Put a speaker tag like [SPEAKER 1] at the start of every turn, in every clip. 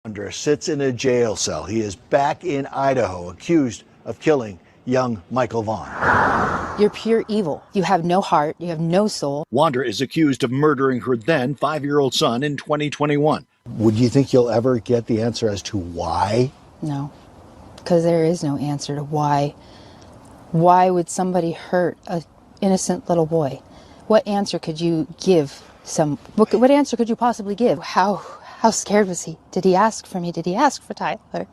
[SPEAKER 1] Wondra sits in a jail cell. He is back in Idaho, accused of killing young Michael Vaughan.
[SPEAKER 2] You're pure evil. You have no heart. You have no soul.
[SPEAKER 1] Wondra is accused of murdering her then 5-year-old son in 2021. Would you think you'll ever get the answer as to why?
[SPEAKER 2] No, because there is no answer to why. Why would somebody hurt an innocent little boy? What answer could you give? What answer could you possibly give? How scared was he? Did he ask for me? Did he ask for Tyler?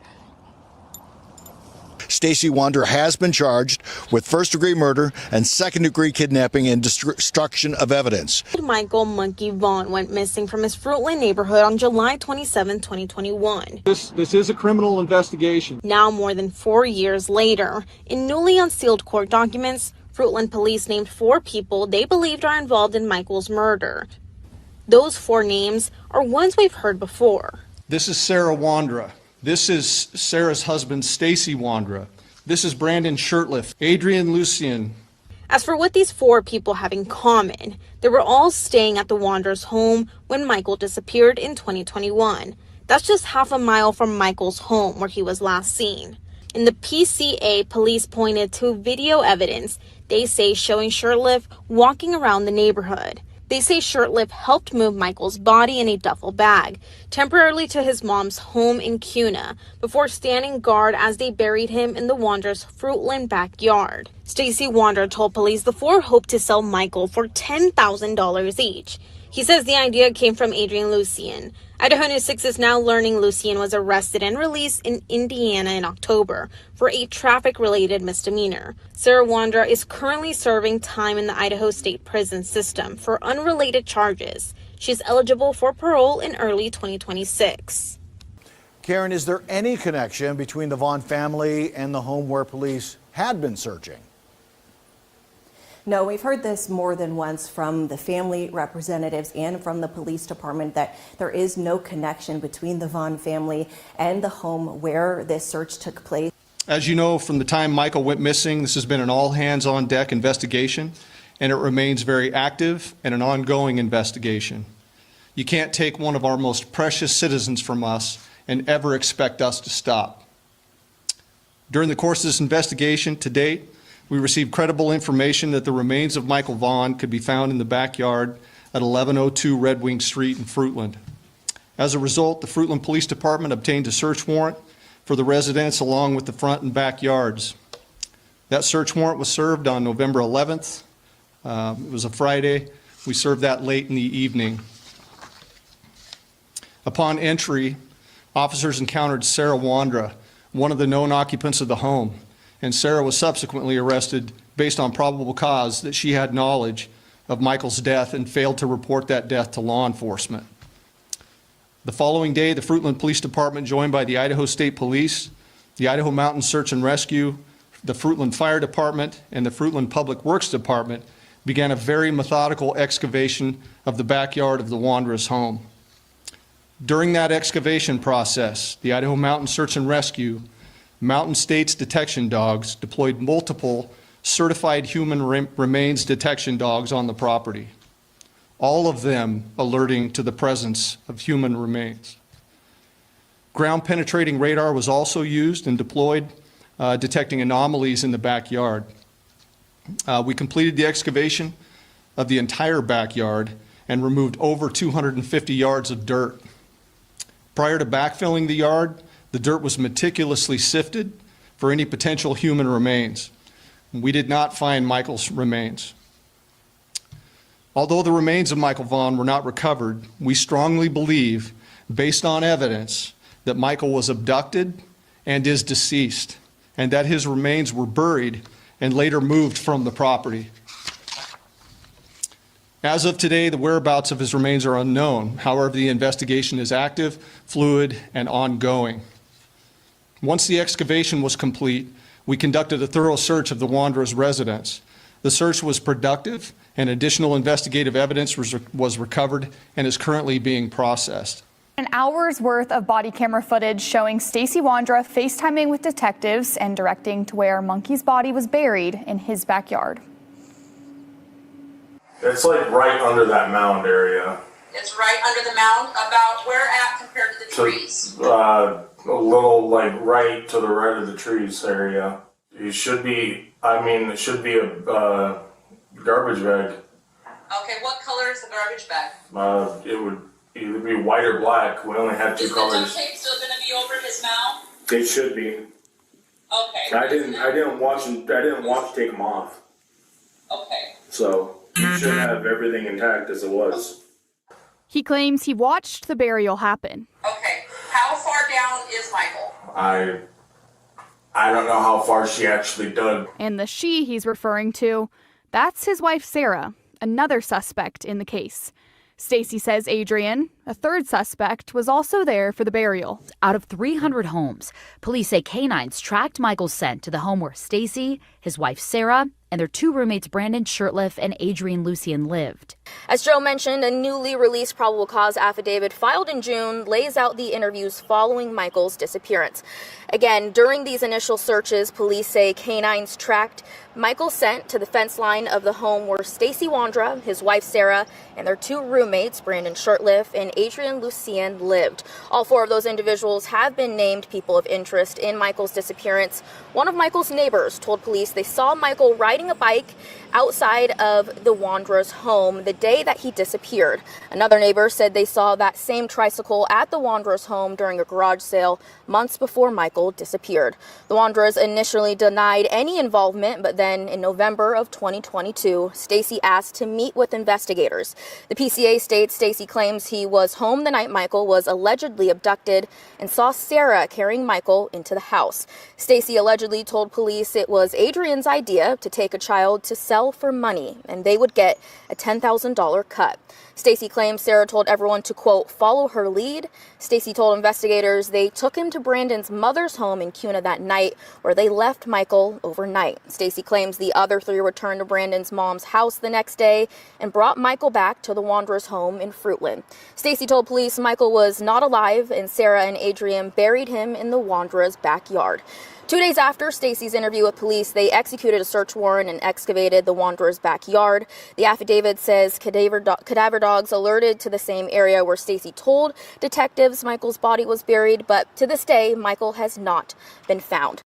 [SPEAKER 1] Stacey Wondra has been charged with first-degree murder and second-degree kidnapping and destruction of evidence.
[SPEAKER 3] Michael Monkey Vaughan went missing from his Fruitland neighborhood on July 27, 2021.
[SPEAKER 4] This is a criminal investigation.
[SPEAKER 3] Now, more than 4 years later, in newly unsealed court documents, Fruitland police named 4 people they believed are involved in Michael's murder. Those 4 names are ones we've heard before.
[SPEAKER 4] This is Sarah Wondra. This is Sarah's husband, Stacey Wondra. This is Brandon Shirtliff, Adrian Lucien.
[SPEAKER 3] As for what these 4 people have in common, they were all staying at the Wondras' home when Michael disappeared in 2021. That's just half a mile from Michael's home where he was last seen. In the PCA, police pointed to video evidence they say showing Shirtliff walking around the neighborhood. They say Shirtliff helped move Michael's body in a duffel bag temporarily to his mom's home in Kuna before standing guard as they buried him in the Wondras' Fruitland backyard. Stacey Wondra told police the 4 hoped to sell Michael for $10,000 each. He says the idea came from Adrian Lucien. Idaho News 6 is now learning Lucien was arrested and released in Indiana in October for a traffic-related misdemeanor. Sarah Wondra is currently serving time in the Idaho State Prison System for unrelated charges. She's eligible for parole in early 2026.
[SPEAKER 1] Karen, is there any connection between the Vaughan family and the home where police had been searching?
[SPEAKER 5] No, we've heard this more than once from the family representatives and from the police department that there is no connection between the Vaughan family and the home where this search took place.
[SPEAKER 4] As you know, from the time Michael went missing, this has been an all-hands-on-deck investigation, and it remains very active and an ongoing investigation. You can't take one of our most precious citizens from us and ever expect us to stop. During the course of this investigation to date, we received credible information that the remains of Michael Vaughan could be found in the backyard at 1102 Red Wing Street in Fruitland. As a result, the Fruitland Police Department obtained a search warrant for the residence along with the front and backyards. That search warrant was served on November 11th. It was a Friday. We served that late in the evening. Upon entry, officers encountered Sarah Wondra, one of the known occupants of the home, and Sarah was subsequently arrested based on probable cause that she had knowledge of Michael's death and failed to report that death to law enforcement. The following day, the Fruitland Police Department, joined by the Idaho State Police, the Idaho Mountain Search and Rescue, the Fruitland Fire Department, and the Fruitland Public Works Department, began a very methodical excavation of the backyard of the Wondras' home. During that excavation process, the Idaho Mountain Search and Rescue, Mountain States detection dogs deployed multiple certified human remains detection dogs on the property, all of them alerting to the presence of human remains. Ground penetrating radar was also used and deployed, detecting anomalies in the backyard. We completed the excavation of the entire backyard and removed over 250 yards of dirt. Prior to backfilling the yard, the dirt was meticulously sifted for any potential human remains. We did not find Michael's remains. Although the remains of Michael Vaughan were not recovered, we strongly believe, based on evidence, that Michael was abducted and is deceased, and that his remains were buried and later moved from the property. As of today, the whereabouts of his remains are unknown. However, the investigation is active, fluid, and ongoing. Once the excavation was complete, we conducted a thorough search of the Wondras' residence. The search was productive, and additional investigative evidence was recovered and is currently being processed.
[SPEAKER 6] An hour's worth of body camera footage showing Stacey Wondra FaceTiming with detectives and directing to where Monkey's body was buried in his backyard.
[SPEAKER 7] It's like right under that mound area. It's right under the mound. About where at compared to the trees?
[SPEAKER 8] A little like right to the right of the trees area. It should be, it should be a garbage bag.
[SPEAKER 7] Okay, what color is the garbage bag?
[SPEAKER 8] It would either be white or black. We only have two colors.
[SPEAKER 7] Is the duct tape still going to be over his mouth?
[SPEAKER 8] It should be.
[SPEAKER 7] Okay.
[SPEAKER 8] I didn't watch take them off.
[SPEAKER 7] Okay.
[SPEAKER 8] So you should have everything intact as it was.
[SPEAKER 6] He claims he watched the burial happen.
[SPEAKER 7] Okay. How far down is Michael?
[SPEAKER 8] I don't know how far she actually dug.
[SPEAKER 6] And the she he's referring to, that's his wife Sarah, another suspect in the case. Stacey says Adrian, a third suspect, was also there for the burial.
[SPEAKER 9] Out of 300 homes, police say canines tracked Michael's scent to the home where Stacey, his wife Sarah, and their two roommates Brandon Shirtliff and Adrian Lucian lived.
[SPEAKER 3] As Joe mentioned, a newly released probable cause affidavit filed in June lays out the interviews following Michael's disappearance. Again, during these initial searches, police say canines tracked Michael's scent to the fence line of the home where Stacey Wondra, his wife Sarah, and their two roommates, Brandon Shirtliff and Adrian Lucian, lived. All four of those individuals have been named people of interest in Michael's disappearance. One of Michael's neighbors told police they saw Michael riding a bike outside of the Wondra's home the day that he disappeared. Another neighbor said they saw that same tricycle at the Wondra's home during a garage sale months before Michael disappeared. The Wondras initially denied any involvement, but then in November of 2022, Stacey asked to meet with investigators. The PCA states Stacey claims he was home the night Michael was allegedly abducted and saw Sarah carrying Michael into the house. Stacey allegedly told police it was Adrian's idea to take a child to sell for money, and they would get a $10,000 cut. Stacey claims Sarah told everyone to, quote, follow her lead. Stacey told investigators they took him to Brandon's mother's home in Kuna that night, where they left Michael overnight. Stacey claims the other three returned to Brandon's mom's house the next day and brought Michael back to the Wanderer's home in Fruitland. Stacey told police Michael was not alive, and Sarah and Adrian buried him in the Wanderer's backyard. 2 days after Stacey's interview with police, they executed a search warrant and excavated the Wanderer's backyard. The affidavit says cadaver dogs alerted to the same area where Stacey told detectives Michael's body was buried, but to this day, Michael has not been found.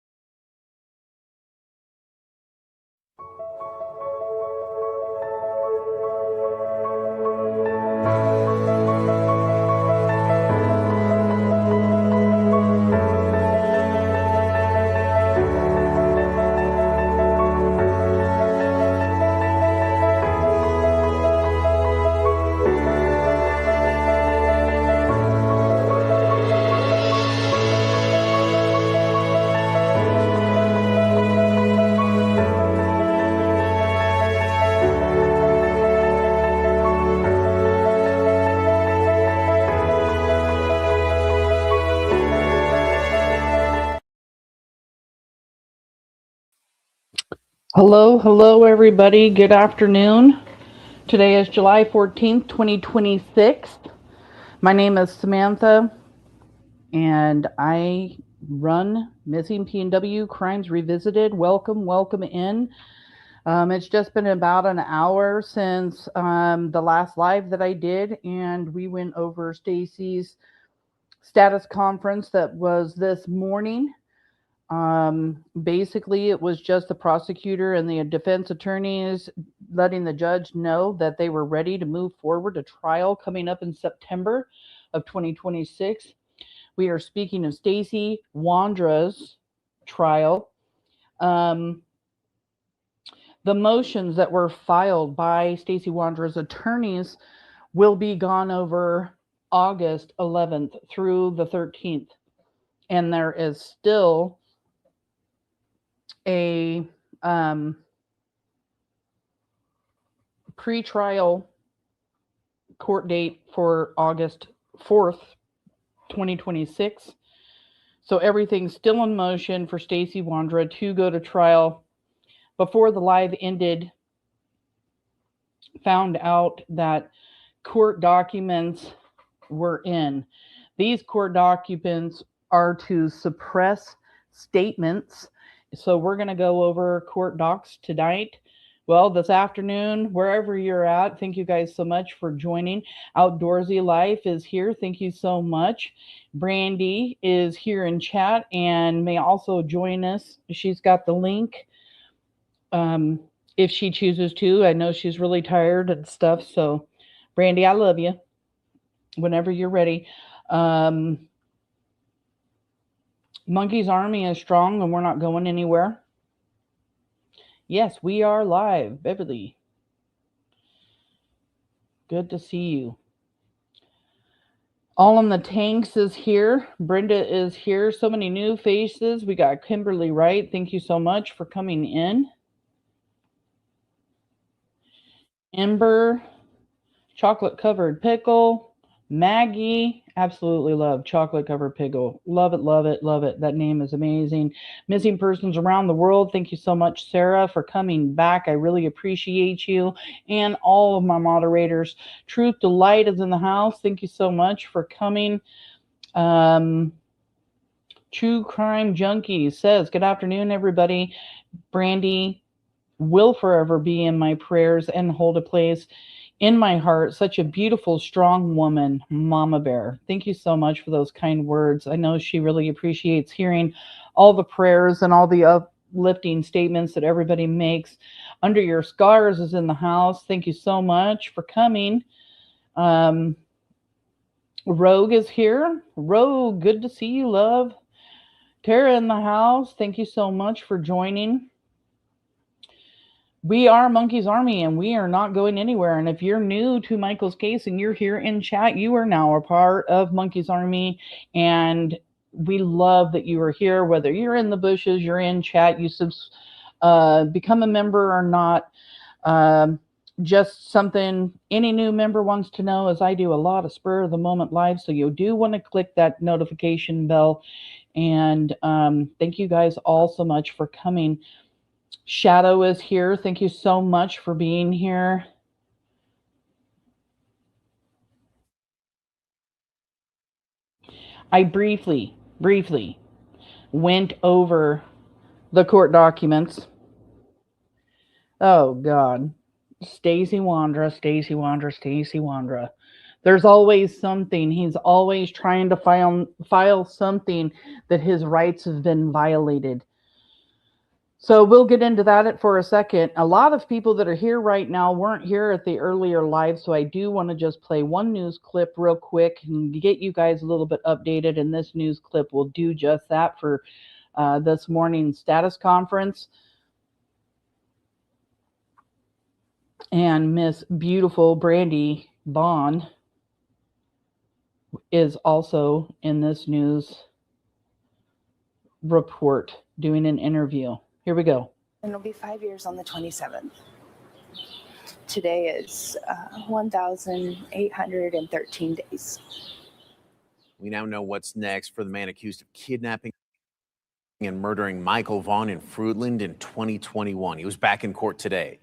[SPEAKER 10] Hello, everybody. Good afternoon. Today is July 14th, 2026. My name is Samantha, and I run Missing PNW Crimes Revisited. Welcome in. It's just been about an hour since the last live that I did, and we went over Stacey's status conference that was this morning. Basically, it was just the prosecutor and the defense attorneys letting the judge know that they were ready to move forward to trial coming up in September of 2026. We are speaking of Stacey Wondra's trial. The motions that were filed by Stacey Wondra's attorneys will be gone over August 11th through the 13th. And there is still a pre-trial court date for August 4th, 2026. So everything's still in motion for Stacey Wondra to go to trial. Before the live ended, found out that court documents were in. These court documents are to suppress statements. So we're going to go over court docs tonight. Well, this afternoon, wherever you're at, thank you guys so much for joining. Outdoorsy Life is here. Thank you so much. Brandy is here in chat and may also join us. She's got the link if she chooses to. I know she's really tired and stuff. So, Brandy, I love you. Whenever you're ready. Monkey's Army is strong and we're not going anywhere. Yes, we are live, Beverly. Good to see you. All in the Tanks is here. Brenda is here. So many new faces. We got Kimberly Wright. Thank you so much for coming in. Ember, chocolate covered pickle. Maggie, absolutely love chocolate covered pickle. Love it, love it, love it. That name is amazing. Missing persons around the world. Thank you so much, Sarah, for coming back. I really appreciate you and all of my moderators. Truth Delight is in the house. Thank you so much for coming. True Crime Junkie says, good afternoon, everybody. Brandy will forever be in my prayers and hold a place in my heart. Such a beautiful, strong woman, Mama Bear. Thank you so much for those kind words. I know she really appreciates hearing all the prayers and all the uplifting statements that everybody makes. Under Your Scars is in the house. Thank you so much for coming. Rogue is here. Rogue, good to see you, love. Tara in the house. Thank you so much for joining. We are Monkey's Army and we are not going anywhere. And if you're new to Michael's case and you're here in chat, you are now a part of Monkey's Army. And we love that you are here, whether you're in the bushes, you're in chat, you become a member or not. Just something any new member wants to know is I do a lot of spur of the moment live. So you do want to click that notification bell. And thank you guys all so much for coming. Shadow is here. Thank you so much for being here. I briefly went over the court documents. Oh, God. Stacey Wondra. There's always something. He's always trying to file something that his rights have been violated. So we'll get into that for a second. A lot of people that are here right now weren't here at the earlier live, so I do want to just play one news clip real quick and get you guys a little bit updated, and this news clip will do just that for this morning's status conference. And Miss Beautiful Brandy Vaughan is also in this news report doing an interview. Here we go.
[SPEAKER 11] And it'll be 5 years on the 27th. Today is 1,813 days.
[SPEAKER 12] We now know what's next for the man accused of kidnapping and murdering Michael Vaughan in Fruitland in 2021. He was back in court today.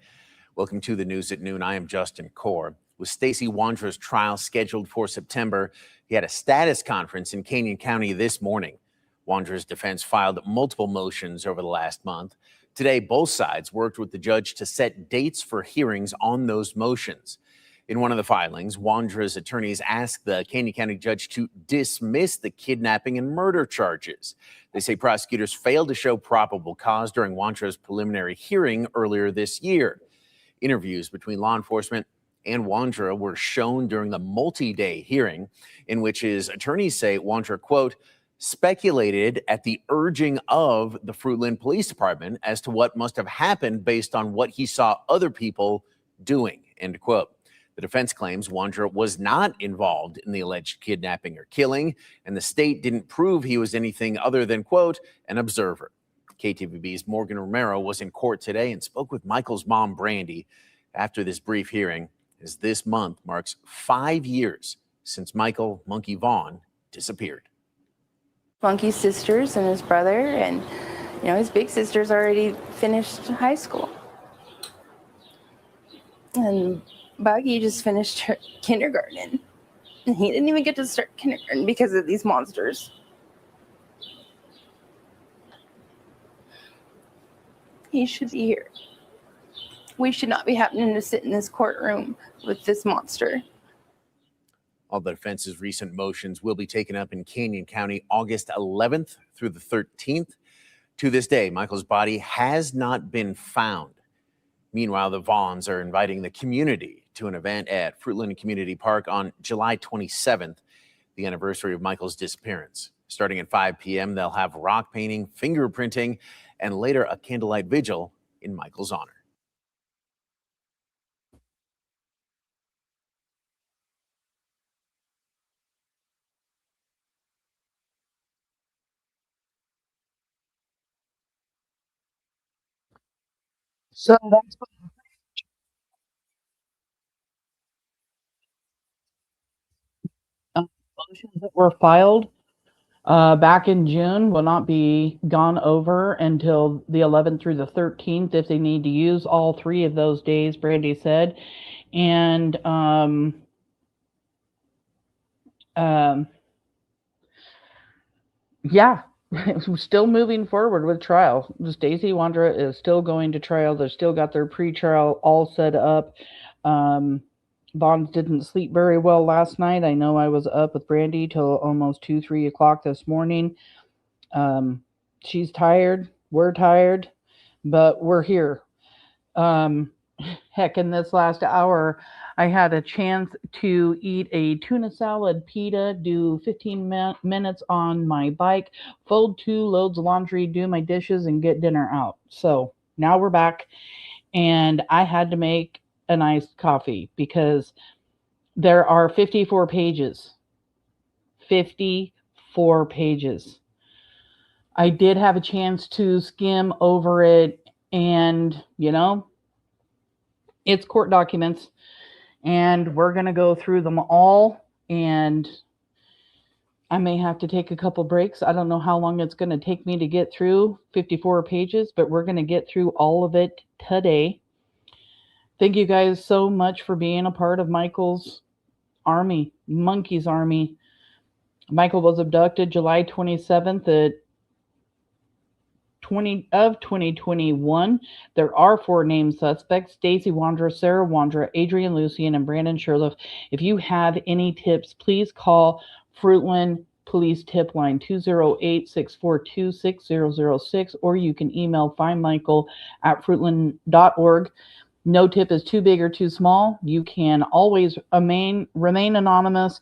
[SPEAKER 12] Welcome to the News at Noon. I am Justin Core. With Stacey Wondra's trial scheduled for September, he had a status conference in Canyon County this morning. Wondra's defense filed multiple motions over the last month. Today, both sides worked with the judge to set dates for hearings on those motions. In one of the filings, Wondra's attorneys asked the Canyon County judge to dismiss the kidnapping and murder charges. They say prosecutors failed to show probable cause during Wondra's preliminary hearing earlier this year. Interviews between law enforcement and Wondra were shown during the multi-day hearing, in which his attorneys say Wondra, quote, speculated at the urging of the Fruitland Police Department as to what must have happened based on what he saw other people doing, end quote. The defense claims Wondra was not involved in the alleged kidnapping or killing, and the state didn't prove he was anything other than, quote, an observer. KTVB's Morgan Romero was in court today and spoke with Michael's mom, Brandy, after this brief hearing, as this month marks 5 years since Michael Monkey Vaughan disappeared.
[SPEAKER 11] Monkey's sisters and his brother, and his big sister's already finished high school. And Buggy just finished her kindergarten. And he didn't even get to start kindergarten because of these monsters. He should be here. We should not be having to sit in this courtroom with this monster.
[SPEAKER 12] All the defense's recent motions will be taken up in Canyon County August 11th through the 13th. To this day, Michael's body has not been found. Meanwhile, the Vaughans are inviting the community to an event at Fruitland Community Park on July 27th, the anniversary of Michael's disappearance. Starting at 5 p.m., they'll have rock painting, fingerprinting, and later a candlelight vigil in Michael's honor.
[SPEAKER 10] So that's motions that were filed back in June will not be gone over until the 11th through the 13th if they need to use all 3 of those days, Brandy said. And yeah, we're still moving forward with trial. Stacey Wondra is still going to trial. They've still got their pre-trial all set up. Vaughan didn't sleep very well last night. I know I was up with Brandy till almost 2-3 o'clock this morning. She's tired. We're tired, but we're here. Heck, in this last hour, I had a chance to eat a tuna salad pita, do 15 minutes on my bike, fold 2 loads of laundry, do my dishes, and get dinner out. So now we're back, and I had to make an iced coffee because there are 54 pages. 54 pages. I did have a chance to skim over it, and, you know, it's court documents, and we're going to go through them all, and I may have to take a couple breaks. I don't know how long it's going to take me to get through 54 pages, but we're going to get through all of it today. Thank you guys so much for being a part of Michael's army, Monkey's army. Michael was abducted July 27th at 2021. There are 4 named suspects: Stacey Wondra, Sarah Wondra, Adrian Lucian, and Brandon Sherliff. If you have any tips, please call Fruitland Police Tip Line 208-642-6006, or you can email findmichael@fruitland.org. No tip is too big or too small. You can always remain anonymous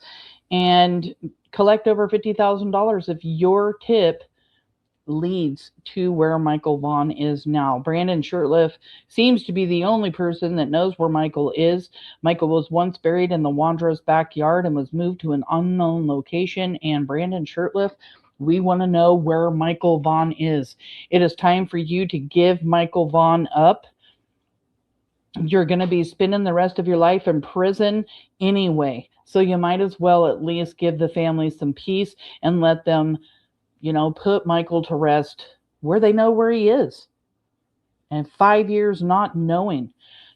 [SPEAKER 10] and collect over $50,000 if your tip leads to where Michael Vaughan is now. Brandon Sherliff seems to be the only person that knows where Michael is. Michael was once buried in the Wondras' backyard and was moved to an unknown location. And Brandon Sherliff, we want to know where Michael Vaughan is. It is time for you to give Michael Vaughan up. You're going to be spending the rest of your life in prison anyway, so you might as well at least give the family some peace and let them, you know, put Michael to rest where they know where he is. And 5 years not knowing.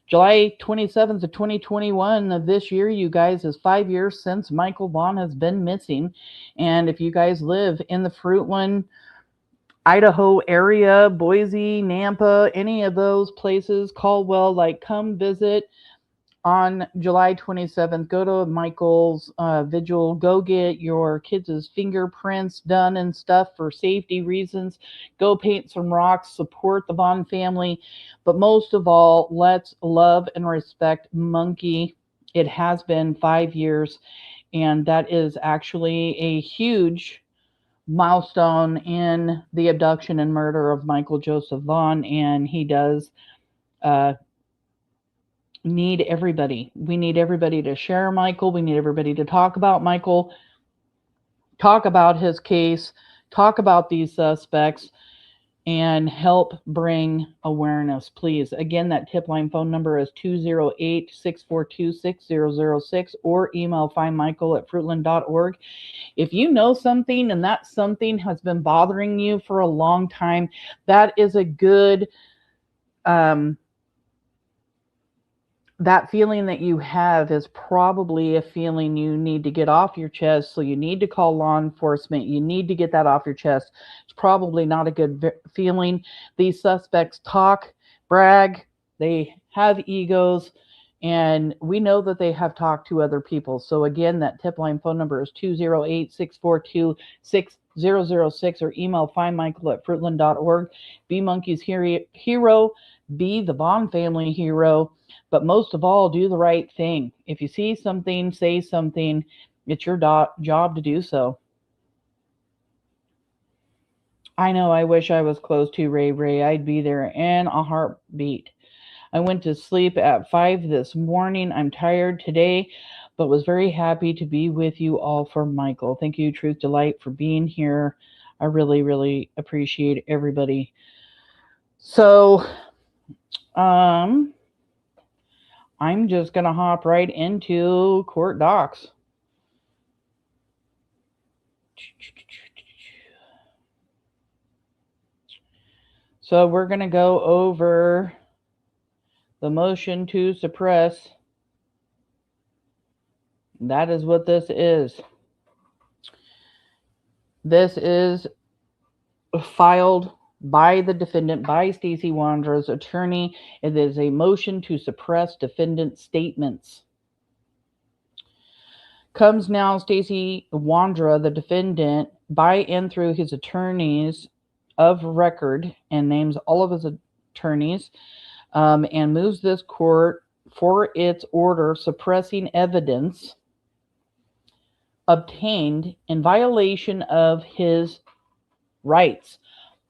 [SPEAKER 10] July 27th of 2021 of this year, you guys, is 5 years since Michael Vaughan has been missing. And if you guys live in the Fruitland, Idaho area, Boise, Nampa, any of those places, Caldwell, like, come visit on July 27th. Go to Michael's vigil. Go get your kids' fingerprints done and stuff for safety reasons. Go paint some rocks. Support the Vaughan family. But most of all, let's love and respect Monkey. It has been 5 years, and that is actually a huge milestone in the abduction and murder of Michael Joseph Vaughan, and he does need everybody. We need everybody to share Michael. We need everybody to talk about Michael, talk about his case, talk about these suspects, and help bring awareness, please. Again, that tip line phone number is 208-642-6006, or email findmichael@fruitland.org. If you know something and that something has been bothering you for a long time, that is a good, that feeling that you have is probably a feeling you need to get off your chest. So you need to call law enforcement. You need to get that off your chest. It's probably not a good feeling. These suspects talk, brag. They have egos, and we know that they have talked to other people. So again, that tip line phone number is 208-642-6006, or email findmichael@fruitland.org. Be Monkey's hero, be the Vaughan family hero, but most of all, do the right thing. If you see something, say something. It's your job to do so. I know, I wish I was close to Ray. I'd be there in a heartbeat. I went to sleep at 5 this morning. I'm tired today, but was very happy to be with you all for Michael. Thank you, Truth Delight, for being here. I really, really appreciate everybody. So, I'm just going to hop right into court docs. So we're going to go over the motion to suppress. That is what this is. This is filed by the defendant, by Stacey Wondra's attorney. It is a motion to suppress defendant statements. Comes now Stacey Wondra, the defendant, by and through his attorneys of record, and names all of his attorneys, and moves this court for its order suppressing evidence obtained in violation of his rights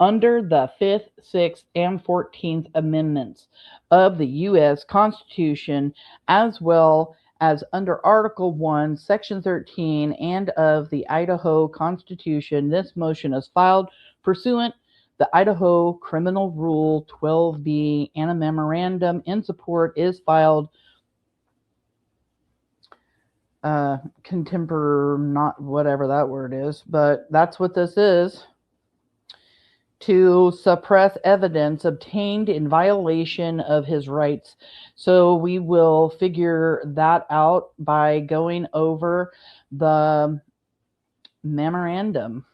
[SPEAKER 10] under the 5th, 6th, and 14th Amendments of the U.S. Constitution, as well as under Article 1, Section 13, and of the Idaho Constitution. This motion is filed pursuant the Idaho Criminal Rule 12b, and a memorandum in support is filed not whatever that word is, but that's what this is, to suppress evidence obtained in violation of his rights. So we will figure that out by going over the memorandum.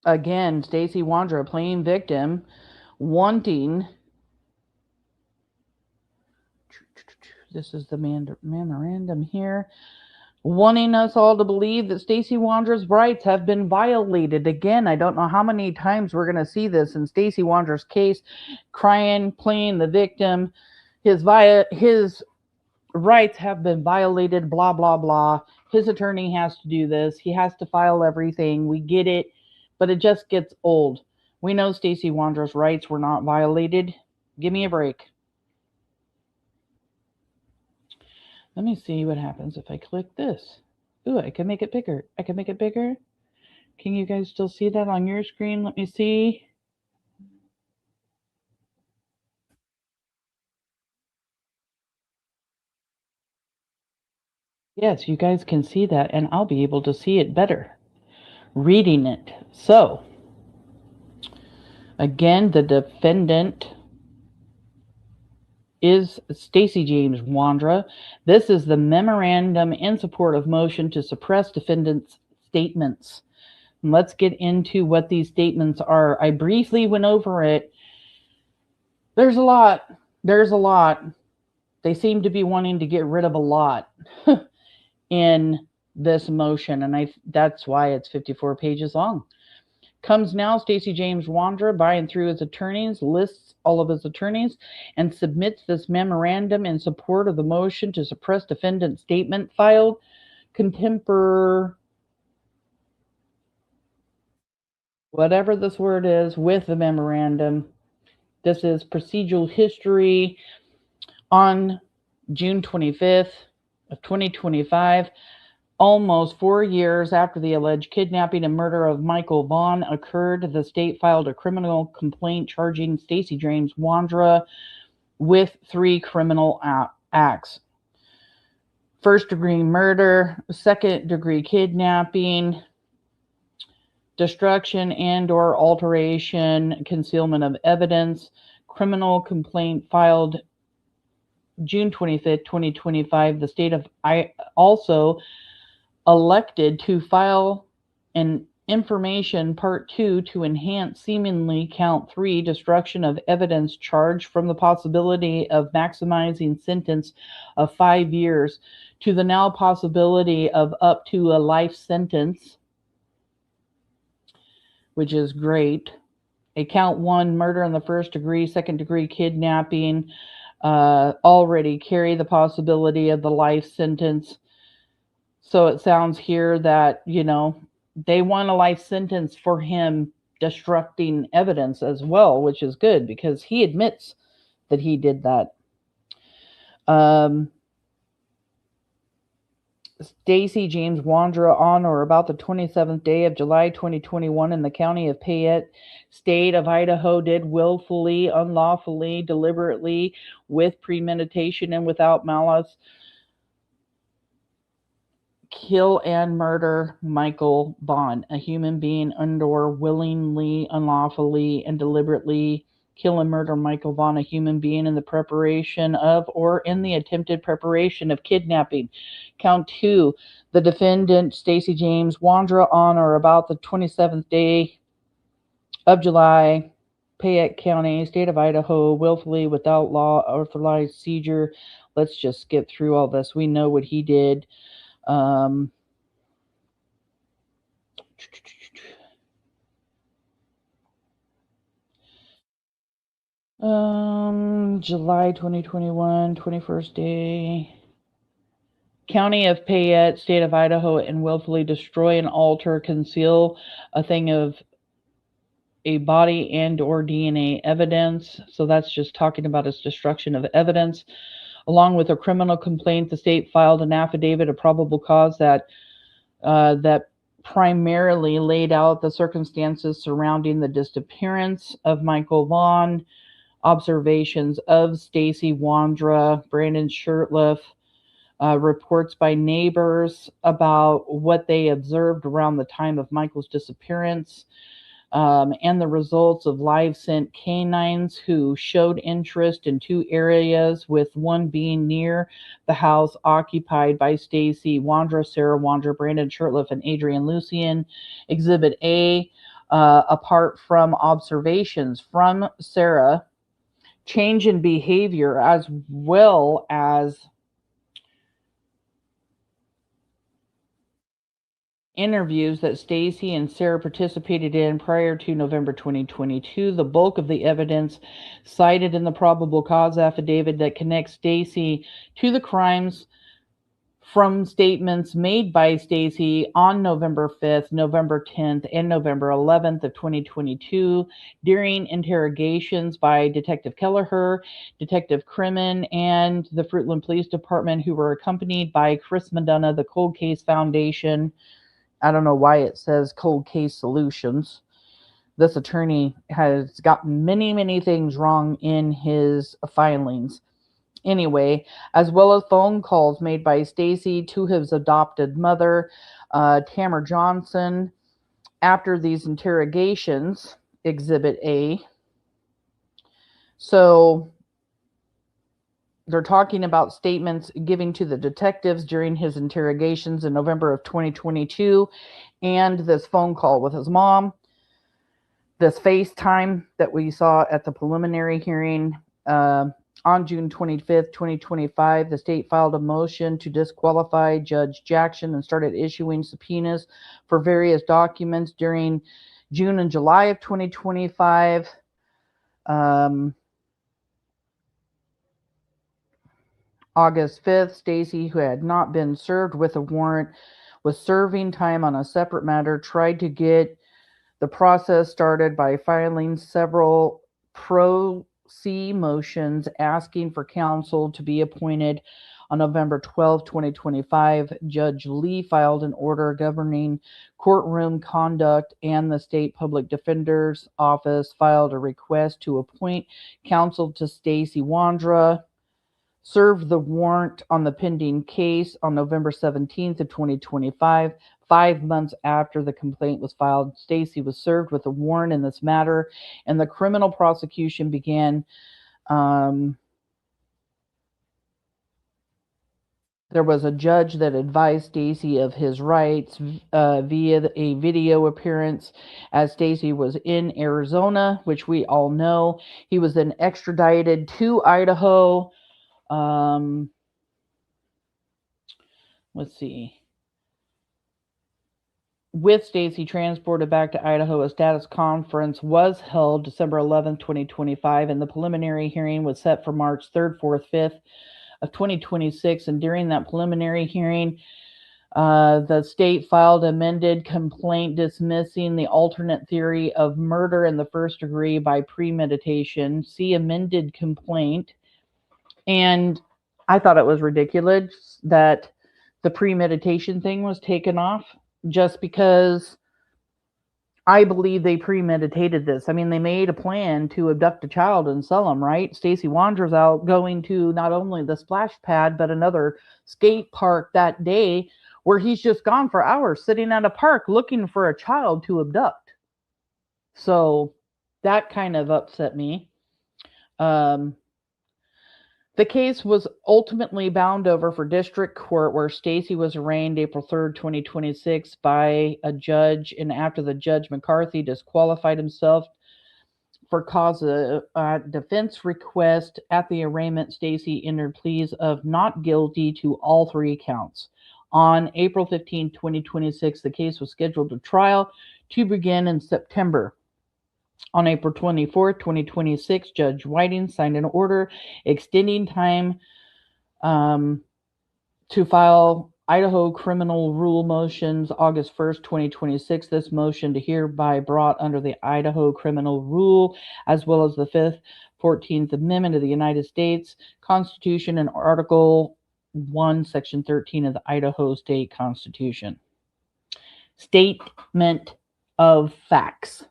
[SPEAKER 10] Again, Stacey Wondra, playing victim, wanting, this is the memorandum here, wanting us all to believe that Stacey Wondra's rights have been violated. Again, I don't know how many times we're going to see this in Stacey Wondra's case, crying, playing the victim. His rights have been violated, blah, blah, blah. His attorney has to do this. He has to file everything. We get it, but it just gets old. We know Stacey Wondra's rights were not violated. Give me a break. Let me see what happens if I click this. Ooh, I can make it bigger. I can make it bigger. Can you guys still see that on your screen? Let me see. Yes, you guys can see that, and I'll be able to see it better reading it. So, again, the defendant is Stacey James Wondra. This is the memorandum in support of motion to suppress defendant's statements. And let's get into what these statements are. I briefly went over it. There's a lot. They seem to be wanting to get rid of a lot in this motion, and that's why it's 54 pages long. Comes now Stacey James Wondra, by and through his attorneys, lists all of his attorneys, and submits this memorandum in support of the motion to suppress defendant's statement filed whatever this word is, with the memorandum. This is procedural history. On June 25th of 2025, almost 4 years after the alleged kidnapping and murder of Michael Vaughan occurred, the state filed a criminal complaint charging Stacey James Wondra with 3 criminal acts: first-degree murder, second-degree kidnapping, destruction and/or alteration, concealment of evidence. Criminal complaint filed June 25th, 2025. The state of also elected to file an information, part 2, to enhance seemingly count 3, destruction of evidence charge from the possibility of maximizing sentence of 5 years to the now possibility of up to a life sentence, which is great. A count 1, murder in the first degree, second degree kidnapping, already carry the possibility of the life sentence. So it sounds here that, they want a life sentence for him destructing evidence as well, which is good because he admits that he did that. Stacey James Wondra, on or about the 27th day of July 2021 in the county of Payette, state of Idaho, did willfully, unlawfully, deliberately, with premeditation and without malice, kill and murder Michael Vaughan, a human being, and/or willingly, unlawfully, and deliberately kill and murder Michael Vaughan, a human being, in the preparation of or in the attempted preparation of kidnapping. Count 2, the defendant, Stacey James Wondra, on or about the 27th day of July, Payette County, state of Idaho, willfully, without law authorized seizure. Let's just skip through all this. We know what he did. July 2021, 21st day. County of Payette, state of Idaho, and willfully destroy and alter, conceal a thing of a body and or DNA evidence. So that's just talking about its destruction of evidence. Along with a criminal complaint, the state filed an affidavit of probable cause that primarily laid out the circumstances surrounding the disappearance of Michael Vaughan, observations of Stacey Wondra, Brandon Shurtleff, reports by neighbors about what they observed around the time of Michael's disappearance, and the results of live sent canines who showed interest in 2 areas, with one being near the house occupied by Stacey Wondra, Sarah Wondra, Brandon Shurtleff, and Adrian Lucian. Exhibit A, apart from observations from Sarah, change in behavior as well as interviews that Stacey and Sarah participated in prior to November 2022. The bulk of the evidence cited in the probable cause affidavit that connects Stacey to the crimes from statements made by Stacey on November 5th, November 10th, and November 11th of 2022 during interrogations by Detective Kelleher, Detective Crimmin, and the Fruitland Police Department, who were accompanied by Chris McDonough, the Cold Case Foundation. I don't know why it says Cold Case Solutions. This attorney has gotten many, many things wrong in his filings. Anyway, as well as phone calls made by Stacey to his adopted mother, Tamara Johnson, after these interrogations, Exhibit A. So they're talking about statements giving to the detectives during his interrogations in November of 2022, and this phone call with his mom, this FaceTime that we saw at the preliminary hearing. On June 25th, 2025, the state filed a motion to disqualify Judge Jackson and started issuing subpoenas for various documents during June and July of 2025. August 5th, Stacey, who had not been served with a warrant, was serving time on a separate matter, tried to get the process started by filing several pro-se motions asking for counsel to be appointed. On November 12, 2025, Judge Lee filed an order governing courtroom conduct, and the State Public Defender's Office filed a request to appoint counsel to Stacey Wondra, served the warrant on the pending case on November 17th of 2025. 5 months after the complaint was filed, Stacey was served with a warrant in this matter, and the criminal prosecution began. There was a judge that advised Stacey of his rights via a video appearance as Stacey was in Arizona, which we all know. He was then extradited to Idaho. Let's see. With Stacey transported back to Idaho, a status conference was held December 11th, 2025, and the preliminary hearing was set for March 3rd, 4th, 5th of 2026. And during that preliminary hearing, the state filed amended complaint dismissing the alternate theory of murder in the first degree by premeditation. See amended complaint. And I thought it was ridiculous that the premeditation thing was taken off, just because I believe they premeditated this. I mean, they made a plan to abduct a child and sell him, right? Stacey Wondra's out going to not only the splash pad, but another skate park that day, where he's just gone for hours sitting at a park looking for a child to abduct. So that kind of upset me. The case was ultimately bound over for district court, where Stacey was arraigned April 3rd, 2026 by a judge, and after the judge McCarthy disqualified himself for cause of defense request at the arraignment, Stacey entered pleas of not guilty to all 3 counts. On April 15, 2026, the case was scheduled to trial to begin in September. On April 24, 2026, Judge Whiting signed an order extending time to file Idaho criminal rule motions August 1st, 2026. This motion to hereby brought under the Idaho criminal rule, as well as the 5th, 14th Amendment of the United States Constitution and Article 1, Section 13 of the Idaho State Constitution. Statement of facts.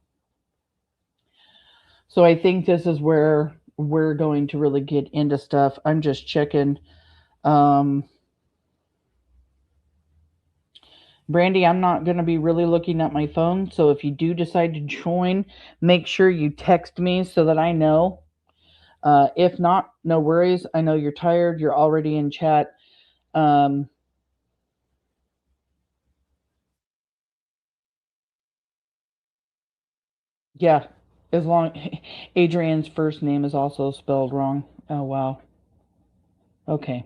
[SPEAKER 10] So I think this is where we're going to really get into stuff. I'm just checking. Brandy, I'm not going to be really looking at my phone. So if you do decide to join, make sure you text me so that I know. If not, no worries. I know you're tired. You're already in chat. Yeah. As long Adrian's first name is also spelled wrong. Oh, wow. Okay.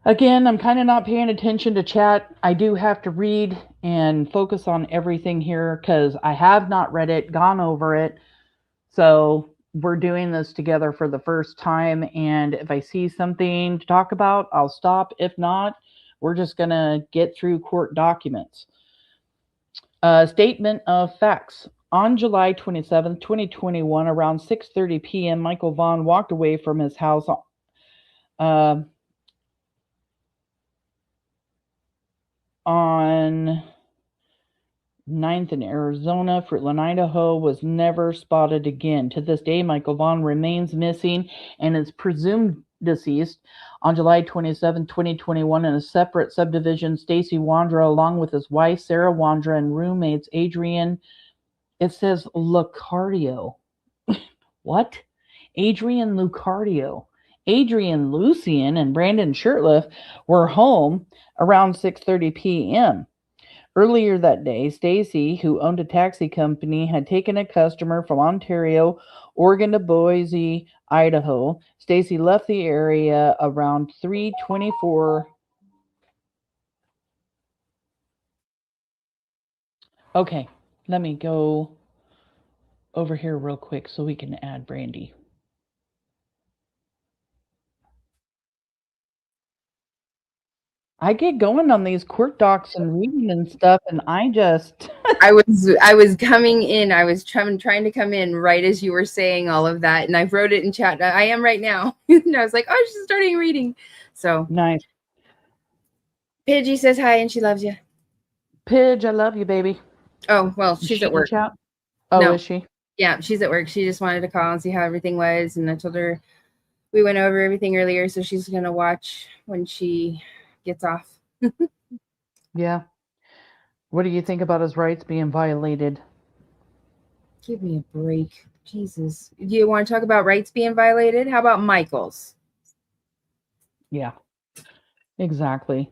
[SPEAKER 10] Again, I'm kind of not paying attention to chat. I do have to read and focus on everything here because I have not read it, gone over it. So we're doing this together for the first time. And if I see something to talk about, I'll stop. If not, we're just going to get through court documents. Statement of facts. On July 27, 2021, around 6:30 p.m., Michael Vaughan walked away from his house on 9th in Arizona. Fruitland, Idaho, was never spotted again. To this day, Michael Vaughan remains missing and is presumed deceased. On July 27, 2021, in a separate subdivision, Stacey Wondra, along with his wife, Sarah Wondra, and roommates, Adrian, it says Lucario. What? Adrian Lucario. Adrian Lucian and Brandon Shirtliff were home around 6:30 p.m. Earlier that day, Stacey, who owned a taxi company, had taken a customer from Ontario, Oregon to Boise, Idaho. Stacey left the area around 3:24. Okay, let me go over here real quick so we can add Brandy. I get going on these court docs and reading and stuff, and I just
[SPEAKER 11] I was coming in. I was trying to come in right as you were saying all of that, and I wrote it in chat. I am right now. And I was like, oh, she's starting reading. So
[SPEAKER 10] nice.
[SPEAKER 11] Pidgey says hi and she loves you.
[SPEAKER 10] Pidge, I love you, baby.
[SPEAKER 11] Oh, well, she's at work.
[SPEAKER 10] Chat? Oh, no. Is she?
[SPEAKER 11] Yeah, she's at work. She just wanted to call and see how everything was, and I told her we went over everything earlier, so she's gonna watch when she gets off.
[SPEAKER 10] Yeah. What do you think about his rights being violated?
[SPEAKER 11] Give me a break. Jesus. Do you want to talk about rights being violated? How about Michael's?
[SPEAKER 10] Yeah. Exactly.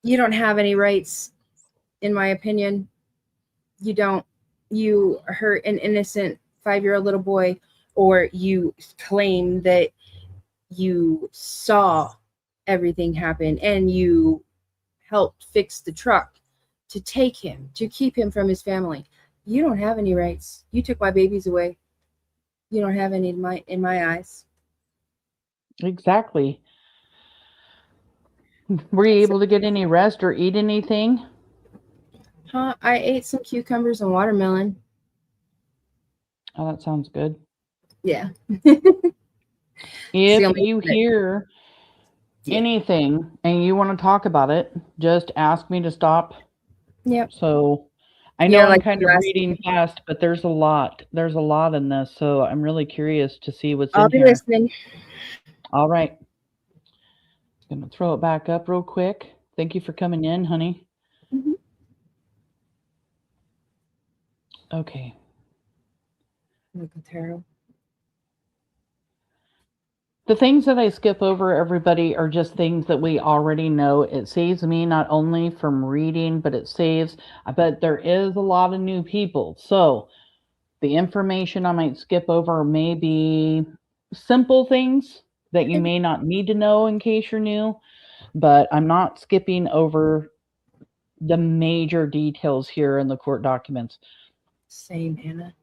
[SPEAKER 11] You don't have any rights, in my opinion. You don't. You hurt an innocent 5-year-old little boy, or you claim that you saw everything happen and you helped fix the truck to take him, to keep him from his family. You don't have any rights. You took my babies away. You don't have any in my eyes.
[SPEAKER 10] Exactly. Were you able to get any rest or eat anything?
[SPEAKER 11] Huh? I ate some cucumbers and watermelon.
[SPEAKER 10] Oh, that sounds good.
[SPEAKER 11] Yeah.
[SPEAKER 10] If you hear anything and you want to talk about it, just ask me to stop.
[SPEAKER 11] Yep.
[SPEAKER 10] So I know I'm kind of reading fast, but there's a lot. There's a lot in this, so I'm really curious to see what's in here.
[SPEAKER 11] I'll be listening.
[SPEAKER 10] All right. I'm going to throw it back up real quick. Thank you for coming in, honey.
[SPEAKER 11] Mm-hmm.
[SPEAKER 10] Okay.
[SPEAKER 11] Look at tarot.
[SPEAKER 10] The things that I skip over, everybody, are just things that we already know. It saves me not only from reading, but it saves, but there is a lot of new people. So the information I might skip over may be simple things that you may not need to know in case you're new, but I'm not skipping over the major details here in the court documents.
[SPEAKER 11] Same, Hannah.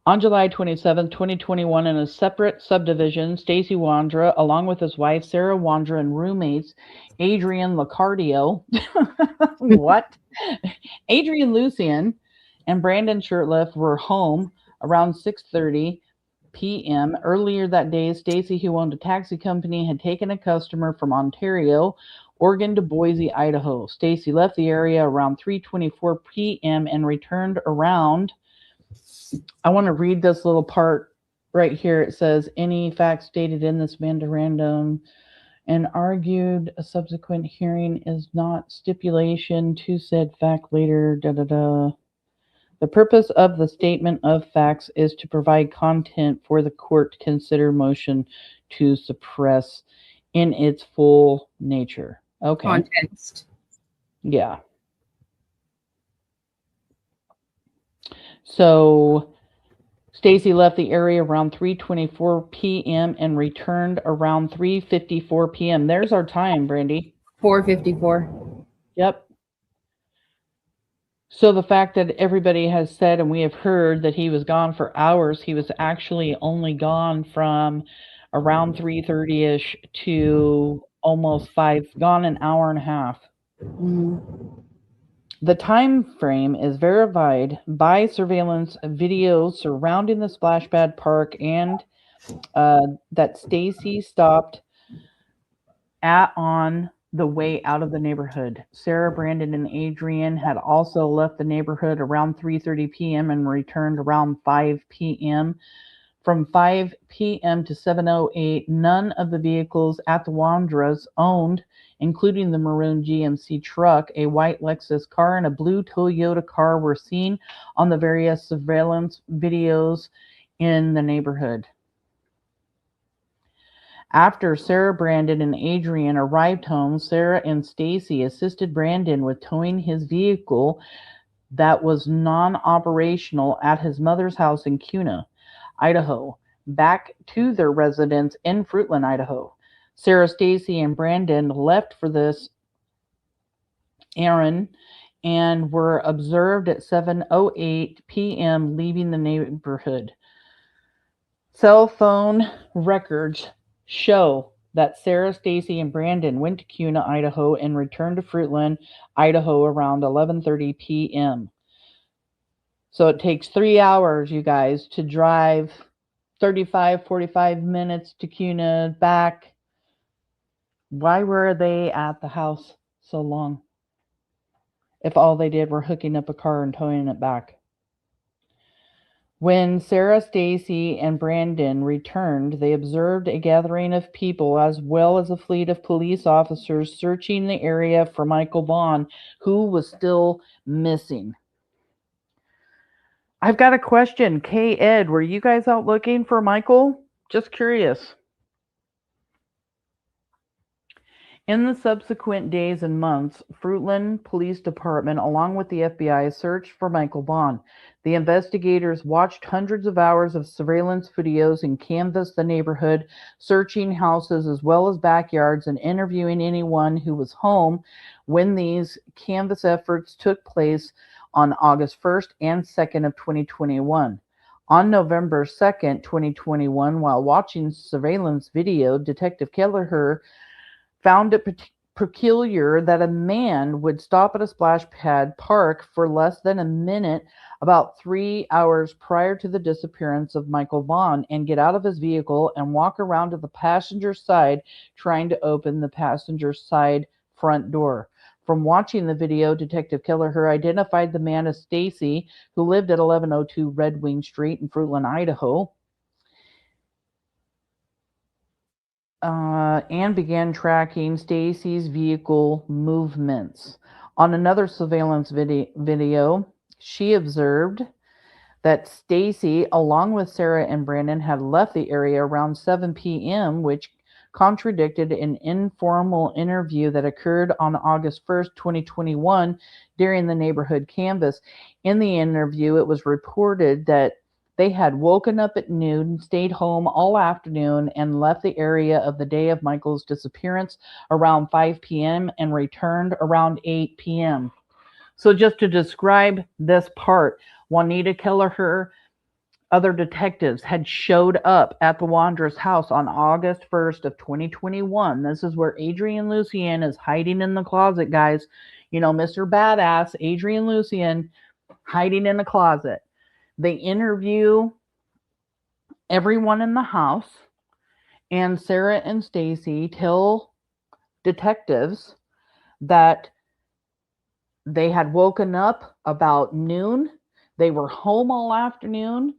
[SPEAKER 10] On July 27, 2021, in a separate subdivision, Stacey Wondra, along with his wife, Sarah Wondra, and roommates, Adrian Locardio, what? Adrian Lucian and Brandon Shirtliff were home around 6:30 p.m. Earlier that day, Stacey, who owned a taxi company, had taken a customer from Ontario, Oregon to Boise, Idaho. Stacey left the area around 3:24 p.m. and returned around. I want to read this little part right here. It says, any facts stated in this memorandum and argued a subsequent hearing is not stipulation to said fact later, da-da-da. The purpose of the statement of facts is to provide content for the court to consider motion to suppress in its full nature. Okay.
[SPEAKER 11] Context.
[SPEAKER 10] Yeah. So Stacey left the area around 3:24 p.m. and returned around 3:54 p.m. There's our time, Brandy.
[SPEAKER 11] 4:54.
[SPEAKER 10] Yep. So the fact that everybody has said, and we have heard, that he was gone for hours, he was actually only gone from around 3:30ish to almost 5, gone an hour and a half.
[SPEAKER 11] Mm-hmm.
[SPEAKER 10] The time frame is verified by surveillance video surrounding the splash pad park and that Stacey stopped at on the way out of the neighborhood. Sarah, Brandon, and Adrian had also left the neighborhood around 3:30 p.m. and returned around 5 p.m. From 5 p.m. to 7:08, none of the vehicles at the Wondras owned, including the maroon GMC truck, a white Lexus car, and a blue Toyota car, were seen on the various surveillance videos in the neighborhood. After Sarah, Brandon, and Adrian arrived home, Sarah and Stacey assisted Brandon with towing his vehicle that was non-operational at his mother's house in Kuna, Idaho, back to their residence in Fruitland, Idaho. Sarah, Stacey, and Brandon left for this errand and were observed at 7:08 p.m. leaving the neighborhood. Cell phone records show that Sarah, Stacey, and Brandon went to Kuna, Idaho, and returned to Fruitland, Idaho around 11:30 p.m. So it takes 3 hours, you guys, to drive 45 minutes to Kuna, back. Why were they at the house so long if all they did were hooking up a car and towing it back? When Sarah, Stacey, and Brandon returned, they observed a gathering of people as well as a fleet of police officers searching the area for Michael Vaughan, who was still missing. I've got a question. Ed, were you guys out looking for Michael? Just curious. In the subsequent days and months, Fruitland Police Department, along with the FBI, searched for Michael Vaughan. The investigators watched hundreds of hours of surveillance videos and canvassed the neighborhood, searching houses as well as backyards and interviewing anyone who was home when these canvass efforts took place on August 1st and 2nd of 2021. On November 2nd, 2021, while watching surveillance video, Detective Kelleher found it peculiar that a man would stop at a splash pad park for less than a minute about 3 hours prior to the disappearance of Michael Vaughan and get out of his vehicle and walk around to the passenger side trying to open the passenger side front door. From watching the video, Detective Kelleher identified the man as Stacey, who lived at 1102 Red Wing Street in Fruitland, Idaho, and began tracking Stacey's vehicle movements. On another surveillance video, she observed that Stacey, along with Sarah and Brandon, had left the area around 7 p.m., which contradicted an informal interview that occurred on August 1st, 2021, during the neighborhood canvass. In the interview, it was reported that they had woken up at noon, stayed home all afternoon, and left the area of the day of Michael's disappearance around 5 p.m. and returned around 8 p.m. So just to describe this part, Juanita Kelleher, other detectives had showed up at the Wondras house on August 1st of 2021. This is where Adrian Lucien is hiding in the closet, guys. You know, Mr. Badass, Adrian Lucien, hiding in the closet. They interview everyone in the house, and Sarah and Stacey tell detectives that they had woken up about noon. They were home all afternoon,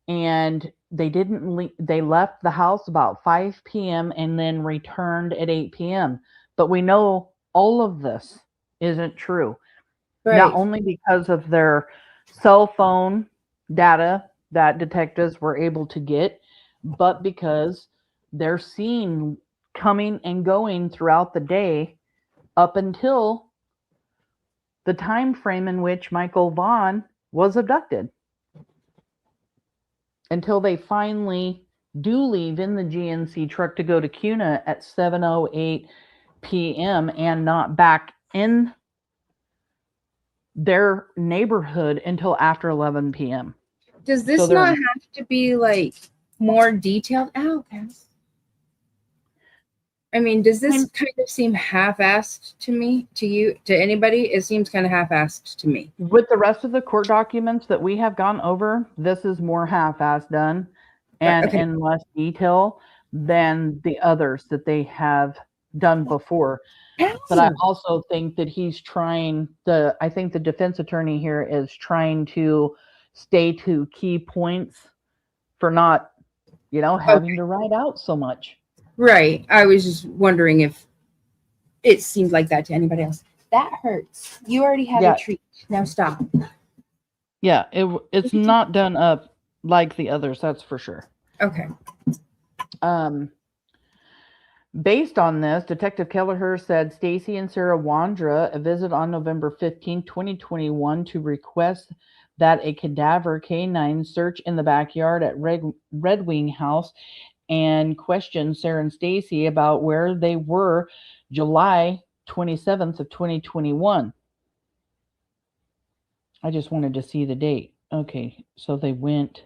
[SPEAKER 10] and they left the house about 5 p.m. and then returned at 8 p.m. But we know all of this isn't true.
[SPEAKER 11] Right.
[SPEAKER 10] Not only because of their cell phone data that detectives were able to get, but because they're seen coming and going throughout the day up until the time frame in which Michael Vaughan was abducted, until they finally do leave in the GNC truck to go to Cuna at 7:08 p.m. and not back in their neighborhood until after 11 p.m.
[SPEAKER 11] Does this not have to be like more detailed? Ow, Cass. I mean, does this kind of seem half-assed to me, to you, to anybody? It seems kind of half-assed to me.
[SPEAKER 10] With the rest of the court documents that we have gone over, this is more half-assed done and in less detail than the others that they have done before. But I also think that I think the defense attorney here is trying to stay to key points for not, having to write out so much.
[SPEAKER 11] Right. I was just wondering if it seemed like that to anybody else. That hurts. You already had a treat. Now stop.
[SPEAKER 10] Yeah, it's not done up like the others, that's for sure.
[SPEAKER 11] Okay.
[SPEAKER 10] Based on this, Detective Kelleher said Stacey and Sarah Wondra visited on November 15, 2021 to request that a cadaver canine search in the backyard at Red Wing House and questioned Sarah and Stacey about where they were July 27th of 2021. I just wanted to see the date. Okay, so they went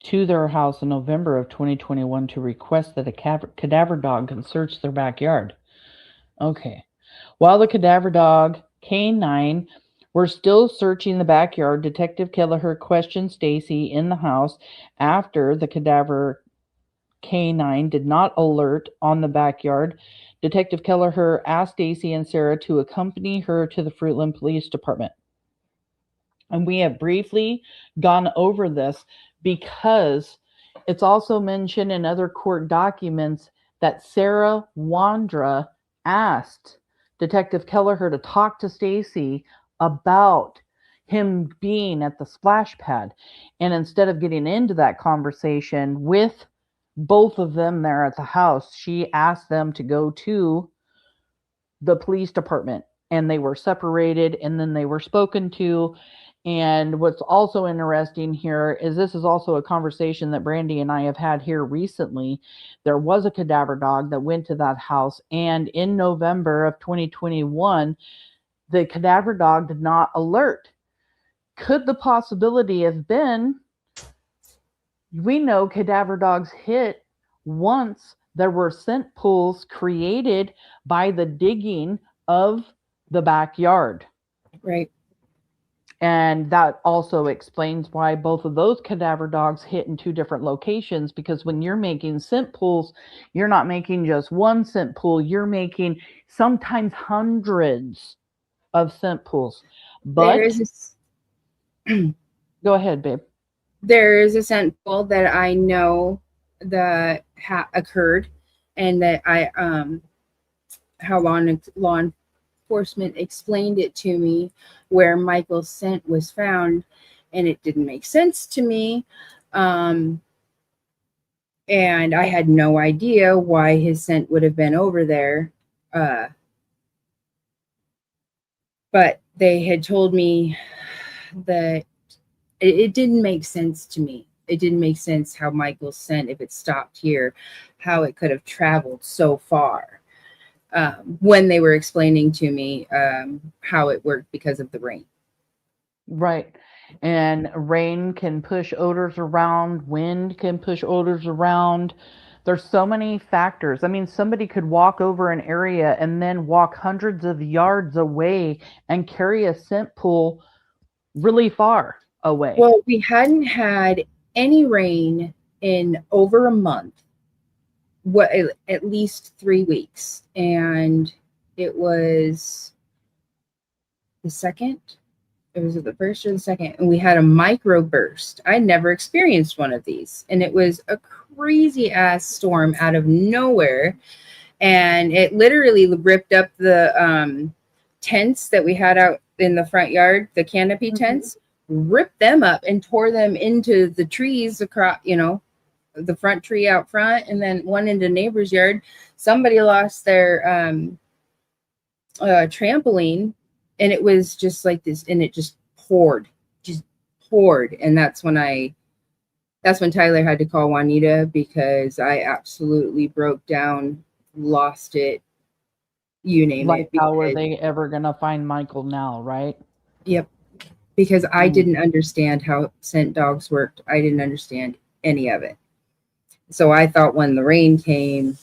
[SPEAKER 10] to their house in November of 2021 to request that a cadaver dog can search their backyard. Okay. While the cadaver dog canine were still searching the backyard, Detective Kelleher questioned Stacey in the house after the cadaver canine did not alert on the backyard. Detective Kelleher asked Stacey and Sarah to accompany her to the Fruitland Police Department. And we have briefly gone over this because it's also mentioned in other court documents that Sarah Wondra asked Detective Kelleher to talk to Stacey about him being at the splash pad. And instead of getting into that conversation with both of them there at the house. She asked them to go to the police department, and they were separated, and then they were spoken to. And what's also interesting here is this is also a conversation that Brandy and I have had here recently. There was a cadaver dog that went to that house, and in November of 2021, the cadaver dog did not alert. Could the possibility have been, we know cadaver dogs hit once there were scent pools created by the digging of the backyard.
[SPEAKER 11] Right.
[SPEAKER 10] And that also explains why both of those cadaver dogs hit in two different locations, because when you're making scent pools, you're not making just one scent pool, you're making sometimes hundreds of scent pools. But go ahead, babe.
[SPEAKER 11] There is a scent pool that I know that occurred, and that how law enforcement explained it to me, where Michael's scent was found, and it didn't make sense to me. And I had no idea why his scent would have been over there. But they had told me that it didn't make sense to me. It didn't make sense how Michael's scent, if it stopped here, how it could have traveled so far. When they were explaining to me how it worked because of the rain.
[SPEAKER 10] Right. And rain can push odors around, wind can push odors around. There's so many factors. I mean, somebody could walk over an area and then walk hundreds of yards away and carry a scent pool really far away.
[SPEAKER 11] Well, we hadn't had any rain in over a month. At least 3 weeks, and it was the second. It was the first or the second, and we had a microburst. I never experienced one of these, and it was a crazy ass storm out of nowhere, and it literally ripped up the tents that we had out in the front yard, the canopy tents, ripped them up and tore them into the trees across, the front tree out front, and then one in the neighbor's yard. Somebody lost their trampoline, and it was just like this, and it just poured. And that's when Tyler had to call Juanita, because I absolutely broke down, lost it, you name it.
[SPEAKER 10] How are they ever gonna find Michael now, right?
[SPEAKER 11] Yep. Because I didn't understand how scent dogs worked. I didn't understand any of it. So I thought when the rain came,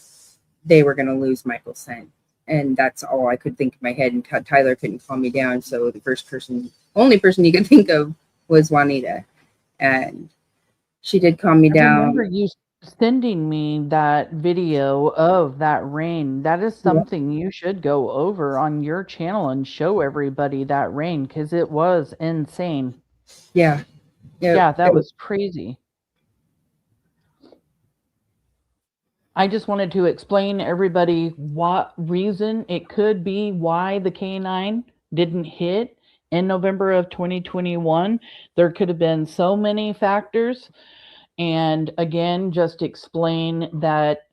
[SPEAKER 11] they were going to lose Michael's scent. And that's all I could think in my head. And Tyler couldn't calm me down. So the only person he could think of was Juanita. And she did calm me down.
[SPEAKER 10] I remember you sending me that video of that rain. That is something you should go over on your channel and show everybody that rain, because it was insane.
[SPEAKER 11] Yeah.
[SPEAKER 10] Yeah, that was crazy. I just wanted to explain to everybody what reason it could be why the K9 didn't hit in November of 2021. There could have been so many factors. And again, just explain that,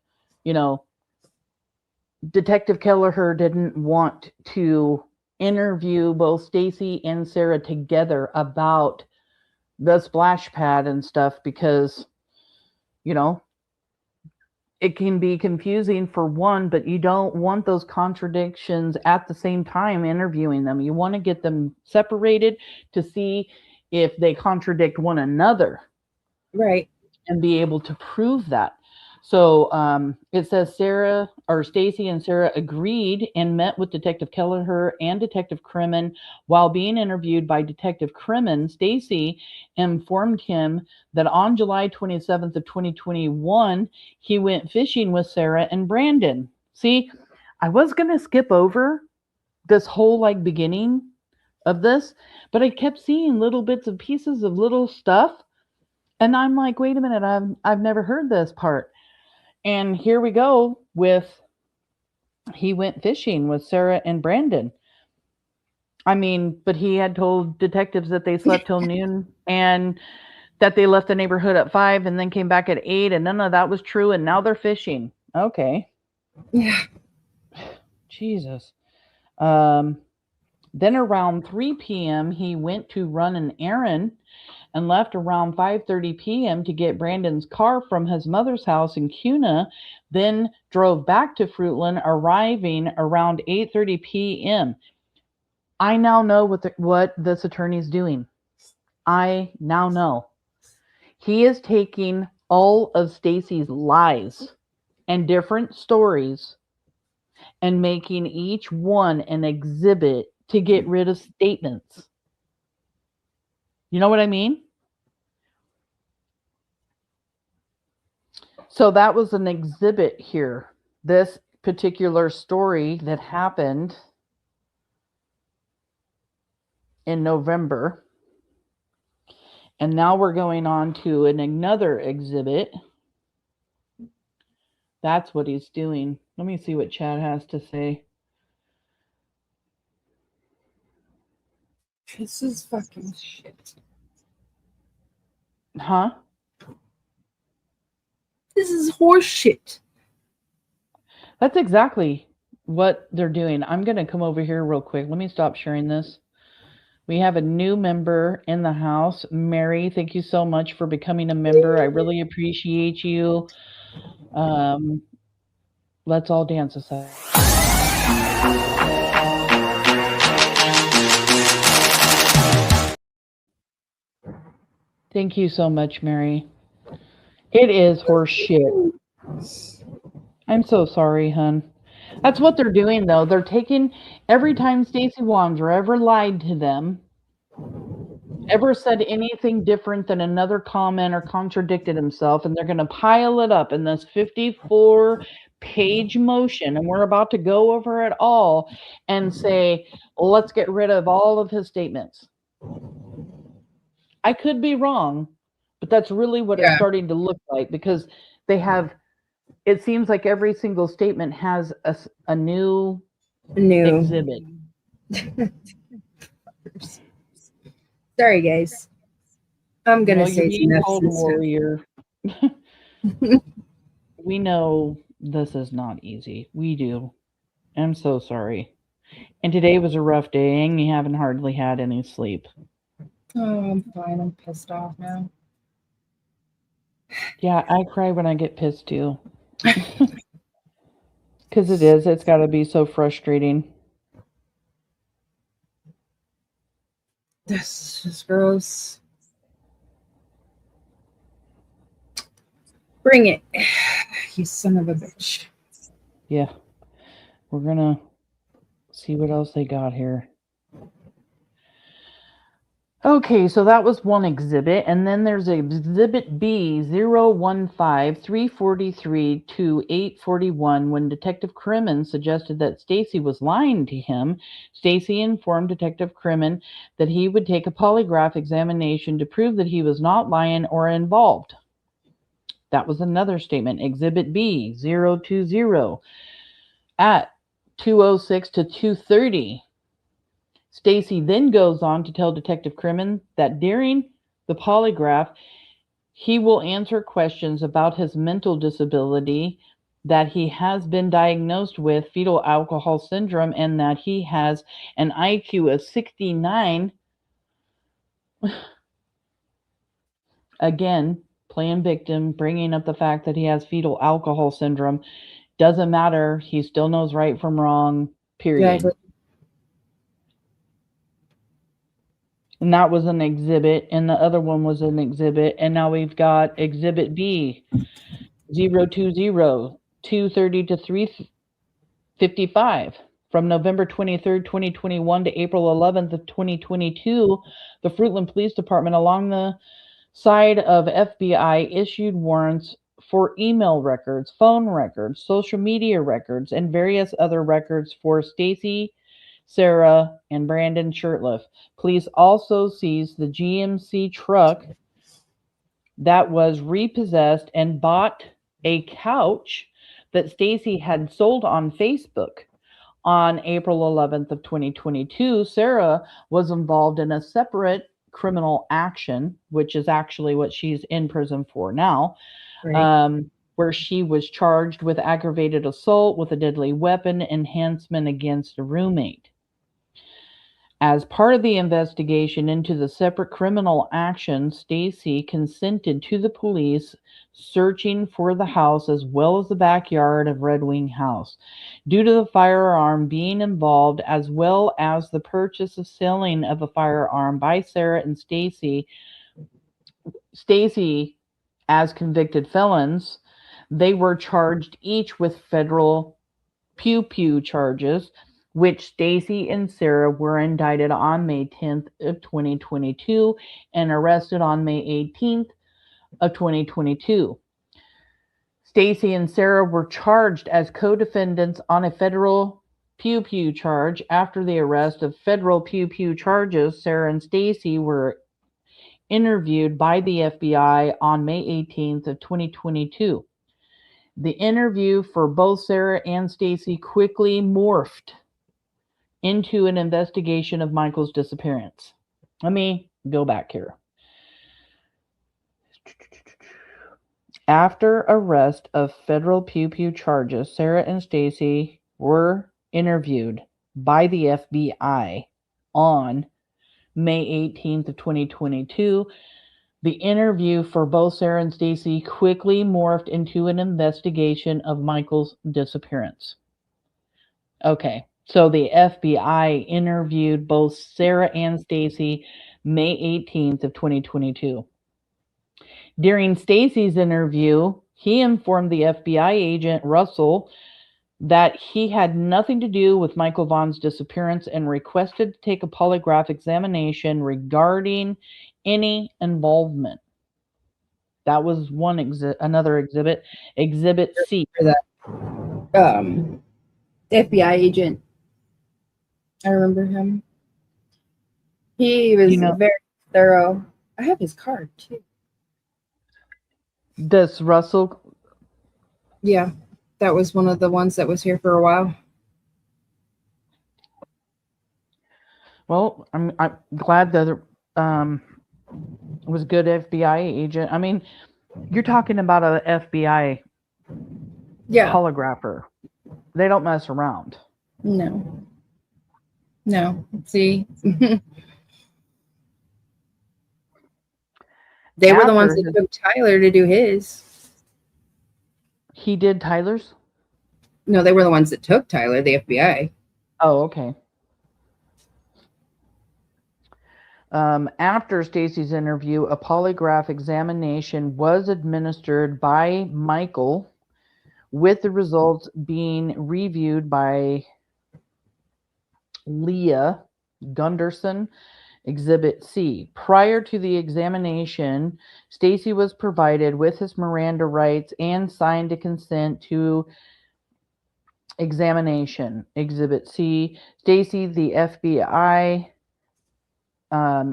[SPEAKER 10] Detective Kelleher didn't want to interview both Stacey and Sarah together about the splash pad and stuff, because, it can be confusing for one, but you don't want those contradictions at the same time interviewing them. You want to get them separated to see if they contradict one another.
[SPEAKER 11] Right.
[SPEAKER 10] And be able to prove that. So it says Stacey and Sarah agreed and met with Detective Kelleher and Detective Crimmin. While being interviewed by Detective Crimmin, Stacey informed him that on July 27th of 2021, he went fishing with Sarah and Brandon. See, I was going to skip over this whole beginning of this, but I kept seeing little bits and pieces of little stuff. And I'm like, wait a minute, I've never heard this part. And here we go with, he went fishing with Sarah and Brandon. I mean, but he had told detectives that they slept till noon, and that they left the neighborhood at 5 and then came back at 8, and none of that was true, and now they're fishing. Okay.
[SPEAKER 11] Yeah.
[SPEAKER 10] Jesus. Then around 3 p.m., he went to run an errand and left around 5:30 p.m. to get Brandon's car from his mother's house in Cuna, then drove back to Fruitland, arriving around 8:30 p.m. I now know what this attorney's doing. I now know. He is taking all of Stacey's lies and different stories and making each one an exhibit to get rid of statements. You know what I mean? So that was an exhibit here. This particular story that happened in November. And now we're going on to another exhibit. That's what he's doing. Let me see what Chad has to say.
[SPEAKER 11] This is fucking shit.
[SPEAKER 10] Huh?
[SPEAKER 11] This is horse shit.
[SPEAKER 10] That's exactly what they're doing. I'm going to come over here real quick. Let me stop sharing this. We have a new member in the house. Mary, thank you so much for becoming a member. I really appreciate you. Let's all dance a sec. Thank you so much, Mary. It is horse shit. I'm so sorry, hun. That's what they're doing, though. They're taking every time Stacey Wondra ever lied to them, ever said anything different than another comment or contradicted himself, and they're going to pile it up in this 54-page motion, and we're about to go over it all and say, let's get rid of all of his statements. I could be wrong, but that's really what it's starting to look like, because they have, it seems like every single statement has a new exhibit.
[SPEAKER 11] Sorry, guys. I'm going to say some
[SPEAKER 10] Cold Warrior. We know this is not easy. We do. I'm so sorry. And today was a rough day, and you haven't hardly had any sleep.
[SPEAKER 11] Oh, I'm fine. I'm pissed off now.
[SPEAKER 10] Yeah, I cry when I get pissed too. Because it's got to be so frustrating.
[SPEAKER 11] This is just gross. Bring it, you son of a bitch.
[SPEAKER 10] Yeah. We're going to see what else they got here. Okay, so that was one exhibit, and then there's exhibit B 015-343 to 841. When Detective Crimmin suggested that Stacey was lying to him, Stacey informed Detective Crimmin that he would take a polygraph examination to prove that he was not lying or involved. That was another statement. Exhibit B 020 at 2:06 to 2:30. Stacey then goes on to tell Detective Crimmin that during the polygraph, he will answer questions about his mental disability, that he has been diagnosed with fetal alcohol syndrome, and that he has an IQ of 69. Again, playing victim, bringing up the fact that he has fetal alcohol syndrome. Doesn't matter. He still knows right from wrong, period.
[SPEAKER 11] Exactly.
[SPEAKER 10] And that was an exhibit, and the other one was an exhibit, and now we've got exhibit B 020 2:30 to 3:55. From November 23rd, 2021 to April 11th of 2022, the Fruitland Police Department, along the side of FBI, issued warrants for email records, phone records, social media records, and various other records for Stacey, Sarah, and Brandon Shurtleff. Police also seized the GMC truck that was repossessed and bought a couch that Stacey had sold on Facebook. On April 11th of 2022, Sarah was involved in a separate criminal action, which is actually what she's in prison for now,
[SPEAKER 11] Right.
[SPEAKER 10] where she was charged with aggravated assault with a deadly weapon enhancement against a roommate. As part of the investigation into the separate criminal action, Stacey consented to the police searching for the house as well as the backyard of Red Wing House. Due to the firearm being involved, as well as the purchase of selling of a firearm by Sarah and Stacey as convicted felons, they were charged each with federal pew charges, which Stacey and Sarah were indicted on May 10th of 2022 and arrested on May 18th of 2022. Stacey and Sarah were charged as co-defendants on a federal pew charge. After the arrest of federal pew charges, Sarah and Stacey were interviewed by the FBI on May 18th of 2022. The interview for both Sarah and Stacey quickly morphed into an investigation of Michael's disappearance. Let me go back here. After arrest of federal pew charges, Sarah and Stacey were interviewed by the FBI on May 18th of 2022. The interview for both Sarah and Stacey quickly morphed into an investigation of Michael's disappearance. Okay, so the FBI interviewed both Sarah and Stacey May 18th of 2022. During Stacey's interview, he informed the FBI agent Russell that he had nothing to do with Michael Vaughan's disappearance and requested to take a polygraph examination regarding any involvement. That was another exhibit. Exhibit C.
[SPEAKER 11] For that FBI agent, I remember him. He was very thorough. I have his card too.
[SPEAKER 10] Does Russell?
[SPEAKER 11] Yeah, that was one of the ones that was here for a while.
[SPEAKER 10] Well, I'm glad that it was a good FBI agent. I mean, you're talking about an FBI polygrapher. They don't mess around.
[SPEAKER 11] No. See, they were the ones that took Tyler to do his.
[SPEAKER 10] He did Tyler's?
[SPEAKER 11] No, they were the ones that took Tyler, the FBI.
[SPEAKER 10] Oh, okay. After Stacey's interview, a polygraph examination was administered by Michael, with the results being reviewed by Leah Gunderson, Exhibit C. Prior to the examination, Stacey was provided with his Miranda rights and signed a consent to examination. Exhibit C. Stacey, the FBI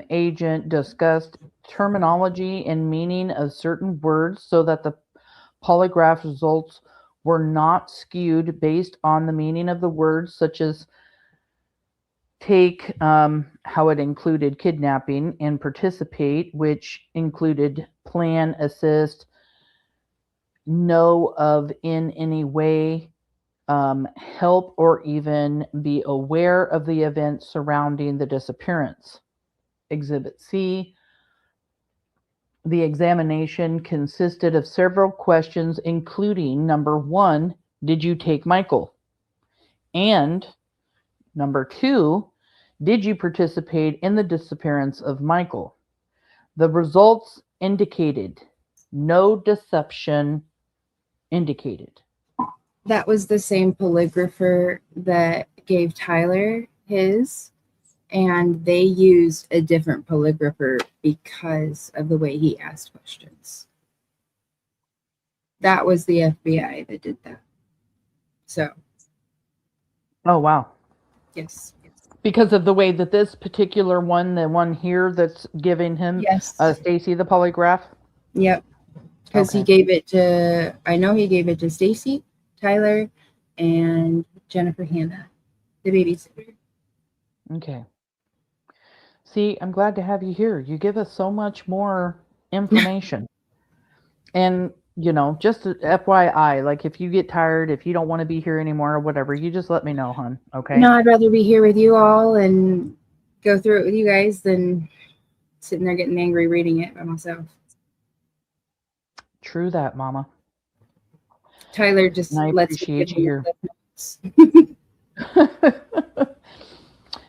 [SPEAKER 10] agent, discussed terminology and meaning of certain words so that the polygraph results were not skewed based on the meaning of the words, such as take, how it included kidnapping, and participate, which included plan, assist, know of in any way, help, or even be aware of the events surrounding the disappearance. Exhibit C. The examination consisted of several questions, including number 1, did you take Michael? And number 2, did you participate in the disappearance of Michael? The results indicated no deception indicated.
[SPEAKER 11] That was the same polygrapher that gave Tyler his, and they used a different polygrapher because of the way he asked questions. That was the FBI that did that. So.
[SPEAKER 10] Oh, wow.
[SPEAKER 11] Yes.
[SPEAKER 10] Because of the way that this particular one, the one here that's giving him, Stacey, the polygraph?
[SPEAKER 11] Yep. Because he gave it to, I know he gave it to Stacey, Tyler, and Jennifer Hannah, the babysitter.
[SPEAKER 10] Okay. See, I'm glad to have you here. You give us so much more information. And, you know, just a FYI, like if you get tired, if you don't want to be here anymore or whatever, you just let me know, hon. Okay?
[SPEAKER 11] No, I'd rather be here with you all and go through it with you guys than sitting there getting angry reading it by myself.
[SPEAKER 10] True that, Mama.
[SPEAKER 11] Tyler just
[SPEAKER 10] And I
[SPEAKER 11] lets me
[SPEAKER 10] appreciate
[SPEAKER 11] give
[SPEAKER 10] you
[SPEAKER 11] him
[SPEAKER 10] here.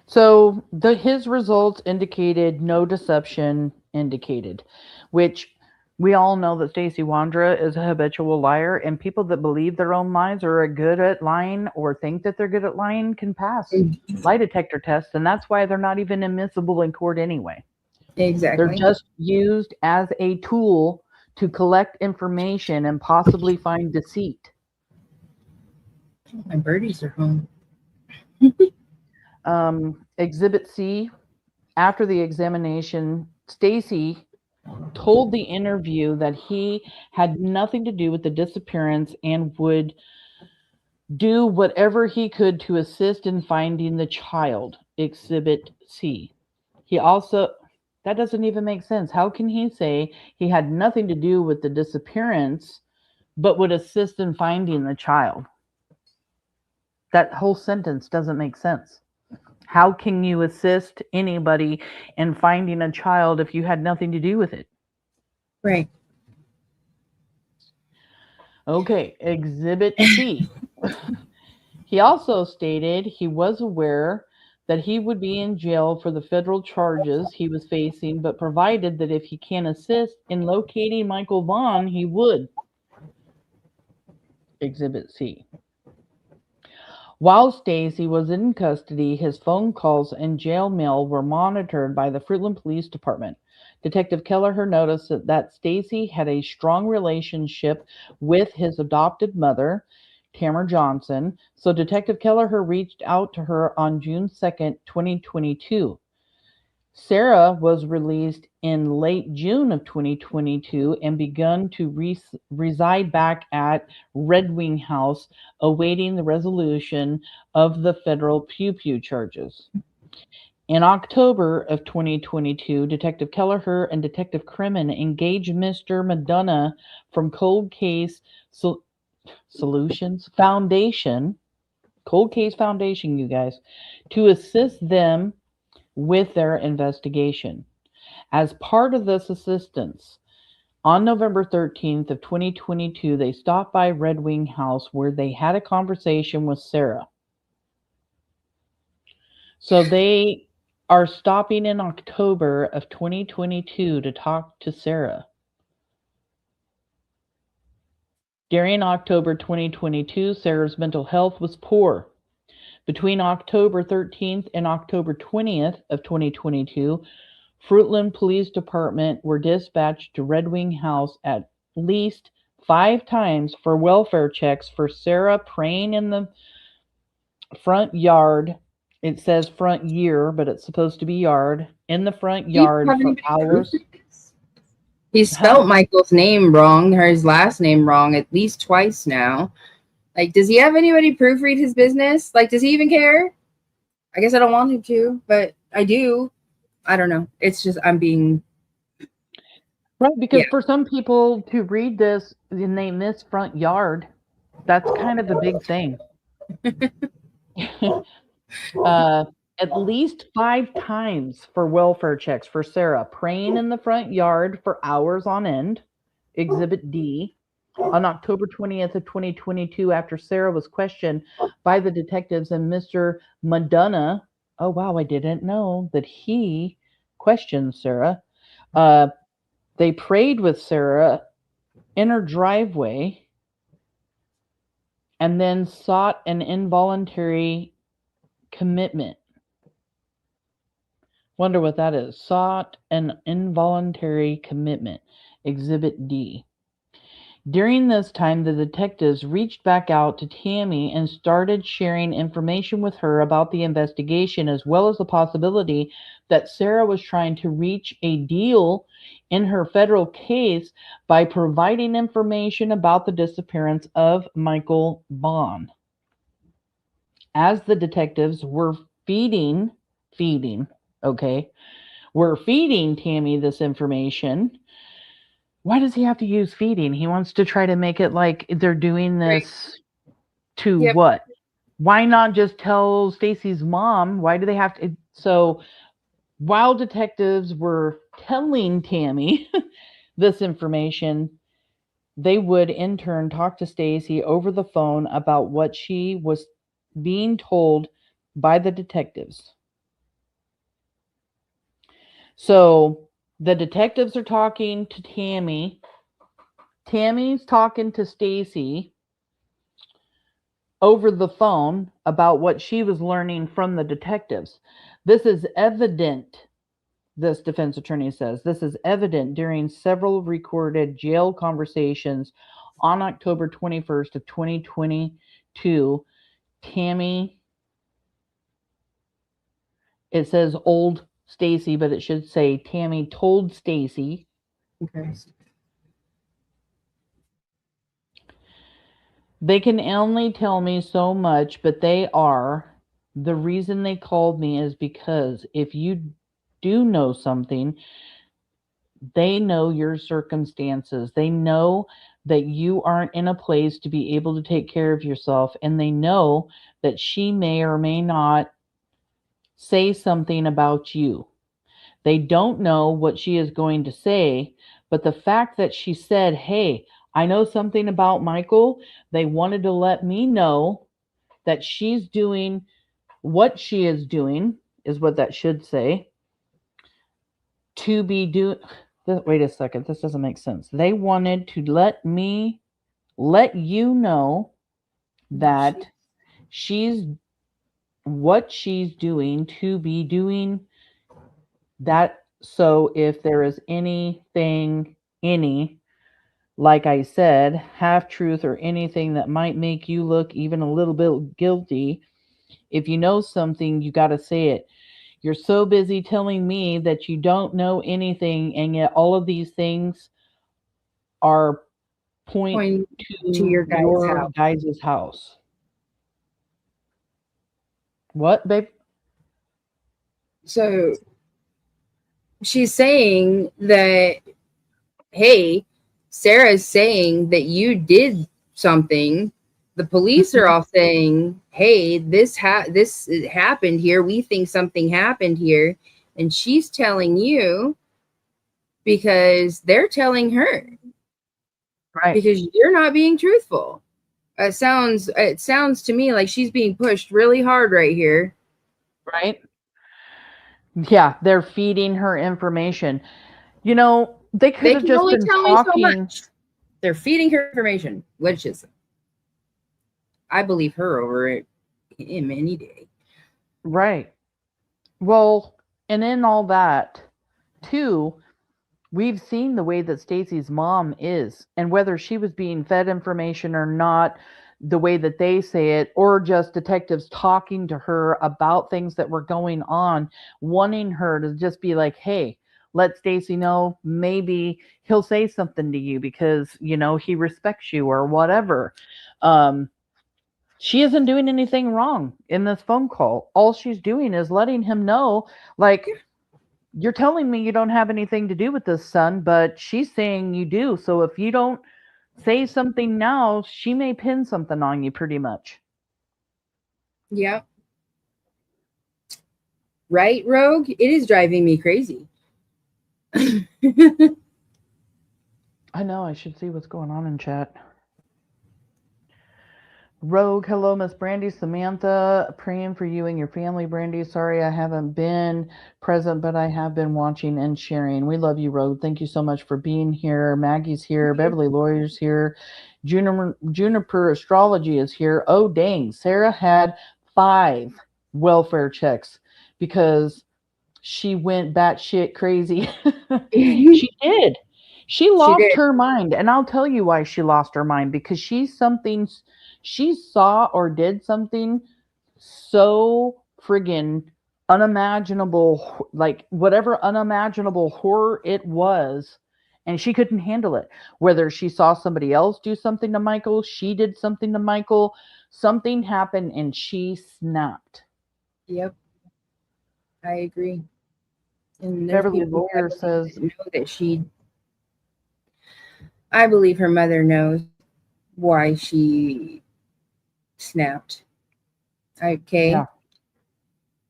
[SPEAKER 10] So his results indicated no deception indicated, which we all know that Stacey Wondra is a habitual liar, and people that believe their own lies or are good at lying or think that they're good at lying can pass lie detector tests, and that's why they're not even admissible in court anyway.
[SPEAKER 11] Exactly.
[SPEAKER 10] They're just used as a tool to collect information and possibly find deceit.
[SPEAKER 11] My birdies are home.
[SPEAKER 10] Exhibit C, after the examination, Stacey told the interview that he had nothing to do with the disappearance and would do whatever he could to assist in finding the child. Exhibit C. He also, that doesn't even make sense. How can he say he had nothing to do with the disappearance but would assist in finding the child? That whole sentence doesn't make sense. How can you assist anybody in finding a child if you had nothing to do with it?
[SPEAKER 11] Right.
[SPEAKER 10] Okay, Exhibit C. He also stated he was aware that he would be in jail for the federal charges he was facing, but provided that if he can assist in locating Michael Vaughan, he would. Exhibit C. While Stacey was in custody, his phone calls and jail mail were monitored by the Fruitland Police Department. Detective Kelleher noticed that Stacey had a strong relationship with his adopted mother, Tamara Johnson, so Detective Kelleher reached out to her on June 2nd, 2022. Sarah was released in late June of 2022 and begun to reside back at Red Wing House, awaiting the resolution of the federal Pew Pew charges. In October of 2022, Detective Kelleher and Detective Crimmin engaged Mr. Madonna from Cold Case Solutions Foundation, Cold Case Foundation, you guys, to assist them with their investigation. As part of this assistance, on November 13th of 2022, they stopped by Red Wing House where they had a conversation with Sarah. So they are stopping in October of 2022 to talk to Sarah. During October 2022, Sarah's mental health was poor. Between October 13th and October 20th of 2022, Fruitland Police Department were dispatched to Red Wing House at least 5 times for welfare checks for Sarah praying in the front yard. It says front year, but it's supposed to be yard. In the front yard for hours.
[SPEAKER 11] He spelled Michael's name wrong, or his last name wrong, at least twice now. Like, does he have anybody proofread his business? Like, does he even care? I guess I don't want him to, but I do. I don't know. It's just, I'm being...
[SPEAKER 10] Right, because for some people to read this and they miss front yard, that's kind of a big thing. At least 5 times for welfare checks for Sarah, praying in the front yard for hours on end. Exhibit D. On October 20th of 2022, after Sarah was questioned by the detectives and Mr. Madonna, oh wow, I didn't know that he questioned Sarah. They prayed with Sarah in her driveway and then sought an involuntary commitment. Wonder what that is. Sought an involuntary commitment. Exhibit D. During this time, the detectives reached back out to Tammy and started sharing information with her about the investigation, as well as the possibility that Sarah was trying to reach a deal in her federal case by providing information about the disappearance of Michael Vaughan. As the detectives were feeding, okay, were feeding Tammy this information. Why does he have to use feeding? He wants to try to make it like they're doing this to what? Why not just tell Stacey's mom? Why do they have to? So while detectives were telling Tammy this information, they would in turn talk to Stacey over the phone about what she was being told by the detectives. So the detectives are talking to Tammy. Tammy's talking to Stacey over the phone about what she was learning from the detectives. This is evident, this defense attorney says, this is evident during several recorded jail conversations on October 21st of 2022. Tammy, it says old Stacey, but it should say Tammy told Stacey.
[SPEAKER 11] Okay.
[SPEAKER 10] They can only tell me so much, but the reason they called me is because if you do know something, they know your circumstances. They know that you aren't in a place to be able to take care of yourself, and they know that she may or may not say something about you. They don't know what she is going to say, but the fact that she said, hey, I know something about Michael, they wanted to let me know that she's doing what she is doing, is what that should say, to be doing. Wait a second, this doesn't make sense. They wanted to let you know that she's what she's doing, to be doing that. So if there is anything, like I said, half truth or anything that might make you look even a little bit guilty, if you know something, you got to say it. You're so busy telling me that you don't know anything, and yet all of these things are point to
[SPEAKER 11] your
[SPEAKER 10] guys' house. What, babe?
[SPEAKER 11] So she's saying that, hey, Sarah's saying that you did something. The police are all saying, hey, this happened here. We think something happened here. And she's telling you because they're telling her.
[SPEAKER 10] Right.
[SPEAKER 11] Because you're not being truthful. It sounds to me like she's being pushed really hard right here.
[SPEAKER 10] Right? Yeah, they're feeding her information. You know, they could have just been talking.
[SPEAKER 11] So they're feeding her information, which is, I believe her over it in any day.
[SPEAKER 10] Right. Well, and in all that, too, we've seen the way that Stacey's mom is, and whether she was being fed information or not, the way that they say it, or just detectives talking to her about things that were going on, wanting her to just be like, hey, let Stacey know, maybe he'll say something to you because, you know, he respects you or whatever. She isn't doing anything wrong in this phone call. All she's doing is letting him know, like, you're telling me you don't have anything to do with this, son, but she's saying you do. So if you don't say something now, she may pin something on you pretty much.
[SPEAKER 11] Yeah. Right, Rogue? It is driving me crazy.
[SPEAKER 10] I know, I should see what's going on in chat. Rogue, hello, Miss Brandy, Samantha, praying for you and your family, Brandy. Sorry I haven't been present, but I have been watching and sharing. We love you, Rogue. Thank you so much for being here. Maggie's here. Beverly Lawyer's here. Juniper Astrology is here. Oh, dang. Sarah had 5 welfare checks because she went batshit crazy. She did. She lost her mind. And I'll tell you why she lost her mind, because she saw or did something so friggin' unimaginable, like whatever unimaginable horror it was, and she couldn't handle it. Whether she saw somebody else do something to Michael, she did something to Michael, something happened and she snapped.
[SPEAKER 11] Yep. I agree. And there's
[SPEAKER 10] Beverly
[SPEAKER 11] people
[SPEAKER 10] lawyer says
[SPEAKER 11] that know that I believe her mother knows why she snapped. Okay.
[SPEAKER 10] Yeah.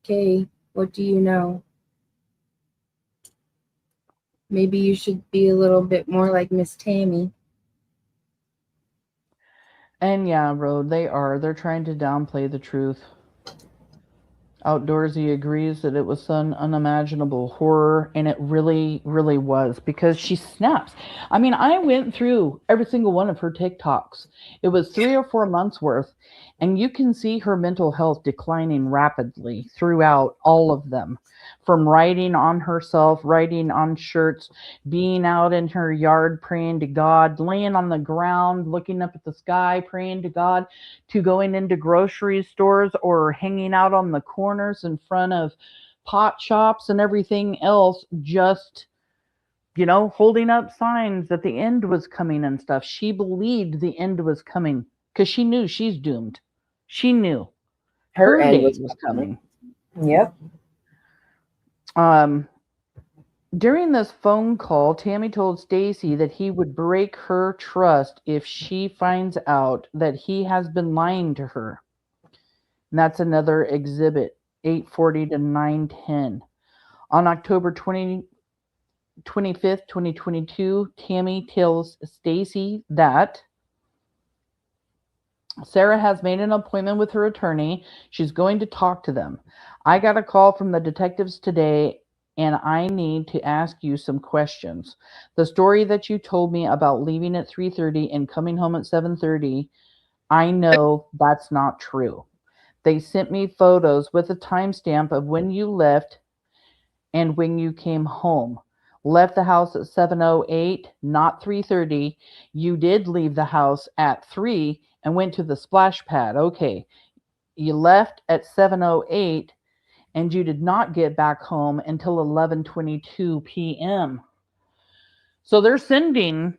[SPEAKER 11] Okay. What do you know? Maybe you should be a little bit more like Miss Tammy.
[SPEAKER 10] And yeah, Road, they're trying to downplay the truth. Outdoorsy agrees that it was an unimaginable horror, and it really, really was, because she snaps. I mean, I went through every single one of her TikToks. It was 3 or 4 months worth, and you can see her mental health declining rapidly throughout all of them. From writing on herself, writing on shirts, being out in her yard praying to God, laying on the ground, looking up at the sky, praying to God, to going into grocery stores or hanging out on the corners in front of pot shops and everything else, just, holding up signs that the end was coming and stuff. She believed the end was coming because she knew she's doomed. She knew her
[SPEAKER 11] end
[SPEAKER 10] day was coming.
[SPEAKER 11] Yep.
[SPEAKER 10] During this phone call, Tammy told Stacey that he would break her trust if she finds out that he has been lying to her. And that's another exhibit, 840 to 910. On October 25th, 2022, Tammy tells Stacey that Sarah has made an appointment with her attorney. She's going to talk to them. I got a call from the detectives today, and I need to ask you some questions. The story that you told me about leaving at 3:30 and coming home at 7:30, I know that's not true. They sent me photos with a timestamp of when you left and when you came home. Left the house at 7:08, not 3:30. You did leave the house at 3 and went to the splash pad. Okay. You left at 7:08 and you did not get back home until 11:22 p.m. So they're sending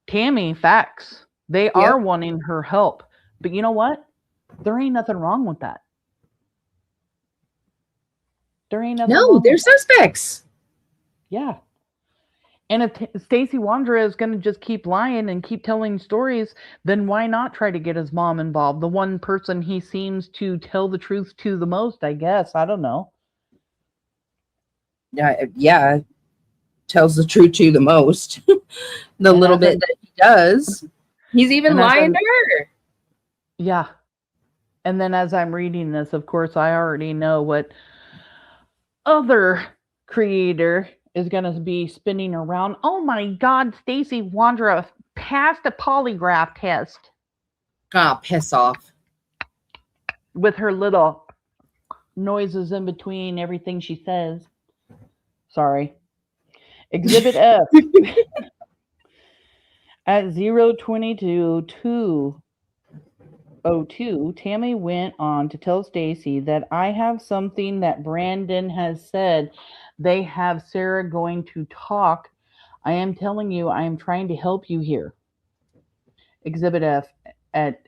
[SPEAKER 10] Tammy facts. They are wanting her help. But you know what? There ain't nothing wrong with that. There ain't nothing wrong.
[SPEAKER 11] They're suspects.
[SPEAKER 10] Yeah. And if Stacey Wondra is going to just keep lying and keep telling stories, then why not try to get his mom involved? The one person he seems to tell the truth to the most, I guess. I don't know.
[SPEAKER 11] Yeah. Tells the truth to the most. The little bit that he does. He's even lying to her.
[SPEAKER 10] Yeah. And then as I'm reading this, of course, I already know what other creator is going to be spinning around. Oh my God, Stacey Wondra passed a polygraph test.
[SPEAKER 11] Ah, piss off.
[SPEAKER 10] With her little noises in between everything she says. Sorry. Exhibit F. At 022-202, Tammy went on to tell Stacey that I have something that Brandon has said. They have Sarah going to talk. I am telling you, I am trying to help you here. Exhibit F at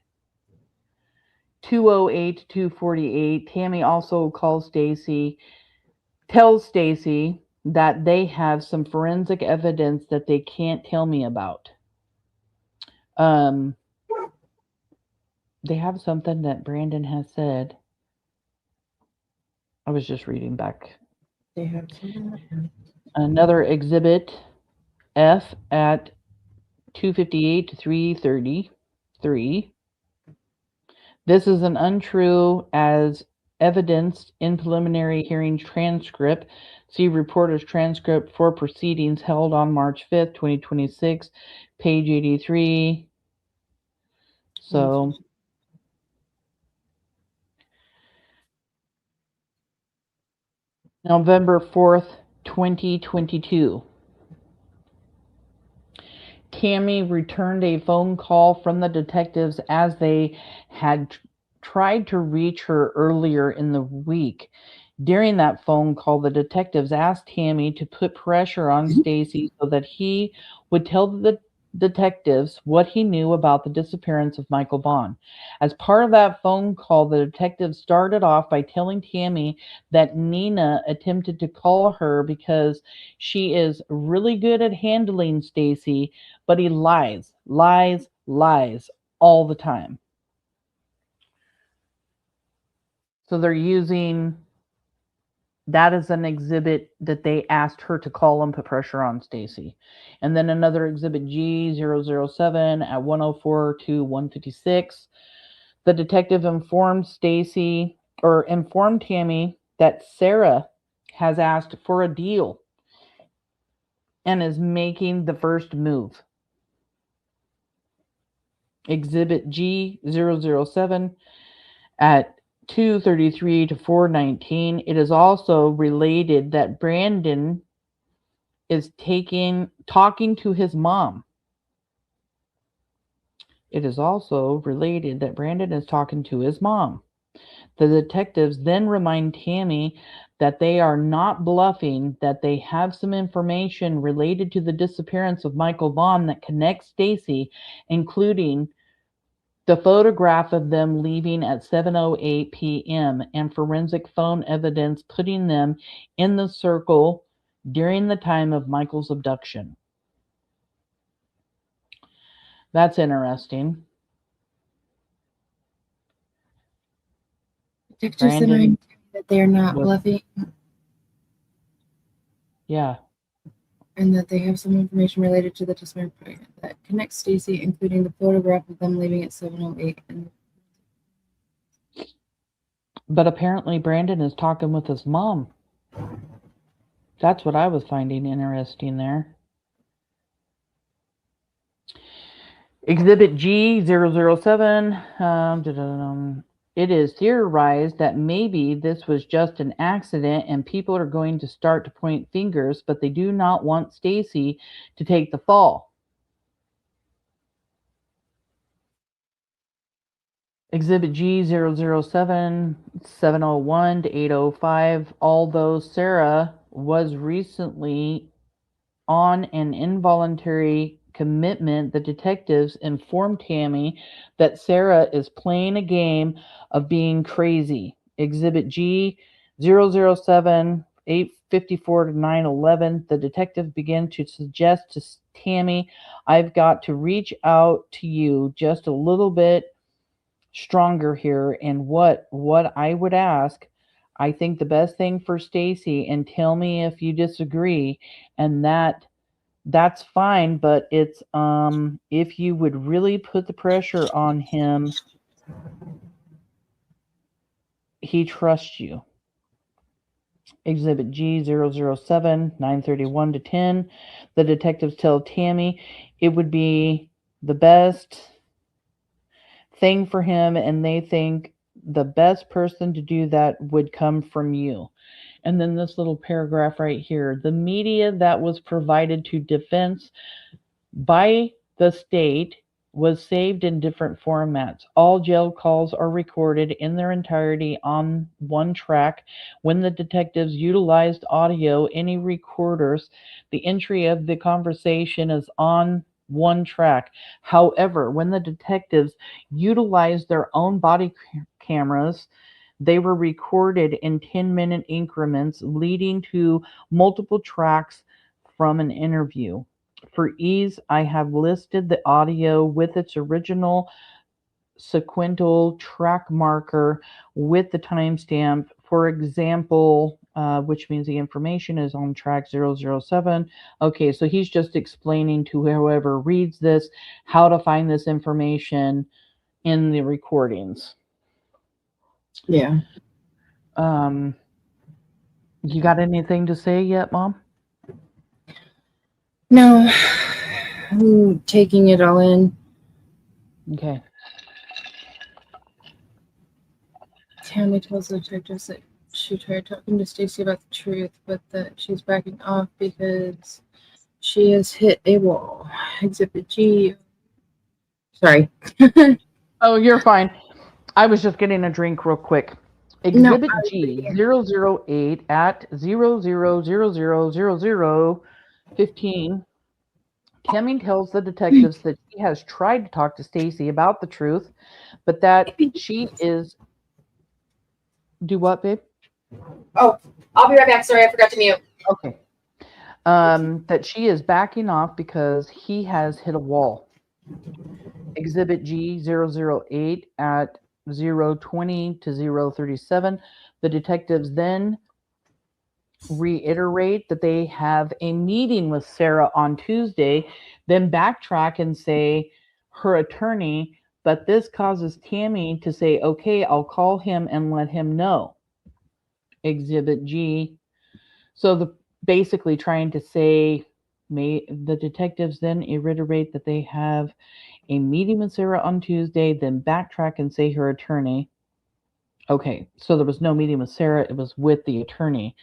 [SPEAKER 10] 208-248. Tammy also tells Stacey that they have some forensic evidence that they can't tell me about. They have something that Brandon has said. I was just reading back.
[SPEAKER 11] They have
[SPEAKER 10] another exhibit F at 258 to 333. This is an untrue as evidenced in preliminary hearing transcript. See reporter's transcript for proceedings held on March 5th, 2026, page 83. So November 4th, 2022. Tammy returned a phone call from the detectives as they had tried to reach her earlier in the week. During that phone call, the detectives asked Tammy to put pressure on Stacey so that he would tell the detectives what he knew about the disappearance of Michael Vaughan. As part of that phone call, the detective started off by telling Tammy that Nina attempted to call her because she is really good at handling Stacey, but he lies all the time. So they're using that as an exhibit that they asked her to call and put pressure on Stacey. And then another exhibit G007 at 104 to 156. The detective informed Tammy that Sarah has asked for a deal and is making the first move. Exhibit G007 at 233 to 419. It is also related that Brandon is talking to his mom. It is also related that Brandon is talking to his mom. The detectives then remind Tammy that they are not bluffing, that they have some information related to the disappearance of Michael Vaughan that connects Stacey, including the photograph of them leaving at 7:08 p.m. and forensic phone evidence putting them in the circle during the time of Michael's abduction. That's interesting.
[SPEAKER 11] Brandon, that they're not bluffing.
[SPEAKER 10] Yeah.
[SPEAKER 11] And that they have some information related to the disappearance that connects Stacey, including the photograph of them leaving at 7:08.
[SPEAKER 10] But apparently Brandon is talking with his mom. That's what I was finding interesting there. Exhibit G007. It is theorized that maybe this was just an accident and people are going to start to point fingers, but they do not want Stacey to take the fall. Exhibit G007, 701 to 805. Although Sarah was recently on an involuntary commitment, the detectives informed Tammy that Sarah is playing a game of being crazy. Exhibit G007, 854 to 911. The detective began to suggest to Tammy, I've got to reach out to you just a little bit stronger here, and what I would ask, I think the best thing for Stacey, and tell me if you disagree, and that's fine, but it's if you would really put the pressure on him, he trusts you. Exhibit G007, 931 to 10. The detectives tell Tammy it would be the best thing for him, and they think the best person to do that would come from you. And then this little paragraph right here, the media that was provided to defense by the state was saved in different formats. All jail calls are recorded in their entirety on one track. When the detectives utilized audio, any recorders, the entry of the conversation is on one track. However, when the detectives utilized their own body cameras, they were recorded in 10-minute increments, leading to multiple tracks from an interview. For ease, I have listed the audio with its original sequential track marker with the timestamp. For example, which means the information is on track 007. Okay, so he's just explaining to whoever reads this how to find this information in the recordings.
[SPEAKER 11] Yeah.
[SPEAKER 10] You got anything to say yet, Mom?
[SPEAKER 11] No. I'm taking it all in.
[SPEAKER 10] Okay.
[SPEAKER 11] Tammy tells the detectives that she tried talking to Stacey about the truth, but that she's backing off because she has hit a wall. Exhibit G. Sorry.
[SPEAKER 10] Oh, you're fine. I was just getting a drink real quick. Exhibit G 008 at 00000015. Tammy tells the detectives that she has tried to talk to Stacey about the truth, but that she is. Do what, babe?
[SPEAKER 11] Oh, I'll be right back. Sorry, I forgot to mute.
[SPEAKER 10] Okay. That she is backing off because he has hit a wall. Exhibit G008 at 020 to 037. The detectives then reiterate that they have a meeting with Sarah on Tuesday, then backtrack and say her attorney, but this causes Tammy to say, okay, I'll call him and let him know. Exhibit G. So basically trying to say, the detectives then reiterate that they have a meeting with Sarah on Tuesday, then backtrack and say her attorney. Okay, so there was no meeting with Sarah, it was with the attorney.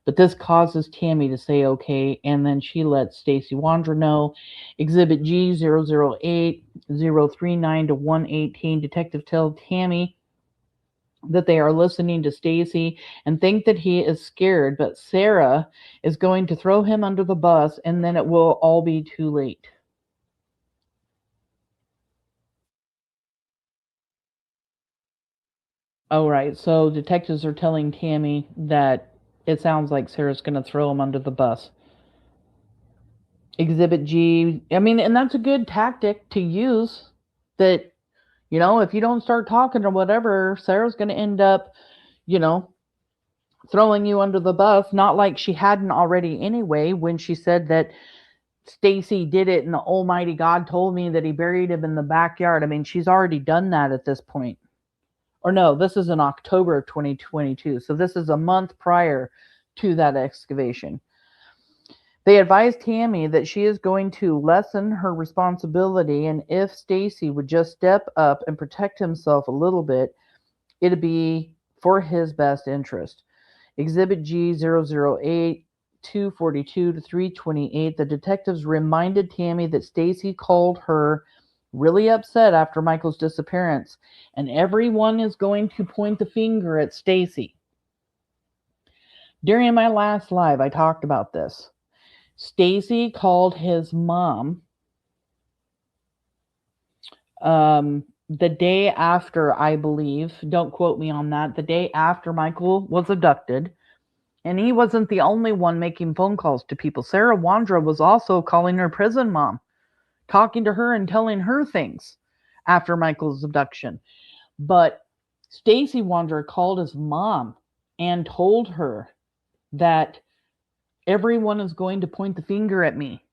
[SPEAKER 10] But this causes Tammy to say okay, and then she lets Stacey Wondra know. Exhibit G008, 039 to 118, detectives tell Tammy that they are listening to Stacey and think that he is scared, but Sarah is going to throw him under the bus, and then it will all be too late. Oh, right. So detectives are telling Tammy that it sounds like Sarah's going to throw him under the bus. Exhibit G, I mean, and that's a good tactic to use, that, you know, if you don't start talking or whatever, Sarah's going to end up, you know, throwing you under the bus, not like she hadn't already anyway when she said that Stacey did it and the Almighty God told me that he buried him in the backyard. I mean, she's already done that at this point. Or no, this is in October of 2022. So this is a month prior to that excavation. They advised Tammy that she is going to lessen her responsibility, and if Stacey would just step up and protect himself a little bit, it'd be for his best interest. Exhibit G008, 242 to 328, the detectives reminded Tammy that Stacey called her really upset after Michael's disappearance, and everyone is going to point the finger at Stacey. During my last live, I talked about this. Stacey called his mom the day after, I believe, don't quote me on that, the day after Michael was abducted. And he wasn't the only one making phone calls to people. Sarah Wondra was also calling her prison mom, talking to her and telling her things after Michael's abduction. But Stacey Wondra called his mom and told her that everyone is going to point the finger at me.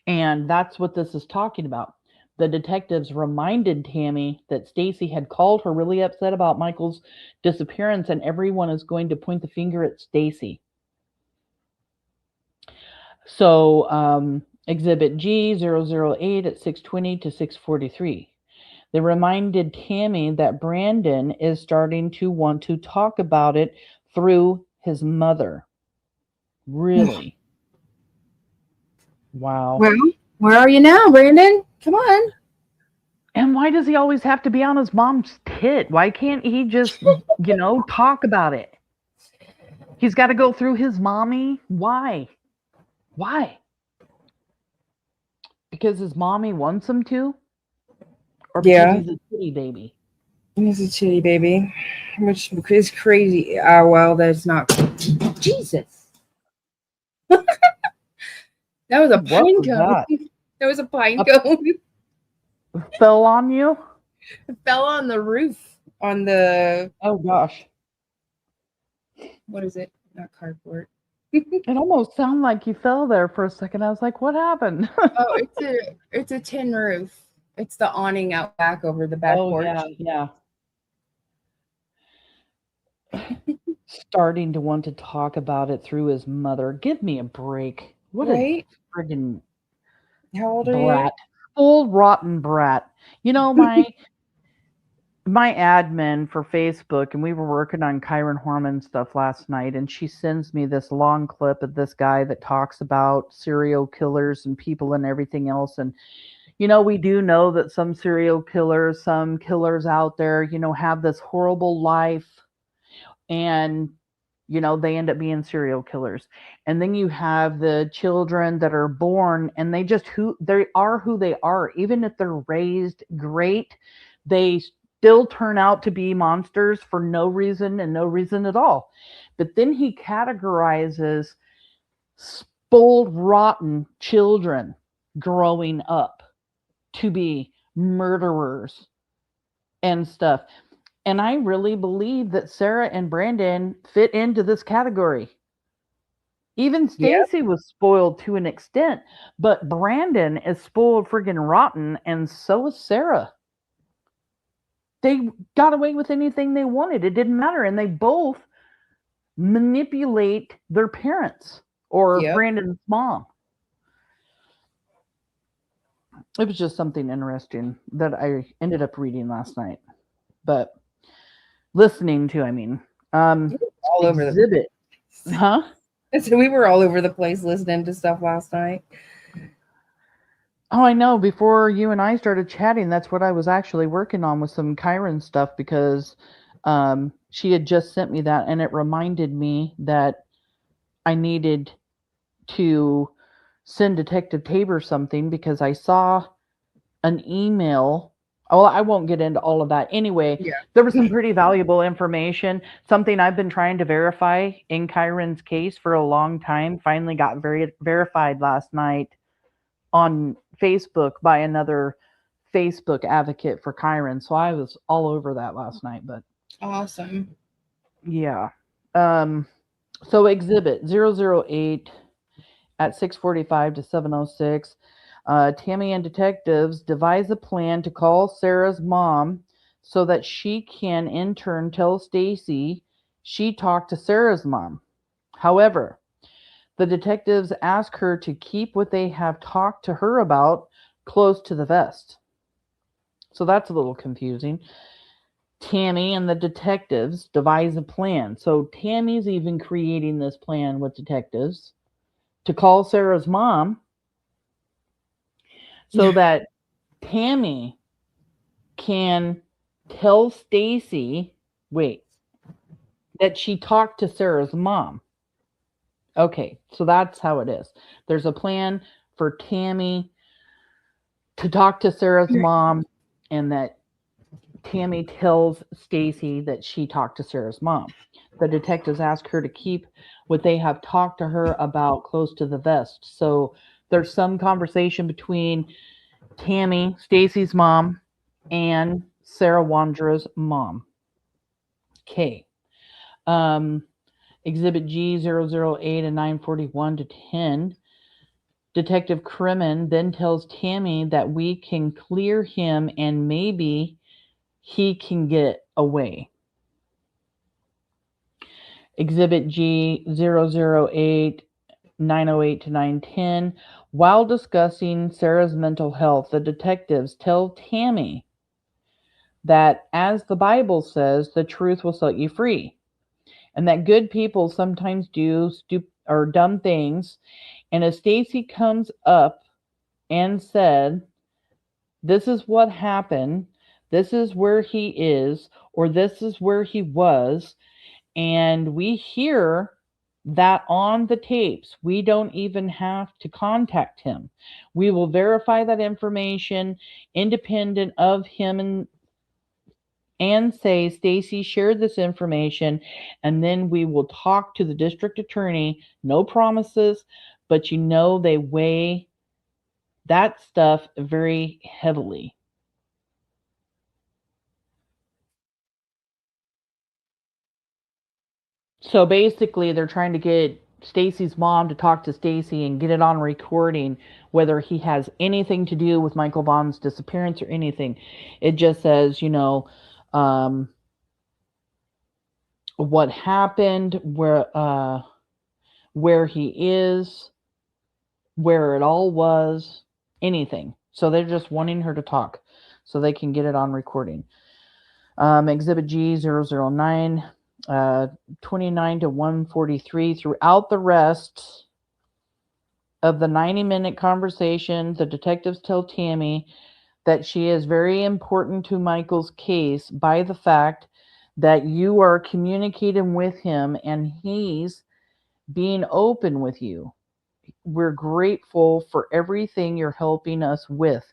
[SPEAKER 10] And that's what this is talking about. The detectives reminded Tammy that Stacey had called her really upset about Michael's disappearance, and everyone is going to point the finger at Stacey. So Exhibit G008 at 620 to 643. They reminded Tammy that Brandon is starting to want to talk about it through his mother. Really? Wow.
[SPEAKER 11] Well, where are you now, Brandon? Come on.
[SPEAKER 10] And why does he always have to be on his mom's tit? Why can't he just, talk about it? He's got to go through his mommy? Why? Why? Because his mommy wants him to? Or because he's a titty baby?
[SPEAKER 11] He's a titty baby, which is crazy. Well, that's not. Jesus. That was a pine cone. That was a pine cone.
[SPEAKER 10] Fell on you?
[SPEAKER 11] It fell on the roof. On the.
[SPEAKER 10] Oh, gosh.
[SPEAKER 11] What is it? Not cardboard.
[SPEAKER 10] It almost sounded like you fell there for a second. I was like, what happened?
[SPEAKER 11] Oh, it's a tin roof. It's the awning out back over the back porch.
[SPEAKER 10] Yeah. Starting to want to talk about it through his mother. Give me a break. What a friggin'
[SPEAKER 11] How old are
[SPEAKER 10] brat.
[SPEAKER 11] you?
[SPEAKER 10] Old rotten brat. My admin for Facebook, and we were working on Kyron Horman stuff last night, and she sends me this long clip of this guy that talks about serial killers and people and everything else. And we do know that some serial killers, some killers out there, have this horrible life, and They end up being serial killers. And then you have the children that are born and they are who they are. Even if they're raised great, they still turn out to be monsters for no reason and no reason at all. But then he categorizes spoiled, rotten children growing up to be murderers and stuff. And I really believe that Sarah and Brandon fit into this category. Even Stacey was spoiled to an extent, but Brandon is spoiled friggin' rotten, and so is Sarah. They got away with anything they wanted. It didn't matter. And they both manipulate their parents or Brandon's mom. It was just something interesting that I ended up reading last night. But listening to,
[SPEAKER 11] all over
[SPEAKER 10] Exhibit. Huh?
[SPEAKER 11] So we were all over the place listening to stuff last night.
[SPEAKER 10] Oh, I know. Before you and I started chatting, that's what I was actually working on with some Kyron stuff, because she had just sent me that, and it reminded me that I needed to send Detective Tabor something, because I saw an email. Well, I won't get into all of that. Anyway, there was some pretty valuable information, something I've been trying to verify in Kyron's case for a long time. Finally got verified last night on Facebook by another Facebook advocate for Kyron. So I was all over that last night. But
[SPEAKER 11] awesome.
[SPEAKER 10] Yeah. So Exhibit 008 at 6:45 to 7:06. Tammy and detectives devise a plan to call Sarah's mom so that she can in turn tell Stacey she talked to Sarah's mom. However, the detectives ask her to keep what they have talked to her about close to the vest. So that's a little confusing. Tammy and the detectives devise a plan. So Tammy's even creating this plan with detectives to call Sarah's mom so that Tammy can tell Stacey, that she talked to Sarah's mom. Okay, so that's how it is. There's a plan for Tammy to talk to Sarah's mom, and that Tammy tells Stacey that she talked to Sarah's mom. The detectives ask her to keep what they have talked to her about close to the vest. So there's some conversation between Tammy, Stacey's mom, and Sarah Wondra's mom. Okay. Exhibit G 008 and 9:41 to 10. Detective Crimmin then tells Tammy that we can clear him and maybe he can get away. Exhibit G 008 9:08 to 9:10. While discussing Sarah's mental health, the detectives tell Tammy that, as the Bible says, the truth will set you free, and that good people sometimes do dumb things. And if Stacey comes up and said, "This is what happened, this is where he is, or this is where he was," and we hear that on the tapes, we don't even have to contact him. We will verify that information independent of him and say Stacey shared this information, and then we will talk to the district attorney. No promises, but they weigh that stuff very heavily. So basically, they're trying to get Stacey's mom to talk to Stacey and get it on recording, whether he has anything to do with Michael Vaughan's disappearance or anything. It just says, what happened, where he is, where it all was, anything. So they're just wanting her to talk so they can get it on recording. Exhibit G 009. 29 to 143. Throughout the rest of the 90-minute conversation, the detectives tell Tammy that she is very important to Michael's case by the fact that you are communicating with him and he's being open with you. We're grateful for everything you're helping us with.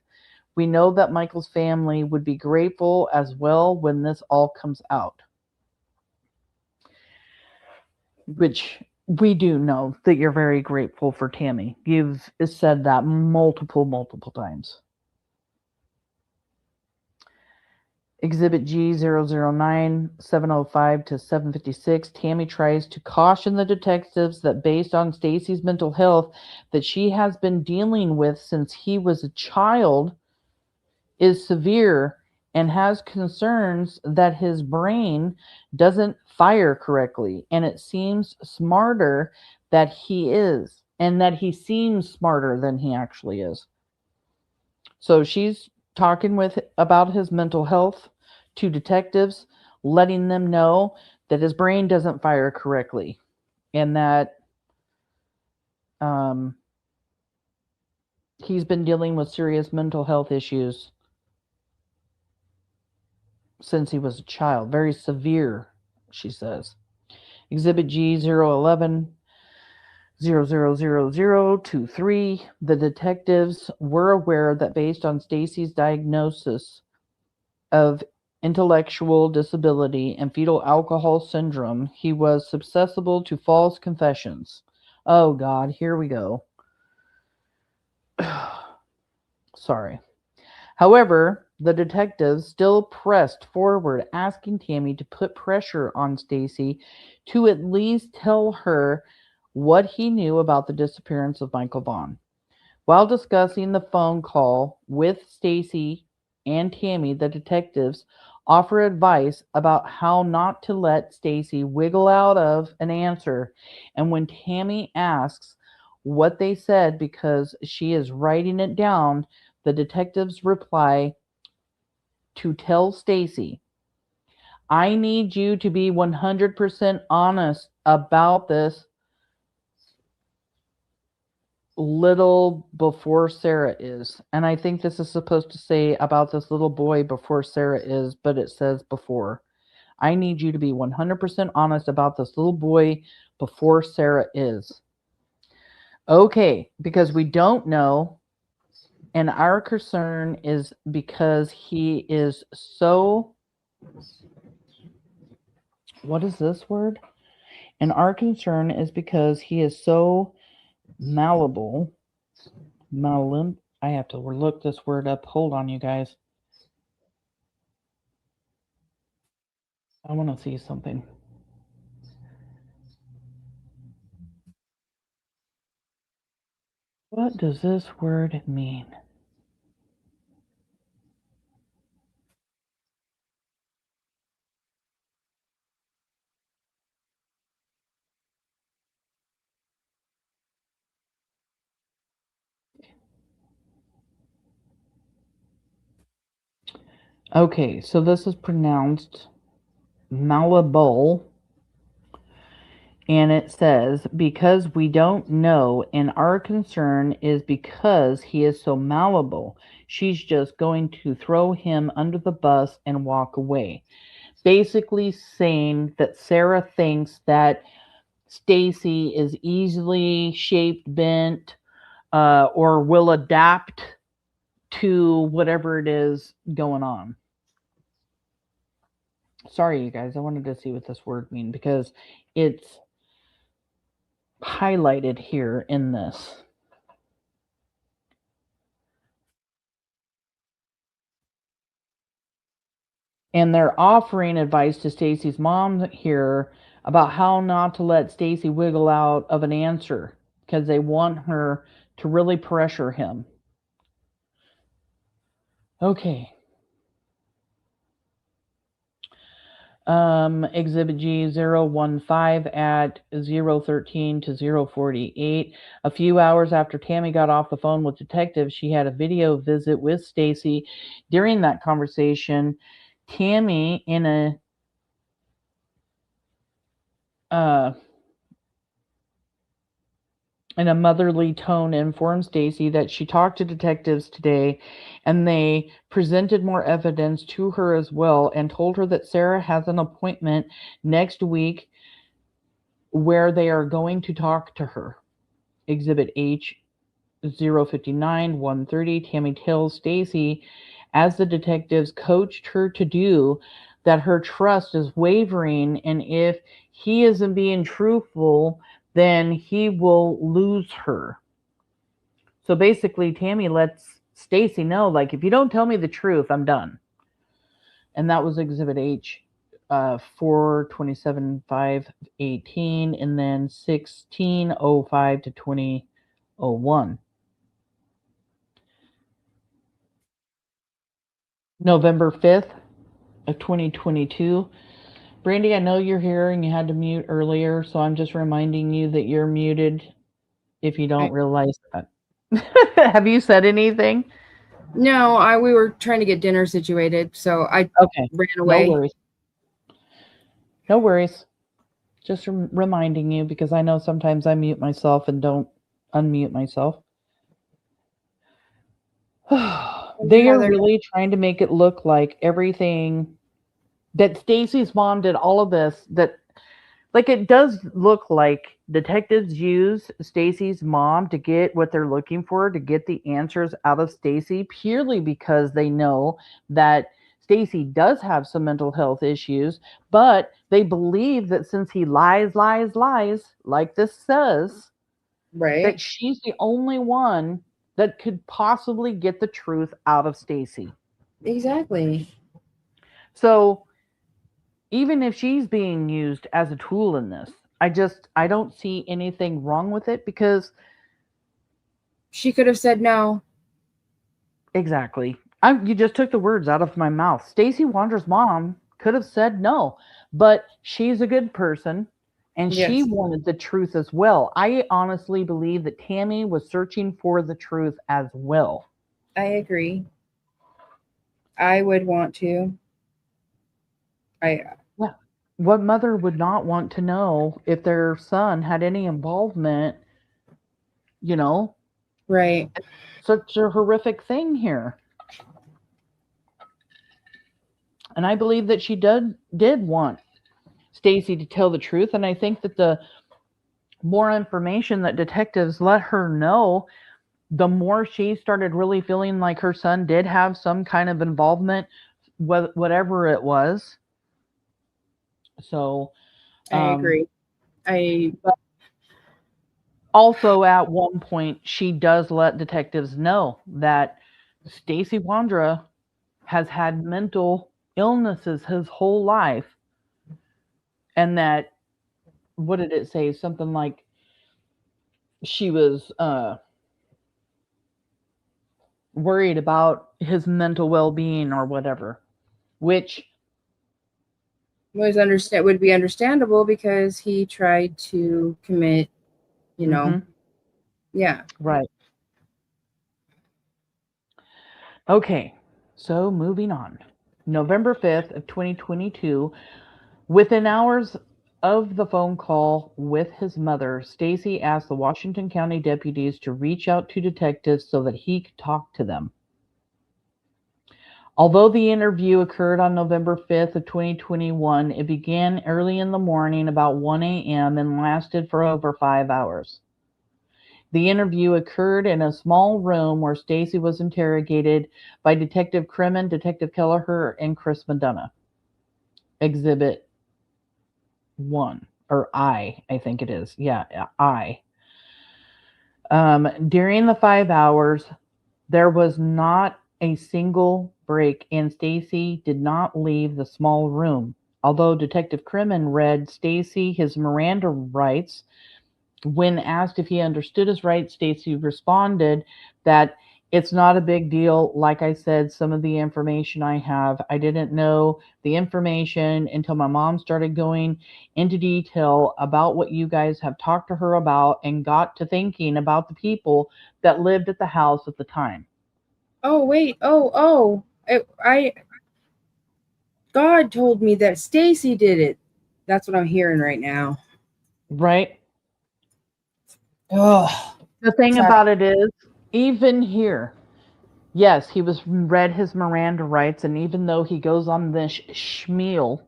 [SPEAKER 10] We know that Michael's family would be grateful as well when this all comes out. Which we do know that you're very grateful for Tammy. You've said that multiple times. Exhibit G 009 705 to 756. Tammy tries to caution the detectives that based on Stacey's mental health that she has been dealing with since he was a child is severe and has concerns that his brain doesn't fire correctly, and it seems smarter that he is, and that he seems smarter than he actually is. So she's talking about his mental health to detectives, letting them know that his brain doesn't fire correctly, and that he's been dealing with serious mental health issues since he was a child. Very severe, she says. Exhibit G 011 000023. The detectives were aware that based on Stacey's diagnosis of intellectual disability and fetal alcohol syndrome, he was susceptible to false confessions. Oh God, here we go. Sorry. However, the detectives still pressed forward, asking Tammy to put pressure on Stacey to at least tell her what he knew about the disappearance of Michael Vaughan. While discussing the phone call with Stacey and Tammy, the detectives offer advice about how not to let Stacey wiggle out of an answer. And when Tammy asks what they said because she is writing it down, the detectives reply to tell Stacey, I need you to be 100% honest about this little before Sarah is. And I think this is supposed to say about this little boy before Sarah is, but it says before. I need you to be 100% honest about this little boy before Sarah is. Okay, because we don't know. And our concern is because he is so, what is this word? And our concern is because he is so malleable. I have to look this word up. Hold on, you guys. I want to see something. What does this word mean? Okay, so this is pronounced malleable. And it says, because we don't know, and our concern is because he is so malleable, she's just going to throw him under the bus and walk away. Basically saying that Sarah thinks that Stacey is easily shaped, bent, or will adapt to whatever it is going on. Sorry, you guys. I wanted to see what this word means because it's highlighted here in this. And they're offering advice to Stacey's mom here about how not to let Stacey wiggle out of an answer because they want her to really pressure him. Okay. Exhibit G 015 at 013 to 048. A few hours after Tammy got off the phone with detectives, she had a video visit with Stacey. During that conversation, Tammy, in a in a motherly tone, informed Stacey that she talked to detectives today and they presented more evidence to her as well and told her that Sarah has an appointment next week where they are going to talk to her. Exhibit H 059 130. Tammy tells Stacey, as the detectives coached her to do, that her trust is wavering, and if he isn't being truthful, then he will lose her. So basically, Tammy lets Stacey know, like, if you don't tell me the truth, I'm done. And that was Exhibit H, 4/27/5/18, and then 16/05 to 20/01. November 5th of 2022. Brandy, I know you're here and you had to mute earlier, so I'm just reminding you that you're muted if you don't realize that. Have you said anything?
[SPEAKER 11] No, we were trying to get dinner situated, so I ran away.
[SPEAKER 10] No worries. No worries. Just reminding you, because I know sometimes I mute myself and don't unmute myself. They are really trying to make it look like everything that Stacey's mom did, all of this, that like it does look like detectives use Stacey's mom to get what they're looking for, to get the answers out of Stacey, purely because they know that Stacey does have some mental health issues, but they believe that since he lies, like this says, that she's the only one that could possibly get the truth out of Stacey.
[SPEAKER 11] Exactly.
[SPEAKER 10] So even if she's being used as a tool in this, I don't see anything wrong with it, because
[SPEAKER 11] she could have said no.
[SPEAKER 10] Exactly. You just took the words out of my mouth. Stacey Wondra's mom could have said no, but she's a good person and she wanted the truth as well. I honestly believe that Tammy was searching for the truth as well.
[SPEAKER 11] I agree. I would want to.
[SPEAKER 10] What mother would not want to know if their son had any involvement, you know?
[SPEAKER 11] Right.
[SPEAKER 10] Such a horrific thing here. And I believe that she did want Stacey to tell the truth, and I think that the more information that detectives let her know, the more she started really feeling like her son did have some kind of involvement, whatever it was. So
[SPEAKER 11] I agree.
[SPEAKER 10] But also at one point, she does let detectives know that Stacey Wondra has had mental illnesses his whole life, and that, what did it say? Something like she was worried about his mental well-being or whatever, which
[SPEAKER 11] would be understandable because he tried to commit, you know. Yeah.
[SPEAKER 10] Right. Okay, so moving on. November 5th of 2022, within hours of the phone call with his mother, Stacey asked the Washington County deputies to reach out to detectives so that he could talk to them. Although the interview occurred on November 5th of 2021, it began early in the morning, about 1 a.m., and lasted for over 5 hours. The interview occurred in a small room where Stacey was interrogated by Detective Crimmin, Detective Kelleher, and Chris Madonna. Exhibit 1, or I think it is. Yeah, I. During the 5 hours, there was not a single break, and Stacey did not leave the small room. Although Detective Crimmin read Stacey his Miranda rights, when asked if he understood his rights, Stacey responded that it's not a big deal. Like I said, some of the information I have, I didn't know the information until my mom started going into detail about what you guys have talked to her about, and got to thinking about the people that lived at the house at the time.
[SPEAKER 11] Oh, wait. God told me that Stacey did it. That's what I'm hearing right now.
[SPEAKER 10] Right.
[SPEAKER 2] Oh,
[SPEAKER 10] The thing
[SPEAKER 2] sorry.
[SPEAKER 10] about it is, even here, yes, he was read his Miranda rights, and even though he goes on this schmeal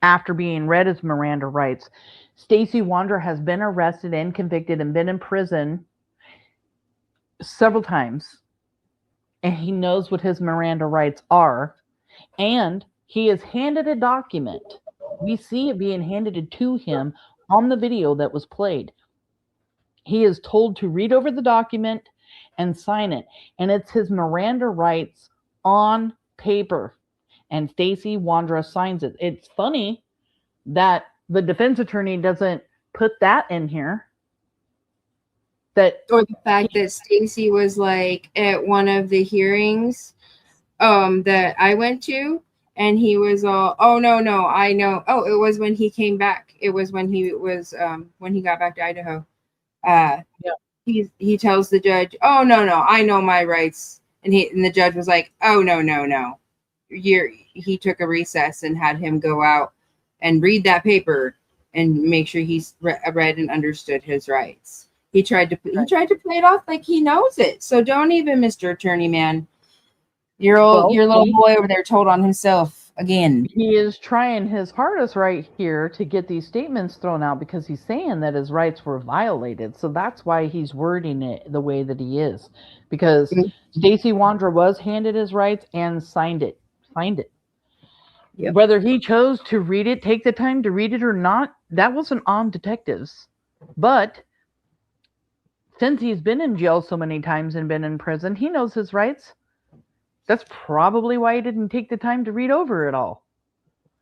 [SPEAKER 10] after being read his Miranda rights, Stacey Wondra has been arrested and convicted and been in prison several times, and he knows what his Miranda rights are, and he is handed a document. We see it being handed to him on the video that was played. He is told to read over the document and sign it, and it's his Miranda rights on paper, and Stacey Wondra signs it. It's funny that the defense attorney doesn't put that in here.
[SPEAKER 11] Or the fact that Stacey was like at one of the hearings that I went to, and he was all, oh no, I know. Oh, it was when he came back. It was when he was when he got back to Idaho. He tells the judge, oh no, I know my rights. And the judge was like, oh no. He took a recess and had him go out and read that paper and make sure he's read and understood his rights. He tried to play it off like he knows it. So don't even, Mr. Attorney Man. Your little boy over there told on himself again.
[SPEAKER 10] He is trying his hardest right here to get these statements thrown out because he's saying that his rights were violated. So that's why he's wording it the way that he is. Because Stacey Wondra was handed his rights and signed it. Yep. Whether he chose to read it, take the time to read it or not, that wasn't on detectives. But since he's been in jail so many times and been in prison, he knows his rights. That's probably why he didn't take the time to read over it all.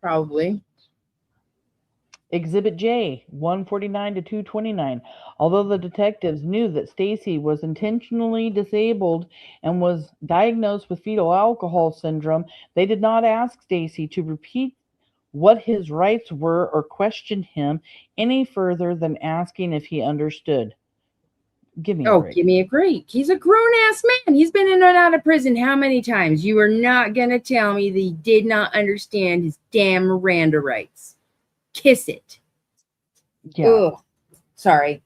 [SPEAKER 11] Probably.
[SPEAKER 10] Exhibit J, 149 to 229. Although the detectives knew that Stacey was intentionally disabled and was diagnosed with fetal alcohol syndrome, they did not ask Stacey to repeat what his rights were or question him any further than asking if he understood. Give me a break.
[SPEAKER 11] Give me a break. He's a grown-ass man. He's been in and out of prison how many times? You are not going to tell me that he did not understand his damn Miranda rights. Kiss it.
[SPEAKER 10] Yeah.
[SPEAKER 11] Ugh. Sorry.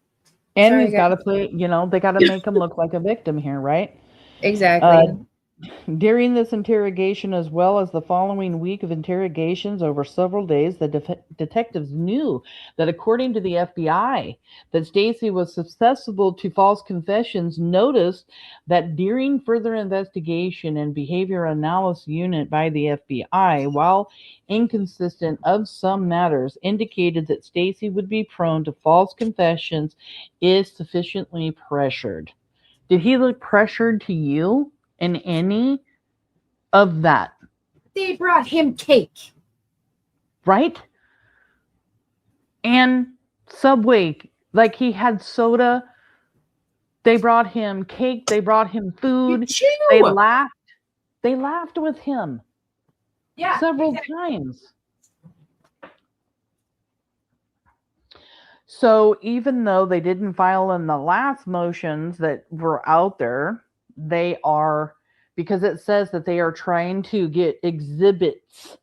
[SPEAKER 10] And he's got to play, they got to make him look like a victim here, right?
[SPEAKER 11] Exactly.
[SPEAKER 10] During this interrogation, as well as the following week of interrogations over several days, the detectives knew that, according to the FBI, that Stacey was susceptible to false confessions. Noticed that during further investigation and behavior analysis unit by the FBI, while inconsistent of some matters, indicated that Stacey would be prone to false confessions if sufficiently pressured. Did he look pressured to you in any of that?
[SPEAKER 11] They brought him cake.
[SPEAKER 10] Right? And Subway, like he had soda. They brought him cake. They brought him food. They laughed. They laughed with him.
[SPEAKER 11] Yeah.
[SPEAKER 10] Several times. So even though they didn't file in the last motions that were out there, they are, because it says that they are trying to get exhibits,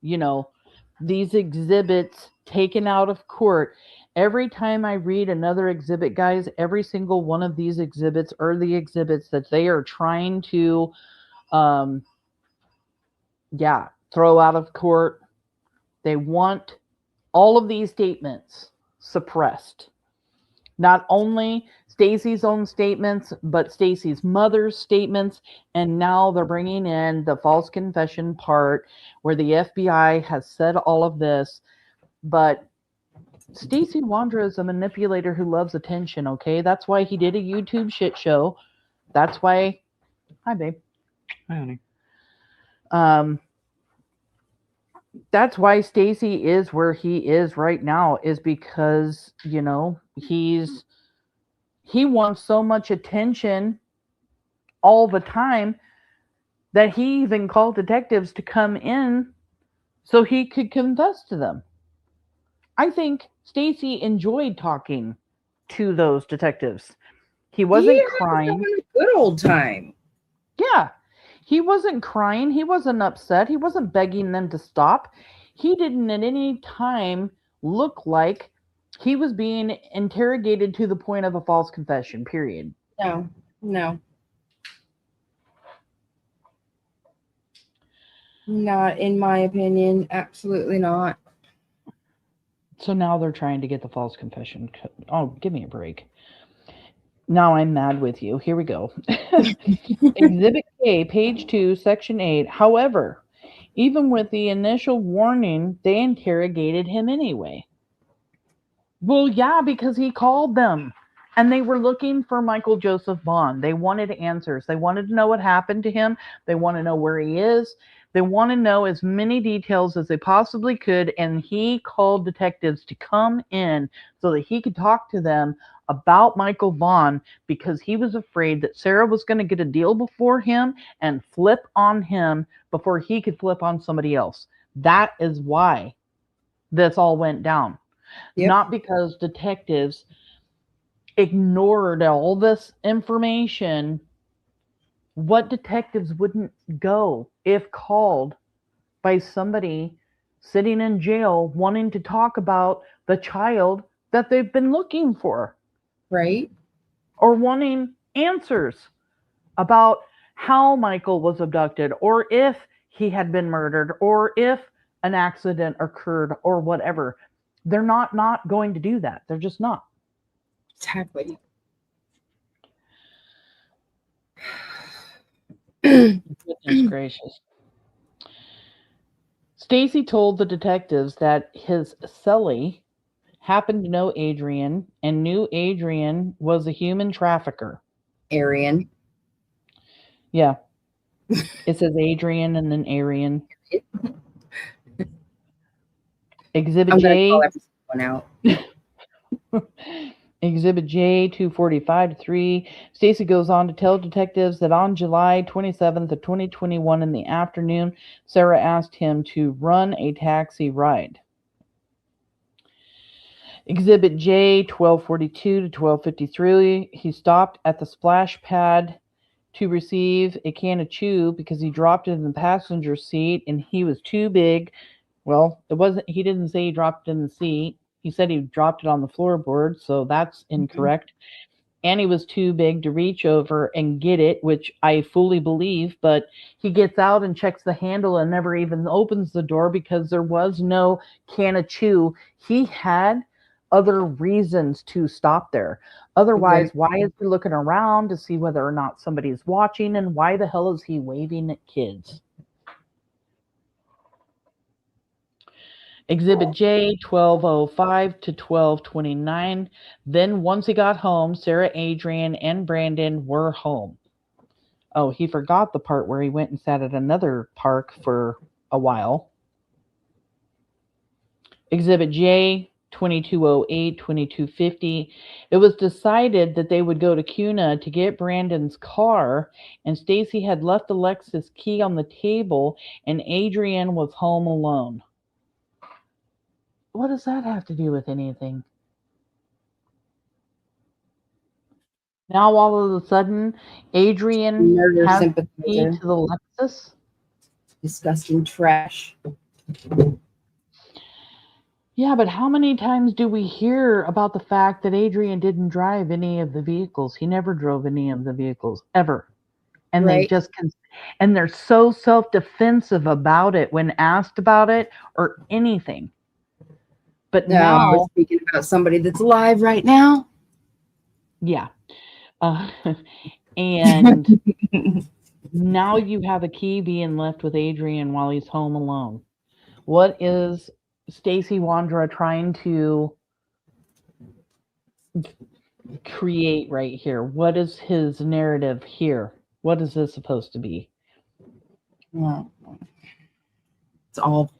[SPEAKER 10] these exhibits taken out of court. Every time I read another exhibit, guys, every single one of these exhibits are the exhibits that they are trying to, throw out of court. They want all of these statements suppressed. Not only Stacey's own statements, but Stacey's mother's statements. And now they're bringing in the false confession part where the FBI has said all of this. But Stacey Wondra is a manipulator who loves attention, okay? That's why he did a YouTube shit show. That's why... Hi, babe. Hi, honey. That's why Stacey is where he is right now, is because, he wants so much attention all the time that he even called detectives to come in so he could confess to them. I think Stacey enjoyed talking to those detectives. He wasn't crying.
[SPEAKER 11] Having a good old time.
[SPEAKER 10] Yeah. He wasn't crying. He wasn't upset. He wasn't begging them to stop. He didn't at any time look like He was being interrogated to the point of a false confession, period.
[SPEAKER 11] No. Not in my opinion. Absolutely not.
[SPEAKER 10] So now they're trying to get the false confession. Oh, give me a break. Now I'm mad with you. Here we go. Exhibit K, page 2, section 8. However, even with the initial warning, they interrogated him anyway. Well, yeah, because he called them. And they were looking for Michael Joseph Vaughan. They wanted answers. They wanted to know what happened to him. They want to know where he is. They want to know as many details as they possibly could. And he called detectives to come in so that he could talk to them about Michael Vaughan, because he was afraid that Sarah was going to get a deal before him and flip on him before he could flip on somebody else. That is why this all went down. Yep. Not because detectives ignored all this information. What detectives wouldn't go if called by somebody sitting in jail wanting to talk about the child that they've been looking for?
[SPEAKER 11] Right.
[SPEAKER 10] Or wanting answers about how Michael was abducted, or if he had been murdered, or if an accident occurred, or whatever. They're not going to do that. They're just not.
[SPEAKER 11] Exactly.
[SPEAKER 10] Goodness gracious. Stacey told the detectives that his cellie happened to know Adrian and knew Adrian was a human trafficker.
[SPEAKER 11] Arian.
[SPEAKER 10] Yeah. It says Adrian and then Arian. Exhibit J.
[SPEAKER 11] I'm gonna call everyone out.
[SPEAKER 10] Exhibit J 245-3. Stacey goes on to tell detectives that on July 27th of 2021 in the afternoon, Sarah asked him to run a taxi ride. Exhibit J 1242-1253. He stopped at the splash pad to receive a can of chew because he dropped it in the passenger seat and he was too big. Well, it wasn't. He didn't say he dropped it in the seat. He said he dropped it on the floorboard, so that's incorrect. And he was too big to reach over and get it, which I fully believe, but he gets out and checks the handle and never even opens the door because there was no can of chew. He had other reasons to stop there. Otherwise, why is he looking around to see whether or not somebody's watching, and why the hell is he waving at kids? Exhibit J 1205-1229. Then once he got home, Sarah, Adrian, and Brandon were home. Oh, he forgot the part where he went and sat at another park for a while. Exhibit J 2208-2250. It was decided that they would go to Cuna to get Brandon's car, and Stacey had left the Lexus key on the table, and Adrian was home alone. What does that have to do with anything? Now all of a sudden, Adrian has the key to the Lexus?
[SPEAKER 11] Disgusting trash.
[SPEAKER 10] Yeah, but how many times do we hear about the fact that Adrian didn't drive any of the vehicles? He never drove any of the vehicles, ever. And
[SPEAKER 11] right.
[SPEAKER 10] And they're so self-defensive about it when asked about it or anything. But now
[SPEAKER 11] we're speaking about somebody that's alive right now.
[SPEAKER 10] Yeah. And now you have a key being left with Adrian while he's home alone. What is Stacey Wondra trying to create right here? What is his narrative here? What is this supposed to be?
[SPEAKER 11] Well, it's all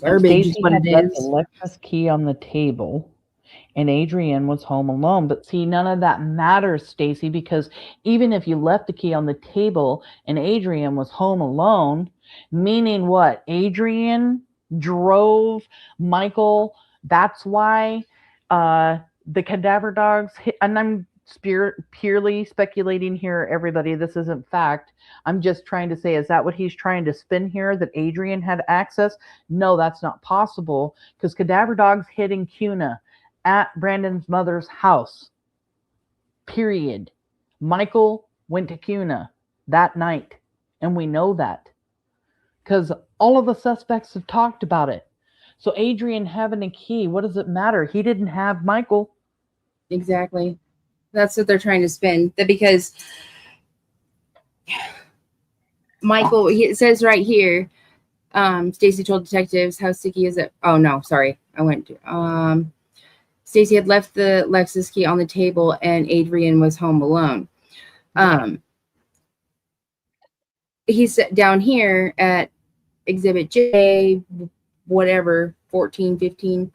[SPEAKER 11] garbage.
[SPEAKER 10] Stacey had left the Lexus key on the table, and Adrian was home alone. But see, none of that matters, Stacey, because even if you left the key on the table and Adrian was home alone, meaning what? Adrian drove Michael. That's why the cadaver dogs hit, and I'm purely speculating here, everybody. This isn't fact. I'm just trying to say, is that what he's trying to spin here, that Adrian had access? No, that's not possible, because cadaver dogs hit in Cuna. at Brandon's mother's house. Period. Michael went to Cuna that night, and we know that because all of the suspects have talked about it. So Adrian having a key, what does it matter? He didn't have Michael.
[SPEAKER 11] Exactly. That's what they're trying to spin. That because Michael, it says right here, Stacey told detectives how sticky is it. Oh no, sorry. I went to Stacey had left the Lexus key on the table and Adrian was home alone. He sat down here at Exhibit J, whatever, 14, 15.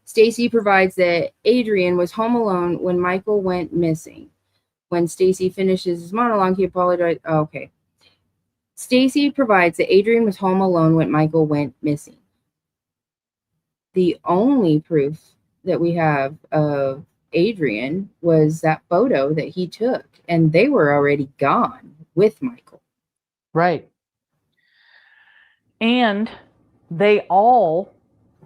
[SPEAKER 11] Stacey provides that Adrian was home alone when Michael went missing. When Stacey finishes his monologue, he apologized. Oh, okay. Stacey provides that Adrian was home alone when Michael went missing. The only proof that we have of Adrian was that photo that he took, and they were already gone with Michael.
[SPEAKER 10] Right. And they all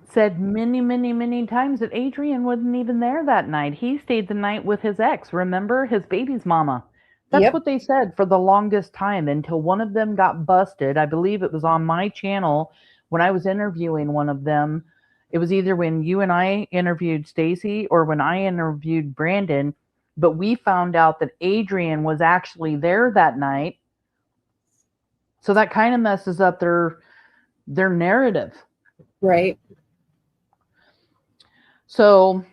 [SPEAKER 10] said many, many, many times that Adrian wasn't even there that night. He stayed the night with his ex, remember? His baby's mama. That's what they said for the longest time until one of them got busted. I believe it was on my channel when I was interviewing one of them. It was either when you and I interviewed Stacey or when I interviewed Brandon, but we found out that Adrian was actually there that night. So that kind of messes up their narrative.
[SPEAKER 11] Right.
[SPEAKER 10] So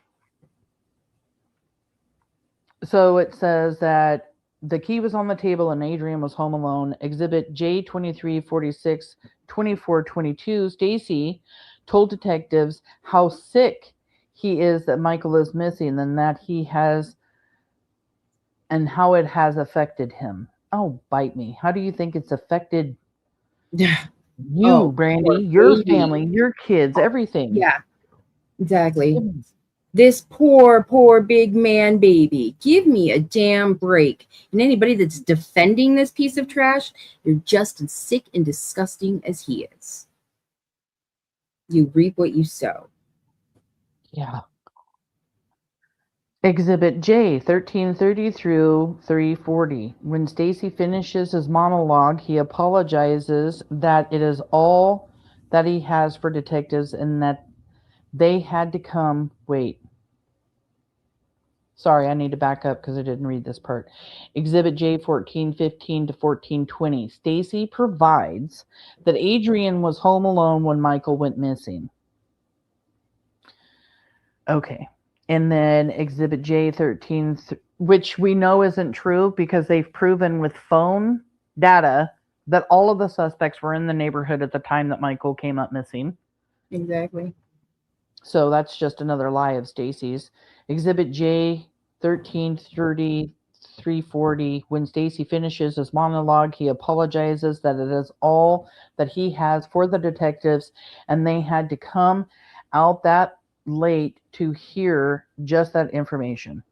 [SPEAKER 10] it says that the key was on the table and Adrian was home alone. Exhibit J2346 2422. Stacey told detectives how sick he is that Michael is missing and that he has and how it has affected him. Oh, bite me. How do you think it's affected you, Brandi, your family, your kids, everything?
[SPEAKER 11] Yeah, exactly. This poor big man baby. Give me a damn break. And anybody that's defending this piece of trash, you're just as sick and disgusting as he is. You reap what you sow.
[SPEAKER 10] Yeah. Exhibit J, 1330 through 340. When Stacey finishes his monologue, he apologizes that it is all that he has for detectives and that they had to come. Wait. Sorry, I need to back up because I didn't read this part. Exhibit J, 1415 to 1420. Stacey provides that Adrian was home alone when Michael went missing. Okay. And then Exhibit J13, which we know isn't true because they've proven with phone data that all of the suspects were in the neighborhood at the time that Michael came up missing.
[SPEAKER 11] Exactly.
[SPEAKER 10] So that's just another lie of Stacey's. Exhibit J1330 340. When Stacey finishes his monologue, he apologizes that it is all that he has for the detectives and they had to come out that late to hear just that information.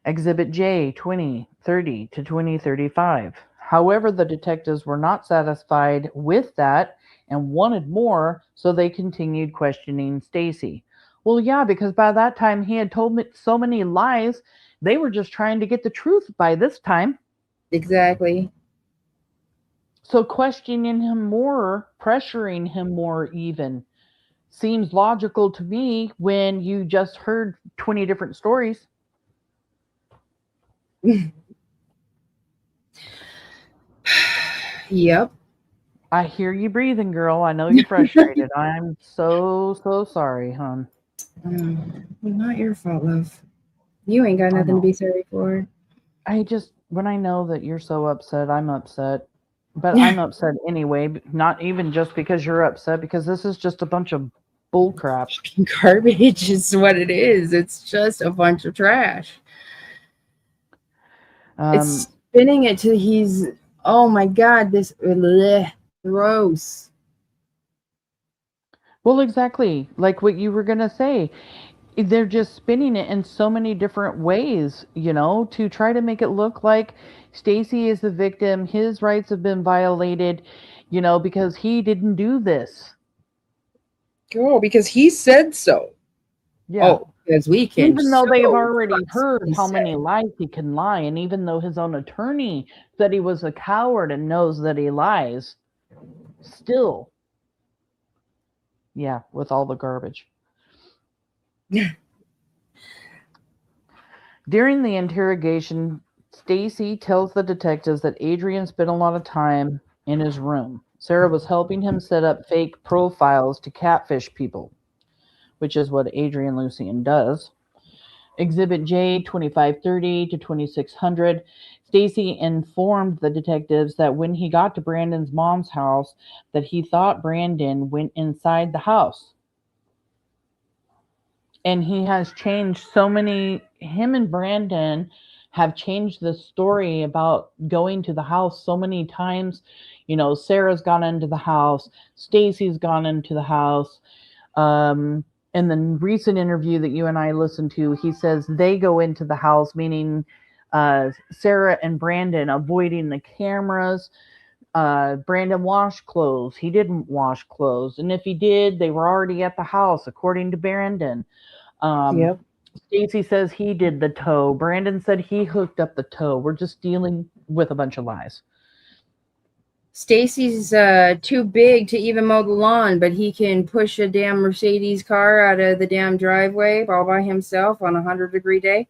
[SPEAKER 10] Exhibit J, 2030 to 2035. However, the detectives were not satisfied with that and wanted more, so they continued questioning Stacey. Well, yeah, because by that time he had told me so many lies, they were just trying to get the truth by this time.
[SPEAKER 11] Exactly.
[SPEAKER 10] So questioning him more, pressuring him more even, seems logical to me when you just heard 20 different stories.
[SPEAKER 11] Yep.
[SPEAKER 10] I hear you breathing, girl. I know you're frustrated. I'm so sorry, hon.
[SPEAKER 11] Not your fault, love. You ain't got nothing to be sorry for.
[SPEAKER 10] When I know that you're so upset, I'm upset. But I'm upset anyway, not even just because you're upset, because this is just a bunch of bull crap.
[SPEAKER 11] Garbage is what it is. It's just a bunch of trash. It's spinning it till he's, oh my God, this gross.
[SPEAKER 10] Well, exactly. Like what you were going to say. They're just spinning it in so many different ways, to try to make it look like Stacey is the victim. His rights have been violated, because he didn't do this.
[SPEAKER 11] Oh, because he said so.
[SPEAKER 10] Yeah.
[SPEAKER 11] Oh, because we can.
[SPEAKER 10] Even though they have already heard how many lies he can lie, and even though his own attorney said he was a coward and knows that he lies, still, yeah, with all the garbage. During the interrogation, Stacey tells the detectives that Adrian spent a lot of time in his room. Sarah was helping him set up fake profiles to catfish people, which is what Adrian Lucien does. Exhibit J 2530 to 2600. Stacey informed the detectives that when he got to Brandon's mom's house, that he thought Brandon went inside the house. And he has changed so many, him and Brandon have changed the story about going to the house so many times. You know, Sarah's gone into the house, Stacey's gone into the house. In the recent interview that you and I listened to, he says they go into the house, meaning Sarah and Brandon avoiding the cameras. Brandon washed clothes. He didn't wash clothes. And if he did, they were already at the house, according to Brandon.
[SPEAKER 11] Yep.
[SPEAKER 10] Stacey says he did the tow. Brandon said he hooked up the tow. We're just dealing with a bunch of lies.
[SPEAKER 11] Stacey's too big to even mow the lawn, but he can push a damn Mercedes car out of the damn driveway all by himself on a 100-degree day.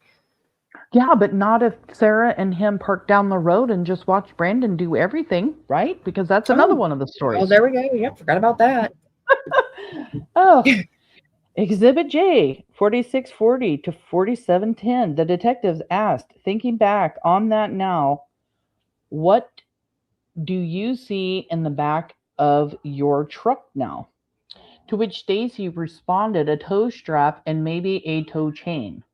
[SPEAKER 10] Yeah, but not if Sarah and him park down the road and just watch Brandon do everything, right? Because that's another one of the stories.
[SPEAKER 11] Oh, there we go. Yep, forgot about that.
[SPEAKER 10] Oh, Exhibit J, 4640 to 4710. The detectives asked, thinking back on that now, what do you see in the back of your truck now? To which Stacey responded, a tow strap and maybe a tow chain.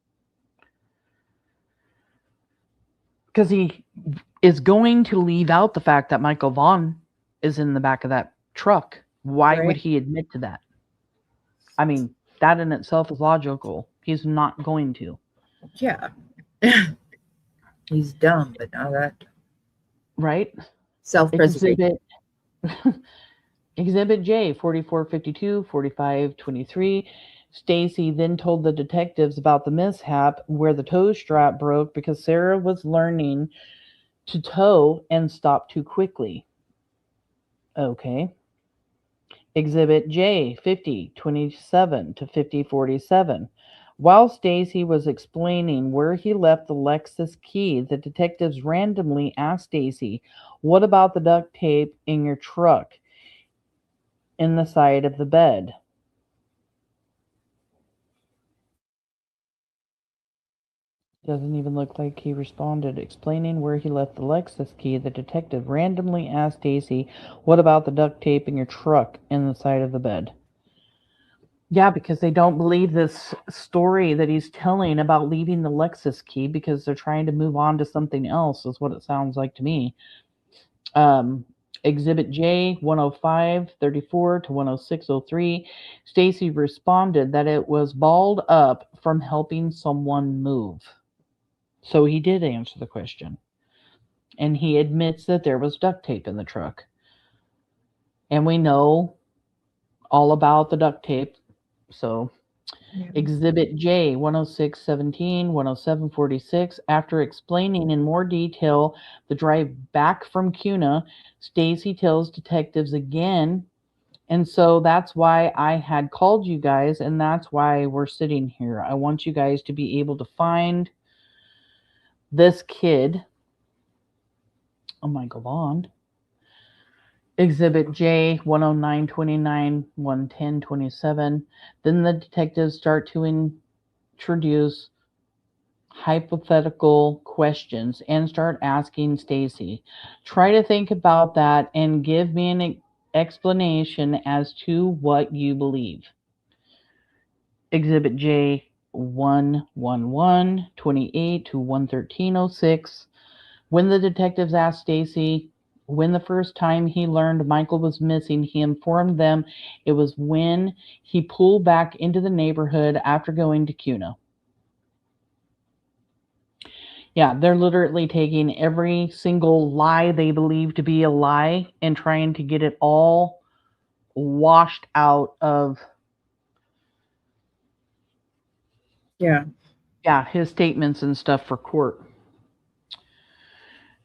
[SPEAKER 10] Because he is going to leave out the fact that Michael Vaughan is in the back of that truck. Why would he admit to that? I mean, that in itself is logical. He's not going to.
[SPEAKER 11] Yeah. He's dumb, but not that.
[SPEAKER 10] Right?
[SPEAKER 11] Self-preservation.
[SPEAKER 10] Exhibit J, 4452, 4523. Stacey then told the detectives about the mishap where the tow strap broke because Sarah was learning to tow and stop too quickly. Okay. Exhibit J, 5027 to 5047. While Stacey was explaining where he left the Lexus key, the detectives randomly asked Stacey, "What about the duct tape in your truck in the side of the bed?" Doesn't even look like he responded. Explaining where he left the Lexus key, the detective randomly asked Stacey, "What about the duct tape in your truck in the side of the bed?" Yeah, because they don't believe this story that he's telling about leaving the Lexus key because they're trying to move on to something else, is what it sounds like to me. Exhibit J, 10534 to 10603. Stacey responded that it was balled up from helping someone move. So he did answer the question. And he admits that there was duct tape in the truck. And we know all about the duct tape. So Exhibit J, 10617, 10746. After explaining in more detail the drive back from Cuna, Stacey tells detectives again, and so that's why I had called you guys, and that's why we're sitting here. I want you guys to be able to find this kid, Michael Vaughan. Exhibit J, 10929, 11027. Then the detectives start to introduce hypothetical questions and start asking Stacey, "Try to think about that and give me an explanation as to what you believe." Exhibit J, 11128 to 11306. When the detectives asked Stacey when the first time he learned Michael was missing, he informed them it was when he pulled back into the neighborhood after going to Cuna. Yeah, they're literally taking every single lie they believe to be a lie and trying to get it all washed out of
[SPEAKER 11] Yeah.
[SPEAKER 10] Yeah, his statements and stuff for court.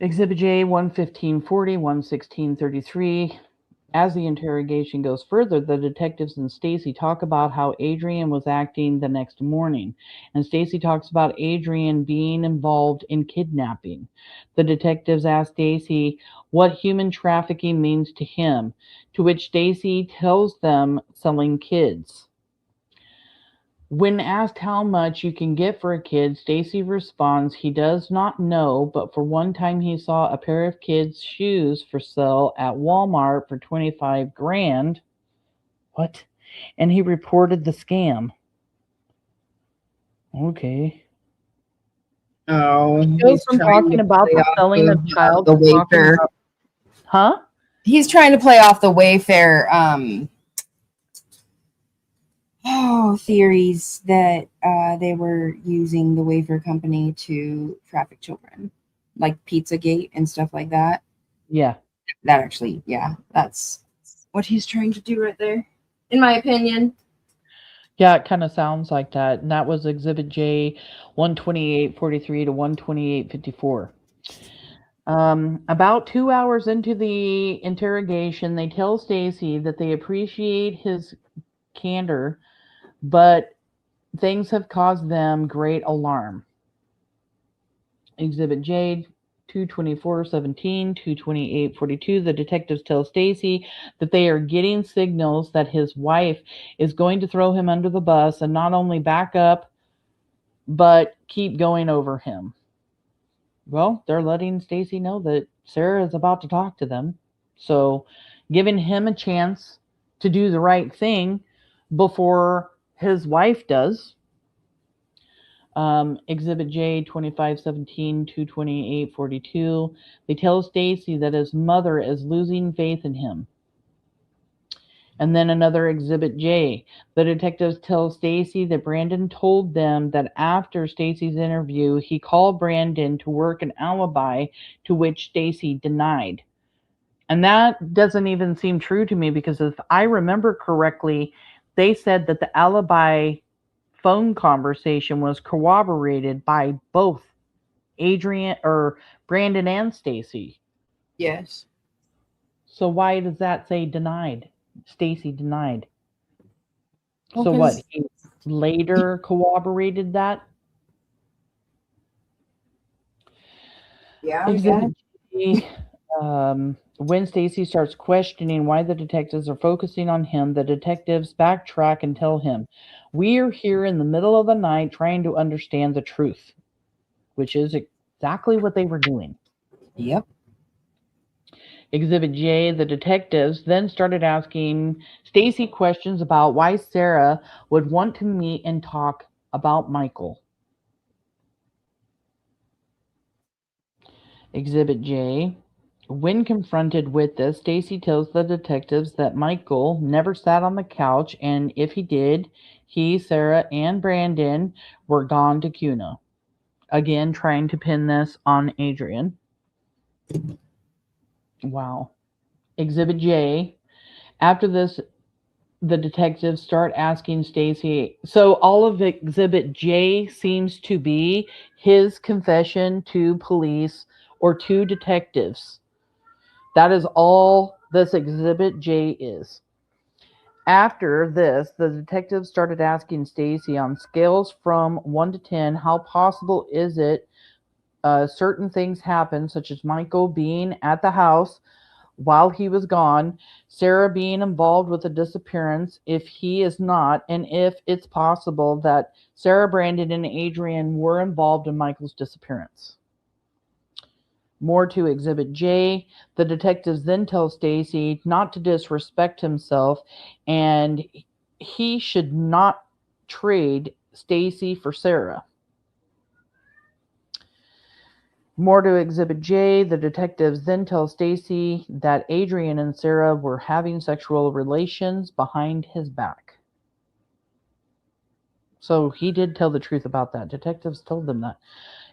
[SPEAKER 10] Exhibit J, 11540, 11633. As the interrogation goes further, the detectives and Stacey talk about how Adrian was acting the next morning. And Stacey talks about Adrian being involved in kidnapping. The detectives ask Stacey what human trafficking means to him, to which Stacey tells them selling kids. When asked how much you can get for a kid, Stacey responds he does not know, but for one time he saw a pair of kids' shoes for sale at Walmart for 25 grand. What? And he reported the scam. Okay.
[SPEAKER 11] Oh,
[SPEAKER 10] It goes from talking about the selling of child to talking
[SPEAKER 11] Wayfair.
[SPEAKER 10] about, huh?
[SPEAKER 11] He's trying to play off the Wayfair theories that they were using the Wayfair company to traffic children, like Pizzagate and stuff like that.
[SPEAKER 10] Yeah.
[SPEAKER 11] That actually, yeah, that's what he's trying to do right there, in my opinion.
[SPEAKER 10] Yeah, it kind of sounds like that. And that was Exhibit J, 128.43 to 128.54. About 2 hours into the interrogation, they tell Stacey that they appreciate his candor, but things have caused them great alarm. Exhibit J, 224.17, 228.42. The detectives tell Stacey that they are getting signals that his wife is going to throw him under the bus and not only back up, but keep going over him. Well, they're letting Stacey know that Sarah is about to talk to them. So giving him a chance to do the right thing before his wife does. Exhibit J, 2517, 228.42. They tell Stacey that his mother is losing faith in him. And then another Exhibit J. The detectives tell Stacey that Brandon told them that after Stacey's interview, he called Brandon to work an alibi, to which Stacey denied. And that doesn't even seem true to me, because if I remember correctly, they said that the alibi phone conversation was corroborated by both Adrian or Brandon and Stacey.
[SPEAKER 11] Yes.
[SPEAKER 10] So why does that say denied? Stacey denied.
[SPEAKER 11] Well,
[SPEAKER 10] So what? He later corroborated that?
[SPEAKER 11] Yeah.
[SPEAKER 10] Exhibit G, when Stacey starts questioning why the detectives are focusing on him, the detectives backtrack and tell him, "We are here in the middle of the night trying to understand the truth," which is exactly what they were doing.
[SPEAKER 11] Yep.
[SPEAKER 10] Exhibit J, the detectives then started asking Stacey questions about why Sarah would want to meet and talk about Michael. Exhibit J, when confronted with this, Stacey tells the detectives that Michael never sat on the couch, and if he did, he, Sarah, and Brandon were gone to Cuna. Again, trying to pin this on Adrian. Wow. Exhibit J, after this, the detectives start asking Stacey. So all of Exhibit J seems to be his confession to police or to detectives. That is all this Exhibit J is. After this, the detectives started asking Stacey on scales from 1 to 10, how possible is it certain things happen, such as Michael being at the house while he was gone, Sarah being involved with the disappearance if he is not, and if it's possible that Sarah, Brandon, and Adrian were involved in Michael's disappearance. More to Exhibit J. The detectives then tell Stacey not to disrespect himself, and he should not trade Stacey for Sarah. More to Exhibit J, the detectives then tell Stacey that Adrian and Sarah were having sexual relations behind his back. So he did tell the truth about that. Detectives told them that.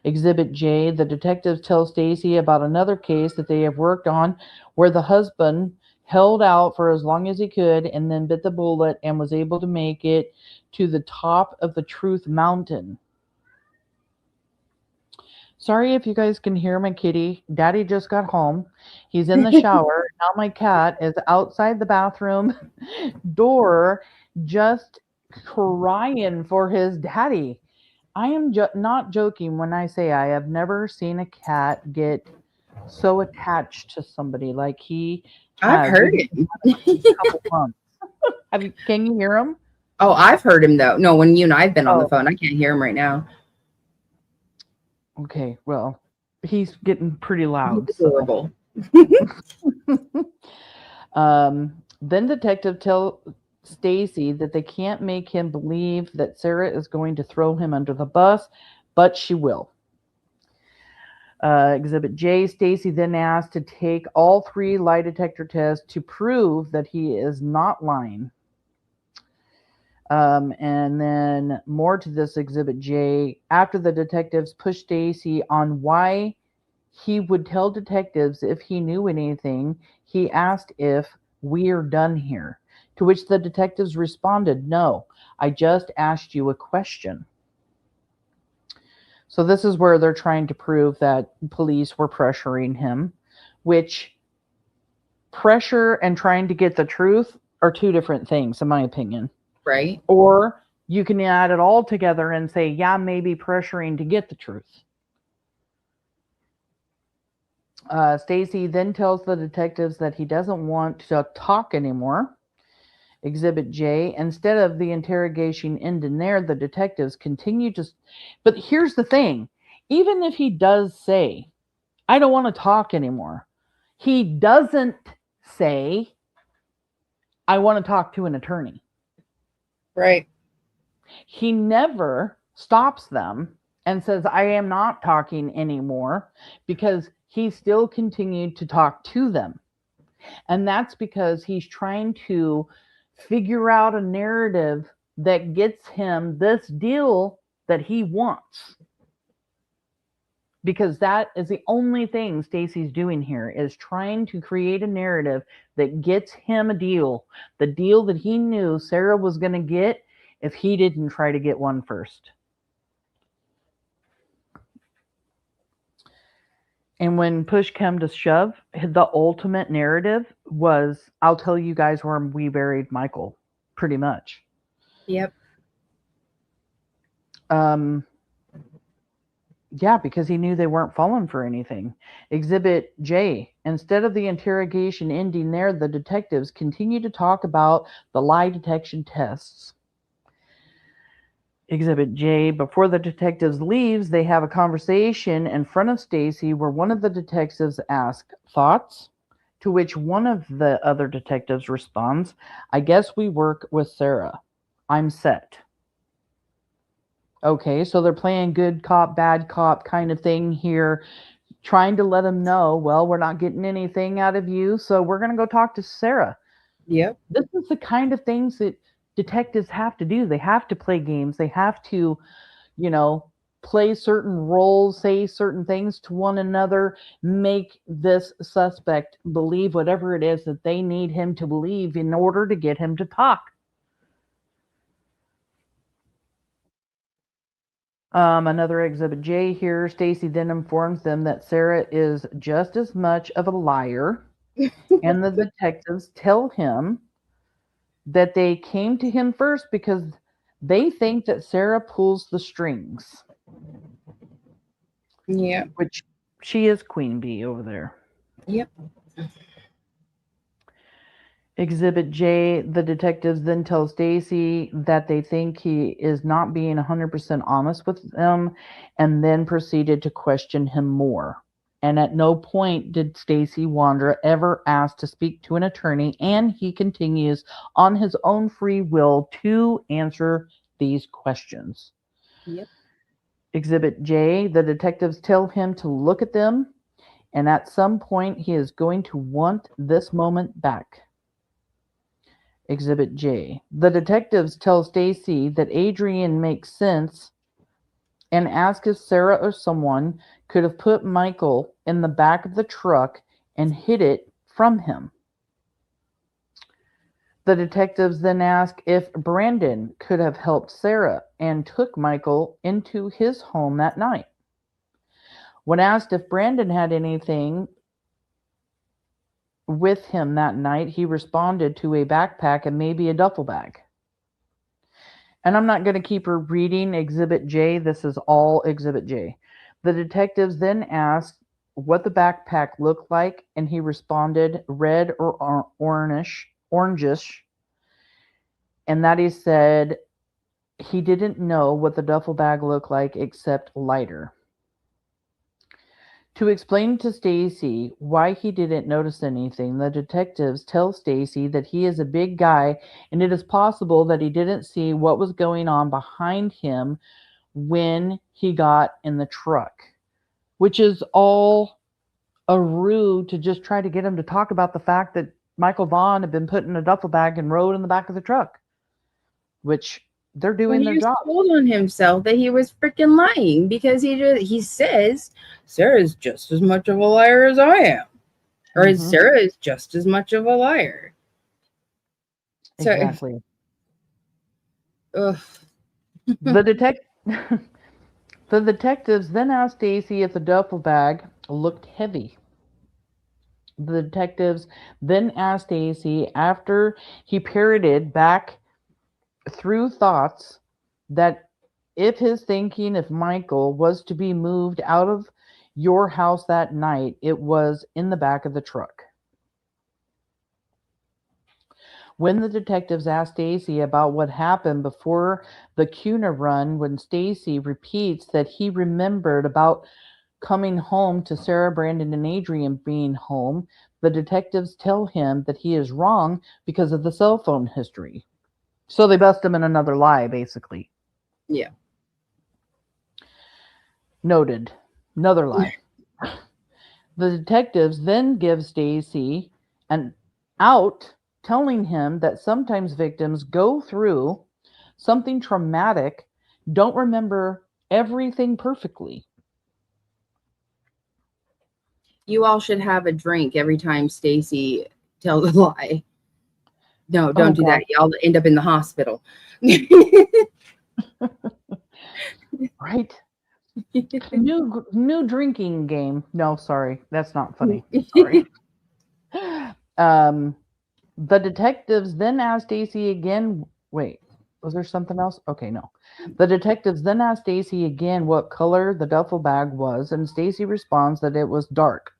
[SPEAKER 10] Exhibit J, the detectives tell Stacey about another case that they have worked on where the husband held out for as long as he could, and then bit the bullet and was able to make it to the top of the Truth Mountain. Sorry if you guys can hear my kitty. Daddy just got home. He's in the shower. Now my cat is outside the bathroom door just crying for his daddy. I am not joking when I say I have never seen a cat get so attached to somebody like he has.
[SPEAKER 11] I've heard it.
[SPEAKER 10] A couple months. Can you hear him?
[SPEAKER 11] Oh, I've heard him though. No, when you and I've been on the phone, I can't hear him right now.
[SPEAKER 10] Okay, well, he's getting pretty loud.
[SPEAKER 11] He's adorable.
[SPEAKER 10] Then detective tell Stacey that they can't make him believe that Sarah is going to throw him under the bus, but she will. Exhibit J, Stacey then asked to take all 3 lie detector tests to prove that he is not lying. And then more to this Exhibit J. After the detectives pushed Stacey on why he would tell detectives if he knew anything, he asked if we're done here. To which the detectives responded, no, I just asked you a question. So this is where they're trying to prove that police were pressuring him, which pressure and trying to get the truth are 2 different things, in my opinion.
[SPEAKER 11] Right.
[SPEAKER 10] Or you can add it all together and say, yeah, maybe pressuring to get the truth. Stacey then tells the detectives that he doesn't want to talk anymore. Exhibit J, instead of the interrogation ending there, the detectives continue to... But here's the thing. Even if he does say, I don't want to talk anymore, he doesn't say, I want to talk to an attorney.
[SPEAKER 11] Right.
[SPEAKER 10] He never stops them and says, I am not talking anymore, because he still continued to talk to them. And that's because he's trying to figure out a narrative that gets him this deal that he wants. Because that is the only thing Stacey's doing here, is trying to create a narrative that gets him a deal. The deal that he knew Sarah was going to get if he didn't try to get one first. And when push came to shove, the ultimate narrative was, I'll tell you guys where we buried Michael, pretty much.
[SPEAKER 11] Yep.
[SPEAKER 10] Yeah, because he knew they weren't falling for anything. Exhibit J, instead of the interrogation ending there, the detectives continue to talk about the lie detection tests. Exhibit J, before the detectives leaves, they have a conversation in front of Stacey where one of the detectives asks, thoughts? To which one of the other detectives responds, I guess we work with Sarah. I'm set. Okay, so they're playing good cop, bad cop kind of thing here, trying to let him know, well, we're not getting anything out of you, so we're going to go talk to Sarah.
[SPEAKER 11] Yep.
[SPEAKER 10] This is the kind of things that detectives have to do. They have to play games. They have to, play certain roles, say certain things to one another, make this suspect believe whatever it is that they need him to believe in order to get him to talk. Another Exhibit J here. Stacey then informs them that Sarah is just as much of a liar, and the detectives tell him that they came to him first because they think that Sarah pulls the strings.
[SPEAKER 11] Yeah.
[SPEAKER 10] Which she is Queen Bee over there.
[SPEAKER 11] Yep.
[SPEAKER 10] Exhibit J, the detectives then tell Stacey that they think he is not being 100% honest with them, and then proceeded to question him more. And at no point did Stacey Wondra ever ask to speak to an attorney, and he continues on his own free will to answer these questions.
[SPEAKER 11] Yep.
[SPEAKER 10] Exhibit J, the detectives tell him to look at them, and at some point he is going to want this moment back. Exhibit J, the detectives tell Stacey that Adrian makes sense and ask if Sarah or someone could have put Michael in the back of the truck and hid it from him. The detectives then ask if Brandon could have helped Sarah and took Michael into his home that night. When asked if Brandon had anything with him that night, he responded to a backpack and maybe a duffel bag. And I'm not going to keep her reading Exhibit J. This is all Exhibit J. The detectives then asked what the backpack looked like, and he responded red or orangish, and that he said he didn't know what the duffel bag looked like except lighter. To explain to Stacey why he didn't notice anything, the detectives tell Stacey that he is a big guy and it is possible that he didn't see what was going on behind him when he got in the truck, which is all a ruse to just try to get him to talk about the fact that Michael Vaughan had been put in a duffel bag and rode in the back of the truck, which they're doing their job.
[SPEAKER 11] He told on himself that he was freaking lying because he says Sarah's just as much of a liar as I am, or Sarah is just as much of a liar.
[SPEAKER 10] Exactly.
[SPEAKER 11] So,
[SPEAKER 10] the detectives then asked Stacey if the duffel bag looked heavy. The detectives then asked Stacey after he parroted back through thoughts that if his thinking if Michael was to be moved out of your house that night, it was in the back of the truck. When the detectives asked Stacey about what happened before the Cuna run, when Stacey repeats that he remembered about coming home to Sarah, Brandon, and Adrian being home, the detectives tell him that he is wrong because of the cell phone history. So they bust him in another lie, basically.
[SPEAKER 11] Yeah.
[SPEAKER 10] Noted. Another lie. The detectives then give Stacey an out, telling him that sometimes victims go through something traumatic, don't remember everything perfectly.
[SPEAKER 11] You all should have a drink every time Stacey tells a lie. No, don't do that. Y'all end up in the hospital.
[SPEAKER 10] Right? New drinking game. No, sorry. That's not funny. Sorry. The detectives then asked Stacey again. Wait, was there something else? Okay, no. The detectives then asked Stacey again what color the duffel bag was, and Stacey responds that it was dark.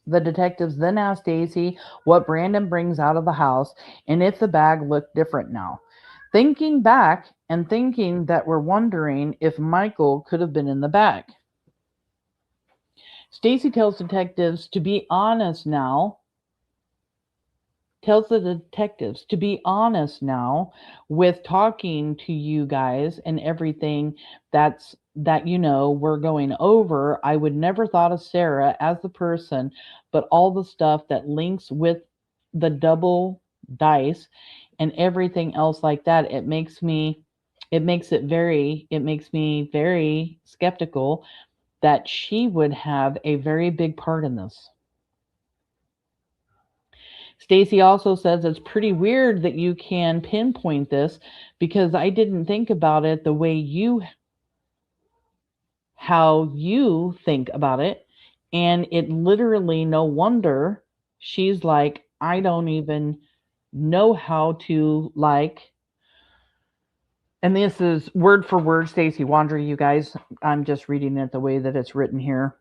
[SPEAKER 10] The detectives then asked Stacey what Brandon brings out of the house and if the bag looked different now. Thinking back and thinking that we're wondering if Michael could have been in the bag. Stacey tells detectives to be honest now. Tells the detectives to be honest now with talking to you guys and everything that we're going over. I would never thought of Sarah as the person, but all the stuff that links with the double dice and everything else like that, it makes me very skeptical that she would have a very big part in this. Stacey also says it's pretty weird that you can pinpoint this because I didn't think about it the way how you think about it. And it literally, no wonder she's like, I don't even know how to and this is word for word, Stacey Wondra, you guys. I'm just reading it the way that it's written here.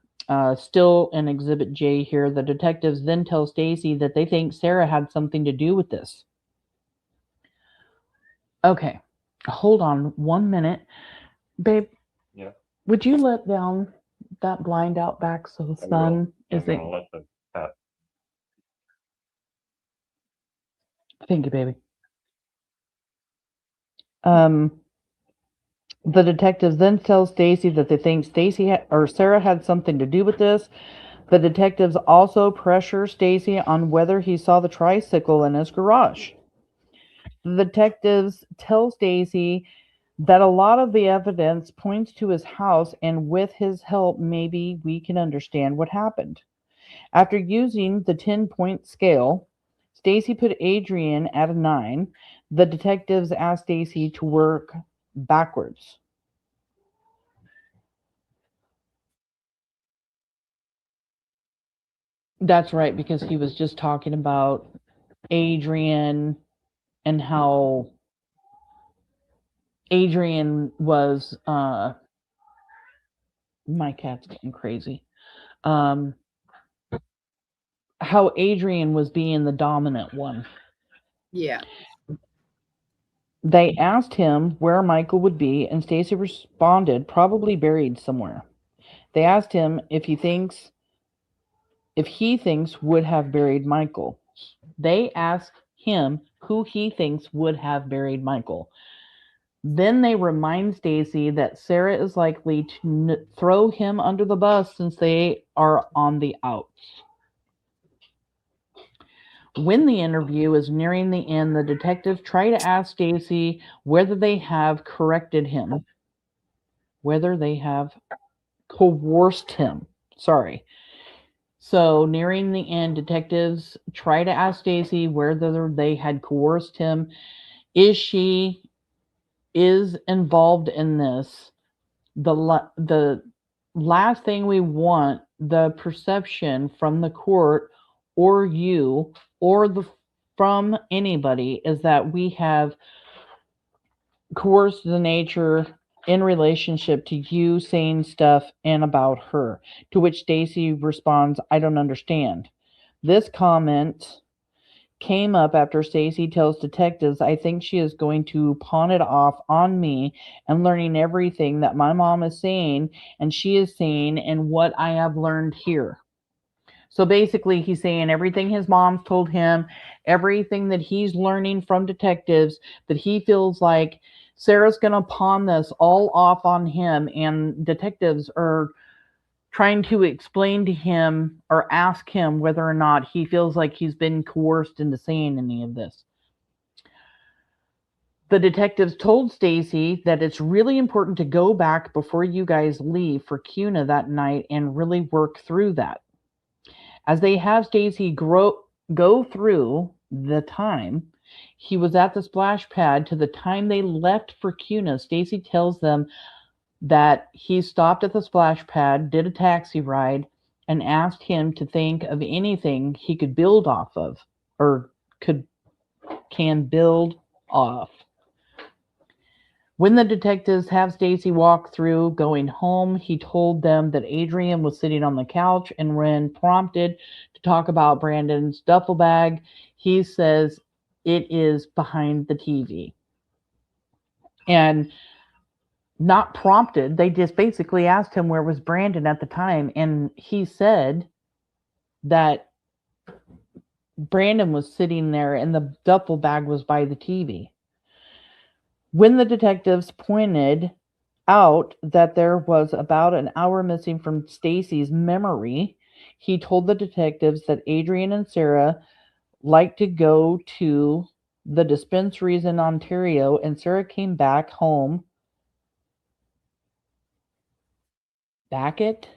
[SPEAKER 10] Still in Exhibit J here, the detectives then tell Stacey that they think Sarah had something to do with this. Okay, hold on 1 minute. Babe,
[SPEAKER 13] yeah.
[SPEAKER 10] Would you let down that blind out back so the sun isn't...
[SPEAKER 13] Let the cat.
[SPEAKER 10] Thank you, baby. The detectives then tell Stacey that they think Sarah had something to do with this. The detectives also pressure Stacey on whether he saw the tricycle in his garage. The detectives tell Stacey that a lot of the evidence points to his house, and with his help, maybe we can understand what happened. After using the 10-point scale, Stacey put Adrian at a 9. The detectives asked Stacey to work backwards. That's right, because he was just talking about Adrian and how Adrian was my cat's getting crazy. How Adrian was being the dominant one.
[SPEAKER 11] Yeah.
[SPEAKER 10] They asked him where Michael would be, and Stacey responded, probably buried somewhere. They asked him if he thinks would have buried Michael. They asked him who he thinks would have buried Michael. Then they remind Stacey that Sarah is likely to throw him under the bus since they are on the outs. When the interview is nearing the end, the detectives try to ask Stacey whether they have corrected him, whether they have coerced him. Sorry. So nearing the end, detectives try to ask Stacey whether they had coerced him. She is involved in this. The last thing we want the perception from the court or you or from anybody is that we have coerced the nature in relationship to you saying stuff and about her. To which Stacey responds, I don't understand. This comment came up after Stacey tells detectives, I think she is going to pawn it off on me and learning everything that my mom is saying and she is saying and what I have learned here. So basically he's saying everything his mom's told him, everything that he's learning from detectives, that he feels like Sarah's going to pawn this all off on him, and detectives are trying to explain to him or ask him whether or not he feels like he's been coerced into saying any of this. The detectives told Stacey that it's really important to go back before you guys leave for CUNA that night and really work through that. As they have Stacey go through the time he was at the splash pad to the time they left for CUNA, Stacey tells them that he stopped at the splash pad, did a taxi ride, and asked him to think of anything he could build off of or can build off. When the detectives have Stacey walk through going home, he told them that Adrian was sitting on the couch, and when prompted to talk about Brandon's duffel bag, he says it is behind the TV. And not prompted, they just basically asked him where was Brandon at the time, and he said that Brandon was sitting there and the duffel bag was by the TV. When the detectives pointed out that there was about an hour missing from Stacey's memory, he told the detectives that Adrian and Sarah liked to go to the dispensaries in Ontario, and Sarah came back home. Back-it?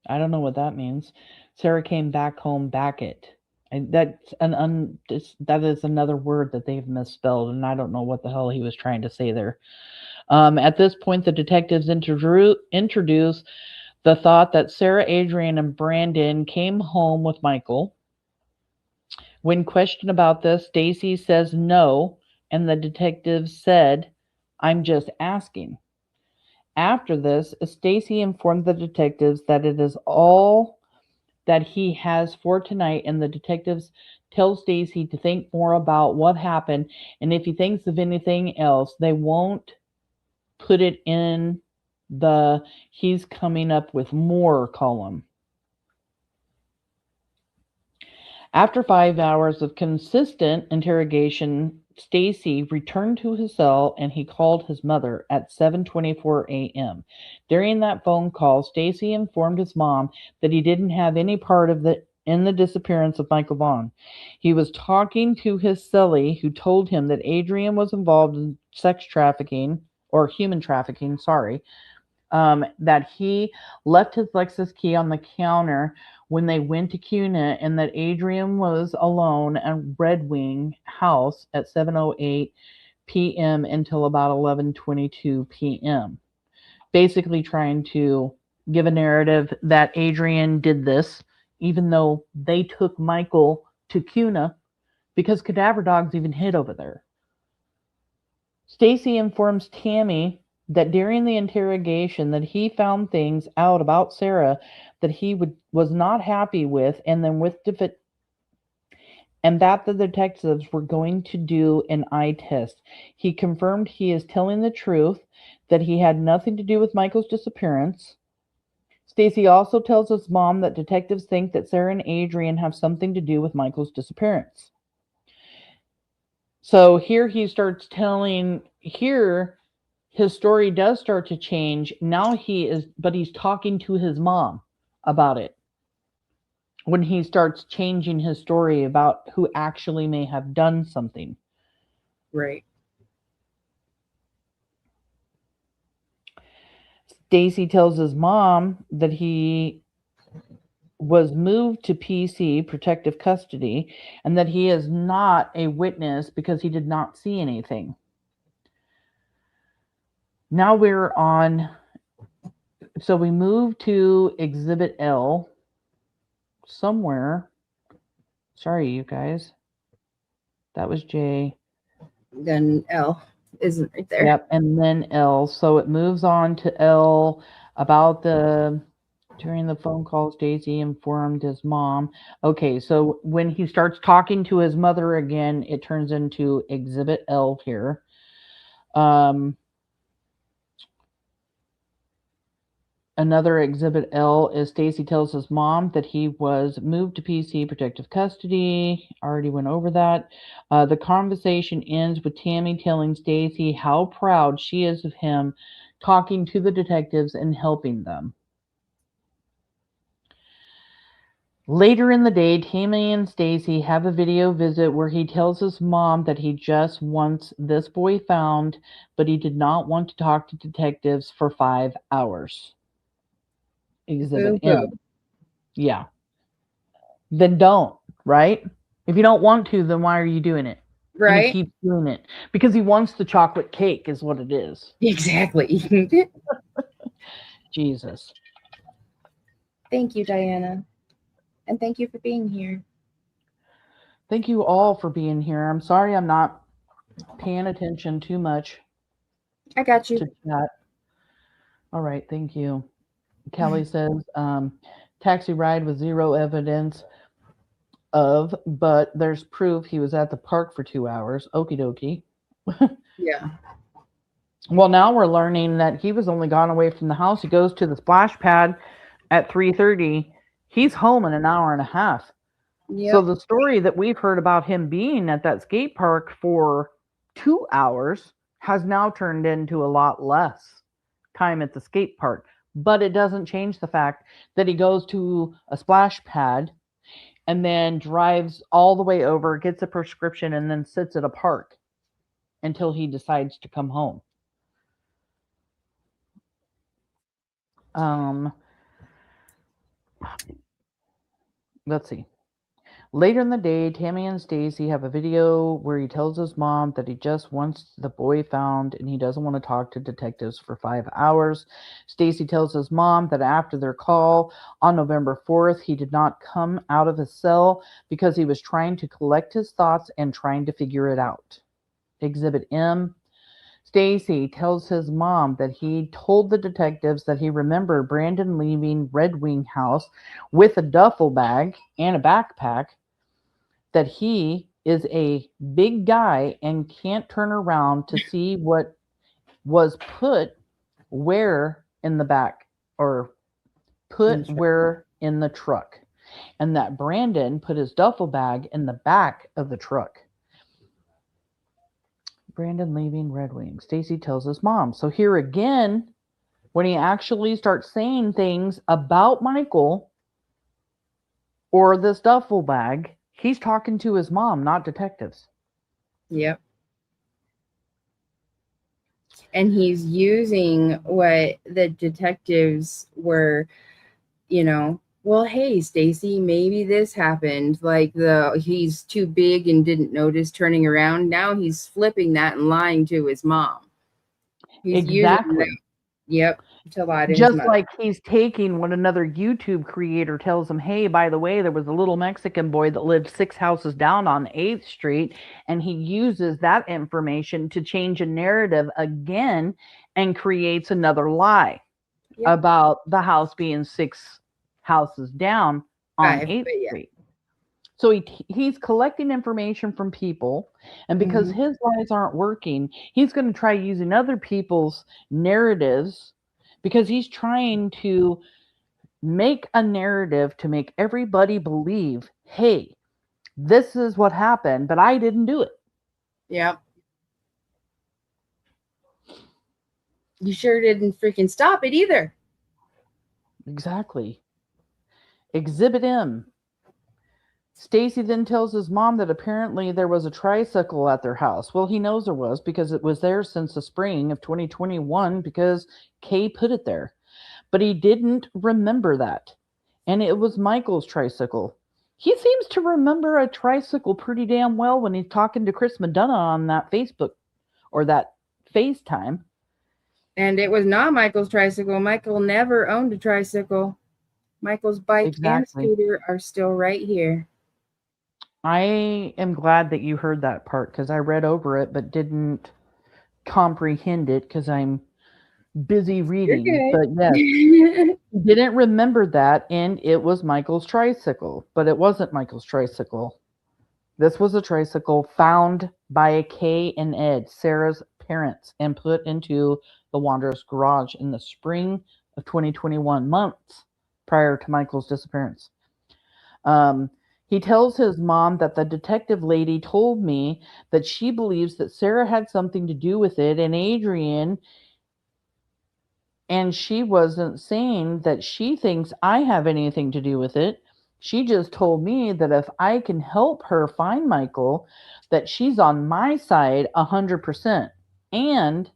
[SPEAKER 10] I don't know what that means. Sarah came back home back-it. That is another word that they've misspelled, and I don't know what the hell he was trying to say there. At this point, the detectives introduce the thought that Sarah, Adrian, and Brandon came home with Michael. When questioned about this, Stacey says no, and the detectives said, I'm just asking. After this, Stacey informed the detectives that it is all that he has for tonight, and the detectives tell Stacey to think more about what happened, and if he thinks of anything else, they won't put it in the he's coming up with more column. After 5 hours of consistent interrogation, Stacey returned to his cell and he called his mother at 7:24 a.m. During that phone call, Stacey informed his mom that he didn't have any part in the disappearance of Michael Vaughan. He was talking to his cellie, who told him that Adrian was involved in sex trafficking or human trafficking, that he left his Lexus key on the counter when they went to Cuna, and that Adrian was alone at Red Wing house at 7:08 p.m. until about 11:22 p.m. Basically trying to give a narrative that Adrian did this, even though they took Michael to Cuna because cadaver dogs even hid over there. Stacey informs Tammy that during the interrogation that he found things out about Sarah that he was not happy with, and then and that the detectives were going to do an eye test. He confirmed he is telling the truth, that he had nothing to do with Michael's disappearance. Stacey also tells his mom that detectives think that Sarah and Adrian have something to do with Michael's disappearance. So here he starts telling, here his story does start to change. Now he's talking to his mom about it. When he starts changing his story about who actually may have done something.
[SPEAKER 11] Right.
[SPEAKER 10] Stacey tells his mom that he was moved to PC, protective custody, and that he is not a witness because he did not see anything. Now we're on, so we move to Exhibit L somewhere. Sorry, you guys. That was J.
[SPEAKER 11] Then L isn't right there.
[SPEAKER 10] Yep, and then L. So it moves on to L about during the phone calls, Daisy informed his mom. Okay, so when he starts talking to his mother again, it turns into Exhibit L here. Another Exhibit L is Stacey tells his mom that he was moved to PC protective custody. Already went over that. The conversation ends with Tammy telling Stacey how proud she is of him, talking to the detectives and helping them. Later in the day, Tammy and Stacey have a video visit where he tells his mom that he just wants this boy found, but he did not want to talk to detectives for 5 hours. Exhibit M. Yeah. Then don't, right? If you don't want to, then why are you doing it?
[SPEAKER 11] Right.
[SPEAKER 10] And he keeps doing it because he wants the chocolate cake is what it is.
[SPEAKER 11] Exactly.
[SPEAKER 10] Jesus.
[SPEAKER 11] Thank you, Diana. And thank you for being here.
[SPEAKER 10] Thank you all for being here. I'm sorry I'm not paying attention too much.
[SPEAKER 11] I got you.
[SPEAKER 10] To chat. All right, thank you. Kelly says, taxi ride with zero evidence of, but there's proof he was at the park for 2 hours. Okie dokie.
[SPEAKER 11] Yeah.
[SPEAKER 10] Well, now we're learning that he was only gone away from the house. He goes to the splash pad at 3:30. He's home in an hour and a half.
[SPEAKER 11] Yep.
[SPEAKER 10] So the story that we've heard about him being at that skate park for 2 hours has now turned into a lot less time at the skate park. But it doesn't change the fact that he goes to a splash pad and then drives all the way over, gets a prescription, and then sits at a park until he decides to come home. Let's see. Later in the day, Tammy and Stacey have a video where he tells his mom that he just wants the boy found and he doesn't want to talk to detectives for 5 hours. Stacey tells his mom that after their call on November 4th, he did not come out of his cell because he was trying to collect his thoughts and trying to figure it out. Exhibit M. Stacey tells his mom that he told the detectives that he remembered Brandon leaving Red Wing House with a duffel bag and a backpack, that he is a big guy and can't turn around to see what was put where in the back or put where in the truck, and that Brandon put his duffel bag in the back of the truck. Brandon leaving Red Wing. Stacey tells his mom. So here again, when he actually starts saying things about Michael or this duffel bag, he's talking to his mom, not detectives.
[SPEAKER 11] Yep. And he's using what the detectives were, well, hey, Stacey, maybe this happened. Like he's too big and didn't notice turning around. Now he's flipping that and lying to his mom. He's using that, yep, to lie to his
[SPEAKER 10] Just
[SPEAKER 11] mother.
[SPEAKER 10] like he's taking what another YouTube creator tells him, hey, by the way, there was a little Mexican boy that lived 6 houses down on 8th Street, and he uses that information to change a narrative again and creates another lie about the house being 6 houses down on 8th Street. So he's collecting information from people, and because his lies aren't working, he's going to try using other people's narratives, because he's trying to make a narrative to make everybody believe, hey, this is what happened, but I didn't do it.
[SPEAKER 11] Yep. You sure didn't freaking stop it either.
[SPEAKER 10] Exactly. Exhibit M. Stacey then tells his mom that apparently there was a tricycle at their house. Well, he knows there was because it was there since the spring of 2021 because Kay put it there. But he didn't remember that. And it was Michael's tricycle. He seems to remember a tricycle pretty damn well when he's talking to Chris McDonough on that Facebook or that FaceTime.
[SPEAKER 11] And it was not Michael's tricycle. Michael never owned a tricycle. Michael's bike and scooter are still right here.
[SPEAKER 10] I am glad that you heard that part because I read over it but didn't comprehend it because I'm busy reading. But yes, didn't remember that, and it was Michael's tricycle, but it wasn't Michael's tricycle. This was a tricycle found by Kay and Ed, Sarah's parents, and put into the Wondра's garage in the spring of 2021, months prior to Michael's disappearance. He tells his mom that the detective lady told me that she believes that Sarah had something to do with it, and Adrian, and she wasn't saying that she thinks I have anything to do with it. She just told me that if I can help her find Michael, that she's on my side 100%. And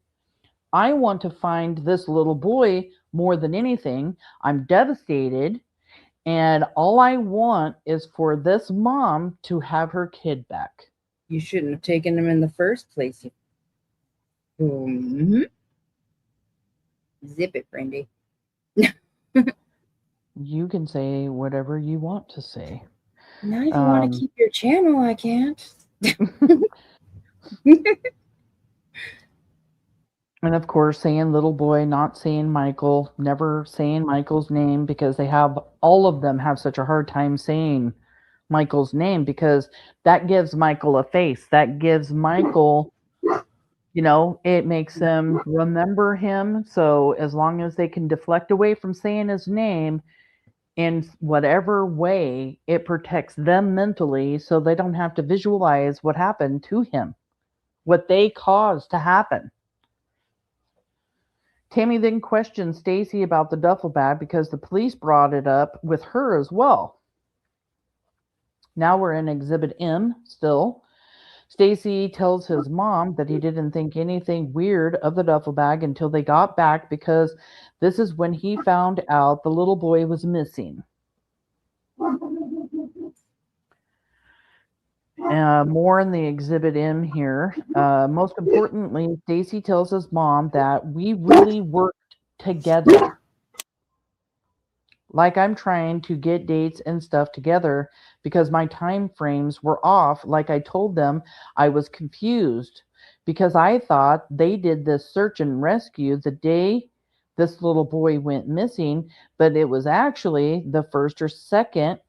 [SPEAKER 10] I want to find this little boy more than anything. I'm devastated. And all I want is for this mom to have her kid back.
[SPEAKER 11] You shouldn't have taken him in the first place. Zip it, Brandy.
[SPEAKER 10] You can say whatever you want to say.
[SPEAKER 11] Not if you want to keep your channel, I can't.
[SPEAKER 10] And of course, saying little boy, not saying Michael, never saying Michael's name, because all of them have such a hard time saying Michael's name, because that gives Michael a face. That gives Michael, it makes them remember him. So as long as they can deflect away from saying his name in whatever way, it protects them mentally so they don't have to visualize what happened to him, what they caused to happen. Tammy then questioned Stacey about the duffel bag because the police brought it up with her as well. Now we're in Exhibit M still. Stacey tells his mom that he didn't think anything weird of the duffel bag until they got back, because this is when he found out the little boy was missing. More in the Exhibit M here. Most importantly, Stacey tells his mom that we really worked together. Like I'm trying to get dates and stuff together because my time frames were off. Like I told them, I was confused because I thought they did this search and rescue the day this little boy went missing, but it was actually the 1st or 2nd.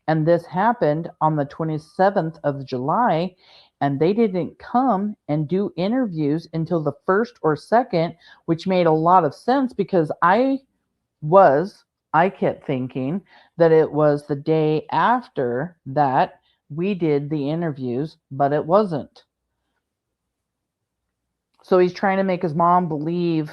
[SPEAKER 10] And this happened on the 27th of July, and they didn't come and do interviews until the 1st or 2nd, which made a lot of sense because I kept thinking that it was the day after that we did the interviews, but it wasn't. So he's trying to make his mom believe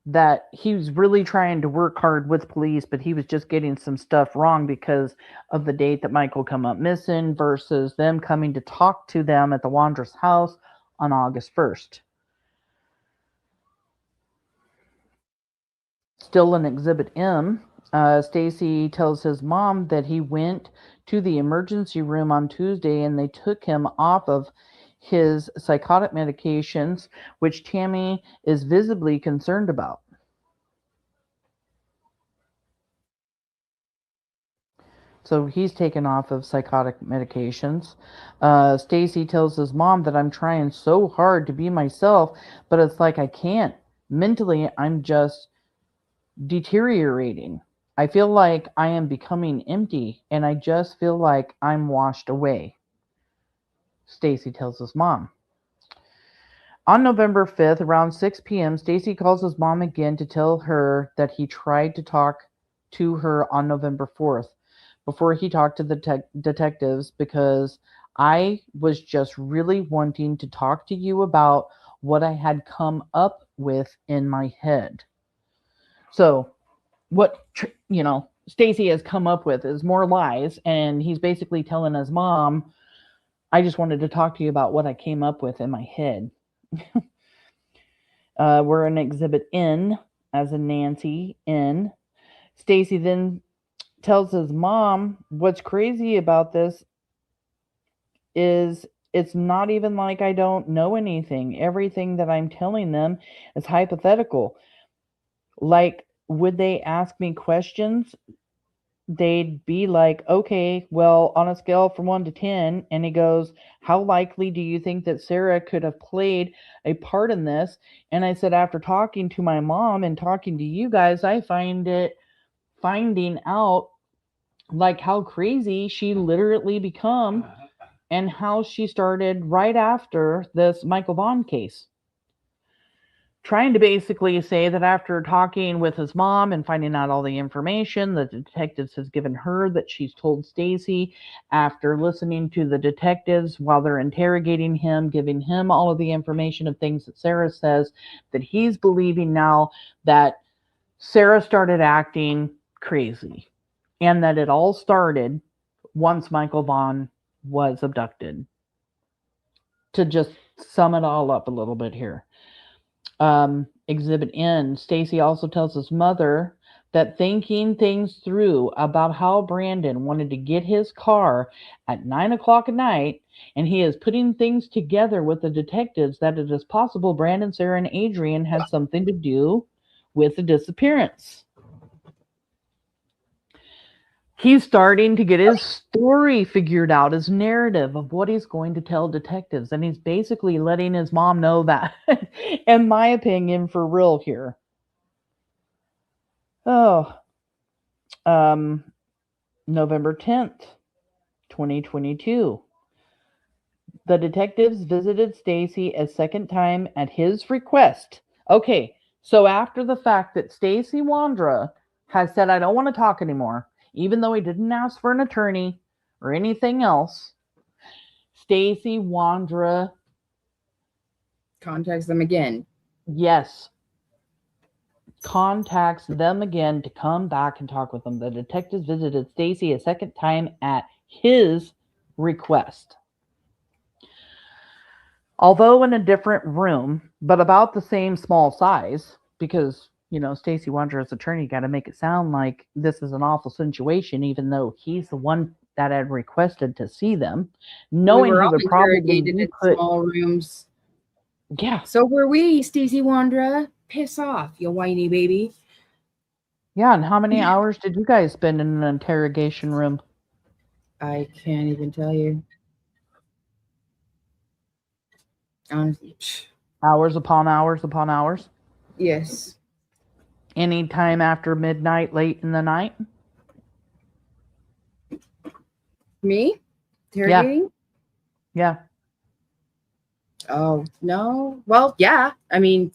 [SPEAKER 10] that he was really trying to work hard with police, but he was just getting some stuff wrong because of the date that Michael come up missing versus them coming to talk to them at the Wondra's house on August 1st. Still in Exhibit M, Stacey tells his mom that he went to the emergency room on Tuesday and they took him off of his psychotic medications, which Tammy is visibly concerned about. So he's taken off of psychotic medications. Stacey tells his mom that I'm trying so hard to be myself, but it's like I can't. Mentally, I'm just deteriorating. I feel like I am becoming empty, and I just feel like I'm washed away. Stacey tells his mom. On November 5th, around 6 p.m., Stacey calls his mom again to tell her that he tried to talk to her on November 4th before he talked to the detectives, because I was just really wanting to talk to you about what I had come up with in my head. So what, Stacey has come up with is more lies, and he's basically telling his mom, I just wanted to talk to you about what I came up with in my head. We're in Exhibit N, as in Nancy, N. Stacey then tells his mom, what's crazy about this is it's not even like I don't know anything. Everything that I'm telling them is hypothetical. Like, would they ask me questions? They'd be like, okay, well, on a scale from 1 to 10, and he goes, how likely do you think that Sarah could have played a part in this? And I said, after talking to my mom and talking to you guys, I finding out like how crazy she literally become and how she started right after this Michael Vaughan case. Trying to basically say that after talking with his mom and finding out all the information the detectives has given her that she's told Stacey, after listening to the detectives while they're interrogating him, giving him all of the information of things that Sarah says, that he's believing now that Sarah started acting crazy and that it all started once Michael Vaughan was abducted. To just sum it all up a little bit here. Exhibit N, Stacey also tells his mother that thinking things through about how Brandon wanted to get his car at 9 o'clock at night, and he is putting things together with the detectives that it is possible Brandon, Sarah, and Adrian had something to do with the disappearance. He's starting to get his story figured out, his narrative of what he's going to tell detectives. And he's basically letting his mom know that, in my opinion, for real here. November 10th, 2022. The detectives visited Stacey a second time at his request. Okay, so after the fact that Stacey Wondra has said, I don't want to talk anymore, even though he didn't ask for an attorney or anything else, Stacey Wondra
[SPEAKER 11] contacts them again.
[SPEAKER 10] Yes. Contacts them again to come back and talk with them. The detectives visited Stacey a second time at his request. Although in a different room, but about the same small size, because, Stacey Wondra's attorney got to make it sound like this is an awful situation, even though he's the one that had requested to see them, knowing he would probably be put
[SPEAKER 11] small rooms.
[SPEAKER 10] Yeah.
[SPEAKER 11] So were we, Stacey Wondra. Piss off, you whiny baby.
[SPEAKER 10] Yeah, and how many hours did you guys spend in an interrogation room?
[SPEAKER 11] I can't even tell you. Honestly.
[SPEAKER 10] Hours upon hours upon hours?
[SPEAKER 11] Yes.
[SPEAKER 10] Any time after midnight, late in the night?
[SPEAKER 11] Me? Interrogating?
[SPEAKER 10] Yeah.
[SPEAKER 11] Oh, no. Well, yeah. I mean,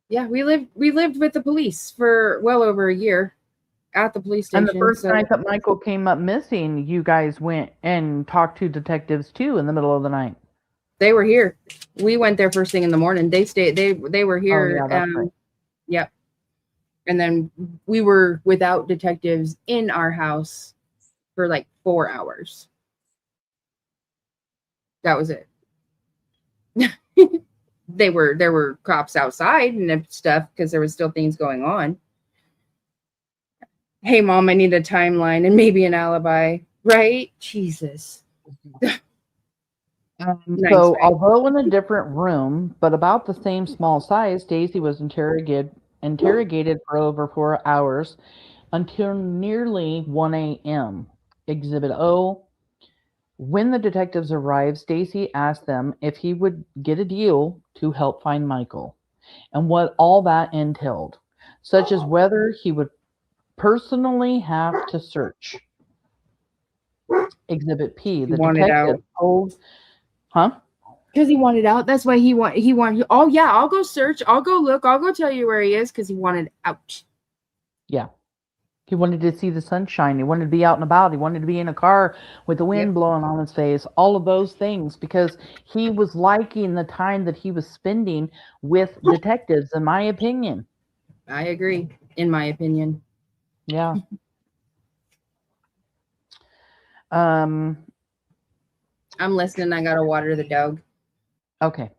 [SPEAKER 11] yeah, we lived with the police for well over a year at the police station.
[SPEAKER 10] And the first night that Michael came up missing, you guys went and talked to detectives too in the middle of the night.
[SPEAKER 11] They were here. We went there first thing in the morning. They stayed. They were here.
[SPEAKER 10] Oh, yeah, that's right.
[SPEAKER 11] Yep. And then we were without detectives in our house for like 4 hours. That was it. there were cops outside and stuff because there was still things going on. Hey, Mom, I need a timeline and maybe an alibi, right? Jesus. Nice,
[SPEAKER 10] So,
[SPEAKER 11] right?
[SPEAKER 10] although in a different room, but about the same small size, Stacey was interrogated for over 4 hours until nearly 1 a.m. Exhibit O. When the detectives arrived, Stacey asked them if he would get a deal to help find Michael and what all that entailed, such as whether he would personally have to search. Exhibit P. The
[SPEAKER 11] wanted
[SPEAKER 10] detective
[SPEAKER 11] out.
[SPEAKER 10] told,
[SPEAKER 11] Because he wanted out. That's why he wanted. Oh yeah, I'll go search. I'll go look. I'll go tell you where he is. Because he wanted out.
[SPEAKER 10] Yeah. He wanted to see the sunshine. He wanted to be out and about. He wanted to be in a car with the wind blowing on his face. All of those things because he was liking the time that he was spending with detectives, in my opinion.
[SPEAKER 11] I agree. In my opinion.
[SPEAKER 10] Yeah.
[SPEAKER 11] I'm listening. I gotta water the dog.
[SPEAKER 10] Okay.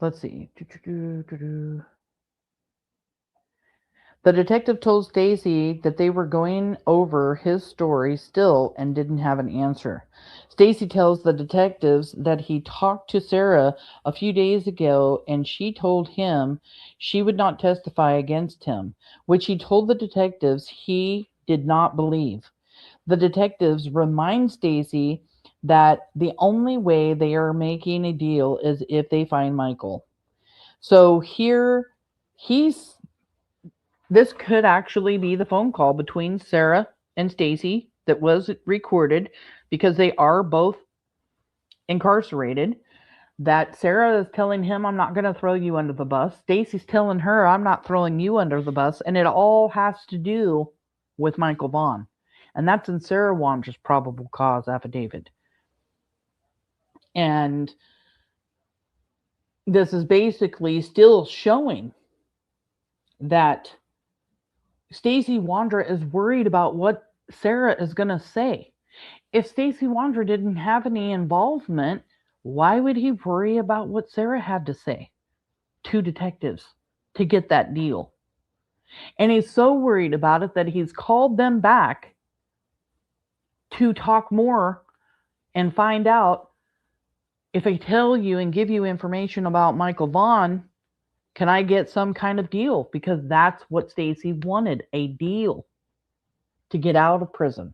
[SPEAKER 10] Let's see. The detective told Stacey that they were going over his story still and didn't have an answer. Stacey tells the detectives that he talked to Sarah a few days ago and she told him she would not testify against him, which he told the detectives he did not believe. The detectives remind Stacey that the only way they are making a deal is if they find Michael. So here this could actually be the phone call between Sarah and Stacey that was recorded because they are both incarcerated. That Sarah is telling him, I'm not going to throw you under the bus. Stacey's telling her, I'm not throwing you under the bus. And it all has to do with Michael Vaughan. And that's in Sarah Wondra's probable cause affidavit. And this is basically still showing that Stacey Wondra is worried about what Sarah is going to say. If Stacey Wondra didn't have any involvement, why would he worry about what Sarah had to say to detectives to get that deal? And he's so worried about it that he's called them back to talk more and find out, if I tell you and give you information about Michael Vaughan, can I get some kind of deal? Because that's what Stacey wanted, a deal to get out of prison.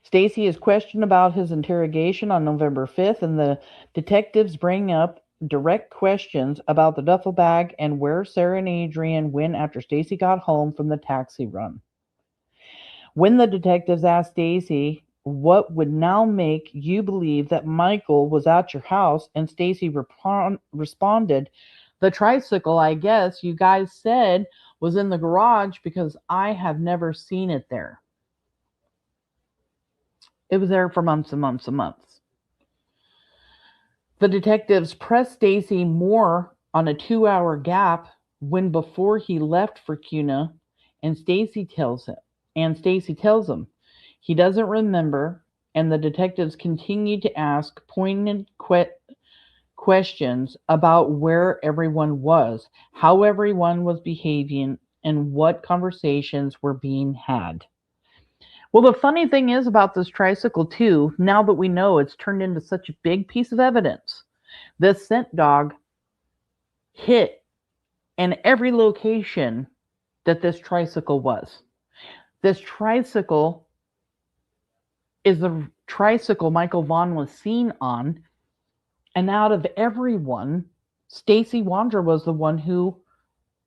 [SPEAKER 10] Stacey is questioned about his interrogation on November 5th, and the detectives bring up direct questions about the duffel bag and where Sarah and Adrian went after Stacey got home from the taxi run. When the detectives asked Stacey what would now make you believe that Michael was at your house, and Stacey responded, the tricycle, I guess you guys said, was in the garage because I have never seen it there. It was there for months and months and months. The detectives pressed Stacey more on a 2-hour gap when before he left for Cuna, and Stacey tells him he doesn't remember, and the detectives continued to ask poignant questions about where everyone was, how everyone was behaving, and what conversations were being had. Well, the funny thing is about this tricycle, too, now that we know it's turned into such a big piece of evidence, this scent dog hit in every location that this tricycle was. This tricycle is the tricycle Michael Vaughan was seen on, and out of everyone, Stacey Wondra was the one who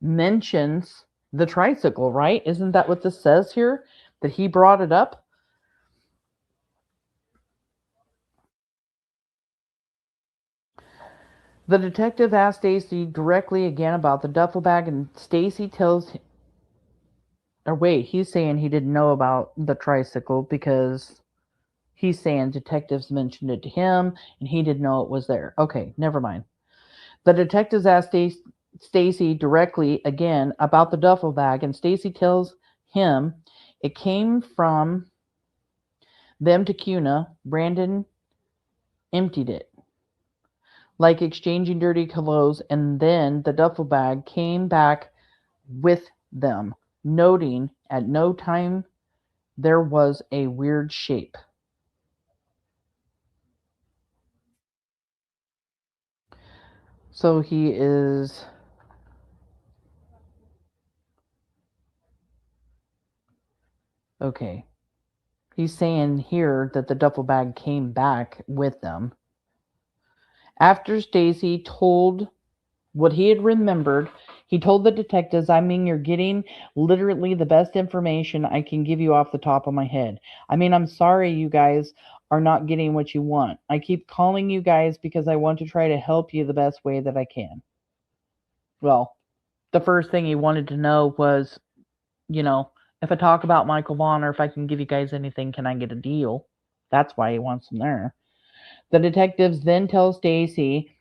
[SPEAKER 10] mentions the tricycle, right? Isn't that what this says here? That he brought it up? The detective asked Stacey directly again about the duffel bag, and Stacey tells, or wait, he's saying he didn't know about the tricycle because he's saying detectives mentioned it to him and he didn't know it was there. Okay, never mind. The detectives asked Stacey directly again about the duffel bag, and Stacey tells him it came from them to Cuna, Brandon emptied it, like exchanging dirty clothes, and then the duffel bag came back with them, noting at no time there was a weird shape. So he is okay. He's saying here that the duffel bag came back with them. After Stacey told what he had remembered, he told the detectives, I mean, you're getting literally the best information I can give you off the top of my head. I mean, I'm sorry you guys are not getting what you want. I keep calling you guys because I want to try to help you the best way that I can. Well, the first thing he wanted to know was, if I talk about Michael Vaughan or if I can give you guys anything, can I get a deal? That's why he wants him there. The detectives then tell Stacey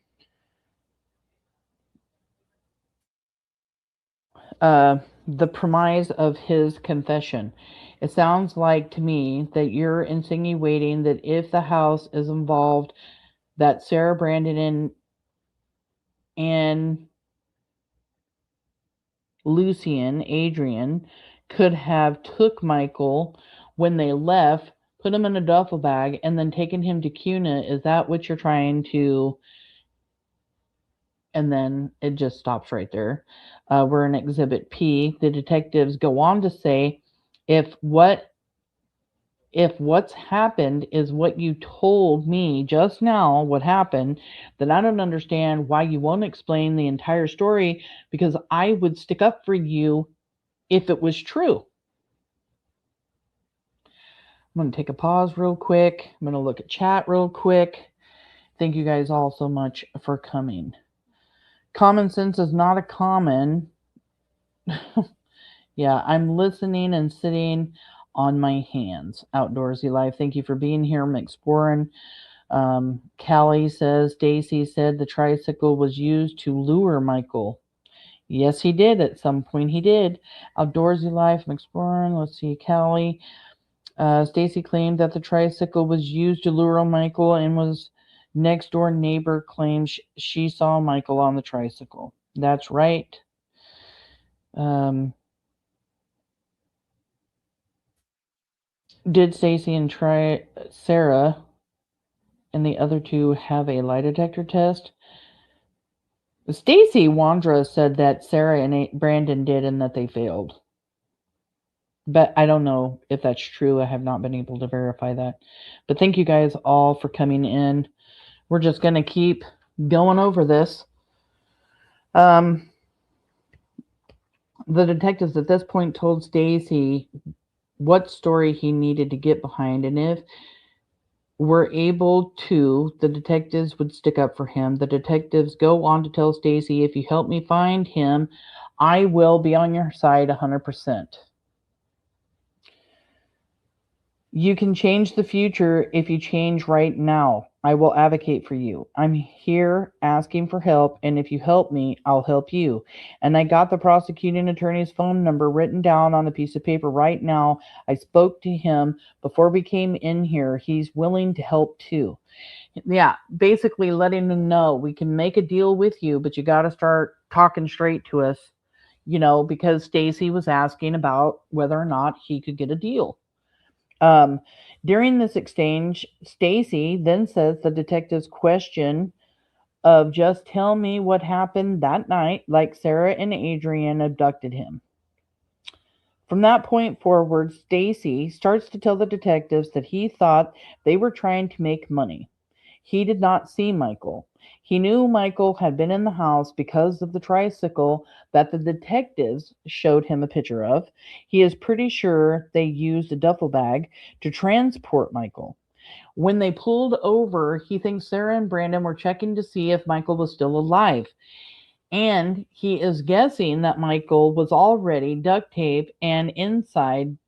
[SPEAKER 10] the premise of his confession. It sounds like to me that you're insinuating that if the house is involved, that Sarah, Brandon, and Adrian could have took Michael when they left, put him in a duffel bag, and then taken him to CUNA. Is that what you're trying to? And then it just stops right there. We're in Exhibit P. The detectives go on to say, if what's happened is what you told me just now, what happened, then I don't understand why you won't explain the entire story, because I would stick up for you if it was true. I'm going to take a pause real quick. I'm going to look at chat real quick. Thank you guys all so much for coming. Common sense is not a common. Yeah, I'm listening and sitting on my hands. Outdoorsy Life, thank you for being here. I'm exploring. Callie says, Stacey said the tricycle was used to lure Michael. Yes, he did. At some point he did. Outdoorsy Life, I'm exploring. Let's see, Callie. Stacey claimed that the tricycle was used to lure Michael, and was next door neighbor claims she saw Michael on the tricycle. That's right. Did Stacey and Sarah and the other two have a lie detector test? Stacey Wondra said that Sarah and Brandon did and that they failed. But I don't know if that's true. I have not been able to verify that. But thank you guys all for coming in. We're just going to keep going over this. The detectives at this point told Stacey what story he needed to get behind, and if we're able to, the detectives would stick up for him. The detectives go on to tell Stacey, if you help me find him, I will be on your side 100%. You can change the future if you change right now. I will advocate for you. I'm here asking for help, and if you help me, I'll help you. And I got the prosecuting attorney's phone number written down on a piece of paper right now. I spoke to him before we came in here. He's willing to help too. Yeah, basically letting them know we can make a deal with you, but you got to start talking straight to us, because Stacey was asking about whether or not he could get a deal. During this exchange, Stacey then says the detective's question of just tell me what happened that night, like Sarah and Adrian abducted him. From that point forward, Stacey starts to tell the detectives that he thought they were trying to make money. He did not see Michael. He knew Michael had been in the house because of the tricycle that the detectives showed him a picture of. He is pretty sure they used a duffel bag to transport Michael. When they pulled over, he thinks Sarah and Brandon were checking to see if Michael was still alive. And he is guessing that Michael was already duct taped and inside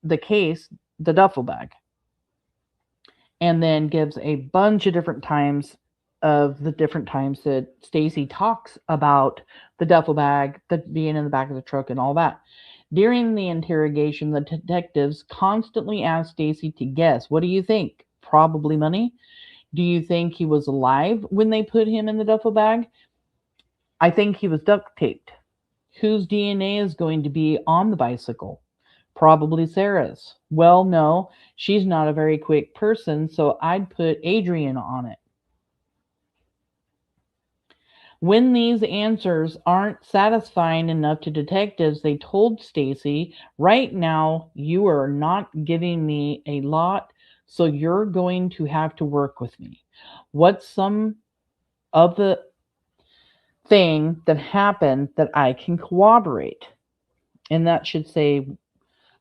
[SPEAKER 10] the case, the duffel bag. And then gives a bunch of different times of the different times that Stacey talks about the duffel bag, the being in the back of the truck and all that. During the interrogation, the detectives constantly ask Stacey to guess. What do you think? Probably money. Do you think he was alive when they put him in the duffel bag? I think he was duct taped. Whose DNA is going to be on the bicycle? Probably Sarah's. Well, no, she's not a very quick person, so I'd put Adrian on it. When these answers aren't satisfying enough to detectives, they told Stacey, right now you are not giving me a lot, so you're going to have to work with me. What's some of the thing that happened that I can corroborate? And that should say,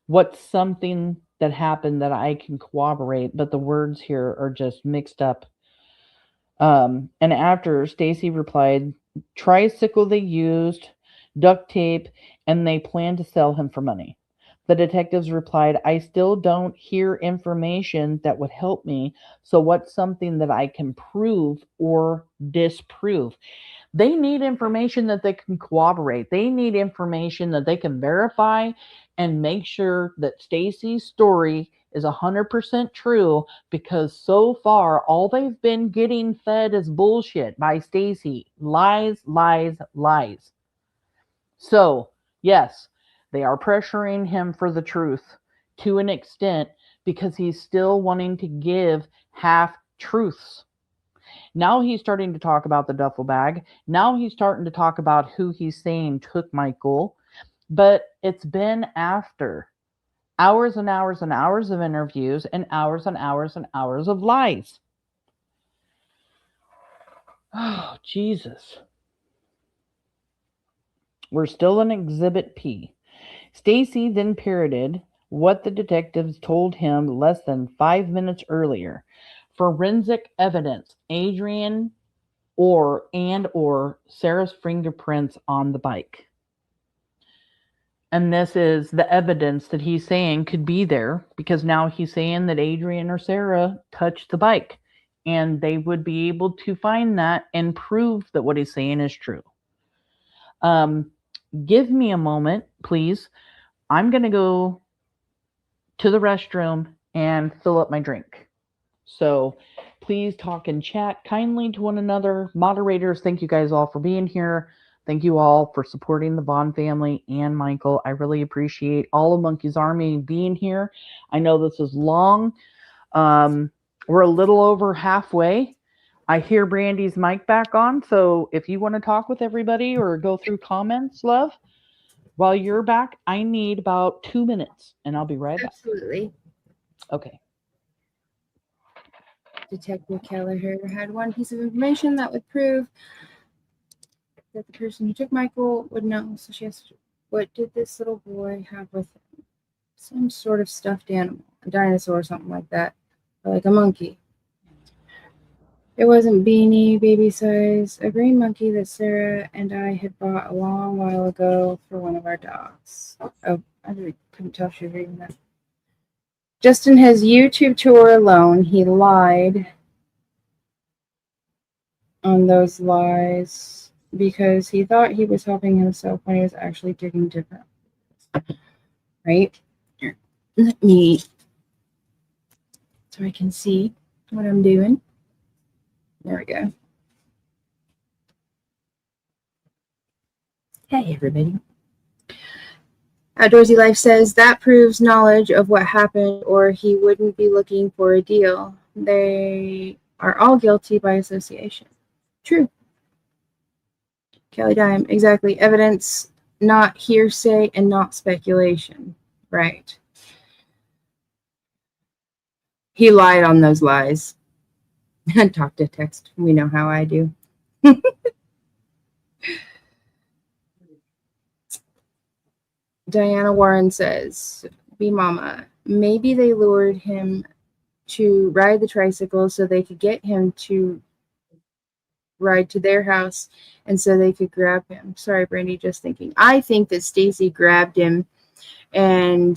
[SPEAKER 10] what's something that happened that I can corroborate, but the words here are just mixed up. And after, Stacey replied, tricycle they used, duct tape, and they plan to sell him for money. The detectives replied, I still don't hear information that would help me, so what's something that I can prove or disprove? They need information that they can corroborate. They need information that they can verify and make sure that Stacey's story is 100% true, because so far all they've been getting fed is bullshit by Stacey. Lies, lies, lies. So, yes, they are pressuring him for the truth to an extent because he's still wanting to give half truths. Now he's starting to talk about the duffel bag. Now he's starting to talk about who he's saying took Michael. But it's been after hours and hours and hours of interviews and hours and hours and hours of lies. Oh, Jesus. We're still in Exhibit P. Stacey then parroted what the detectives told him less than 5 minutes earlier. Forensic evidence, Adrian or Sarah's fingerprints on the bike. And this is the evidence that he's saying could be there, because now he's saying that Adrian or Sarah touched the bike, and they would be able to find that and prove that what he's saying is true. Give me a moment, please. I'm going to go to the restroom and fill up my drink. So please talk and chat kindly to one another. Moderators, thank you guys all for being here. Thank you all for supporting the Vaughan family and Michael. I really appreciate all of Monkey's Army being here. I know this is long. We're a little over halfway. I hear Brandi's mic back on, so if you want to talk with everybody or go through comments, love, while you're back, I need about 2 minutes, and I'll be right back.
[SPEAKER 11] Absolutely.
[SPEAKER 10] Okay.
[SPEAKER 11] Detective Kelleher had one piece of information that would prove that the person who took Michael would know. So she asked, what did this little boy have with him? Some sort of stuffed animal, a dinosaur or something like that, or like a monkey. It wasn't Beanie, baby size, a green monkey that Sarah and I had bought a long while ago for one of our dogs. Oh, I really couldn't tell she was reading that. Just in his YouTube tour alone, he lied on those lies because he thought he was helping himself when he was actually digging different. Right? Here, let me, so I can see what I'm doing. There we go. Hey, everybody. Outdoorsy Life says that proves knowledge of what happened, or he wouldn't be looking for a deal. They are all guilty by association. True. Kelly Dime, exactly. Evidence, not hearsay and not speculation. Right. He lied on those lies. Talk to text. We know how I do. Diana Warren says, B Mama, maybe they lured him to ride the tricycle so they could get him to ride to their house and so they could grab him. Sorry, Brandy, just thinking. I think that Stacey grabbed him and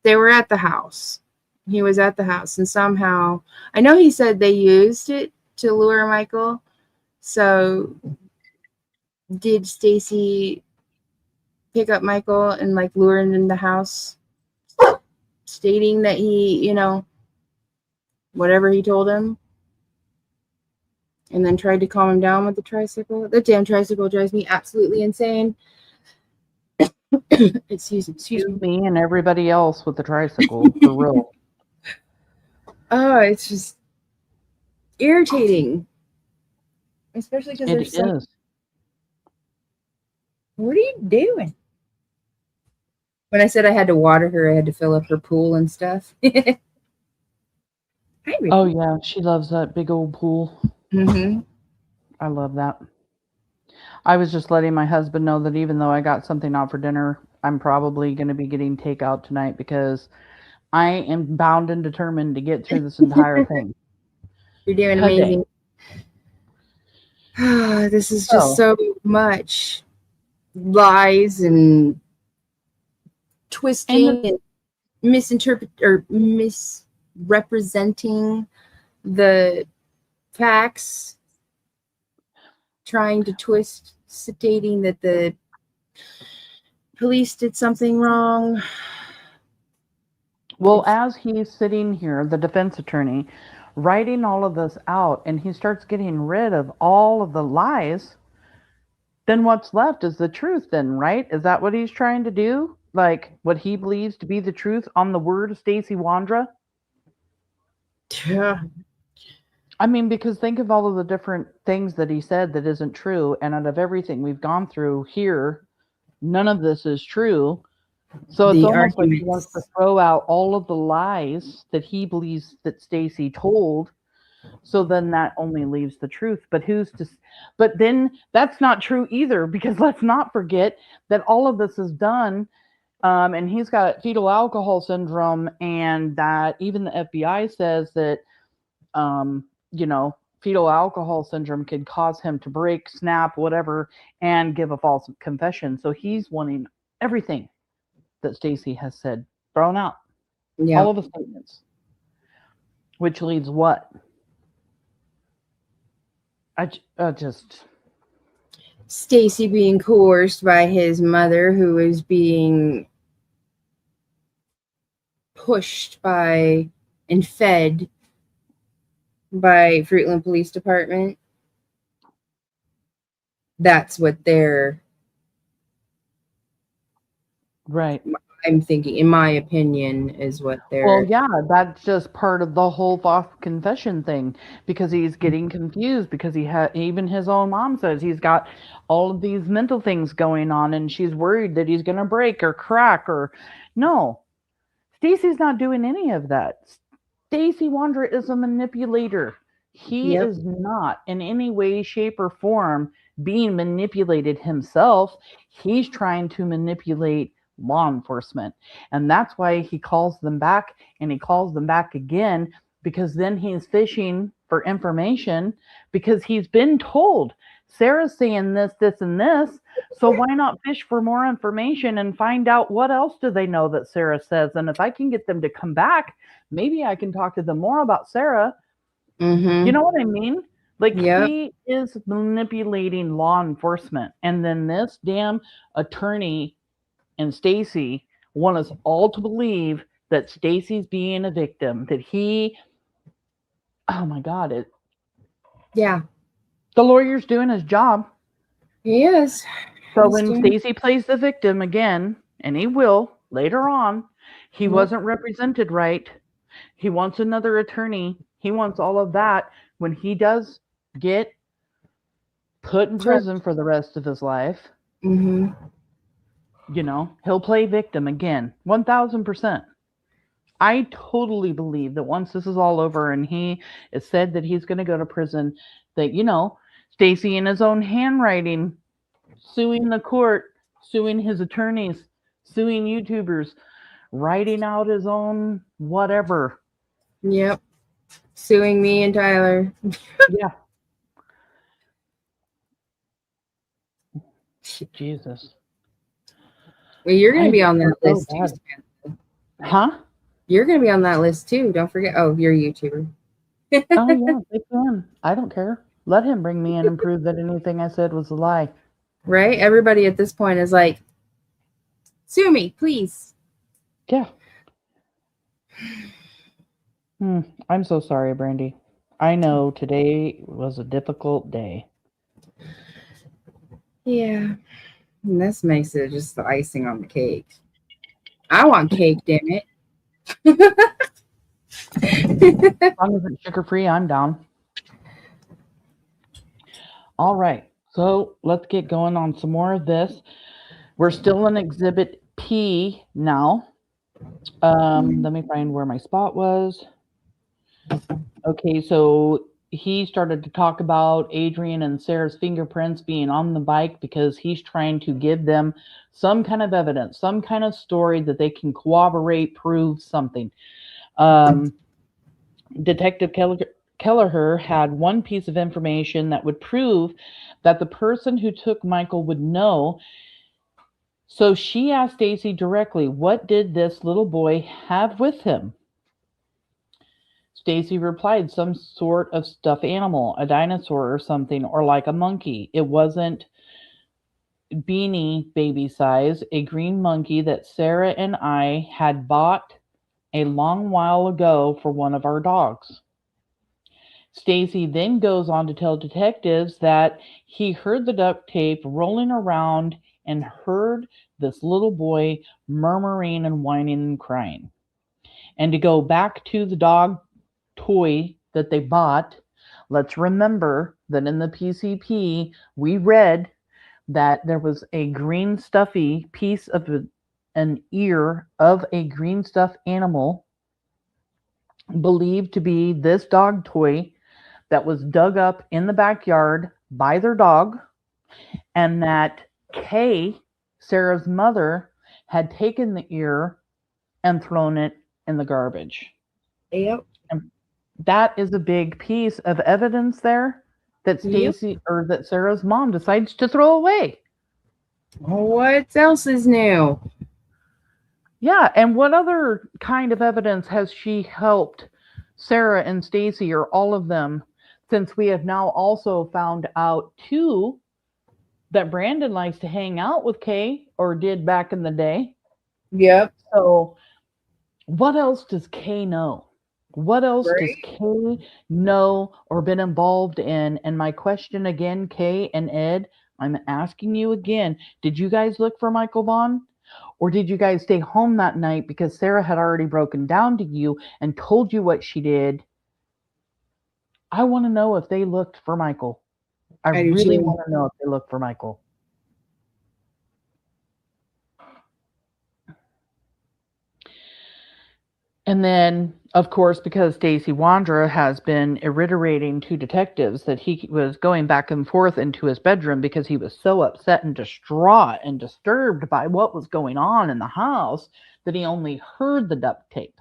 [SPEAKER 11] they were at the house. He was at the house and somehow, I know he said they used it to lure Michael. So did Stacey pick up Michael and like lure him in the house, stating that he, whatever he told him, and then tried to calm him down with the tricycle. The damn tricycle drives me absolutely insane. Excuse me.
[SPEAKER 10] Me and everybody else with the tricycle, for real.
[SPEAKER 11] Oh, it's just irritating. Especially because
[SPEAKER 10] It
[SPEAKER 11] there's some.
[SPEAKER 10] is.
[SPEAKER 11] What are you doing? When I said I had to water her, I had to fill up her pool and stuff.
[SPEAKER 10] Oh, yeah. She loves that big old pool.
[SPEAKER 11] Mm-hmm.
[SPEAKER 10] I love that. I was just letting my husband know that even though I got something out for dinner, I'm probably going to be getting takeout tonight because I am bound and determined to get through this entire thing.
[SPEAKER 11] You're doing
[SPEAKER 10] Today.
[SPEAKER 11] amazing. This is just so much lies and twisting and misrepresenting the facts, trying to twist, stating that the police did something wrong.
[SPEAKER 10] Well, as he's sitting here, the defense attorney, writing all of this out, and he starts getting rid of all of the lies, then what's left is the truth then, right? Is that what he's trying to do? Like, what he believes to be the truth on the word of Stacey Wondra?
[SPEAKER 11] Yeah.
[SPEAKER 10] I mean, because think of all of the different things that he said that isn't true, and out of everything we've gone through here, none of this is true. So it's almost like he wants to throw out all of the lies that he believes that Stacey told. So then that only leaves the truth. But but then that's not true either, because let's not forget that all of this is done. And he's got fetal alcohol syndrome, and that even the FBI says that, fetal alcohol syndrome could cause him to break, snap, whatever, and give a false confession. So he's wanting everything that Stacey has said thrown out.
[SPEAKER 11] Yeah.
[SPEAKER 10] All of the statements. Which leads what? I just...
[SPEAKER 11] Stacey being coerced by his mother, who is being pushed by and fed by Fruitland Police Department. That's what they're...
[SPEAKER 10] Right.
[SPEAKER 11] I'm thinking, in my opinion, is what they're...
[SPEAKER 10] Well, yeah, that's just part of the whole false confession thing, because he's getting confused, because even his own mom says he's got all of these mental things going on, and she's worried that he's going to break or crack or... No, Stacey's not doing any of that. Stacey Wondra is a manipulator. He is not in any way, shape, or form being manipulated himself. He's trying to manipulate law enforcement. And that's why he calls them back, and he calls them back again, because then he's fishing for information, because he's been told Sarah's saying this, this, and this. So why not fish for more information and find out what else do they know that Sarah says? And if I can get them to come back, maybe I can talk to them more about Sarah.
[SPEAKER 11] Mm-hmm.
[SPEAKER 10] You know what I mean? Like, he is manipulating law enforcement. And then this damn attorney and Stacey want us all to believe that Stacey's being a victim, that he... Oh my God.
[SPEAKER 11] Yeah.
[SPEAKER 10] The lawyer's doing his job.
[SPEAKER 11] He is.
[SPEAKER 10] So when Stacey plays the victim again, and he will later on, he wasn't represented right. He wants another attorney. He wants all of that. When he does get put in prison for the rest of his life, he'll play victim again. 1000%. I totally believe that once this is all over and he is said that he's going to go to prison, that, Stacey in his own handwriting, suing the court, suing his attorneys, suing YouTubers, writing out his own whatever.
[SPEAKER 11] Yep. Suing me and Tyler.
[SPEAKER 10] Yeah. Jesus.
[SPEAKER 11] Well, you're going to be on that list too.
[SPEAKER 10] Huh?
[SPEAKER 11] You're going to be on that list too. Don't forget. Oh, you're a YouTuber.
[SPEAKER 10] Oh, yeah. They can. I don't care. Let him bring me in and prove that anything I said was a lie.
[SPEAKER 11] Right? Everybody at this point is like, sue me, please.
[SPEAKER 10] Yeah. I'm so sorry, Brandy. I know today was a difficult day.
[SPEAKER 11] Yeah. And this makes it just the icing on the cake. I want cake, damn it.
[SPEAKER 10] As long as it's sugar-free, I'm down. All right. So let's get going on some more of this. We're still in Exhibit P now. Let me find where my spot was. Okay, so he started to talk about Adrian and Sarah's fingerprints being on the bike because he's trying to give them some kind of evidence, some kind of story that they can corroborate, prove something. Detective Kelleher had one piece of information that would prove that the person who took Michael would know. So she asked Stacey directly, what did this little boy have with him? Stacey replied, some sort of stuffed animal, a dinosaur or something, or like a monkey. It wasn't Beanie Baby size, a green monkey that Sarah and I had bought a long while ago for one of our dogs. Stacey then goes on to tell detectives that he heard the duct tape rolling around and heard this little boy murmuring and whining and crying. And to go back to the dog toy that they bought, let's remember that in the PCP, we read that there was a green stuffy piece of an ear of a green stuffed animal believed to be this dog toy that was dug up in the backyard by their dog, and that Kay, Sarah's mother, had taken the ear and thrown it in the garbage.
[SPEAKER 11] Yep.
[SPEAKER 10] And that is a big piece of evidence there that Stacey or that Sarah's mom decides to throw away.
[SPEAKER 11] What else is new?
[SPEAKER 10] Yeah, and what other kind of evidence has she helped Sarah and Stacey or all of them, since we have now also found out too that Brandon likes to hang out with Kay, or did back in the day.
[SPEAKER 11] Yep.
[SPEAKER 10] So what else does Kay know? What else does Kay know or been involved in? And my question again, Kay and Ed, I'm asking you again, did you guys look for Michael Vaughan? Or did you guys stay home that night because Sarah had already broken down to you and told you what she did? I want to know if they looked for Michael. I really want to know if they looked for Michael. And then, of course, because Stacey Wondra has been reiterating to detectives that he was going back and forth into his bedroom because he was so upset and distraught and disturbed by what was going on in the house that he only heard the duct tape.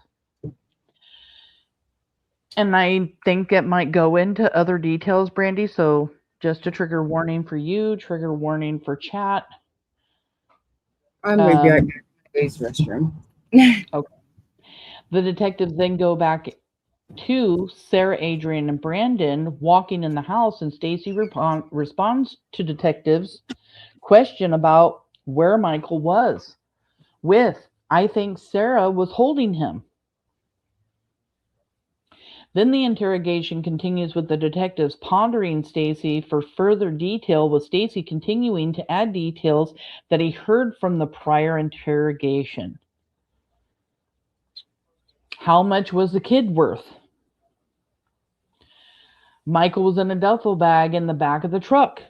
[SPEAKER 10] And I think it might go into other details, Brandy, so just a trigger warning for you, trigger warning for chat.
[SPEAKER 11] I'm going to be right back to the restroom.
[SPEAKER 10] Okay. The detectives then go back to Sarah, Adrian, and Brandon walking in the house, and Stacey responds to detectives' question about where Michael was with, I think Sarah was holding him. Then the interrogation continues with the detectives pondering Stacey for further detail, with Stacey continuing to add details that he heard from the prior interrogation. How much was the kid worth? Michael was in a duffel bag in the back of the truck.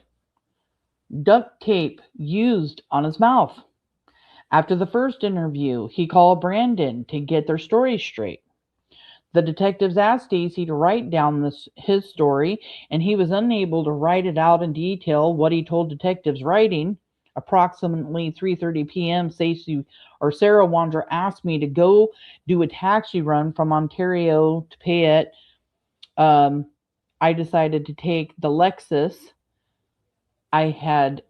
[SPEAKER 10] Duct tape used on his mouth. After the first interview, he called Brandon to get their story straight. The detectives asked Stacey to write down his story, and he was unable to write it out in detail. What he told detectives writing, approximately 3:30 p.m., Sarah Wondra asked me to go do a taxi run from Ontario to Payette. I decided to take the Lexus. I had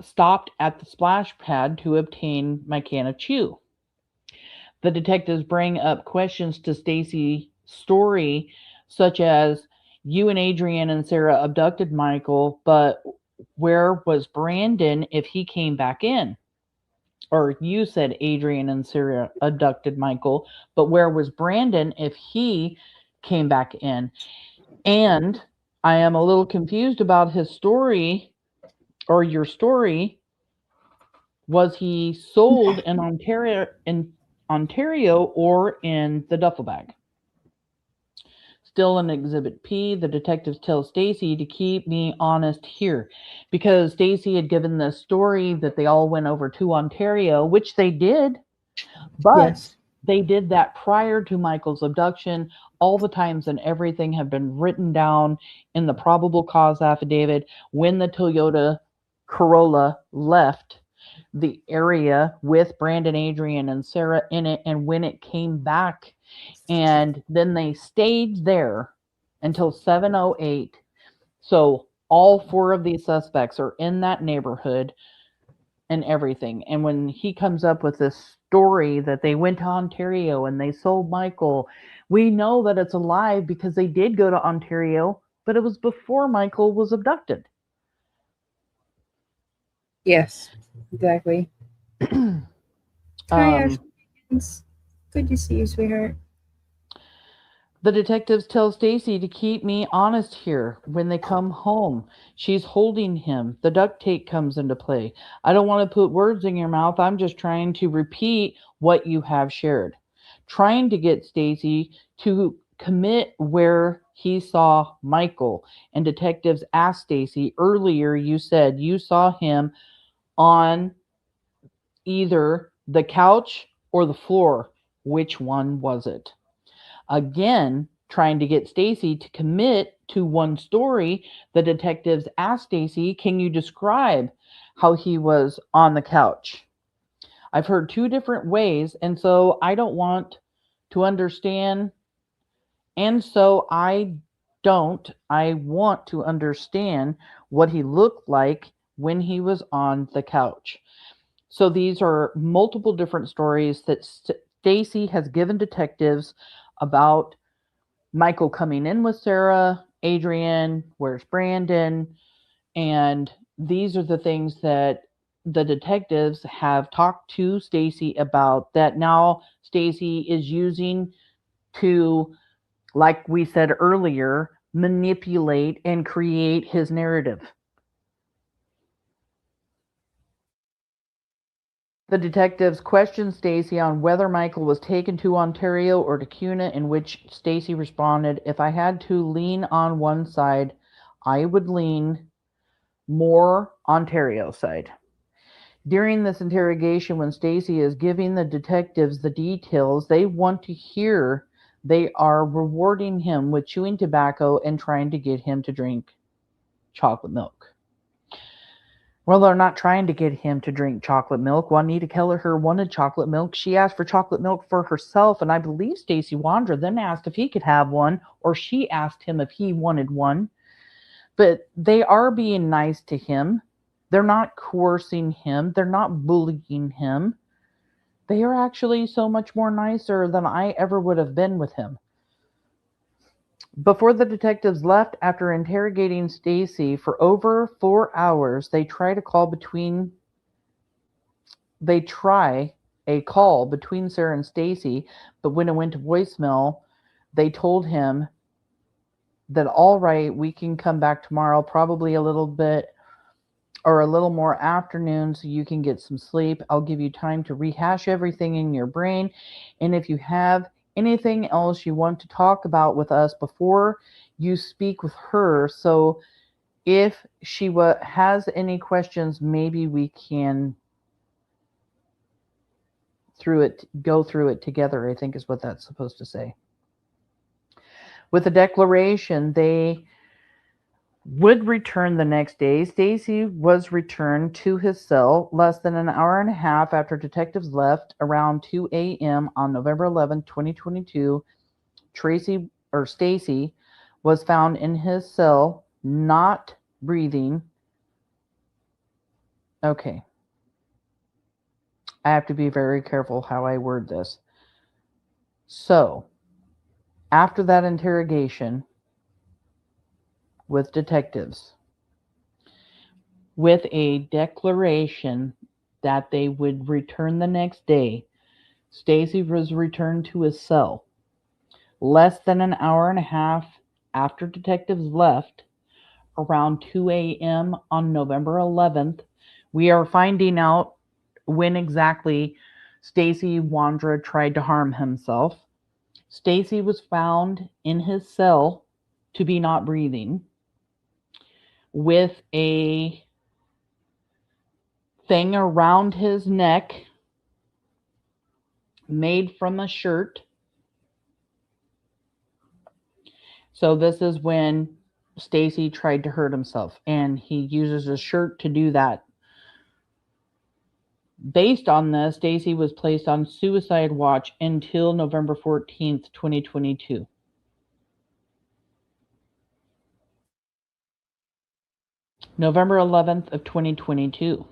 [SPEAKER 10] stopped at the splash pad to obtain my can of chew. The detectives bring up questions to Stacey's story, such as, you and Adrian and Sarah abducted Michael, but where was Brandon if he came back in? Or you said Adrian and Sarah abducted Michael, but where was Brandon if he came back in. And I am a little confused about his story, or your story. Was he sold in Ontario or in the duffel bag? Still in Exhibit P, the detectives tell Stacey to keep me honest here, because Stacey had given this story that they all went over to Ontario, which they did, but
[SPEAKER 11] Yes.
[SPEAKER 10] they did that prior to Michael's abduction. All the times and everything have been written down in the probable cause affidavit when the Toyota Corolla left the area with Brandon, Adrian, and Sarah in it, and when it came back. And then they stayed there until 7:08. So all four of these suspects are in that neighborhood and everything. And when he comes up with this story that they went to Ontario and they sold Michael, we know that it's a lie because they did go to Ontario, but it was before Michael was abducted.
[SPEAKER 11] Yes, exactly. Hi, Ashton. Good to see you, sweetheart.
[SPEAKER 10] The detectives tell Stacey to keep me honest here. When they come home, she's holding him. The duct tape comes into play. I don't want to put words in your mouth. I'm just trying to repeat what you have shared. Trying to get Stacey to commit where he saw Michael. And detectives asked Stacey, earlier you said you saw him on either the couch or the floor. Which one was it? Again, trying to get Stacey to commit to one story, the detectives asked Stacey, can you describe how he was on the couch? I've heard two different ways, and so I don't want to understand. And so I want to understand what he looked like when he was on the couch. So these are multiple different stories that Stacey has given detectives about Michael coming in with Sarah, Adrian, where's Brandon? And these are the things that the detectives have talked to Stacey about, that now Stacey is using to, like we said earlier, manipulate and create his narrative. The detectives questioned Stacey on whether Michael was taken to Ontario or to Kuna, in which Stacey responded, if I had to lean on one side, I would lean more Ontario side. During this interrogation, when Stacey is giving the detectives the details they want to hear, they are rewarding him with chewing tobacco and trying to get him to drink chocolate milk. Well, they're not trying to get him to drink chocolate milk. Juanita Kelleher wanted chocolate milk. She asked for chocolate milk for herself, and I believe Stacey Wondra then asked if he could have one, or she asked him if he wanted one. But they are being nice to him. They're not coercing him. They're not bullying him. They are actually so much more nicer than I ever would have been with him. Before the detectives left after interrogating Stacey for over 4 hours, they try a call between Sarah and Stacey, but when it went to voicemail, they told him that, all right, we can come back tomorrow, probably a little bit or a little more afternoon so you can get some sleep. I'll give you time to rehash everything in your brain. And if you have anything else you want to talk about with us before you speak with her, so if she has any questions, maybe we can go through it together, I think is what that's supposed to say. With the declaration, they would return the next day. Stacey was returned to his cell less than an hour and a half after detectives left around 2 a.m. on November 11, 2022. Stacey was found in his cell, not breathing. Okay. I have to be very careful how I word this. So, after that interrogation with detectives, with a declaration that they would return the next day, Stacey was returned to his cell. Less than an hour and a half after detectives left, around 2 a.m. on November 11th, we are finding out when exactly Stacey Wondra tried to harm himself. Stacey was found in his cell to be not breathing with a thing around his neck made from a shirt. So this is when Stacey tried to hurt himself, and he uses a shirt to do that. Based on this, Stacey was placed on suicide watch until November 14th, 2022. November 11th of 2022.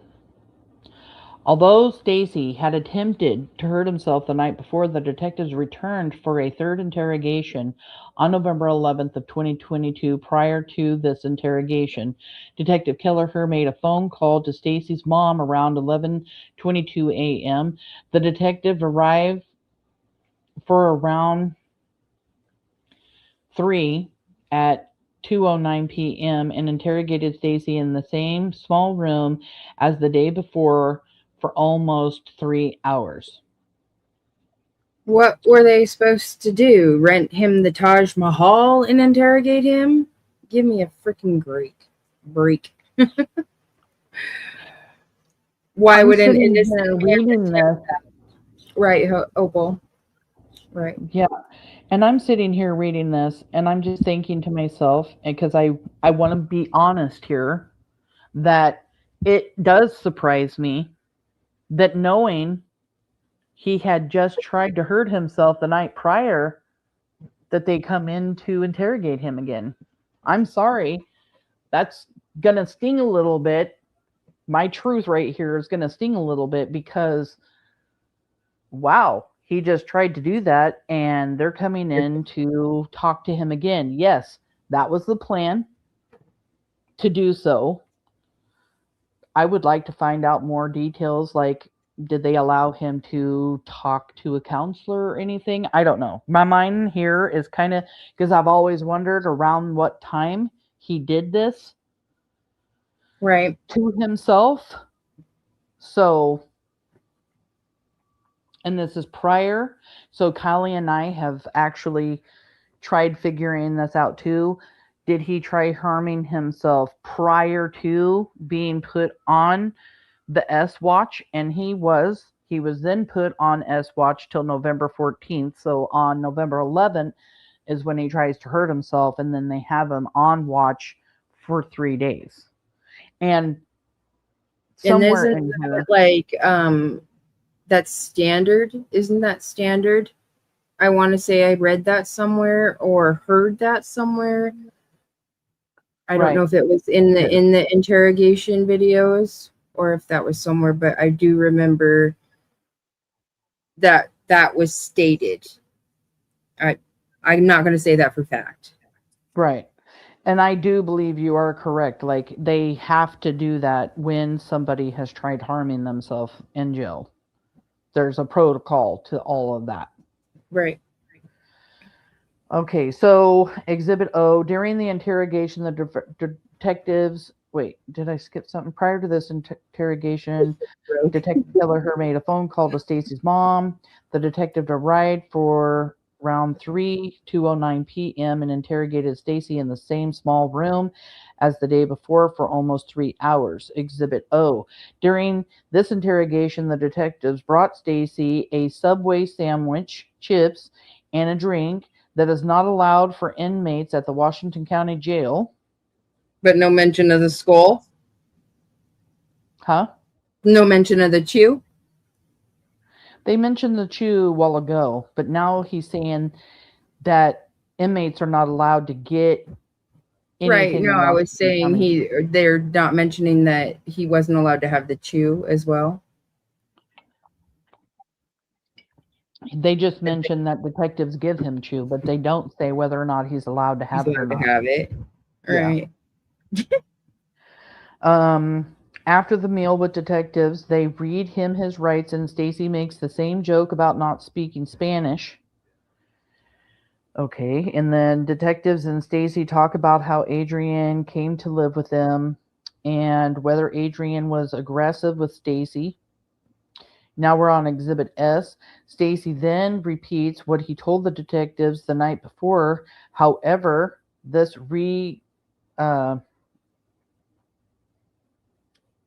[SPEAKER 10] Although Stacey had attempted to hurt himself the night before, the detectives returned for a third interrogation on November 11th of 2022. Prior to this interrogation, Detective Kelleher made a phone call to Stacey's mom around 11:22 a.m. The detective arrived for around 3 at 2:09 p.m. and interrogated Stacey in the same small room as the day before for almost 3 hours.
[SPEAKER 11] What were they supposed to do? Rent him the Taj Mahal and interrogate him? Give me a freaking break. Why would an innocent
[SPEAKER 10] reading this?
[SPEAKER 11] Right, Opal. Right.
[SPEAKER 10] Yeah. And I'm sitting here reading this, and I'm just thinking to myself, because I want to be honest here, that it does surprise me that knowing he had just tried to hurt himself the night prior, that they come in to interrogate him again. I'm sorry. That's going to sting a little bit. My truth right here is going to sting a little bit because, wow, he just tried to do that and they're coming in to talk to him again. Yes, that was the plan to do so. I would like to find out more details, like did they allow him to talk to a counselor or anything? I don't know. My mind here is kind of, because I've always wondered around what time he did this
[SPEAKER 11] right
[SPEAKER 10] to himself. So, and this is prior. So Kylie and I have actually tried figuring this out too. Did he try harming himself prior to being put on the S watch? And he was then put on S watch till November 14th. So on November 11th is when he tries to hurt himself, and then they have him on watch for 3 days. And somewhere in here,
[SPEAKER 11] like that's standard. Isn't that standard? I want to say I read that somewhere or heard that somewhere. I don't know if it was in the interrogation videos or if that was somewhere, but I do remember that was stated. I'm not going to say that for fact.
[SPEAKER 10] Right. And I do believe you are correct. Like, they have to do that when somebody has tried harming themselves in jail. There's a protocol to all of that.
[SPEAKER 11] Right.
[SPEAKER 10] Okay, so Exhibit O. During the interrogation, the detectives... Wait, did I skip something? Prior to this interrogation, Detective Kelleher made a phone call to Stacey's mom. The detective arrived for around 2:09 p.m. and interrogated Stacey in the same small room as the day before for almost 3 hours. Exhibit O. During this interrogation, the detectives brought Stacey a Subway sandwich, chips, and a drink that is not allowed for inmates at the Washington County Jail.
[SPEAKER 11] But no mention of the skull?
[SPEAKER 10] Huh?
[SPEAKER 11] No mention of the chew?
[SPEAKER 10] They mentioned the chew a while ago, but now he's saying that inmates are not allowed to get anything.
[SPEAKER 11] Right. No, I was saying they're not mentioning that he wasn't allowed to have the chew as well.
[SPEAKER 10] They just mentioned that detectives give him chew, but they don't say whether or not he's allowed to have it or not.
[SPEAKER 11] Right.
[SPEAKER 10] After the meal with detectives, they read him his rights, and Stacey makes the same joke about not speaking Spanish. Okay, and then detectives and Stacey talk about how Adrian came to live with them and whether Adrian was aggressive with Stacey. Now we're on Exhibit S. Stacey then repeats what he told the detectives the night before. However, this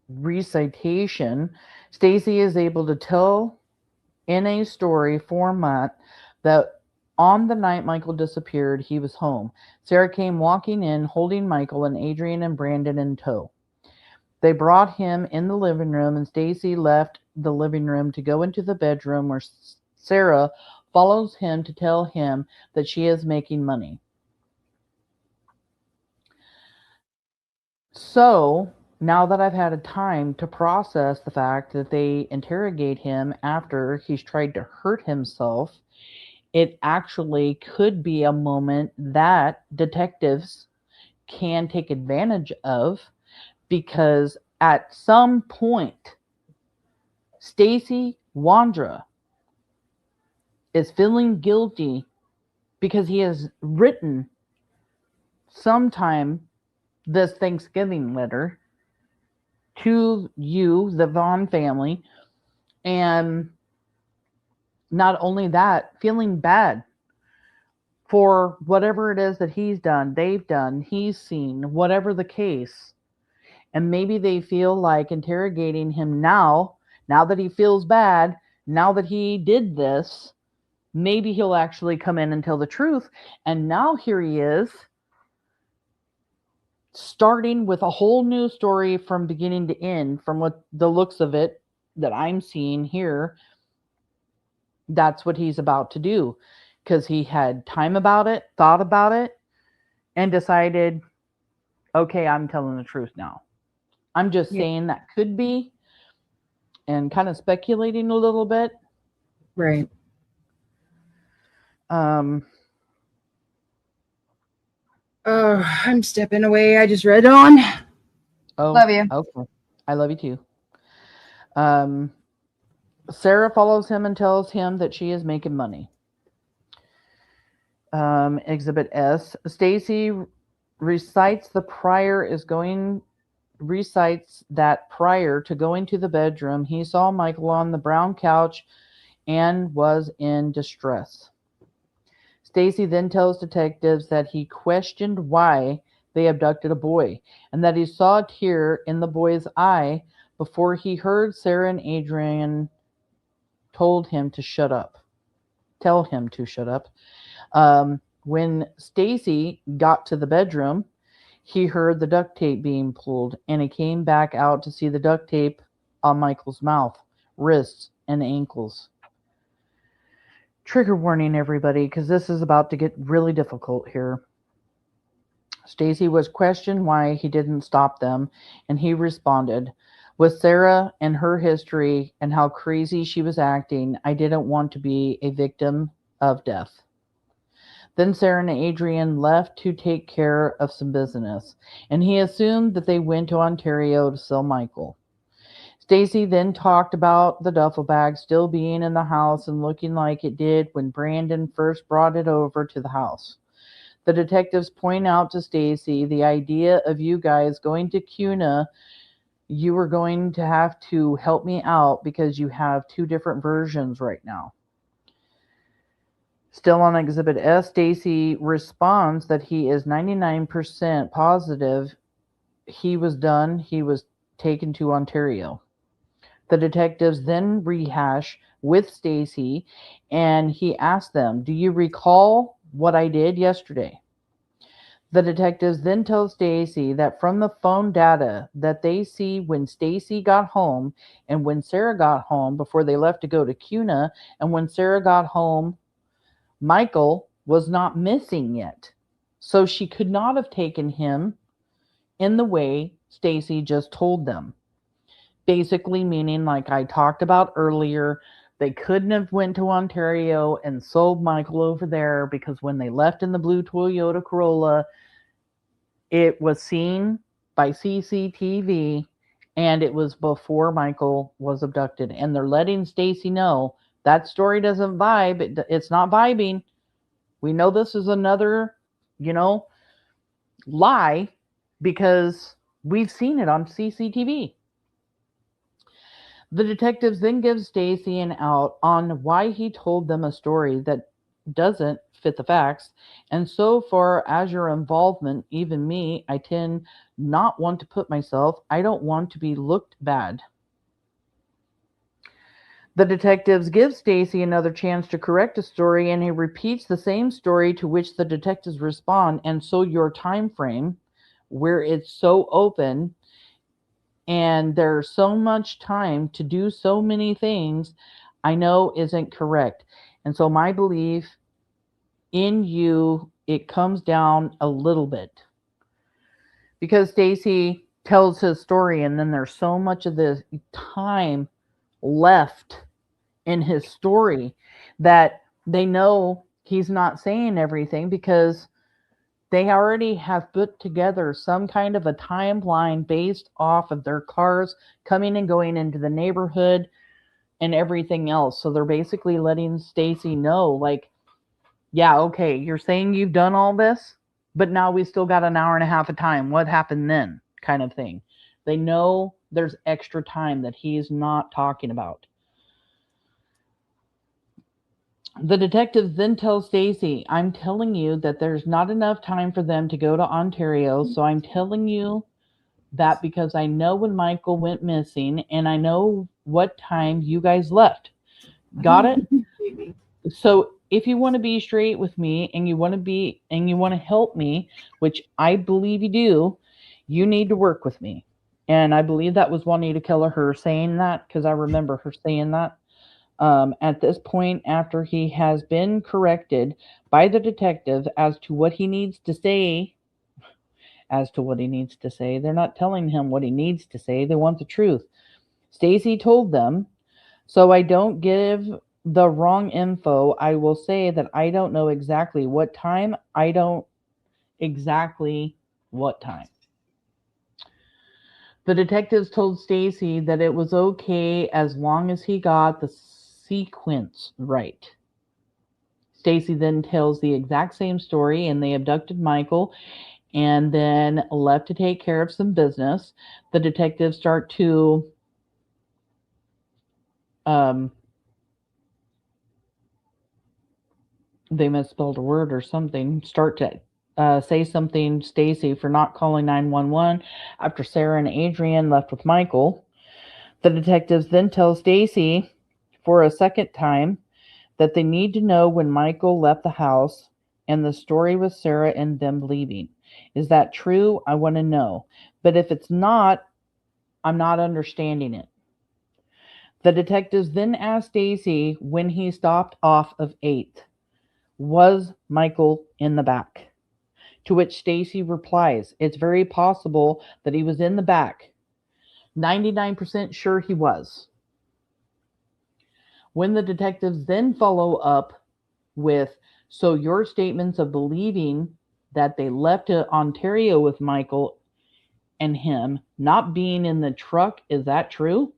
[SPEAKER 10] recitation, Stacey is able to tell in a story format that on the night Michael disappeared, he was home. Sarah came walking in, holding Michael and Adrian and Brandon in tow. They brought him in the living room, and Stacey left the living room to go into the bedroom where Sarah follows him to tell him that she is making money. So, now that I've had a time to process the fact that they interrogate him after he's tried to hurt himself, it actually could be a moment that detectives can take advantage of, because at some point, Stacey Wondra is feeling guilty because he has written sometime this Thanksgiving letter to you, the Vaughan family, and not only that, feeling bad for whatever it is that he's done, they've done, he's seen, whatever the case. And maybe they feel like interrogating him now that he feels bad, now that he did this, maybe he'll actually come in and tell the truth. And now here he is, starting with a whole new story from beginning to end, from what the looks of it that I'm seeing here. That's what he's about to do, because he had time about it, thought about it, and decided, okay, I'm telling the truth now. I'm just saying that could be, and kind of speculating a little bit.
[SPEAKER 11] Right. Oh, I'm stepping away. I just read on.
[SPEAKER 10] Oh,
[SPEAKER 11] love you.
[SPEAKER 10] Okay. I love you too. Sarah follows him and tells him that she is making money. Exhibit S. Stacey recites that prior to going to the bedroom, he saw Michael on the brown couch and was in distress. Stacey then tells detectives that he questioned why they abducted a boy, and that he saw a tear in the boy's eye before he heard Sarah and Adrian tell him to shut up. When Stacey got to the bedroom, he heard the duct tape being pulled, and he came back out to see the duct tape on Michael's mouth, wrists, and ankles. Trigger warning, everybody, because this is about to get really difficult here. Stacey was questioned why he didn't stop them, and he responded, with Sarah and her history and how crazy she was acting, I didn't want to be a victim of death. Then Sarah and Adrian left to take care of some business, and he assumed that they went to Ontario to sell Michael. Stacey then talked about the duffel bag still being in the house and looking like it did when Brandon first brought it over to the house. The detectives point out to Stacey the idea of you guys going to Kuna. You were going to have to help me out because you have two different versions right now. Still on Exhibit S, Stacey responds that he is 99% positive he was taken to Ontario. The detectives then rehash with Stacey, and he asks them, do you recall what I did yesterday? The detectives then tell Stacey that from the phone data that they see when Stacey got home and when Sarah got home before they left to go to Kuna, and when Sarah got home, Michael was not missing yet. So she could not have taken him in the way Stacey just told them. Basically meaning, like I talked about earlier, they couldn't have went to Ontario and sold Michael over there, because when they left in the blue Toyota Corolla, it was seen by CCTV, and it was before Michael was abducted. And they're letting Stacey know that story doesn't vibe. It's not vibing. We know this is another, lie because we've seen it on CCTV. The detectives then give Stacey an out on why he told them a story that doesn't fit the facts. And so far as your involvement, even me, I tend not want to put myself, I don't want to be looked bad. The detectives give Stacey another chance to correct a story, and he repeats the same story, to which the detectives respond, and so your time frame, where it's so open and there's so much time to do so many things, I know isn't correct. And so my belief in you, it comes down a little bit. Because Stacey tells his story, and then there's so much of the time left in his story that they know he's not saying everything, because they already have put together some kind of a timeline based off of their cars coming and going into the neighborhood and everything else. So they're basically letting Stacey know, like, yeah, okay, you're saying you've done all this, but now we still got an hour and a half of time. What happened then? Kind of thing. They know there's extra time that he's not talking about. The detectives then tell Stacey, I'm telling you that there's not enough time for them to go to Ontario, so I'm telling you that because I know when Michael went missing and I know what time you guys left. Got it? So if you want to be straight with me and you want to help me, which I believe you do, you need to work with me. And I believe that was Juanita Kelleher saying that, because I remember her saying that. At this point, after he has been corrected by the detective as to what he needs to say, they're not telling him what he needs to say. They want the truth. Stacey told them, so I don't give the wrong info, I will say that I don't know exactly what time. I don't exactly what time. The detectives told Stacey that it was okay as long as he got the sequence right. Stacey then tells the exact same story, and they abducted Michael and then left to take care of some business. The detectives start to they misspelled a word or something, start to say something Stacey for not calling 911 after Sarah and Adrian left with Michael. The detectives then tell Stacey for a second time that they need to know when Michael left the house and the story with Sarah and them leaving. Is that true? I want to know. But if it's not, I'm not understanding it. The detectives then ask Stacey when he stopped off of 8th. Was Michael in the back? To which Stacey replies, it's very possible that he was in the back. 99% sure he was. When the detectives then follow up with, so your statements of believing that they left to Ontario with Michael and him not being in the truck, is that true?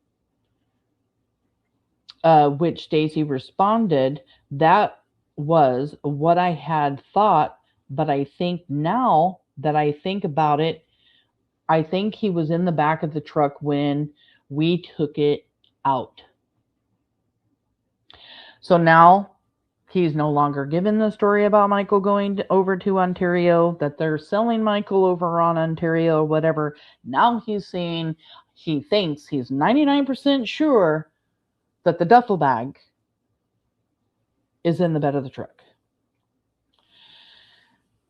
[SPEAKER 10] Which Stacey responded, that was what I had thought, but I think now that I think about it, I think he was in the back of the truck when we took it out. So now he's no longer given the story about Michael going over to Ontario, that they're selling Michael over on Ontario or whatever. Now he's saying he thinks he's 99% sure that the duffel bag is in the bed of the truck.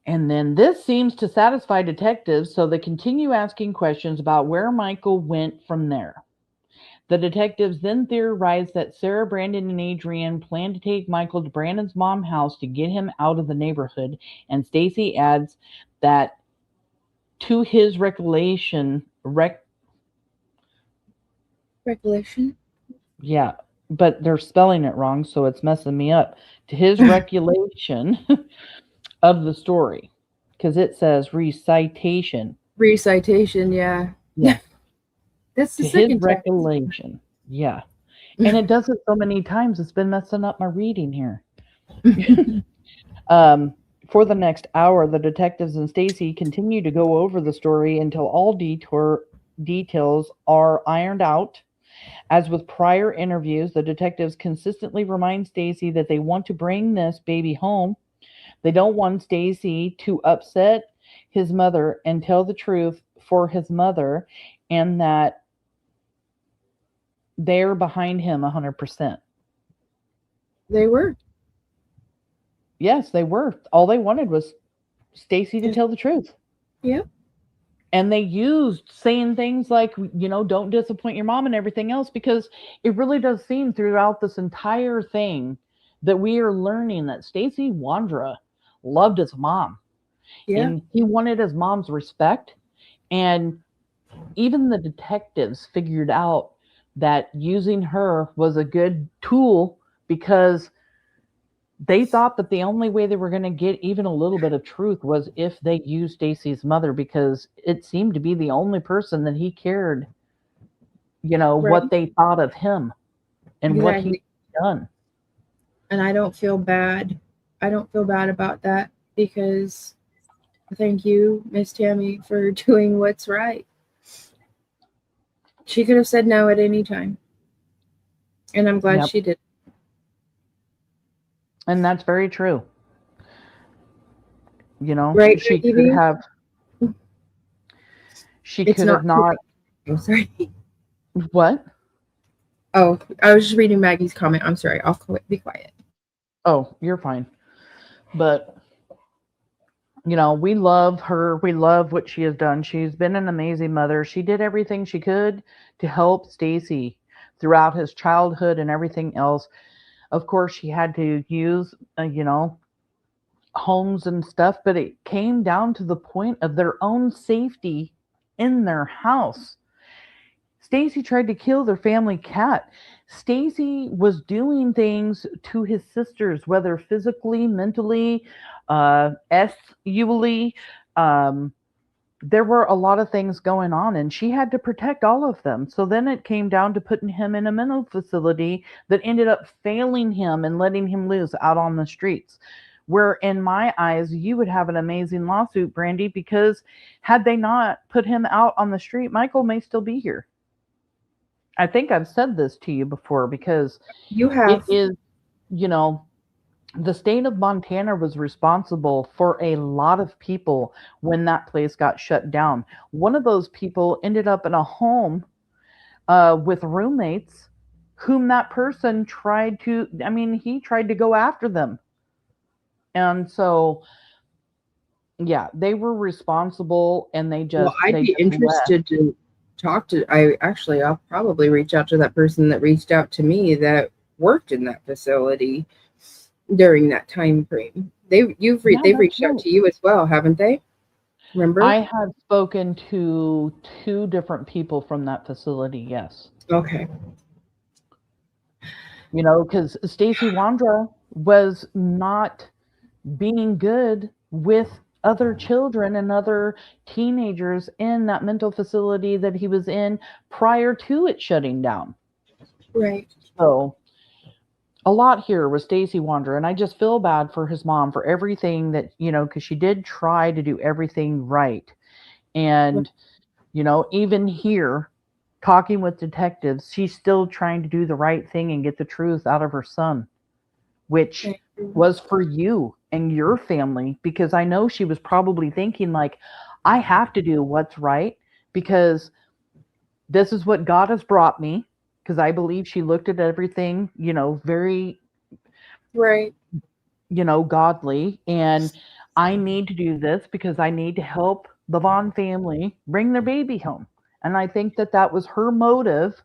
[SPEAKER 10] And then this seems to satisfy detectives, so they continue asking questions about where Michael went from there. The detectives then theorize that Sarah, Brandon, and Adrian planned to take Michael to Brandon's mom's house to get him out of the neighborhood, and Stacey adds that to his recollection, yeah, but they're spelling it wrong, so it's messing me up. To his recollection of the story, because it says recitation.
[SPEAKER 11] Yeah.
[SPEAKER 10] Yeah.
[SPEAKER 11] That's the
[SPEAKER 10] To his
[SPEAKER 11] second time.
[SPEAKER 10] recollection. Yeah. And it does it so many times, it's been messing up my reading here. For the next hour, the detectives and Stacey continue to go over the story until all details are ironed out. As with prior interviews, the detectives consistently remind Stacey that they want to bring this baby home. They don't want Stacey to upset his mother and tell the truth for his mother, and that they're behind him 100%.
[SPEAKER 11] They were.
[SPEAKER 10] Yes, they were. All they wanted was Stacey to tell the truth.
[SPEAKER 11] Yep.
[SPEAKER 10] And they used saying things like, don't disappoint your mom and everything else, because it really does seem throughout this entire thing that we are learning that Stacey Wondra loved his mom.
[SPEAKER 11] Yeah.
[SPEAKER 10] And he wanted his mom's respect. And even the detectives figured out that using her was a good tool, because they thought that the only way they were going to get even a little bit of truth was if they used Stacey's mother, because it seemed to be the only person that he cared, what they thought of him and what he'd done.
[SPEAKER 11] And I don't feel bad. I don't feel bad about that, because thank you, Miss Tammy, for doing what's right. She could have said no at any time. And I'm glad she did.
[SPEAKER 10] And that's very true.
[SPEAKER 11] Right,
[SPEAKER 10] she could have. She could have not.
[SPEAKER 11] I'm sorry.
[SPEAKER 10] What?
[SPEAKER 11] Oh, I was just reading Maggie's comment. I'm sorry. I'll be quiet.
[SPEAKER 10] Oh, you're fine. But, we love her. We love what she has done. She's been an amazing mother. She did everything she could to help Stacey throughout his childhood and everything else. Of course, she had to use, homes and stuff, but it came down to the point of their own safety in their house. Stacey tried to kill their family cat. Stacey was doing things to his sisters, whether physically, mentally, sexually. There were a lot of things going on, and she had to protect all of them. So then it came down to putting him in a mental facility that ended up failing him and letting him loose out on the streets. Where in my eyes, you would have an amazing lawsuit, Brandi, because had they not put him out on the street, Michael may still be here. I think I've said this to you before, because
[SPEAKER 11] you have.
[SPEAKER 10] It is, the state of Montana was responsible for a lot of people when that place got shut down. One of those people ended up in a home with roommates whom that person tried to go after them. And so, yeah, they were responsible, and they just.
[SPEAKER 11] Well, I'd be interested to talk to. I'll probably reach out to that person that reached out to me that worked in that facility during that time frame. They've reached out to you as well, haven't they? Remember?
[SPEAKER 10] I have spoken to 2 different people from that facility, yes.
[SPEAKER 11] Okay.
[SPEAKER 10] Because Stacey Wondra was not being good with other children and other teenagers in that mental facility that he was in prior to it shutting down.
[SPEAKER 11] Right.
[SPEAKER 10] So a lot here with Stacey Wondra, and I just feel bad for his mom for everything that, because she did try to do everything right. And, even here, talking with detectives, she's still trying to do the right thing and get the truth out of her son, which was for you and your family, because I know she was probably thinking, like, I have to do what's right, because this is what God has brought me. Because I believe she looked at everything, very,
[SPEAKER 11] right,
[SPEAKER 10] godly. And I need to do this because I need to help the Vaughan family bring their baby home. And I think that that was her motive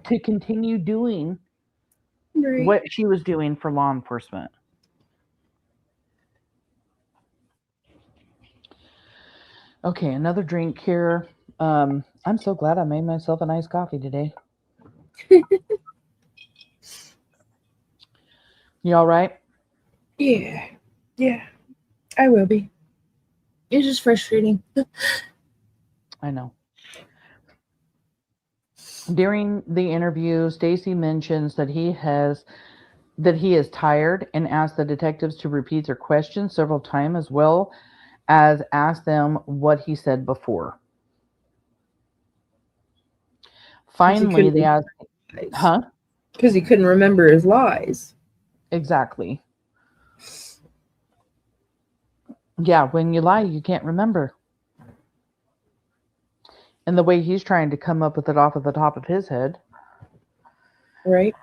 [SPEAKER 10] to continue doing what she was doing for law enforcement. Okay, another drink here. I'm so glad I made myself a nice coffee today. You all right?
[SPEAKER 11] Yeah. I will be. It's just frustrating.
[SPEAKER 10] I know. During the interview, Stacey mentions that he has that he is tired and asked the detectives to repeat their questions several times, as well as ask them what he said before. Finally, they asked, huh?
[SPEAKER 11] Because he couldn't remember his lies.
[SPEAKER 10] Exactly. Yeah, when you lie, you can't remember. And the way he's trying to come up with it off of the top of his head.
[SPEAKER 11] Right.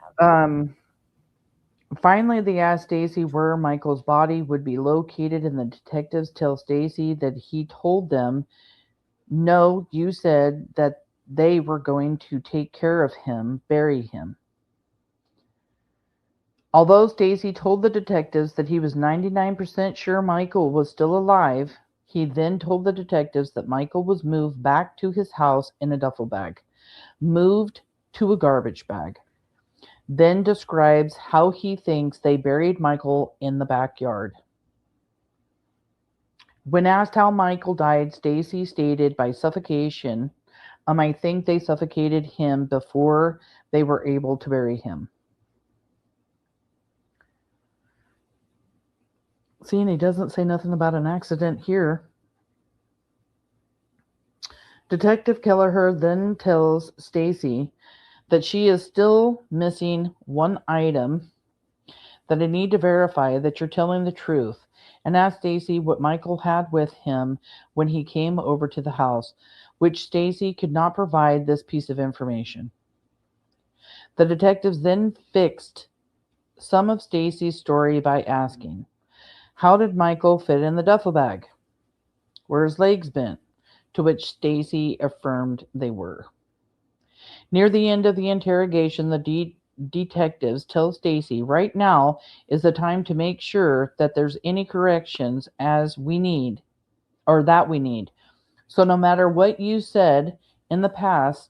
[SPEAKER 10] Finally, they asked Stacey where Michael's body would be located, and the detectives tell Stacey that he told them, "No, you said that they were going to take care of him, bury him." Although Stacey told the detectives that he was 99% sure Michael was still alive, he then told the detectives that Michael was moved back to his house in a duffel bag, moved to a garbage bag, then describes how he thinks they buried Michael in the backyard. When asked how Michael died, Stacey stated by suffocation. I think they suffocated him before they were able to bury him. See, and he doesn't say nothing about an accident here. Detective Kelleher then tells Stacey that she is still missing one item, that I need to verify that you're telling the truth, and asked Stacey what Michael had with him when he came over to the house, which Stacey could not provide this piece of information. The detectives then fixed some of Stacey's story by asking, how did Michael fit in the duffel bag? Were his legs bent? To which Stacey affirmed they were. Near the end of the interrogation, the detectives tell Stacey right now is the time to make sure that there's any corrections as we need, or that we need. So no matter what you said in the past,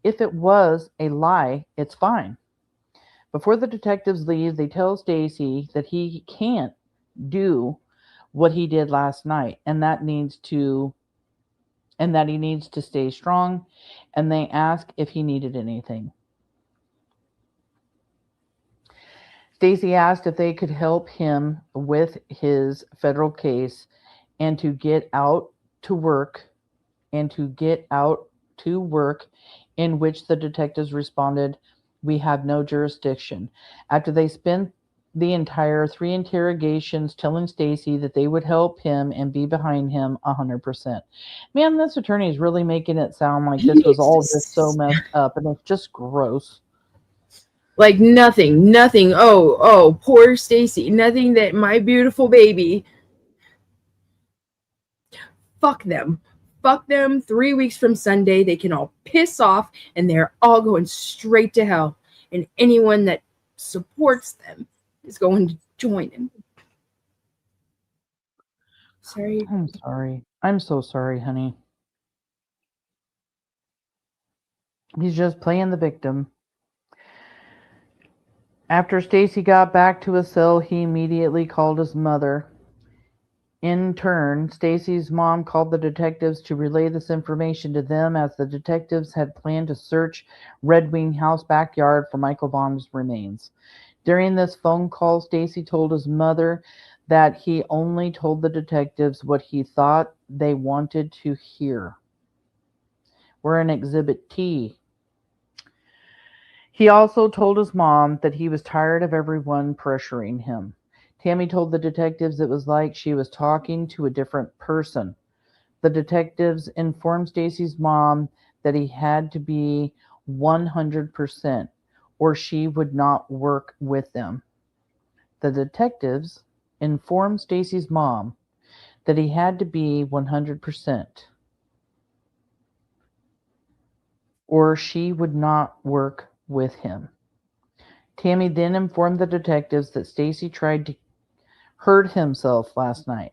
[SPEAKER 10] if it was a lie, it's fine. Before the detectives leave, they tell Stacey that he can't do what he did last night, and that he needs to stay strong, and they ask if he needed anything. Stacey asked if they could help him with his federal case and to get out to work, in which the detectives responded, "We have no jurisdiction." After they spent the entire 3 interrogations telling Stacey that they would help him and be behind him 100%. Man, this attorney is really making it sound like this was all just so messed up, and it's just gross.
[SPEAKER 11] Like nothing. Oh, poor Stacey. Nothing that my beautiful baby. Fuck them. 3 weeks from Sunday, they can all piss off, and they're all going straight to hell. And anyone that supports them is going to join him. Sorry.
[SPEAKER 10] I'm sorry. I'm so sorry, honey. He's just playing the victim. After Stacey got back to his cell, he immediately called his mother. In turn, Stacey's mom called the detectives to relay this information to them, as the detectives had planned to search Red Wing House backyard for Michael Vaughan's remains. During this phone call, Stacey told his mother that he only told the detectives what he thought they wanted to hear. We're in Exhibit T. He also told his mom that he was tired of everyone pressuring him. Tammy told the detectives it was like she was talking to a different person. The detectives informed Stacey's mom that he had to be 100% or she would not work with them. The detectives informed Stacey's mom that he had to be 100% or she would not work with him. Tammy then informed the detectives that Stacey tried to hurt himself last night.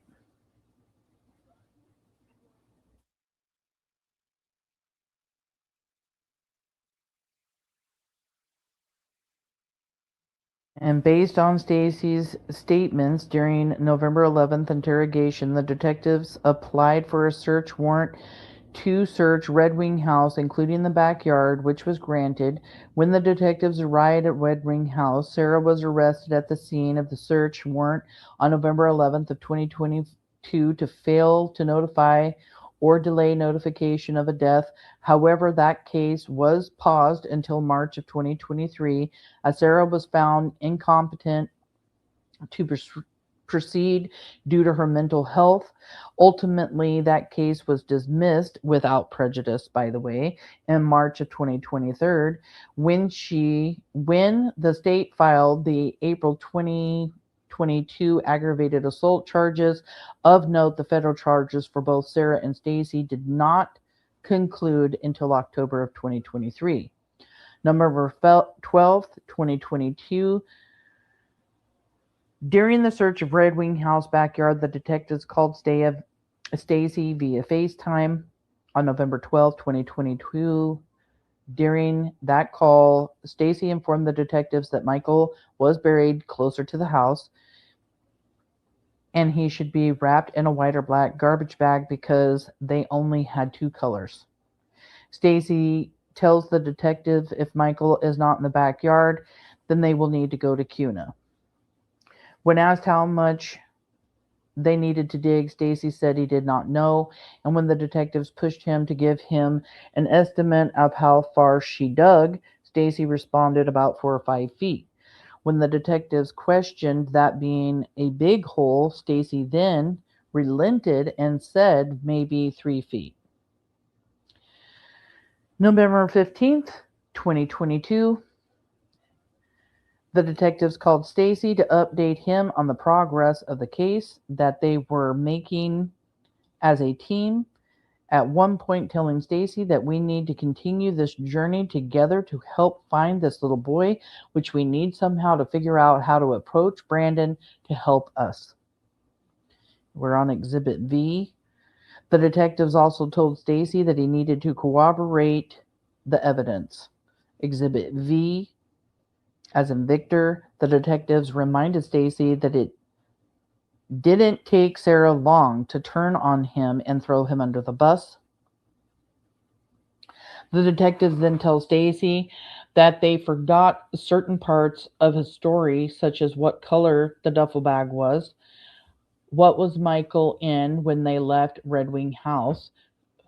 [SPEAKER 10] And based on Stacey's statements during November 11th interrogation, the detectives applied for a search warrant to search Red Wing House, including the backyard, which was granted. When the detectives arrived at Red Wing House, Sarah was arrested at the scene of the search warrant on November 11th of 2022 to fail to notify or delay notification of a death. However, that case was paused until March of 2023 as Sarah was found incompetent to proceed due to her mental health. Ultimately, that case was dismissed without prejudice, by the way, in March of 2023 when the state filed the April 2022 aggravated assault charges. Of note, the federal charges for both Sarah and Stacey did not conclude until October of 2023. November 12th, 2022. During the search of Red Wing House backyard, the detectives called Stacey via FaceTime on November 12, 2022. During that call, Stacey informed the detectives that Michael was buried closer to the house and he should be wrapped in a white or black garbage bag because they only had 2 colors. Stacey tells the detective if Michael is not in the backyard, then they will need to go to CUNA. When asked how much they needed to dig, Stacey said he did not know, and when the detectives pushed him to give him an estimate of how far she dug, Stacey responded about 4 or 5 feet. When the detectives questioned that being a big hole, Stacey then relented and said maybe 3 feet. November 15th, 2022. The detectives called Stacey to update him on the progress of the case that they were making as a team, at one point telling Stacey that we need to continue this journey together to help find this little boy, which we need somehow to figure out how to approach Brandon to help us. We're on Exhibit V. The detectives also told Stacey that he needed to corroborate the evidence. Exhibit V, as in Victor, the detectives reminded Stacey that it didn't take Sarah long to turn on him and throw him under the bus. The detectives then tell Stacey that they forgot certain parts of his story, such as what color the duffel bag was, what was Michael in when they left Red Wing House,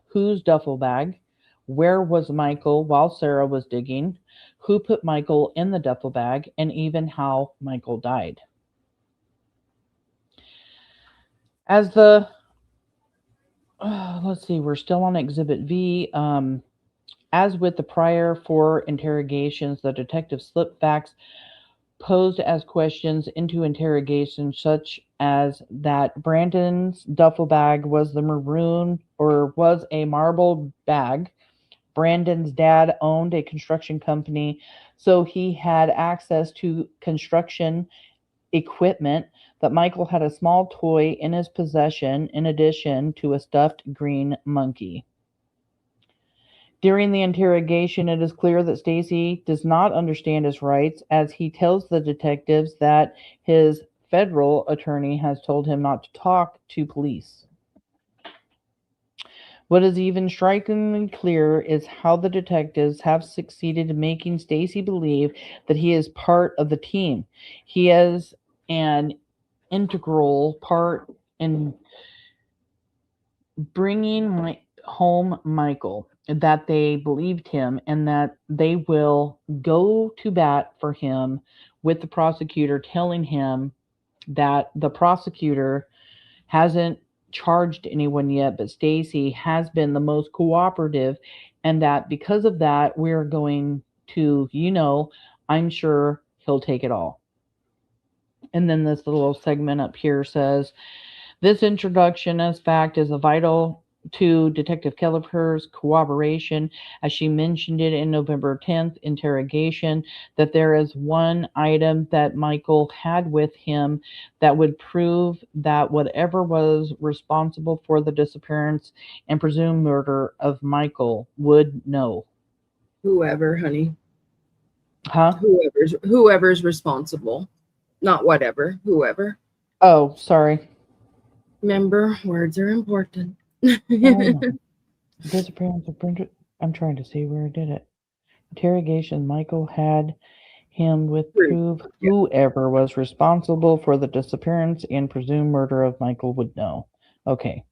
[SPEAKER 10] whose duffel bag, where was Michael while Sarah was digging, who put Michael in the duffel bag, and even how Michael died. As the, let's see, we're still on Exhibit V. As with the prior 4 interrogations, the detective slipped facts posed as questions into interrogation, such as that Brandon's duffel bag was the maroon or was a marble bag. Brandon's dad owned a construction company, so he had access to construction equipment, that Michael had a small toy in his possession in addition to a stuffed green monkey. During the interrogation, it is clear that Stacey does not understand his rights, as he tells the detectives that his federal attorney has told him not to talk to police. What is even strikingly clear is how the detectives have succeeded in making Stacey believe that he is part of the team. He is an integral part in bringing home Michael, that they believed him and that they will go to bat for him, with the prosecutor telling him that the prosecutor hasn't charged anyone yet, but Stacey has been the most cooperative, and that because of that, we're going to, I'm sure he'll take it all. And then this little segment up here says, this introduction as fact is a vital to Detective Kelleher's cooperation, as she mentioned it in November 10th interrogation, that there is one item that Michael had with him that would prove that whatever was responsible for the disappearance and presumed murder of Michael would know.
[SPEAKER 11] Whoever, honey.
[SPEAKER 10] Huh?
[SPEAKER 11] Whoever's responsible. Not whatever, whoever.
[SPEAKER 10] Oh, sorry.
[SPEAKER 11] Remember, words are important.
[SPEAKER 10] Oh, Disappearance of Brenda. I'm trying to see where I did it. Interrogation. Michael had him with proof. Whoever was responsible for the disappearance and presumed murder of Michael would know. Okay.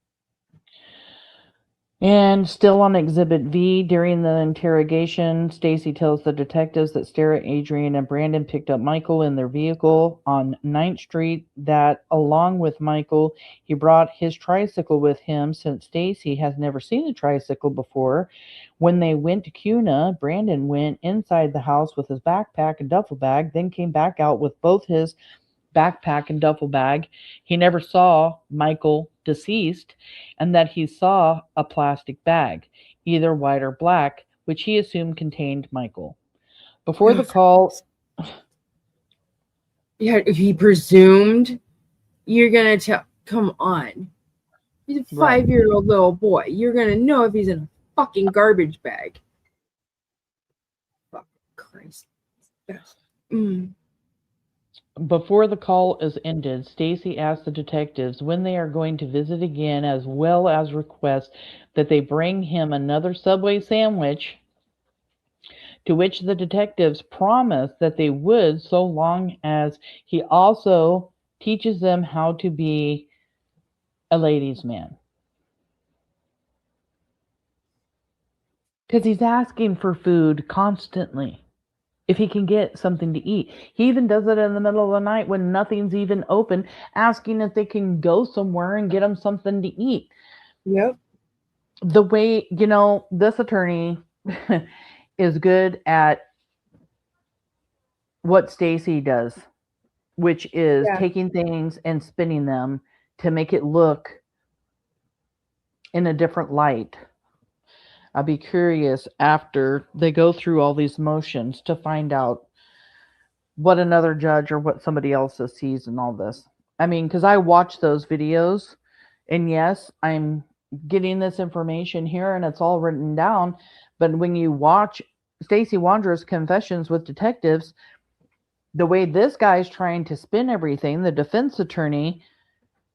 [SPEAKER 10] And still on Exhibit V, during the interrogation, Stacey tells the detectives that Sarah, Adrian, and Brandon picked up Michael in their vehicle on 9th Street, that along with Michael, he brought his tricycle with him since Stacey has never seen a tricycle before. When they went to Cuna, Brandon went inside the house with his backpack and duffel bag, then came back out with both his backpack and duffel bag. He never saw Michael deceased, and that he saw a plastic bag, either white or black, which he assumed contained Michael. Before the call,
[SPEAKER 11] Yeah, he presumed. You're gonna tell. Come on, he's a 5-year-old little boy. You're gonna know if he's in a fucking garbage bag. Fuck Christ. Yes.
[SPEAKER 10] Before the call is ended, Stacey asks the detectives when they are going to visit again, as well as requests that they bring him another Subway sandwich, to which the detectives promise that they would, so long as he also teaches them how to be a ladies' man. Because he's asking for food constantly. If he can get something to eat. He even does it in the middle of the night when nothing's even open, asking if they can go somewhere and get him something to eat.
[SPEAKER 11] Yep.
[SPEAKER 10] The way, this attorney is good at what Stacey does, which is taking things and spinning them to make it look in a different light. I'll be curious after they go through all these motions to find out what another judge or what somebody else sees in all this. I mean, because I watch those videos, and yes, I'm getting this information here and it's all written down, but when you watch Stacey Wondra's confessions with detectives, the way this guy's trying to spin everything, the defense attorney,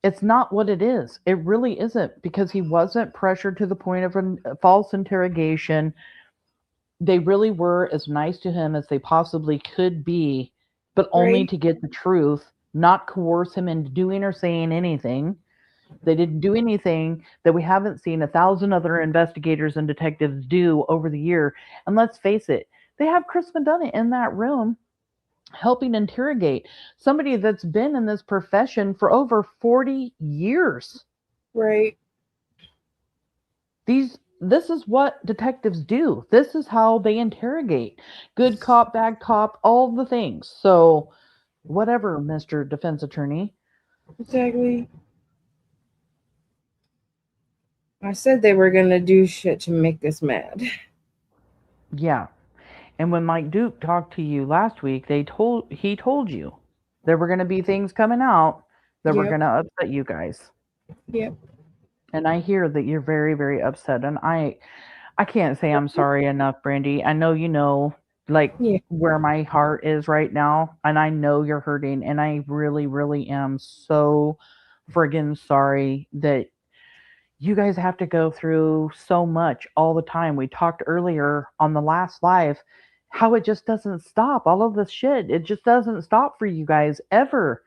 [SPEAKER 10] it's not what it is. It really isn't, because he wasn't pressured to the point of a false interrogation. They really were as nice to him as they possibly could be, but only to get the truth, not coerce him into doing or saying anything. They didn't do anything that we haven't seen 1,000 other investigators and detectives do over the year. And let's face it, they have Chris Madonna in that room helping interrogate somebody that's been in this profession for over 40 years.
[SPEAKER 11] Right.
[SPEAKER 10] This is what detectives do. This is how they interrogate. Good cop, bad cop, all the things. So, whatever, Mr. Defense Attorney.
[SPEAKER 11] Exactly. I said they were going to do shit to make us mad.
[SPEAKER 10] Yeah. And when Mike Duke talked to you last week, he told you there were going to be things coming out that were going to upset you guys.
[SPEAKER 11] Yep.
[SPEAKER 10] And I hear that you're very, very upset. And I can't say I'm sorry enough, Brandi. I know you know, where my heart is right now. And I know you're hurting. And I really, really am so friggin' sorry that you guys have to go through so much all the time. We talked earlier on the last live how it just doesn't stop. All of this shit, it just doesn't stop for you guys ever.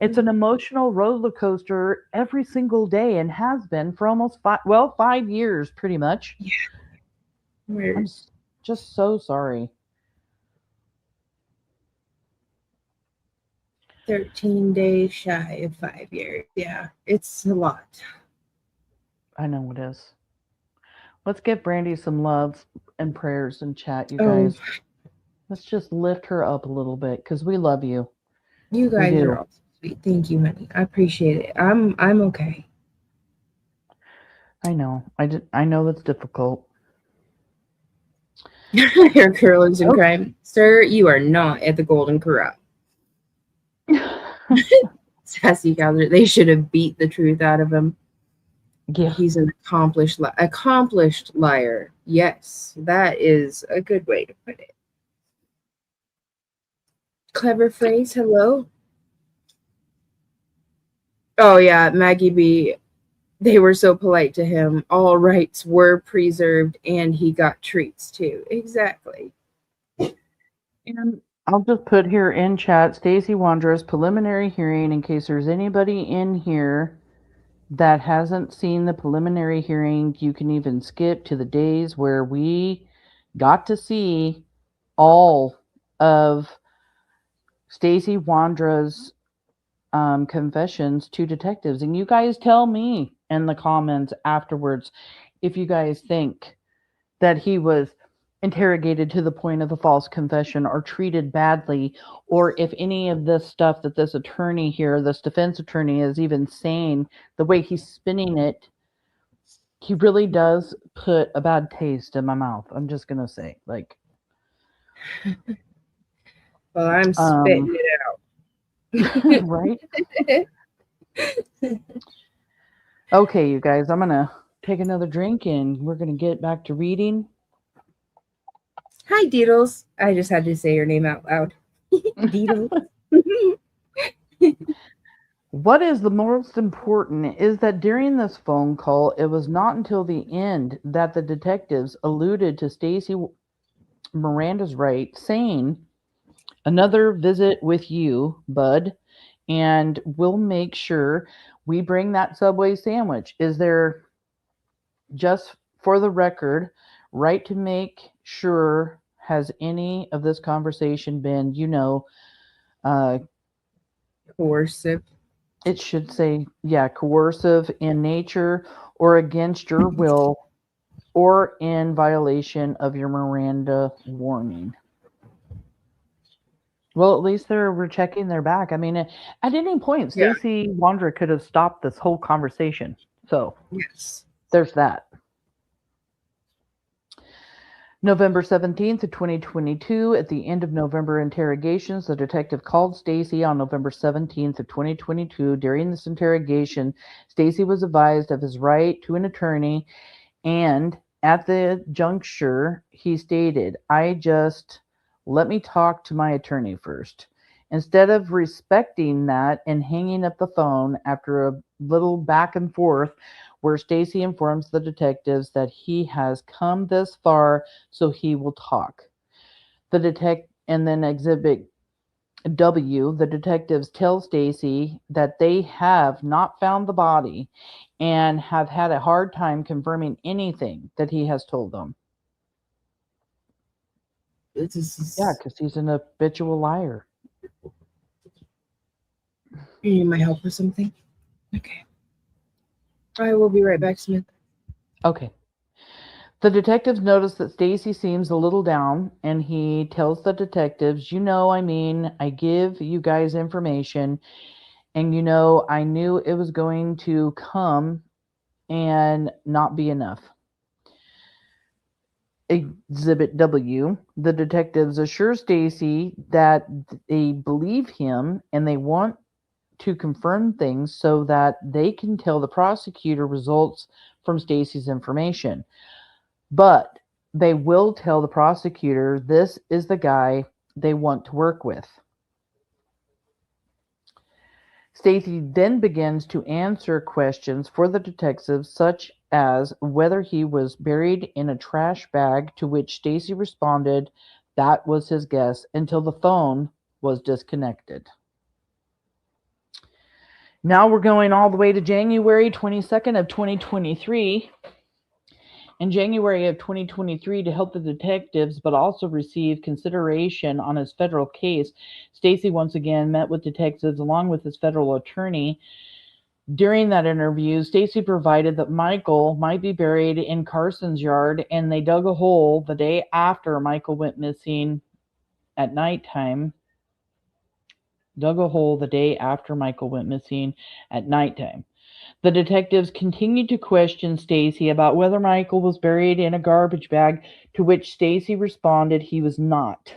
[SPEAKER 10] It's an emotional roller coaster every single day, and has been for almost 5 years, pretty much.
[SPEAKER 11] Yeah.
[SPEAKER 10] I'm just so sorry.
[SPEAKER 11] 13 days shy of 5 years. Yeah, it's a lot.
[SPEAKER 10] I know it is. Let's give Brandi some love and prayers in chat, you guys. Let's just lift her up a little bit, because we love you.
[SPEAKER 11] You guys are all sweet. Thank you, honey. I appreciate it. I'm okay.
[SPEAKER 10] I know. I know that's difficult.
[SPEAKER 11] Your girl is in crime. Sir, you are not at the Golden Corral. Sassy Gouser. They should have beat the truth out of him.
[SPEAKER 10] Yeah.
[SPEAKER 11] He's an accomplished liar. Yes, that is a good way to put it. Clever phrase. Hello. Oh yeah, Maggie B. they were so polite to him. All rights were preserved, and he got treats too. Exactly.
[SPEAKER 10] And I'll just put here in chat Stacey Wondra's preliminary hearing in case there's anybody in here that hasn't seen the preliminary hearing. You can even skip to the days where we got to see all of Stacey Wondra's confessions to detectives. And you guys tell me in the comments afterwards if you guys think that he was interrogated to the point of a false confession or treated badly, or if any of this stuff that this attorney here, this defense attorney, is even saying, the way he's spinning it, he really does put a bad taste in my mouth. I'm just gonna say, like,
[SPEAKER 11] well, I'm spitting it out.
[SPEAKER 10] Right? Okay, you guys, I'm gonna take another drink and we're gonna get back to reading.
[SPEAKER 11] Hi, Deedles. I just had to say your name out loud. Deedles.
[SPEAKER 10] What is the most important is that during this phone call, it was not until the end that the detectives alluded to Stacey Miranda's right, saying, "Another visit with you, bud, and we'll make sure we bring that Subway sandwich." Is there, just for the record, right to make sure, has any of this conversation been,
[SPEAKER 11] coercive?
[SPEAKER 10] It should say, yeah, coercive in nature or against your will or in violation of your Miranda warning. Well, at least we're checking their back. I mean, at any point, Stacey Wondra could have stopped this whole conversation. So,
[SPEAKER 11] yes,
[SPEAKER 10] there's that. November 17th of 2022, at the end of November interrogations, the detective called Stacey on November 17th of 2022. During this interrogation, Stacey was advised of his right to an attorney, and at the juncture, he stated, let me talk to my attorney first. Instead of respecting that and hanging up the phone after a little back and forth, where Stacey informs the detectives that he has come this far, so he will talk. And then Exhibit W, the detectives tell Stacey that they have not found the body and have had a hard time confirming anything that he has told them. Yeah, because he's an habitual liar.
[SPEAKER 11] You need my help with something? Okay. I will be right back, Smith.
[SPEAKER 10] Okay. The detectives notice that Stacey seems a little down, and he tells the detectives, I give you guys information, and I knew it was going to come and not be enough. Exhibit W, the detectives assure Stacey that they believe him and they want to confirm things so that they can tell the prosecutor results from Stacey's information. But they will tell the prosecutor this is the guy they want to work with. Stacey then begins to answer questions for the detectives, such as whether he was buried in a trash bag, to which Stacey responded that was his guess, until the phone was disconnected. Now we're going all the way to January 22nd of 2023. In January of 2023, to help the detectives but also receive consideration on his federal case, Stacey once again met with detectives along with his federal attorney. During that interview, Stacey provided that Michael might be buried in Carson's yard, and they dug a hole the day after Michael went missing at nighttime. The detectives continued to question Stacey about whether Michael was buried in a garbage bag, to which Stacey responded he was not.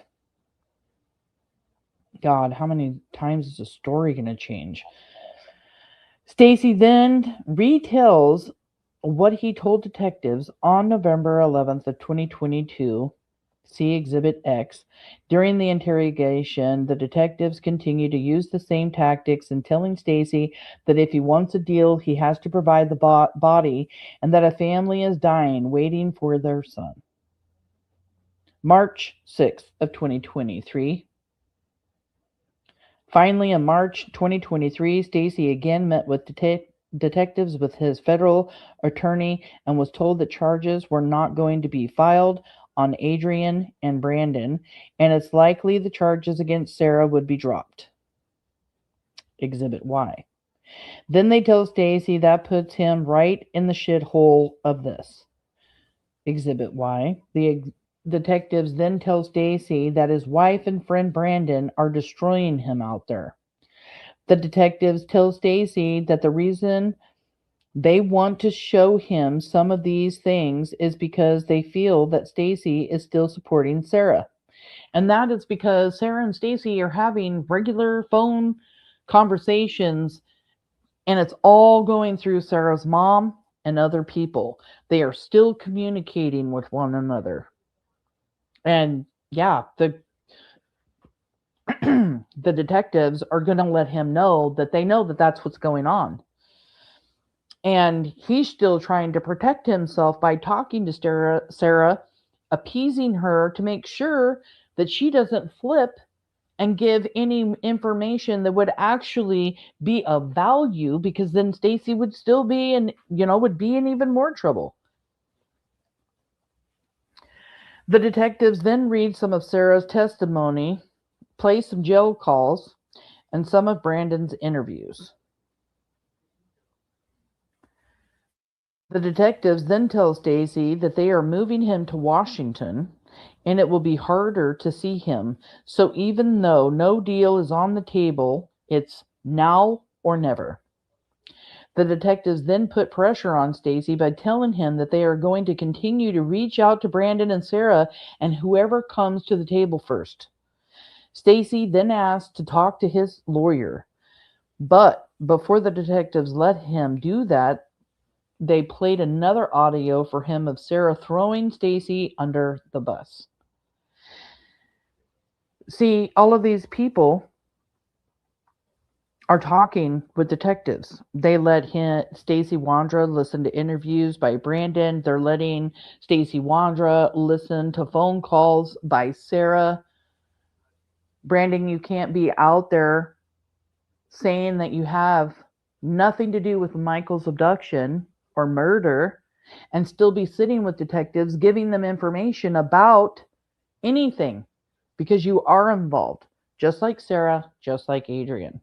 [SPEAKER 10] God, how many times is the story going to change? Stacey then retells what he told detectives on November 11th of 2022 See Exhibit X. During the interrogation, the detectives continue to use the same tactics in telling Stacey that if he wants a deal, he has to provide the body and that a family is dying waiting for their son. March 6th of 2023. Finally, in March 2023, Stacey again met with detectives with his federal attorney and was told that charges were not going to be filed on Adrian and Brandon, and it's likely the charges against Sarah would be dropped. Exhibit Y. Then they tell Stacey that puts him right in the shithole of this. Exhibit Y. The detectives then tell Stacey that his wife and friend Brandon are destroying him out there. The detectives tell Stacey that the reason they want to show him some of these things is because they feel that Stacey is still supporting Sarah. And that is because Sarah and Stacey are having regular phone conversations, and it's all going through Sarah's mom and other people. They are still communicating with one another. And yeah, the detectives are going to let him know that they know that that's what's going on. And he's still trying to protect himself by talking to Sarah, appeasing her to make sure that she doesn't flip and give any information that would actually be of value, because then Stacey would still be would be in even more trouble. The detectives then read some of Sarah's testimony, play some jail calls, and some of Brandon's interviews. The detectives then tell Stacey that they are moving him to Washington and it will be harder to see him. So even though no deal is on the table, it's now or never. The detectives then put pressure on Stacey by telling him that they are going to continue to reach out to Brandon and Sarah and whoever comes to the table first. Stacey then asked to talk to his lawyer, but before the detectives let him do that, they played another audio for him of Sarah throwing Stacey under the bus. See, all of these people are talking with detectives. They let Stacey Wondra listen to interviews by Brandon. They're letting Stacey Wondra listen to phone calls by Sarah. Brandon, you can't be out there saying that you have nothing to do with Michael's abduction or murder and still be sitting with detectives giving them information about anything, because you are involved, just like Sarah, just like Adrian.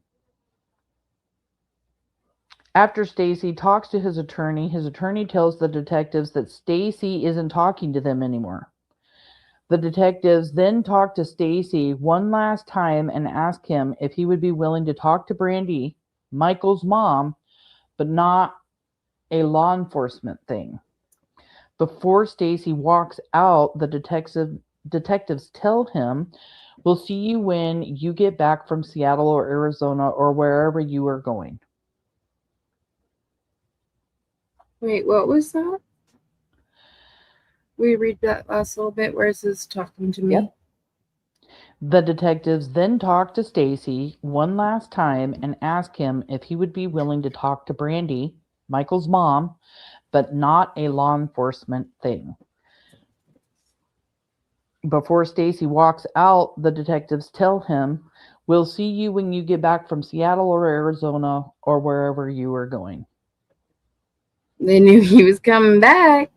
[SPEAKER 10] After Stacey talks to his attorney tells the detectives that Stacey isn't talking to them anymore. The detectives then talk to Stacey one last time and ask him if he would be willing to talk to BRANDI, Michael's mom, but not a law enforcement thing. Before Stacey walks out, the detectives tell him, "We'll see you when you get back from Seattle or Arizona or wherever you are going."
[SPEAKER 11] Wait, what was that? We read that last little bit where it says talking to me.
[SPEAKER 10] Yep. The detectives then talk to Stacey one last time and ask him if he would be willing to talk to BRANDI, Michael's mom, but not a law enforcement thing. Before Stacey walks out, the detectives tell him, "We'll see you when you get back from Seattle or Arizona or wherever you are going."
[SPEAKER 11] They knew he was coming back.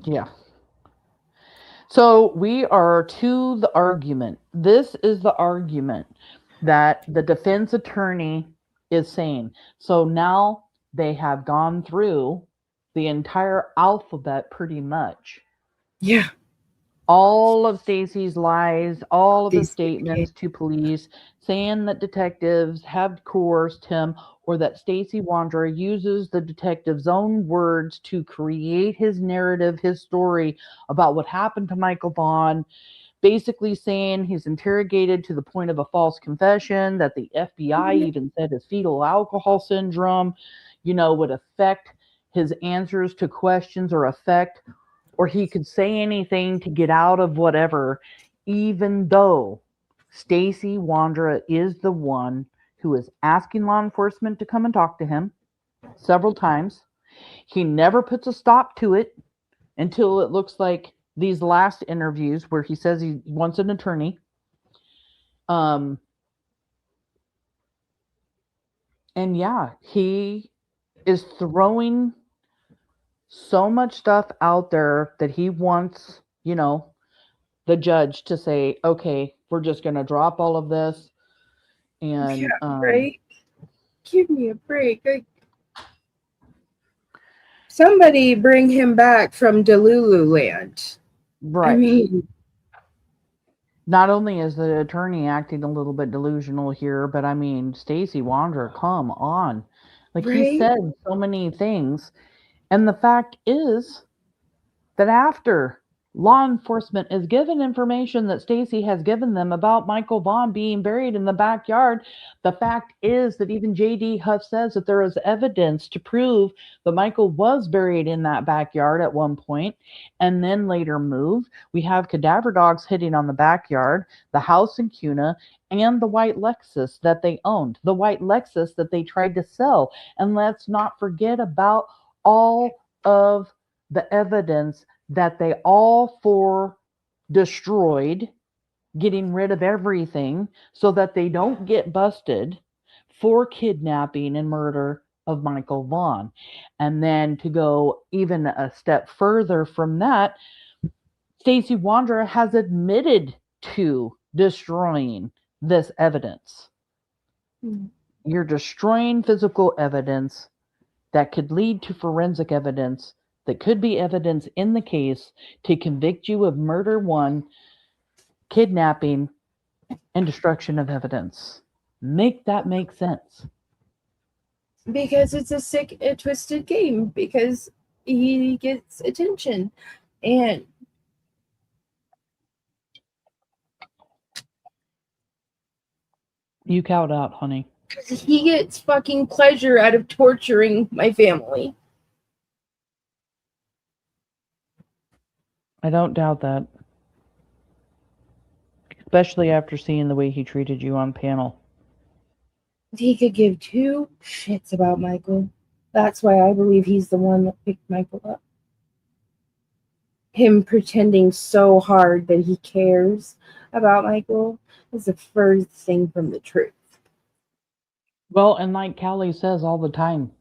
[SPEAKER 10] Yeah. So we are to the argument. This is the argument that the defense attorney is saying. So now they have gone through the entire alphabet pretty much.
[SPEAKER 11] Yeah.
[SPEAKER 10] All of Stacey's lies, all of his statements to police, saying that detectives have coerced him, or that Stacey Wondra uses the detective's own words to create his narrative, his story about what happened to Michael Vaughan, basically saying he's interrogated to the point of a false confession, that the FBI even said his fetal alcohol syndrome, would affect his answers to questions or affect or he could say anything to get out of whatever, even though Stacey Wondra is the one who is asking law enforcement to come and talk to him several times. He never puts a stop to it until it looks like these last interviews where he says he wants an attorney. And yeah, he is throwing so much stuff out there that he wants, the judge to say, okay, we're just going to drop all of this. And
[SPEAKER 11] Yeah, right? Give me a break. Somebody bring him back from Delulu land.
[SPEAKER 10] Right.
[SPEAKER 11] I mean,
[SPEAKER 10] not only is the attorney acting a little bit delusional here, but I mean, Stacey Wondra, come on. Like,
[SPEAKER 11] right?
[SPEAKER 10] he said so many things. And the fact is that after law enforcement is given information that Stacey has given them about Michael Vaughan being buried in the backyard, the fact is that even J.D. Huff says that there is evidence to prove that Michael was buried in that backyard at one point and then later moved. We have cadaver dogs hitting on the backyard, the house in Cuna, and the white Lexus that they owned, the white Lexus that they tried to sell. And let's not forget about all of the evidence that they all four destroyed, getting rid of everything so that they don't get busted for kidnapping and murder of Michael Vaughan. And then to go even a step further from that, Stacey Wondra has admitted to destroying this evidence. You're destroying physical evidence that could lead to forensic evidence, that could be evidence in the case to convict you of murder 1, kidnapping, and destruction of evidence. Make that make sense.
[SPEAKER 11] Because it's a sick, twisted game, because he gets attention. And
[SPEAKER 10] you cowed out, honey.
[SPEAKER 11] He gets fucking pleasure out of torturing my family.
[SPEAKER 10] I don't doubt that. Especially after seeing the way he treated you on panel.
[SPEAKER 11] He could give 2 shits about Michael. That's why I believe he's the one that picked Michael up. Him pretending so hard that he cares about Michael is the furthest thing from the truth.
[SPEAKER 10] Well, and like Callie says all the time,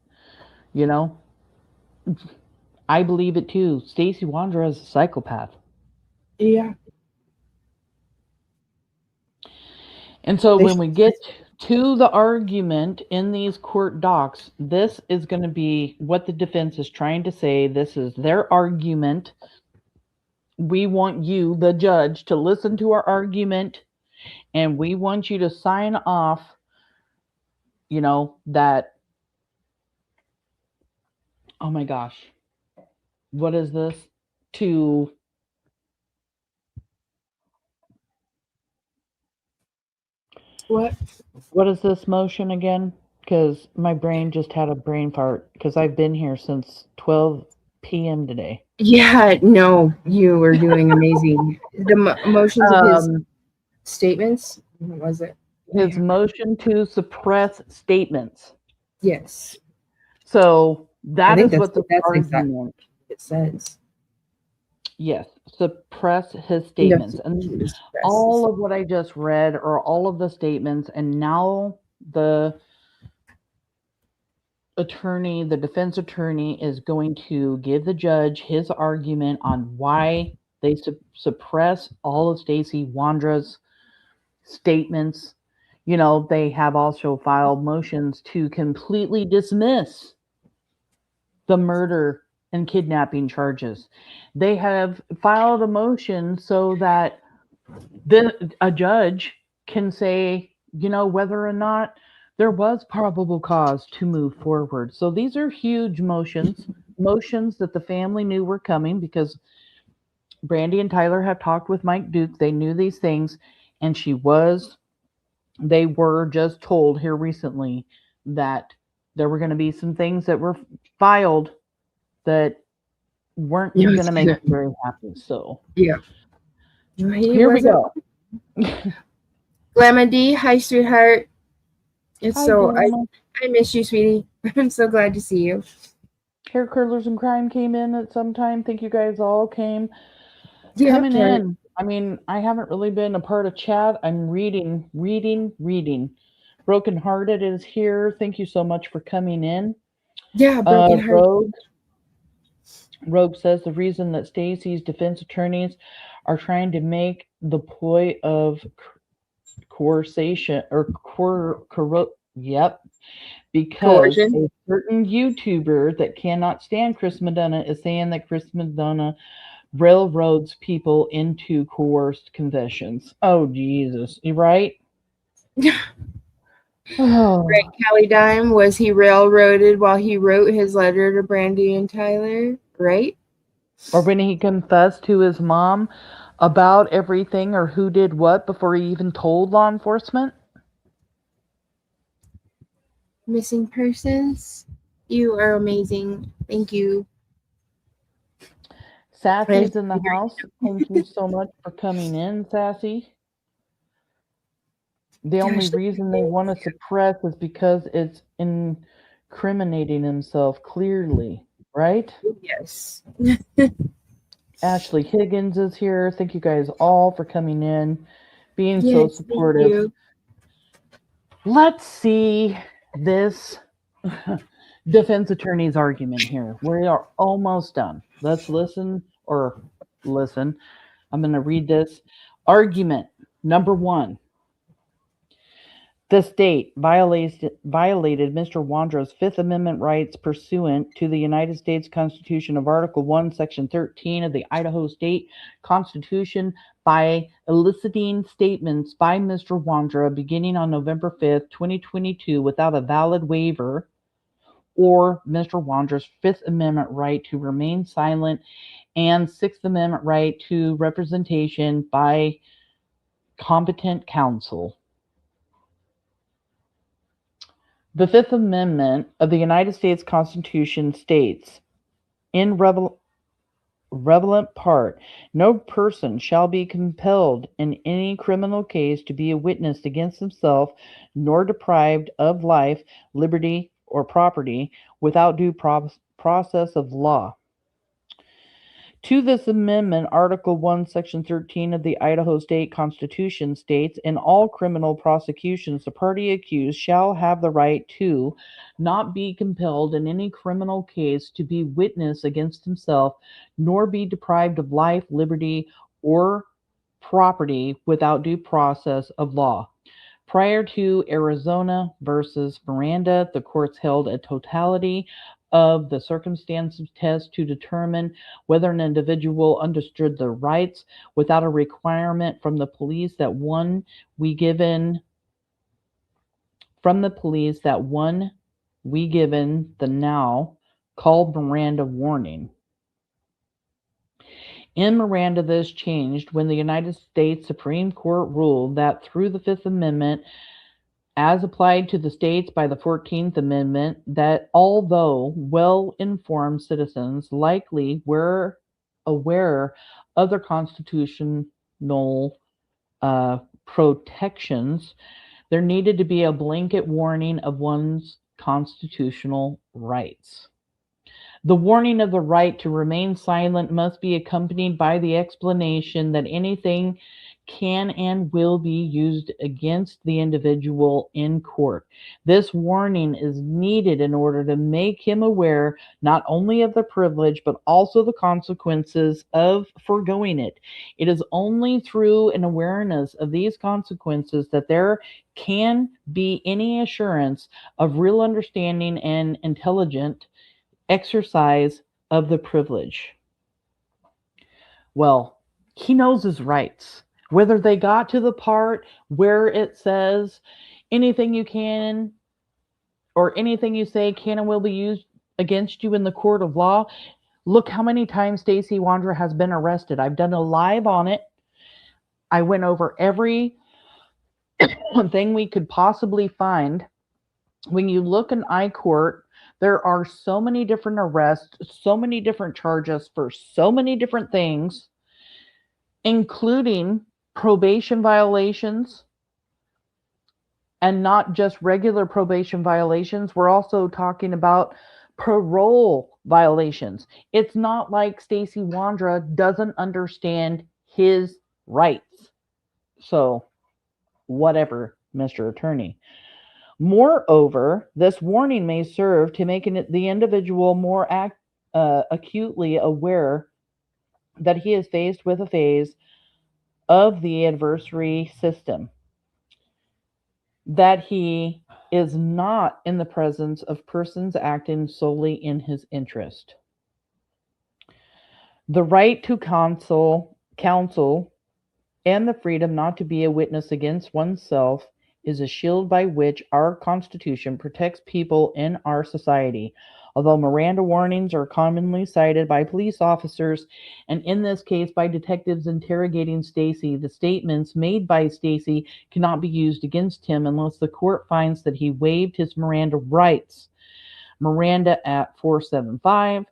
[SPEAKER 10] I believe it too. Stacey Wondra is a psychopath.
[SPEAKER 11] Yeah.
[SPEAKER 10] And so when we get to the argument in these court docs, this is going to be what the defense is trying to say. This is their argument. We want you, the judge, to listen to our argument, and we want you to sign off, that, oh my gosh, what is this? What is this motion again? Because my brain just had a brain fart because I've been here since 12 p.m. today.
[SPEAKER 11] Yeah, no, you were doing amazing. The motions of his statements, what was it?
[SPEAKER 10] His motion to suppress statements.
[SPEAKER 11] Yes.
[SPEAKER 10] So that is what the argument
[SPEAKER 11] exactly it says.
[SPEAKER 10] Yes, suppress his statements. And all of what I just read are all of the statements, and now the attorney, the defense attorney, is going to give the judge his argument on why they suppress all of Stacey Wondra's statements. They have also filed motions to completely dismiss the murder and kidnapping charges. They have filed a motion so that a judge can say, whether or not there was probable cause to move forward. So these are huge motions that the family knew were coming because BRANDI and Tyler have talked with Mike Duke. They knew these things, and they were just told here recently that there were going to be some things that were filed that weren't
[SPEAKER 11] Yeah,
[SPEAKER 10] going to make him very happy. So
[SPEAKER 11] yeah. He
[SPEAKER 10] here we
[SPEAKER 11] wasn't.
[SPEAKER 10] go.
[SPEAKER 11] Glamma D, hi, sweetheart. It's
[SPEAKER 10] Hi,
[SPEAKER 11] so
[SPEAKER 10] Grandma.
[SPEAKER 11] I miss you, sweetie. I'm so glad to see you.
[SPEAKER 10] Hair Curlers and Crime came in at some time. Thank you guys all came coming
[SPEAKER 11] right.
[SPEAKER 10] in. I mean, I haven't really been a part of chat. I'm reading. Broken Hearted is here. Thank you so much for coming in.
[SPEAKER 11] Yeah, Broken Hearted.
[SPEAKER 10] Rogue says the reason that Stacey's defense attorneys are trying to make the ploy of coercion or because
[SPEAKER 11] Coercion.
[SPEAKER 10] a certain YouTuber that cannot stand Chris Madonna is saying that Chris Madonna railroads people into coerced confessions. Oh, Jesus. You right? Oh.
[SPEAKER 11] Right, Kelly Dime, was he railroaded while he wrote his letter to Brandy and Tyler? Right?
[SPEAKER 10] Or when he confessed to his mom about everything or who did what before he even told law enforcement?
[SPEAKER 11] Missing persons, you are amazing. Thank you.
[SPEAKER 10] Sassy's in the house. Thank you so much for coming in, Sassy. The only reason they want to suppress is because it's incriminating himself clearly, right?
[SPEAKER 11] Yes.
[SPEAKER 10] Ashley Higgins is here. Thank you guys all for coming in, being so supportive. Let's see this defense attorney's argument here. We are almost done. Let's listen. I'm going to read this. Argument number 1. The state violated Mr. Wondra's Fifth Amendment rights pursuant to the United States Constitution of Article 1, Section 13 of the Idaho State Constitution by eliciting statements by Mr. Wondra beginning on November 5th, 2022 without a valid waiver, or Mr. Wondra's Fifth Amendment right to remain silent and Sixth Amendment right to representation by competent counsel. The Fifth Amendment of the United States Constitution states, in relevant part, no person shall be compelled in any criminal case to be a witness against himself, nor deprived of life, liberty, or property without due process of law. To this amendment, Article 1, Section 13 of the Idaho State Constitution states, in all criminal prosecutions, the party accused shall have the right to not be compelled in any criminal case to be witness against himself, nor be deprived of life, liberty, or property without due process of law. Prior to Arizona versus Miranda, the courts held a totality of the circumstances test to determine whether an individual understood their rights without a requirement from the police that one we given the now called Miranda warning. In Miranda, this changed when the United States Supreme Court ruled that through the Fifth Amendment, as applied to the states by the 14th Amendment, that although well-informed citizens likely were aware of their constitutional protections, there needed to be a blanket warning of one's constitutional rights. The warning of the right to remain silent must be accompanied by the explanation that anything can and will be used against the individual in court. This warning is needed in order to make him aware not only of the privilege, but also the consequences of foregoing it. It is only through an awareness of these consequences that there can be any assurance of real understanding and intelligent exercise of the privilege. Well, he knows his rights. Whether they got to the part where it says anything you can or anything you say can and will be used against you in the court of law. Look how many times Stacey Wondra has been arrested. I've done a live on it. I went over every thing we could possibly find. When you look in iCourt, There are so many different arrests, so many different charges for so many different things, including probation violations, and not just regular probation violations. We're also talking about parole violations. It's not like Stacey Wondra doesn't understand his rights. So, whatever, Mr. Attorney. Moreover, this warning may serve to make the individual more acutely aware that he is faced with a phase of the adversary system, that he is not in the presence of persons acting solely in his interest. The right to counsel, and the freedom not to be a witness against oneself is a shield by which our Constitution protects people in our society. Although Miranda warnings are commonly cited by police officers, and in this case by detectives interrogating Stacey, the statements made by Stacey cannot be used against him unless the court finds that he waived his Miranda rights. Miranda at 475.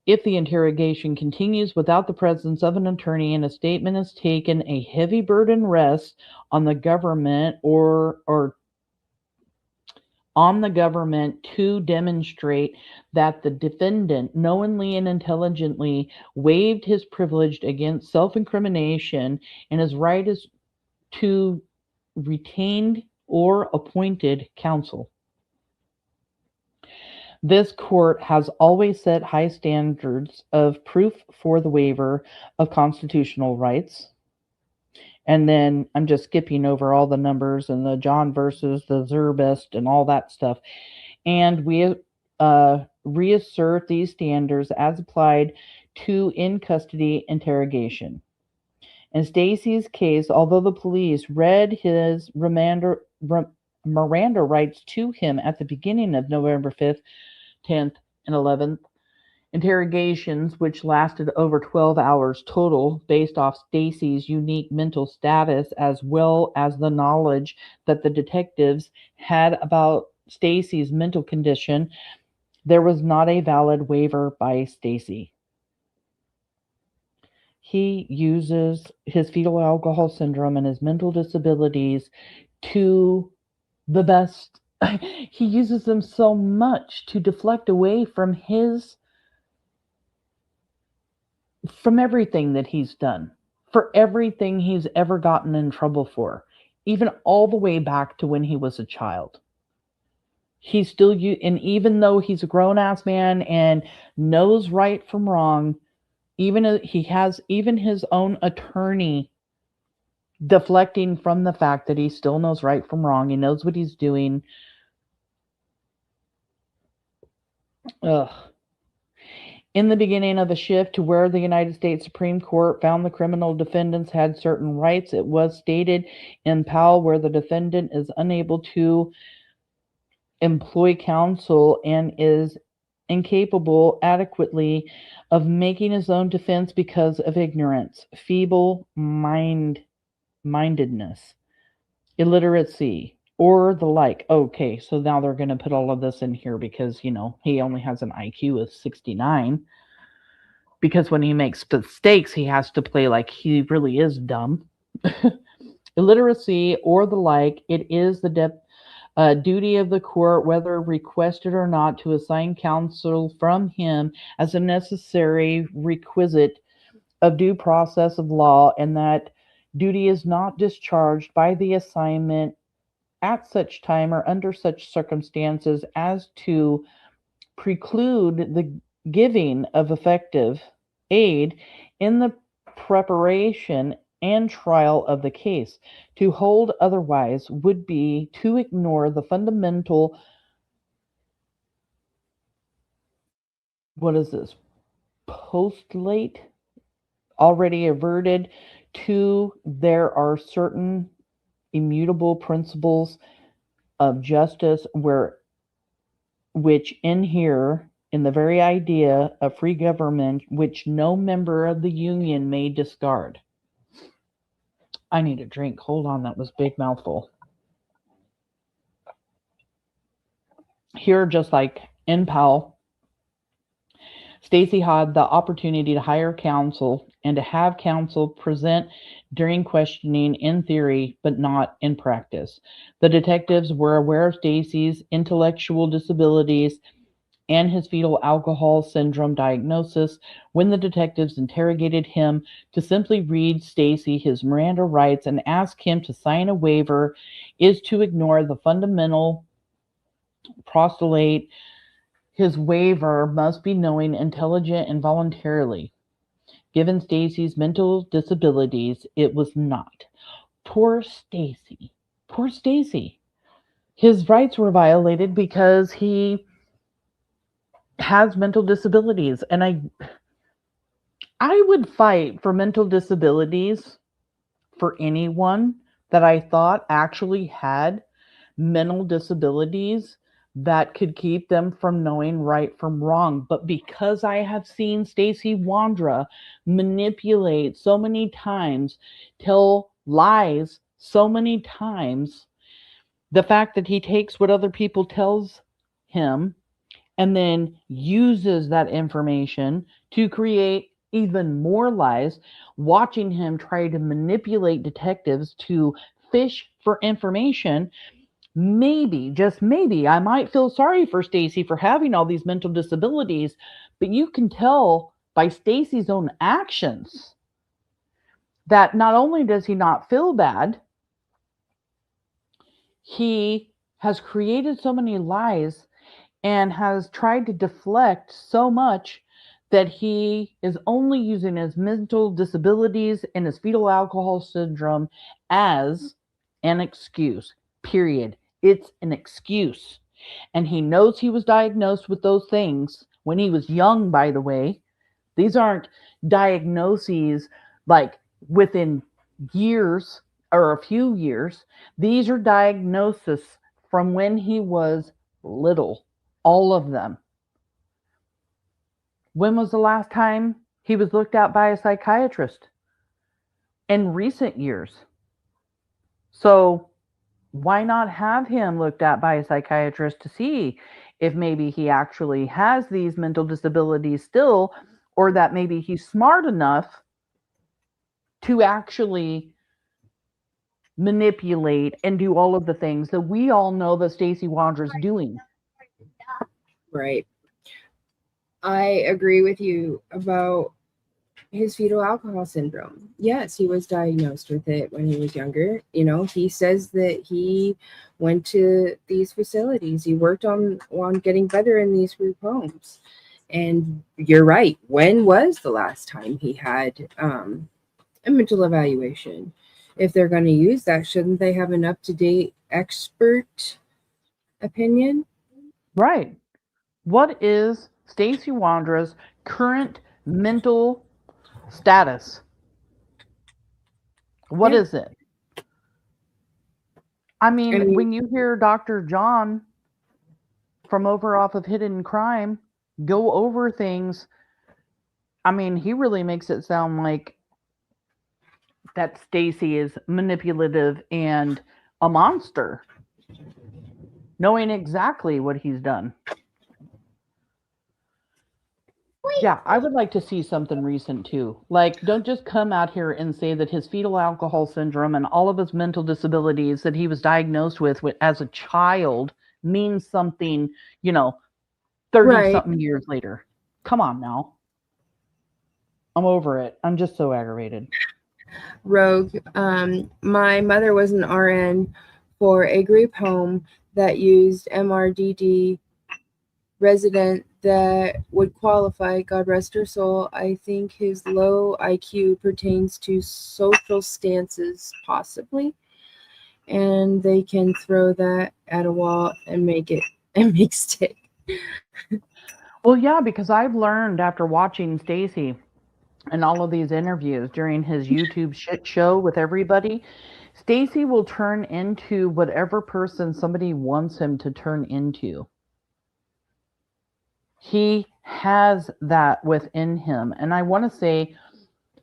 [SPEAKER 10] If the interrogation continues without the presence of an attorney and a statement is taken, a heavy burden rests on the government or on the government to demonstrate that the defendant knowingly and intelligently waived his privilege against self-incrimination and his right is to retained or appointed counsel. This court has always set high standards of proof for the waiver of constitutional rights. And then I'm just skipping over all the numbers and the John versus the Zerbest and all that stuff. And we reassert these standards as applied to in-custody interrogation. In Stacey's case, although the police read his Miranda rights to him at the beginning of November 5th, 10th, and 11th interrogations, which lasted over 12 hours total based off Stacey's unique mental status as well as the knowledge that the detectives had about Stacey's mental condition, there was not a valid waiver by Stacey. He uses his fetal alcohol syndrome and his mental disabilities to the best. He uses them so much to deflect away from everything that he's done, for everything he's ever gotten in trouble for, even all the way back to when he was a child. He's still, and even though he's a grown-ass man and knows right from wrong, he has even his own attorney deflecting from the fact that he still knows right from wrong. He knows what he's doing. Ugh. In the beginning of the shift to where the United States Supreme Court found the criminal defendants had certain rights, it was stated in Powell where the defendant is unable to employ counsel and is incapable adequately of making his own defense because of ignorance, feeble-mindedness, illiteracy, or the like. Okay, so now they're going to put all of this in here because, he only has an IQ of 69. Because when he makes mistakes, he has to play like he really is dumb. Illiteracy or the like, it is the duty of the court, whether requested or not, to assign counsel from him as a necessary requisite of due process of law, and that duty is not discharged by the assignment at such time or under such circumstances as to preclude the giving of effective aid in the preparation and trial of the case. To hold otherwise would be to ignore the fundamental, postulate already averted to there are certain immutable principles of justice which inhere in the very idea of free government, which no member of the Union may discard. I need a drink. Hold on, that was a big mouthful. Here, just like in Powell, Stacey had the opportunity to hire counsel and to have counsel present during questioning in theory, but not in practice. The detectives were aware of Stacey's intellectual disabilities and his fetal alcohol syndrome diagnosis when the detectives interrogated him to simply read Stacey his Miranda rights and ask him to sign a waiver is to ignore the fundamental postulate. His waiver must be knowing, intelligent, and voluntarily. Given Stacey's mental disabilities, it was not. Poor Stacey. Poor Stacey. His rights were violated because he has mental disabilities. And I would fight for mental disabilities for anyone that I thought actually had mental disabilities that could keep them from knowing right from wrong. But because I have seen Stacey Wondra manipulate so many times, tell lies so many times, the fact that he takes what other people tells him and then uses that information to create even more lies, watching him try to manipulate detectives to fish for information, maybe, just maybe, I might feel sorry for Stacey for having all these mental disabilities, but you can tell by Stacey's own actions that not only does he not feel bad, he has created so many lies and has tried to deflect so much that he is only using his mental disabilities and his fetal alcohol syndrome as an excuse, period. It's an excuse. And he knows he was diagnosed with those things when he was young, by the way. These aren't diagnoses like within years or a few years. These are diagnoses from when he was little. All of them. When was the last time he was looked at by a psychiatrist? In recent years. So why not have him looked at by a psychiatrist to see if maybe he actually has these mental disabilities still, or that maybe he's smart enough to actually manipulate and do all of the things that we all know that Stacey Wondra is doing.
[SPEAKER 11] Right. I agree with you about his fetal alcohol syndrome. Yes, he was diagnosed with it when he was younger. You know, he says that he went to these facilities. He worked on getting better in these group homes. And you're right. When was the last time he had a mental evaluation? If they're going to use that, shouldn't they have an up-to-date expert opinion?
[SPEAKER 10] Right. What is Stacey Wondra's current mental status? What is it? I mean, when you hear Dr. John from over off of Hidden Crime go over things, I mean, he really makes it sound like that Stacey is manipulative and a monster, knowing exactly what he's done. Yeah, I would like to see something recent too. Like, don't just come out here and say that his fetal alcohol syndrome and all of his mental disabilities that he was diagnosed with as a child means something, 30-something years later. Come on now. I'm over it. I'm just so aggravated.
[SPEAKER 11] Rogue. My mother was an RN for a group home that used MRDD resident that would qualify, God rest her soul. I think his low IQ pertains to social stances, possibly. And they can throw that at a wall and make stick.
[SPEAKER 10] Well, yeah, because I've learned after watching Stacey and all of these interviews during his YouTube shit show with everybody, Stacey will turn into whatever person somebody wants him to turn into. He has that within him. And I want to say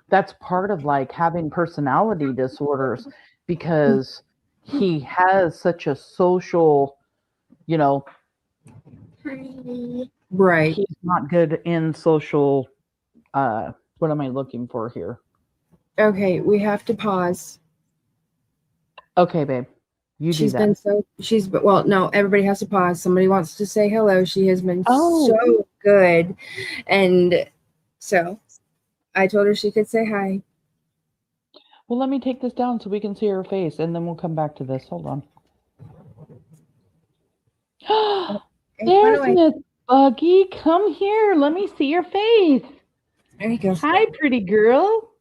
[SPEAKER 10] that's part of like having personality disorders, because he has such a social,
[SPEAKER 11] Right.
[SPEAKER 10] He's not good in social. What am I looking for here?
[SPEAKER 11] Okay, we have to pause.
[SPEAKER 10] Okay, babe. You do that.
[SPEAKER 11] Well, no, everybody has to pause. Somebody wants to say hello. She has been
[SPEAKER 10] Oh.
[SPEAKER 11] so good. And so I told her she could say hi.
[SPEAKER 10] Well, let me take this down so we can see her face, and then we'll come back to this. Hold on. There's Miss Buggy. Come here. Let me see your face.
[SPEAKER 11] There you go.
[SPEAKER 10] Hi, pretty girl.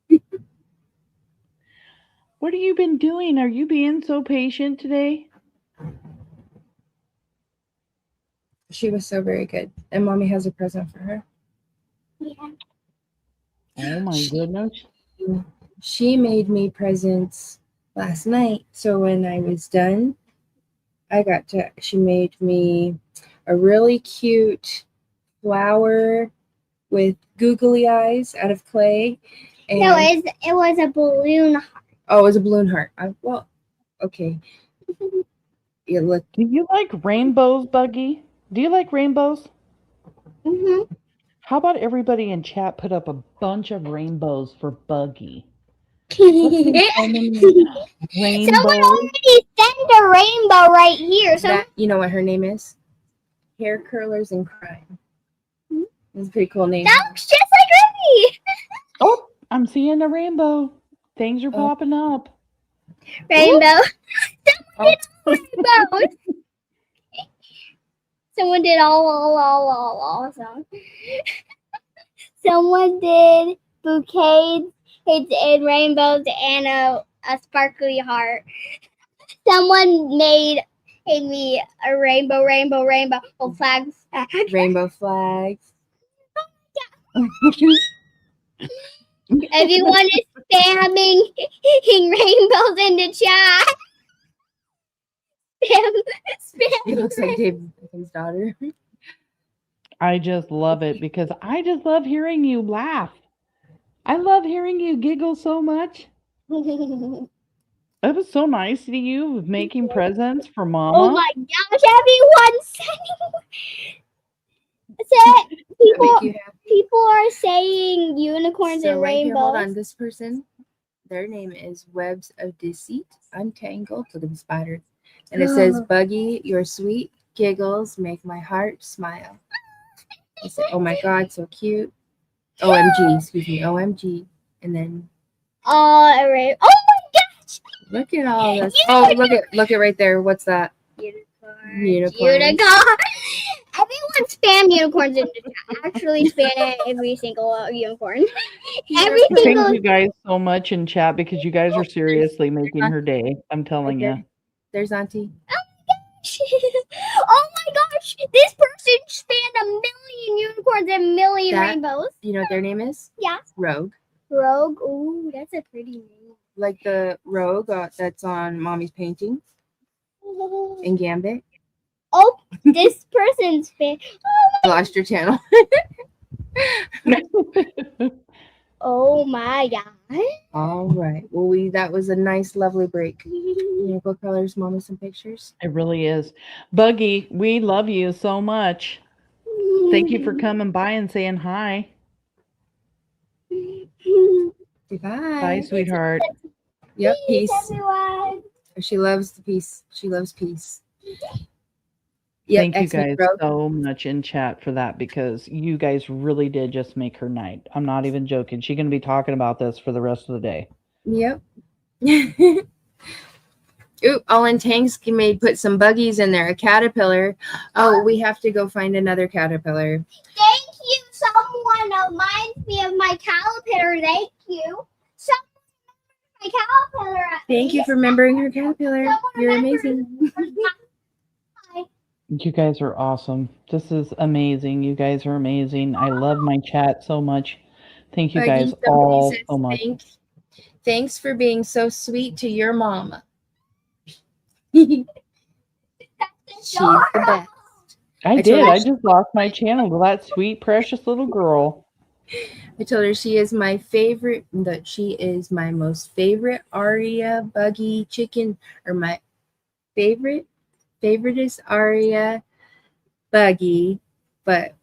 [SPEAKER 10] What have you been doing? Are you being so patient today?
[SPEAKER 11] She was so very good. And Mommy has a present for her.
[SPEAKER 10] Yeah. Oh my goodness.
[SPEAKER 11] She made me presents last night. So when I was done, she made me a really cute flower with googly eyes out of clay. And
[SPEAKER 13] no, it was a balloon heart.
[SPEAKER 11] Oh, it was a balloon heart. Okay. Yeah, look.
[SPEAKER 10] Do you like rainbows, Buggy? Do you like rainbows?
[SPEAKER 13] Mm-hmm.
[SPEAKER 10] How about everybody in chat put up a bunch of rainbows for Buggy?
[SPEAKER 13] Someone already sent a rainbow right here. So
[SPEAKER 11] you know what her name is? Hair Curlers in Crime. That's a pretty cool name.
[SPEAKER 13] That looks just like me.
[SPEAKER 10] Oh, I'm seeing a rainbow. Things are popping up.
[SPEAKER 13] Rainbow. Rainbows. Someone did all song. Someone did bouquets and rainbows and a sparkly heart. Someone made me a rainbow of flags.
[SPEAKER 11] Rainbow flags.
[SPEAKER 13] Everyone is spamming rainbows in the chat. Spam.
[SPEAKER 11] She looks like David Beckham's daughter.
[SPEAKER 10] I just love it because I just love hearing you laugh. I love hearing you giggle so much. It was so nice to you making presents for Mama.
[SPEAKER 13] Oh my gosh, everyone people are saying unicorns and
[SPEAKER 11] right
[SPEAKER 13] rainbows.
[SPEAKER 11] Here, hold on, this person, their name is Webs of Deceit Untangled. Look at the spider. And it says, Buggy, your sweet giggles make my heart smile. I said, oh my God, so cute. OMG, excuse me, OMG. And then
[SPEAKER 13] oh my gosh.
[SPEAKER 11] Look at all this. Oh, look at right there. What's that? Unicorn.
[SPEAKER 13] Everyone spam unicorns in the chat. Actually spam every single unicorn.
[SPEAKER 10] Thank you guys so much in chat because you guys are seriously making her day. I'm telling you.
[SPEAKER 11] There's Auntie.
[SPEAKER 13] Oh my gosh. This person spammed 1 million unicorns and 1 million rainbows.
[SPEAKER 11] You know what their name is?
[SPEAKER 13] Yeah.
[SPEAKER 11] Rogue.
[SPEAKER 13] Rogue. Ooh, that's a pretty name.
[SPEAKER 11] Like the rogue that's on Mommy's painting in Gambit.
[SPEAKER 13] Oh, this person's spam.
[SPEAKER 11] I lost your channel.
[SPEAKER 13] Oh my god.
[SPEAKER 11] All right. Well, that was a nice, lovely break. You go colors, Mommy, some pictures.
[SPEAKER 10] It really is. Buggy, we love you so much. Thank you for coming by and saying hi.
[SPEAKER 11] Goodbye.
[SPEAKER 10] Bye, sweetheart.
[SPEAKER 11] Yep, peace.
[SPEAKER 13] Everyone.
[SPEAKER 11] She loves the peace. She loves peace. Yep,
[SPEAKER 10] Thank you guys so much in chat for that because you guys really did just make her night. I'm not even joking. She's going to be talking about this for the rest of the day.
[SPEAKER 11] Yep. Ooh, all in tanks made put some buggies in there. A caterpillar. Oh, we have to go find another caterpillar.
[SPEAKER 13] Thank you. Someone reminds me of my caterpillar. Thank you. Someone my caterpillar.
[SPEAKER 11] Thank you for remembering her caterpillar. You're amazing.
[SPEAKER 10] You guys are awesome. This is amazing. You guys are amazing. I love my chat so much. Thank you guys all so much.
[SPEAKER 11] Thanks for being so sweet to your mama. She's the best.
[SPEAKER 10] I did. I just lost my channel to that sweet, precious little girl.
[SPEAKER 11] I told her she is my favorite, that she is my most favorite Aria Buggy chicken, or my favorite is Aria buggy, but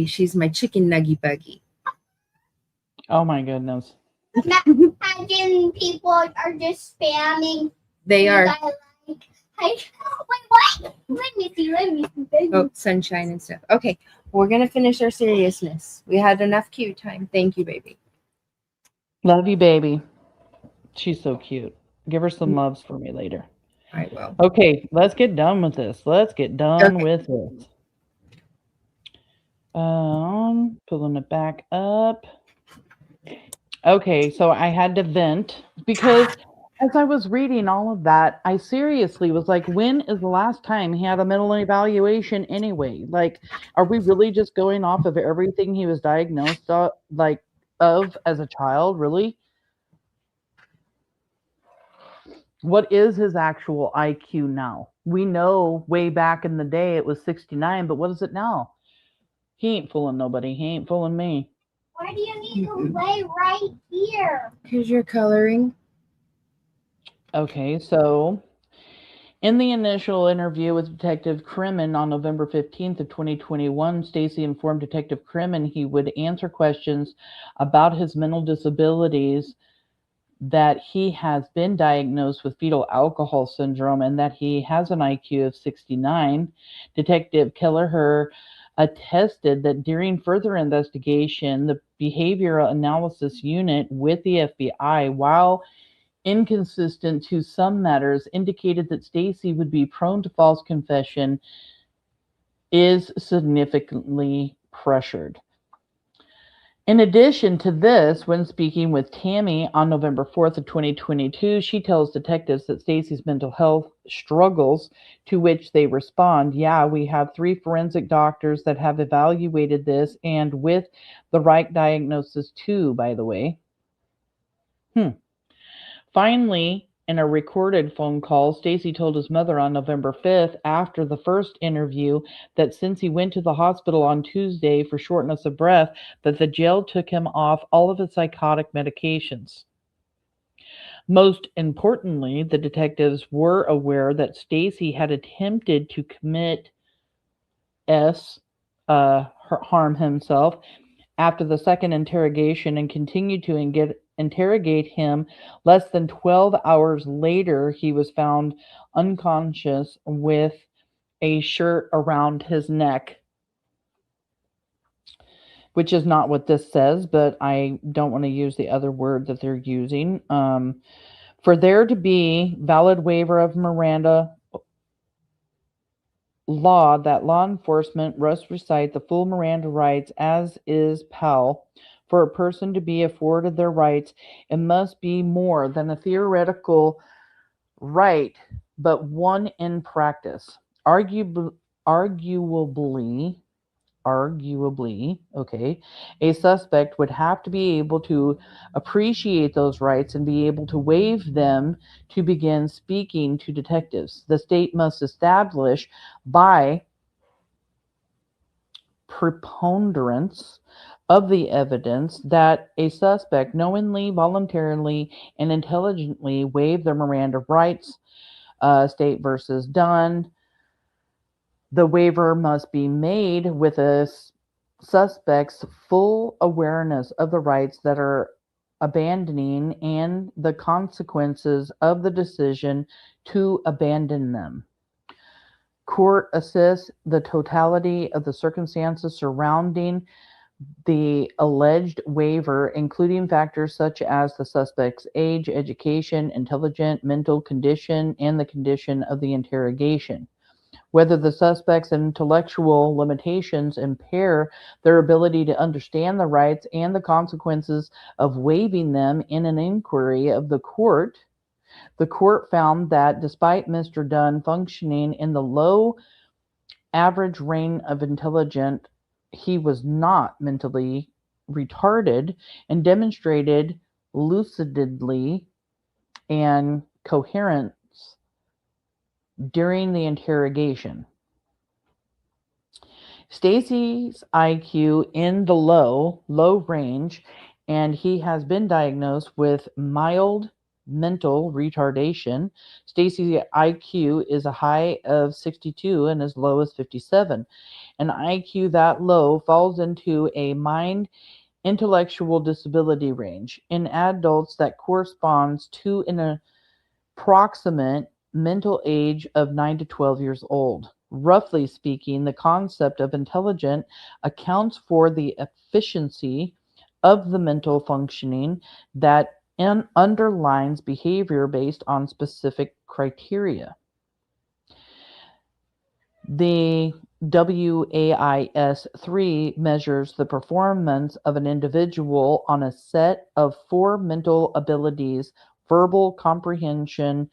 [SPEAKER 11] she's my chicken nugget buggy.
[SPEAKER 10] Oh my goodness.
[SPEAKER 13] Imagine people are just spamming.
[SPEAKER 11] They are.
[SPEAKER 13] Wait, what? Let me see.
[SPEAKER 11] Oh, sunshine and stuff. Okay, we're gonna finish our seriousness. We had enough cute time. Thank you, baby.
[SPEAKER 10] Love you, baby. She's so cute. Give her some loves for me later.
[SPEAKER 11] I will.
[SPEAKER 10] Okay, let's get done with this. Let's get done with this. Pulling it back up. Okay, so I had to vent because as I was reading all of that, I seriously was like, when is the last time he had a mental evaluation anyway? Like, are we really just going off of everything he was diagnosed of as a child, really? What is his actual IQ now? We know way back in the day it was 69, but what is it now? He ain't fooling nobody. He ain't fooling me.
[SPEAKER 13] Why do you need to lay right here?
[SPEAKER 11] Because you're coloring.
[SPEAKER 10] Okay, so in the initial interview with Detective Crimmin on November 15th of 2021, Stacey informed Detective Crimmin he would answer questions about his mental disabilities, that he has been diagnosed with fetal alcohol syndrome, and that he has an IQ of 69. Detective Kelleher attested that during further investigation, the Behavioral Analysis Unit with the FBI, while inconsistent to some matters, indicated that Stacey would be prone to false confession, is significantly pressured. In addition to this, when speaking with Tammy on November 4th of 2022, she tells detectives that Stacey's mental health struggles, to which they respond, yeah, we have 3 forensic doctors that have evaluated this, and with the right diagnosis too, by the way. Finally, in a recorded phone call, Stacey told his mother on November 5th, after the first interview, that since he went to the hospital on Tuesday for shortness of breath, that the jail took him off all of his psychotic medications. Most importantly, the detectives were aware that Stacey had attempted to commit harm himself after the second interrogation and continued to interrogate him. Less than 12 hours later, he was found unconscious with a shirt around his neck, which is not what this says, but I don't want to use the other word that they're using. For there to be valid waiver of Miranda law, that law enforcement must recite the full Miranda rights as is PAL. For a person to be afforded their rights, it must be more than a theoretical right, but one in practice. Arguably, okay, a suspect would have to be able to appreciate those rights and be able to waive them to begin speaking to detectives. The state must establish by preponderance of the evidence that a suspect knowingly, voluntarily, and intelligently waived their Miranda rights. State versus Dunn. The waiver must be made with a suspect's full awareness of the rights that are abandoning and the consequences of the decision to abandon them. Court assess the totality of the circumstances surrounding the alleged waiver, including factors such as the suspect's age, education, intelligence, mental condition, and the condition of the interrogation. Whether the suspect's intellectual limitations impair their ability to understand the rights and the consequences of waiving them. In an inquiry of the court found that despite Mr. Dunn functioning in the low average range of intelligence, he was not mentally retarded and demonstrated lucidity and coherence during the interrogation. Stacey's IQ in the low range, and he has been diagnosed with mild mental retardation. Stacey's IQ is a high of 62 and as low as 57. An IQ that low falls into a mind intellectual disability range. In adults, that corresponds to an approximate mental age of 9 to 12 years old. Roughly speaking, the concept of intelligent accounts for the efficiency of the mental functioning that underlines behavior based on specific criteria. The WAIS-3 measures the performance of an individual on a set of 4 mental abilities: verbal comprehension,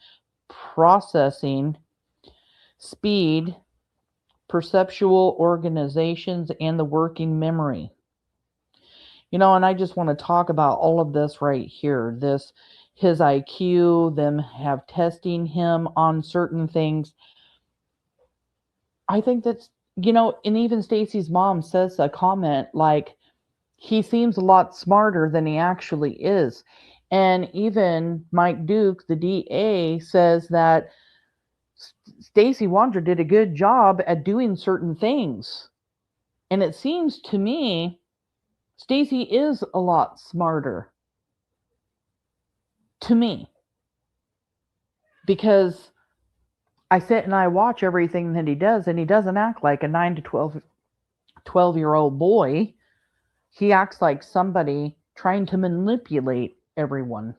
[SPEAKER 10] processing, speed, perceptual organizations, and the working memory. And I just want to talk about all of this right here. His IQ, them have testing him on certain things. I think that's, and even Stacey's mom says a comment like, he seems a lot smarter than he actually is. And even Mike Duke, the DA, says that Stacey Wondra did a good job at doing certain things. And it seems to me Stacey is a lot smarter. To me. Because I sit and I watch everything that he does, and he doesn't act like a 9 to 12-year-old boy. He acts like somebody trying to manipulate everyone.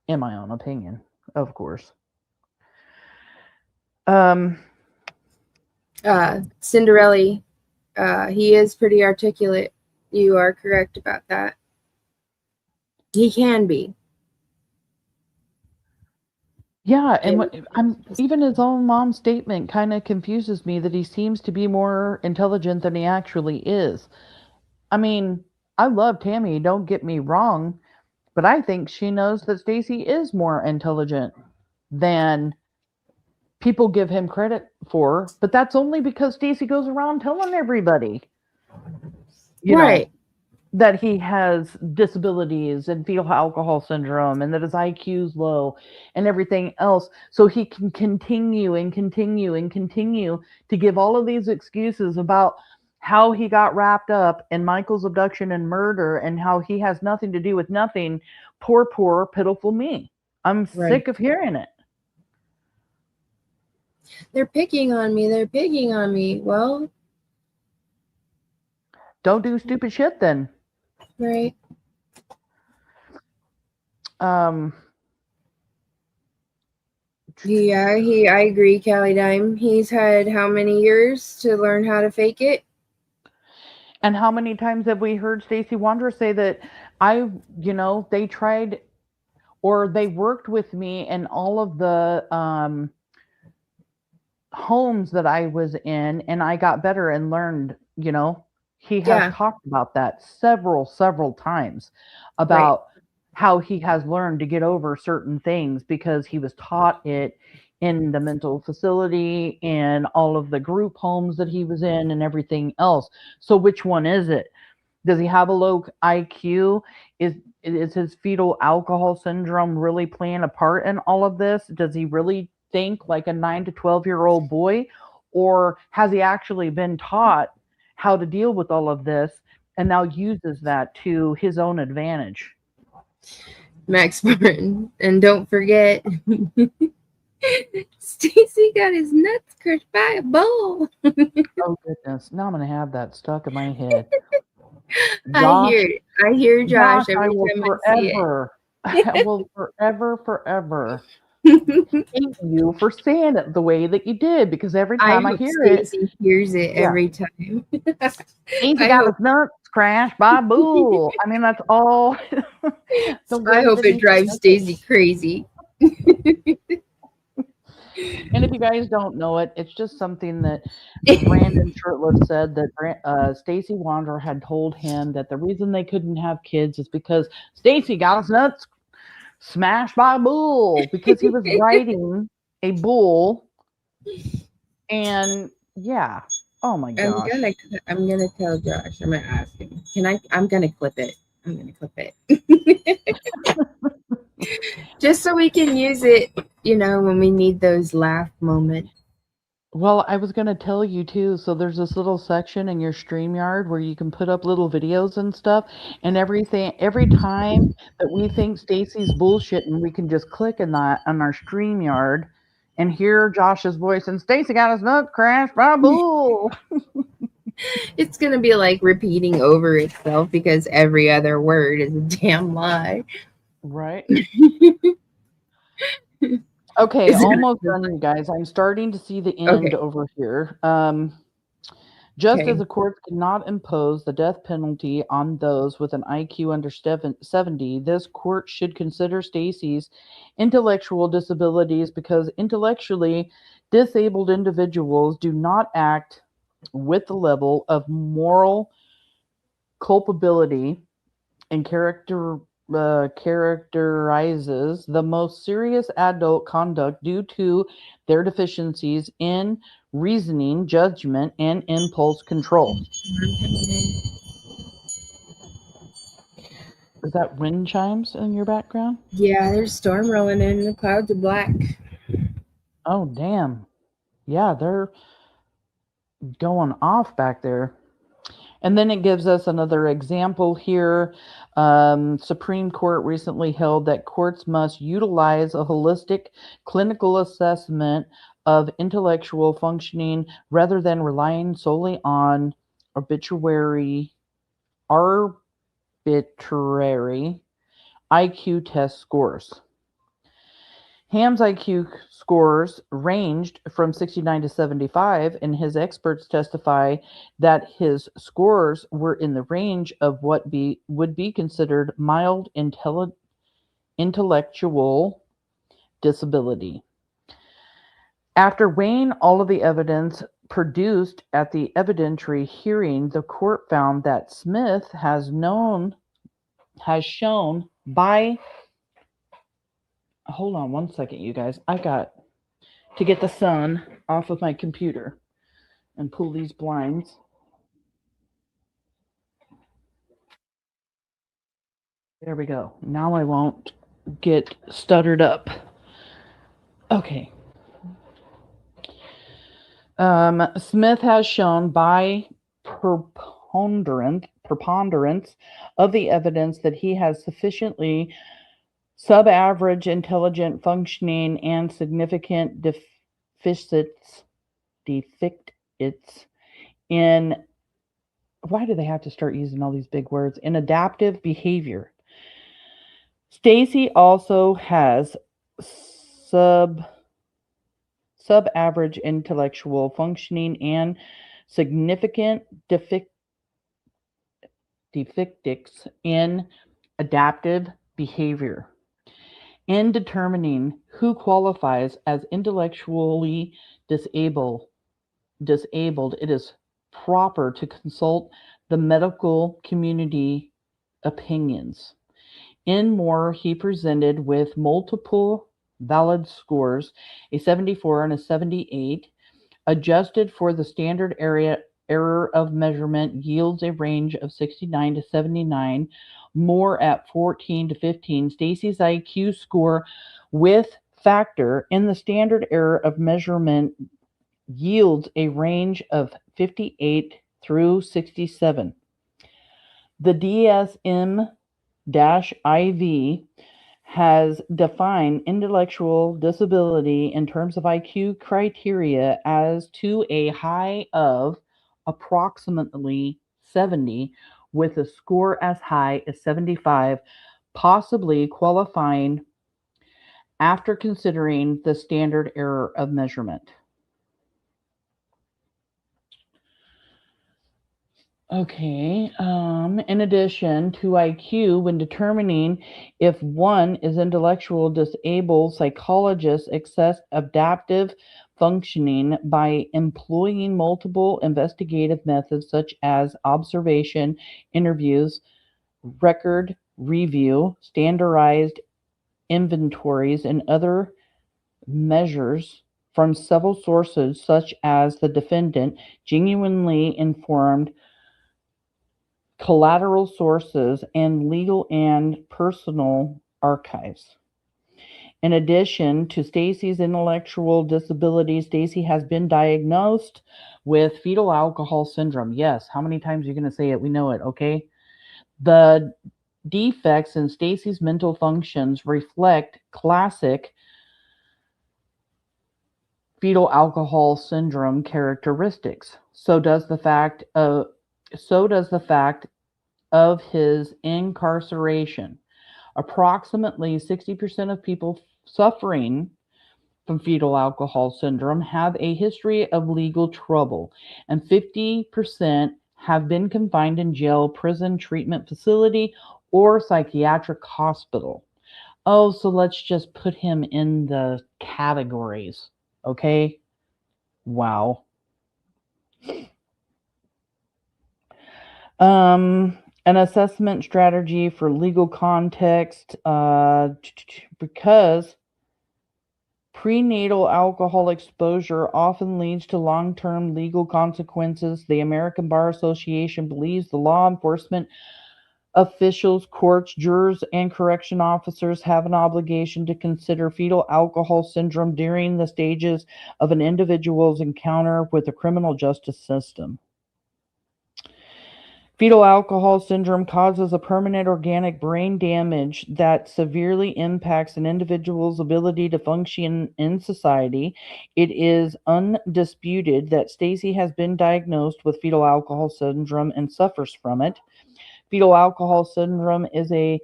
[SPEAKER 10] In my own opinion, of course.
[SPEAKER 11] Cinderelli, he is pretty articulate. You are correct about that. He can be.
[SPEAKER 10] Yeah, and even his own mom's statement kind of confuses me, that he seems to be more intelligent than he actually is. I mean, I love Tammy, don't get me wrong, but I think she knows that Stacey is more intelligent than people give him credit for, but that's only because Stacey goes around telling everybody, you know, that he has disabilities and fetal alcohol syndrome and that his IQ's low and everything else. So he can continue and continue and continue to give all of these excuses about how he got wrapped up in Michael's abduction and murder and how he has nothing to do with nothing. Poor, pitiful me. I'm sick of hearing it.
[SPEAKER 11] They're picking on me. They're picking on me. Well,
[SPEAKER 10] don't do stupid shit then.
[SPEAKER 11] Right. Yeah, I agree, Callie Dime. He's had how many years to learn how to fake it?
[SPEAKER 10] And how many times have we heard Stacey Wondra say that they tried, or they worked with me in all of the homes that I was in, and I got better and learned, he has talked about that several times about how he has learned to get over certain things because he was taught it in the mental facility and all of the group homes that he was in and everything else. So which one is it? Does he have a low IQ? Is his fetal alcohol syndrome really playing a part in all of this? Does he really think like a 9 to 12-year-old boy? Or has he actually been taught how to deal with all of this and now uses that to his own advantage?
[SPEAKER 11] Max Martin. And don't forget, Stacey got his nuts crushed by a bull.
[SPEAKER 10] Oh goodness. Now I'm going to have that stuck in my head.
[SPEAKER 11] Josh, I hear Josh every time I see it.
[SPEAKER 10] I will forever hate you for saying it the way that you did, because every time I hear it,
[SPEAKER 11] Stacey hears it every time.
[SPEAKER 10] Stacey got his nuts crashed by a bull. I mean, that's all.
[SPEAKER 11] I hope it drives Stacey crazy.
[SPEAKER 10] And if you guys don't know it, it's just something that Brandon Shirtless said, that Stacey Wondra had told him that the reason they couldn't have kids is because Stacey got his nuts smashed by a bull, because he was riding a bull. And yeah, oh my gosh.
[SPEAKER 11] I'm gonna tell Josh. I'm gonna ask him. I'm gonna clip it. I'm gonna clip it. Just so we can use it, when we need those laugh moments.
[SPEAKER 10] Well, I was going to tell you too. So there's this little section in your StreamYard where you can put up little videos and stuff, and every time that we think Stacy's bullshitting, we can just click in that on our StreamYard and hear Josh's voice. And Stacy got his nut crashed by a bull.
[SPEAKER 11] It's going to be like repeating over itself because every other word is a damn lie.
[SPEAKER 10] Right. Okay, almost done, you guys. I'm starting to see the end over here. Just as the courts cannot impose the death penalty on those with an IQ under 70, this court should consider Stacy's intellectual disabilities because intellectually disabled individuals do not act with the level of moral culpability and characterizes the most serious adult conduct due to their deficiencies in reasoning, judgment, and impulse control. Is that wind chimes in your background?
[SPEAKER 11] Yeah, there's a storm rolling in. The clouds are black.
[SPEAKER 10] Oh, damn. Yeah, they're going off back there. And then it gives us another example here. Supreme Court recently held that courts must utilize a holistic clinical assessment of intellectual functioning rather than relying solely on arbitrary IQ test scores. Ham's IQ scores ranged from 69 to 75, and his experts testify that his scores were in the range of what would be considered mild intellectual disability. After weighing all of the evidence produced at the evidentiary hearing, the court found that Smith has shown by... Hold on one second, you guys. I got to get the sun off of my computer and pull these blinds. There we go. Now I won't get stuttered up. Okay. Smith has shown by preponderance of the evidence that he has sufficiently sub-average intelligent functioning and significant defects in, why do they have to start using all these big words, in adaptive behavior. Stacy also has sub-average intellectual functioning and significant defects in adaptive behavior. In determining who qualifies as intellectually disabled, it is proper to consult the medical community opinions. In Moore, he presented with multiple valid scores, a 74 and a 78, adjusted for the standard error of measurement yields a range of 69 to 79. Moore at 14 to 15. Stacy's IQ score with factor in the standard error of measurement yields a range of 58 through 67. The DSM-IV has defined intellectual disability in terms of IQ criteria as to a high of approximately 70, with a score as high as 75, possibly qualifying after considering the standard error of measurement. Okay, in addition to IQ, when determining if one is intellectually disabled, psychologists assess adaptive functioning by employing multiple investigative methods such as observation, interviews, record review, standardized inventories, and other measures from several sources such as the defendant, genuinely informed collateral sources, and legal and personal archives. In addition to Stacey's intellectual disability, Stacey has been diagnosed with fetal alcohol syndrome. Yes, how many times are you going to say it? We know it, okay? The defects in Stacey's mental functions reflect classic fetal alcohol syndrome characteristics. So does the fact of his incarceration. Approximately 60% of people suffering from fetal alcohol syndrome have a history of legal trouble, and 50% have been confined in jail, prison, treatment facility, or psychiatric hospital. Oh, so let's just put him in the categories, okay? Wow. An assessment strategy for legal context, because prenatal alcohol exposure often leads to long-term legal consequences. The American Bar Association believes the law enforcement officials, courts, jurors, and correction officers have an obligation to consider fetal alcohol syndrome during the stages of an individual's encounter with the criminal justice system. Fetal alcohol syndrome causes a permanent organic brain damage that severely impacts an individual's ability to function in society. It is undisputed that Stacey has been diagnosed with fetal alcohol syndrome and suffers from it. Fetal alcohol syndrome is a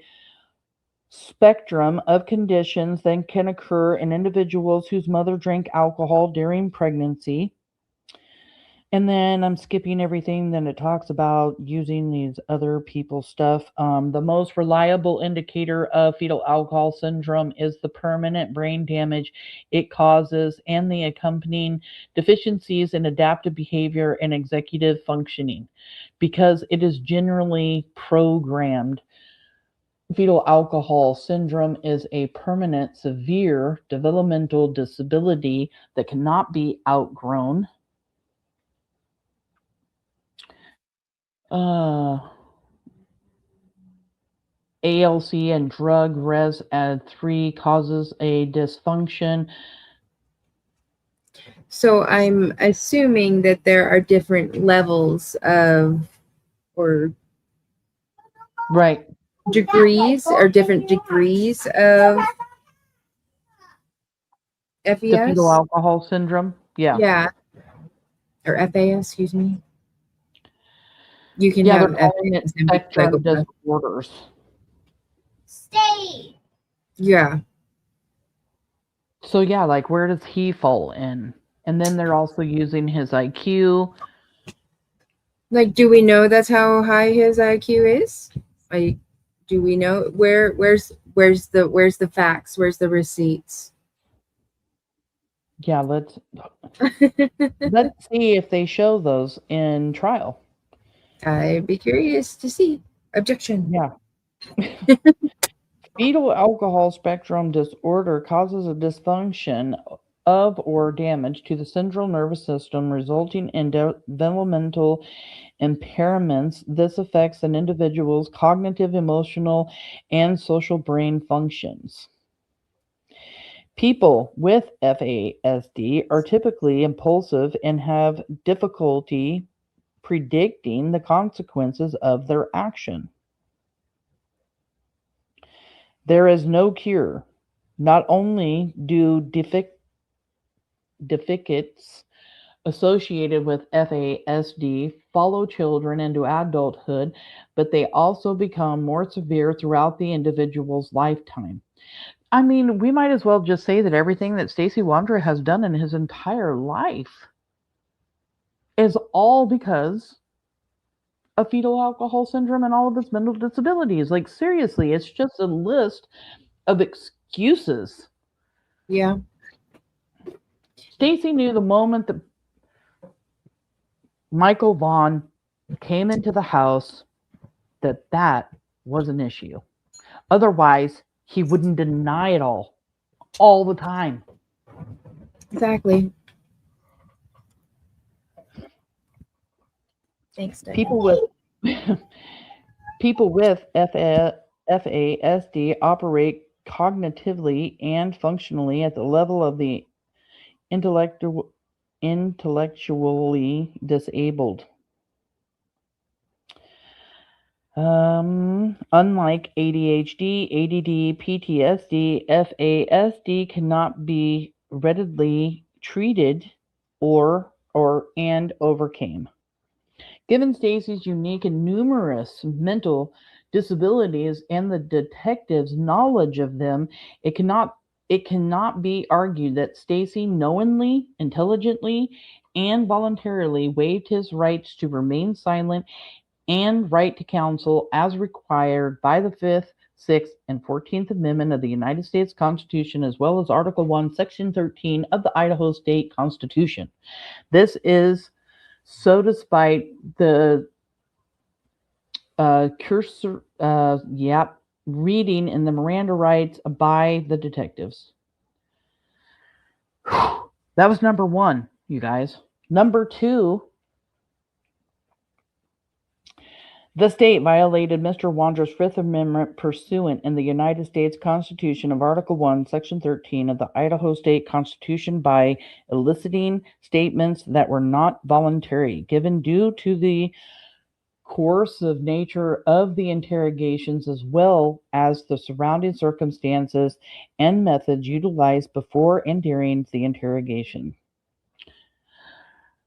[SPEAKER 10] spectrum of conditions that can occur in individuals whose mother drank alcohol during pregnancy. And then I'm skipping everything. Then it talks about using these other people's stuff. The most reliable indicator of fetal alcohol syndrome is the permanent brain damage it causes and the accompanying deficiencies in adaptive behavior and executive functioning, because it is generally programmed. Fetal alcohol syndrome is a permanent, severe developmental disability that cannot be outgrown. ALC and drug res ad 3 causes a dysfunction.
[SPEAKER 11] So I'm assuming that there are different levels of, or
[SPEAKER 10] right,
[SPEAKER 11] degrees, or different degrees of FES.
[SPEAKER 10] The fetal alcohol syndrome. Yeah.
[SPEAKER 11] Yeah. Or FAS, excuse me. You can
[SPEAKER 10] Yeah,
[SPEAKER 11] have
[SPEAKER 10] they're calling it spectrum disorders.
[SPEAKER 13] Stay.
[SPEAKER 11] Yeah.
[SPEAKER 10] So yeah, like where does he fall in? And then they're also using his IQ.
[SPEAKER 11] Like, do we know that's how high his IQ is? Like, do we know where's the facts? Where's the receipts?
[SPEAKER 10] Yeah, let's see if they show those in trial.
[SPEAKER 11] I'd be curious to see. Objection.
[SPEAKER 10] Yeah. Fetal alcohol spectrum disorder causes a dysfunction of or damage to the central nervous system, resulting in developmental impairments. This affects an individual's cognitive, emotional, and social brain functions. People with FASD are typically impulsive and have difficulty predicting the consequences of their action. There is no cure. Not only do defects associated with FASD follow children into adulthood, but they also become more severe throughout the individual's lifetime. I mean, we might as well just say that everything that Stacey Wondra has done in his entire life is all because of fetal alcohol syndrome and all of his mental disabilities. Like, seriously, it's just a list of excuses.
[SPEAKER 11] Yeah.
[SPEAKER 10] Stacey knew the moment that Michael Vaughan came into the house that was an issue. Otherwise, he wouldn't deny it all the time.
[SPEAKER 11] Exactly. Thanks, Diane.
[SPEAKER 10] People with FASD operate cognitively and functionally at the level of the intellectually disabled. Unlike ADHD, ADD, PTSD, FASD cannot be readily treated and overcame. Given Stacey's unique and numerous mental disabilities and the detective's knowledge of them, it cannot be argued that Stacey knowingly, intelligently, and voluntarily waived his rights to remain silent and right to counsel as required by the 5th, 6th, and 14th Amendment of the United States Constitution, as well as Article 1, Section 13 of the Idaho State Constitution. This is so despite the reading in the Miranda rights by the detectives. That was number one, you guys. Number two, the state violated Mr. Wondra's Fifth Amendment pursuant in the United States Constitution of Article 1, Section 13 of the Idaho State Constitution by eliciting statements that were not voluntary, given due to the coercive nature of the interrogations as well as the surrounding circumstances and methods utilized before and during the interrogation.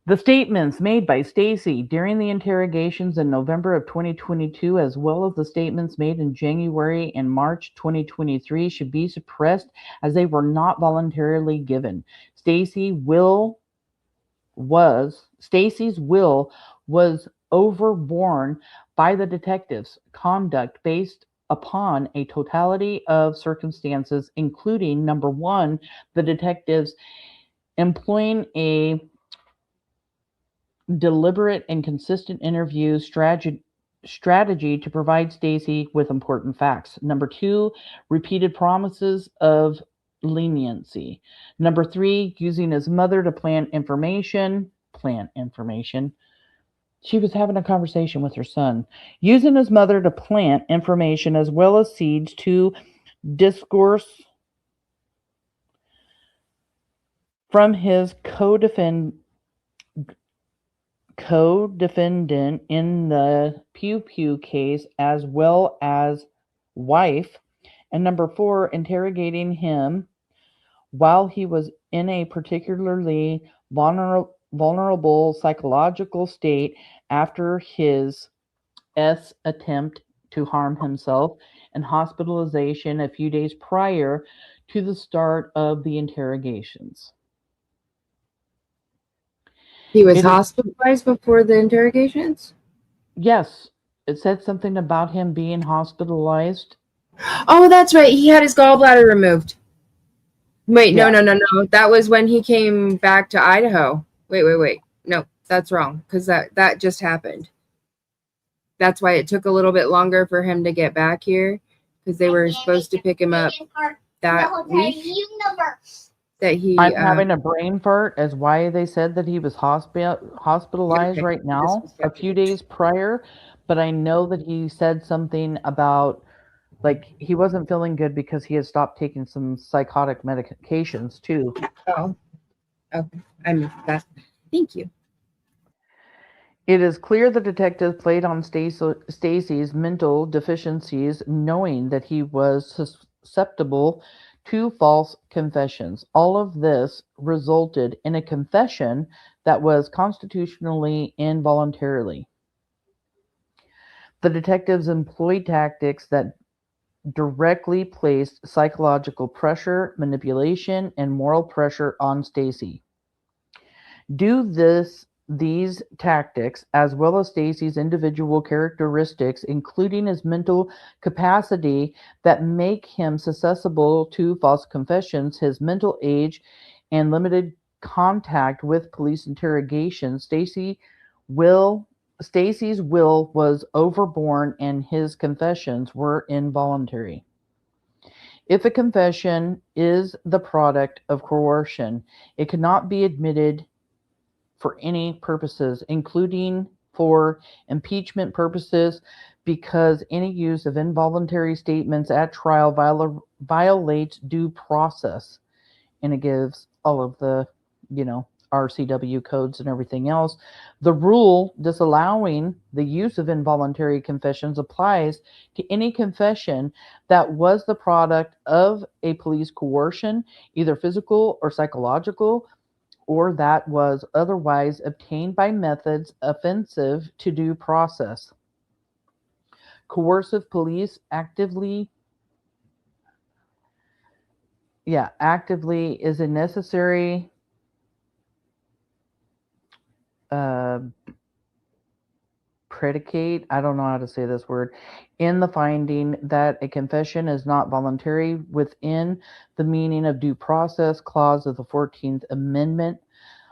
[SPEAKER 10] The statements made by Stacey during the interrogations in November of 2022, as well as the statements made in January and March 2023, should be suppressed as they were not voluntarily given. Stacey's will was overborne by the detectives' conduct based upon a totality of circumstances, including, number one, the detectives employing a deliberate and consistent interview strategy to provide Stacey with important facts. Number two, repeated promises of leniency. Number three, using his mother to plant information. She was having a conversation with her son. Using his mother to plant information as well as seeds to discourse from his co-defendant in the Pew Pew case as well as wife. And number four, interrogating him while he was in a particularly vulnerable psychological state after his attempt to harm himself and hospitalization a few days prior to the start of the interrogations.
[SPEAKER 11] He was hospitalized before the interrogations?
[SPEAKER 10] Yes. It said something about him being hospitalized.
[SPEAKER 11] Oh, that's right. He had his gallbladder removed. Wait,
[SPEAKER 10] Yeah.
[SPEAKER 11] No. That was when he came back to Idaho. Wait. No, that's wrong, because that just happened. That's why it took a little bit longer for him to get back here, because they were supposed to pick him up that week.
[SPEAKER 10] I'm having a brain fart as why they said that he was hospitalized right now a few days prior, but I know that he said something about like he wasn't feeling good because he had stopped taking some psychotic medications too.
[SPEAKER 11] Oh, okay. I missed that. Thank you.
[SPEAKER 10] It is clear the detective played on Stacey's mental deficiencies, knowing that he was susceptible to false confessions. All of this resulted in a confession that was constitutionally involuntarily. The detectives employed tactics that directly placed psychological pressure, manipulation, and moral pressure on Stacey. These tactics, as well as Stacey's individual characteristics, including his mental capacity that make him susceptible to false confessions, his mental age, and limited contact with police interrogation, Stacey's will was overborne and his confessions were involuntary. If a confession is the product of coercion, it cannot be admitted for any purposes, including for impeachment purposes, because any use of involuntary statements at trial violates due process. And it gives all of the, RCW codes and everything else. The rule disallowing the use of involuntary confessions applies to any confession that was the product of a police coercion, either physical or psychological, or that was otherwise obtained by methods offensive to due process. Coercive police actively is a necessary predicate, I don't know how to say this word, in the finding that a confession is not voluntary within the meaning of due process clause of the 14th Amendment.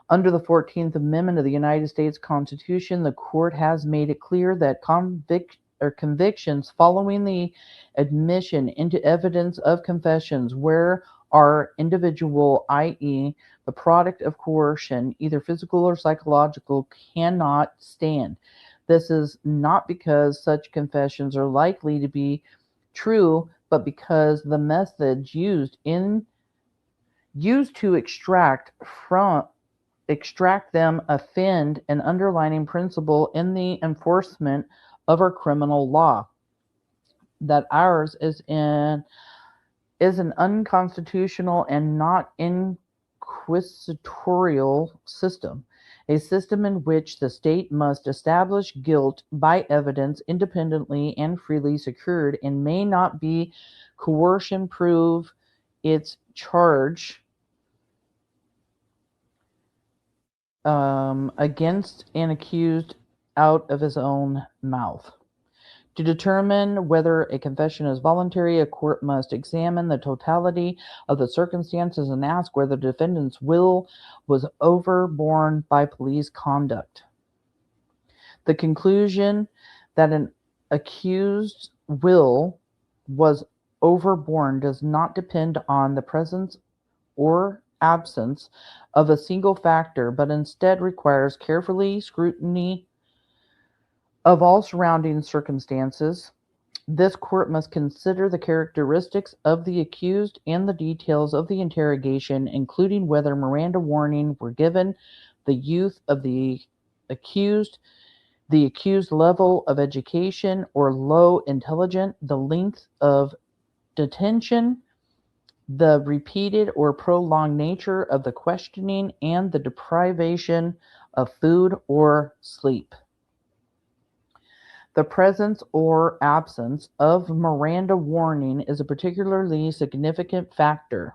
[SPEAKER 10] Under the 14th Amendment of the United States Constitution, the court has made it clear that convictions following the admission into evidence of confessions where are individual, i.e., the product of coercion, either physical or psychological, cannot stand. This is not because such confessions are likely to be true, but because the methods used to extract them offend an underlying principle in the enforcement of our criminal law, that ours is an unconstitutional and not inquisitorial system, a system in which the state must establish guilt by evidence independently and freely secured, and may not be coercion prove its charge against an accused out of his own mouth. To determine whether a confession is voluntary, a court must examine the totality of the circumstances and ask whether the defendant's will was overborne by police conduct. The conclusion that an accused's will was overborne does not depend on the presence or absence of a single factor, but instead requires carefully scrutiny of all surrounding circumstances. This court must consider the characteristics of the accused and the details of the interrogation, including whether Miranda warnings were given, the youth of the accused level of education or low intelligence, the length of detention, the repeated or prolonged nature of the questioning, and the deprivation of food or sleep. The presence or absence of Miranda warning is a particularly significant factor.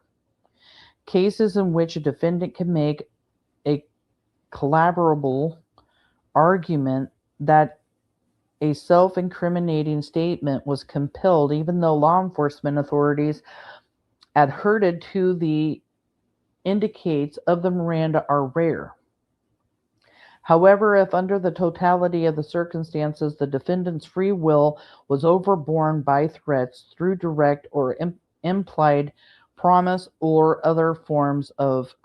[SPEAKER 10] Cases in which a defendant can make a collaborable argument that a self-incriminating statement was compelled, even though law enforcement authorities adhered to the indicates of the Miranda, are rare. However, if under the totality of the circumstances the defendant's free will was overborne by threats through direct or implied promise or other forms of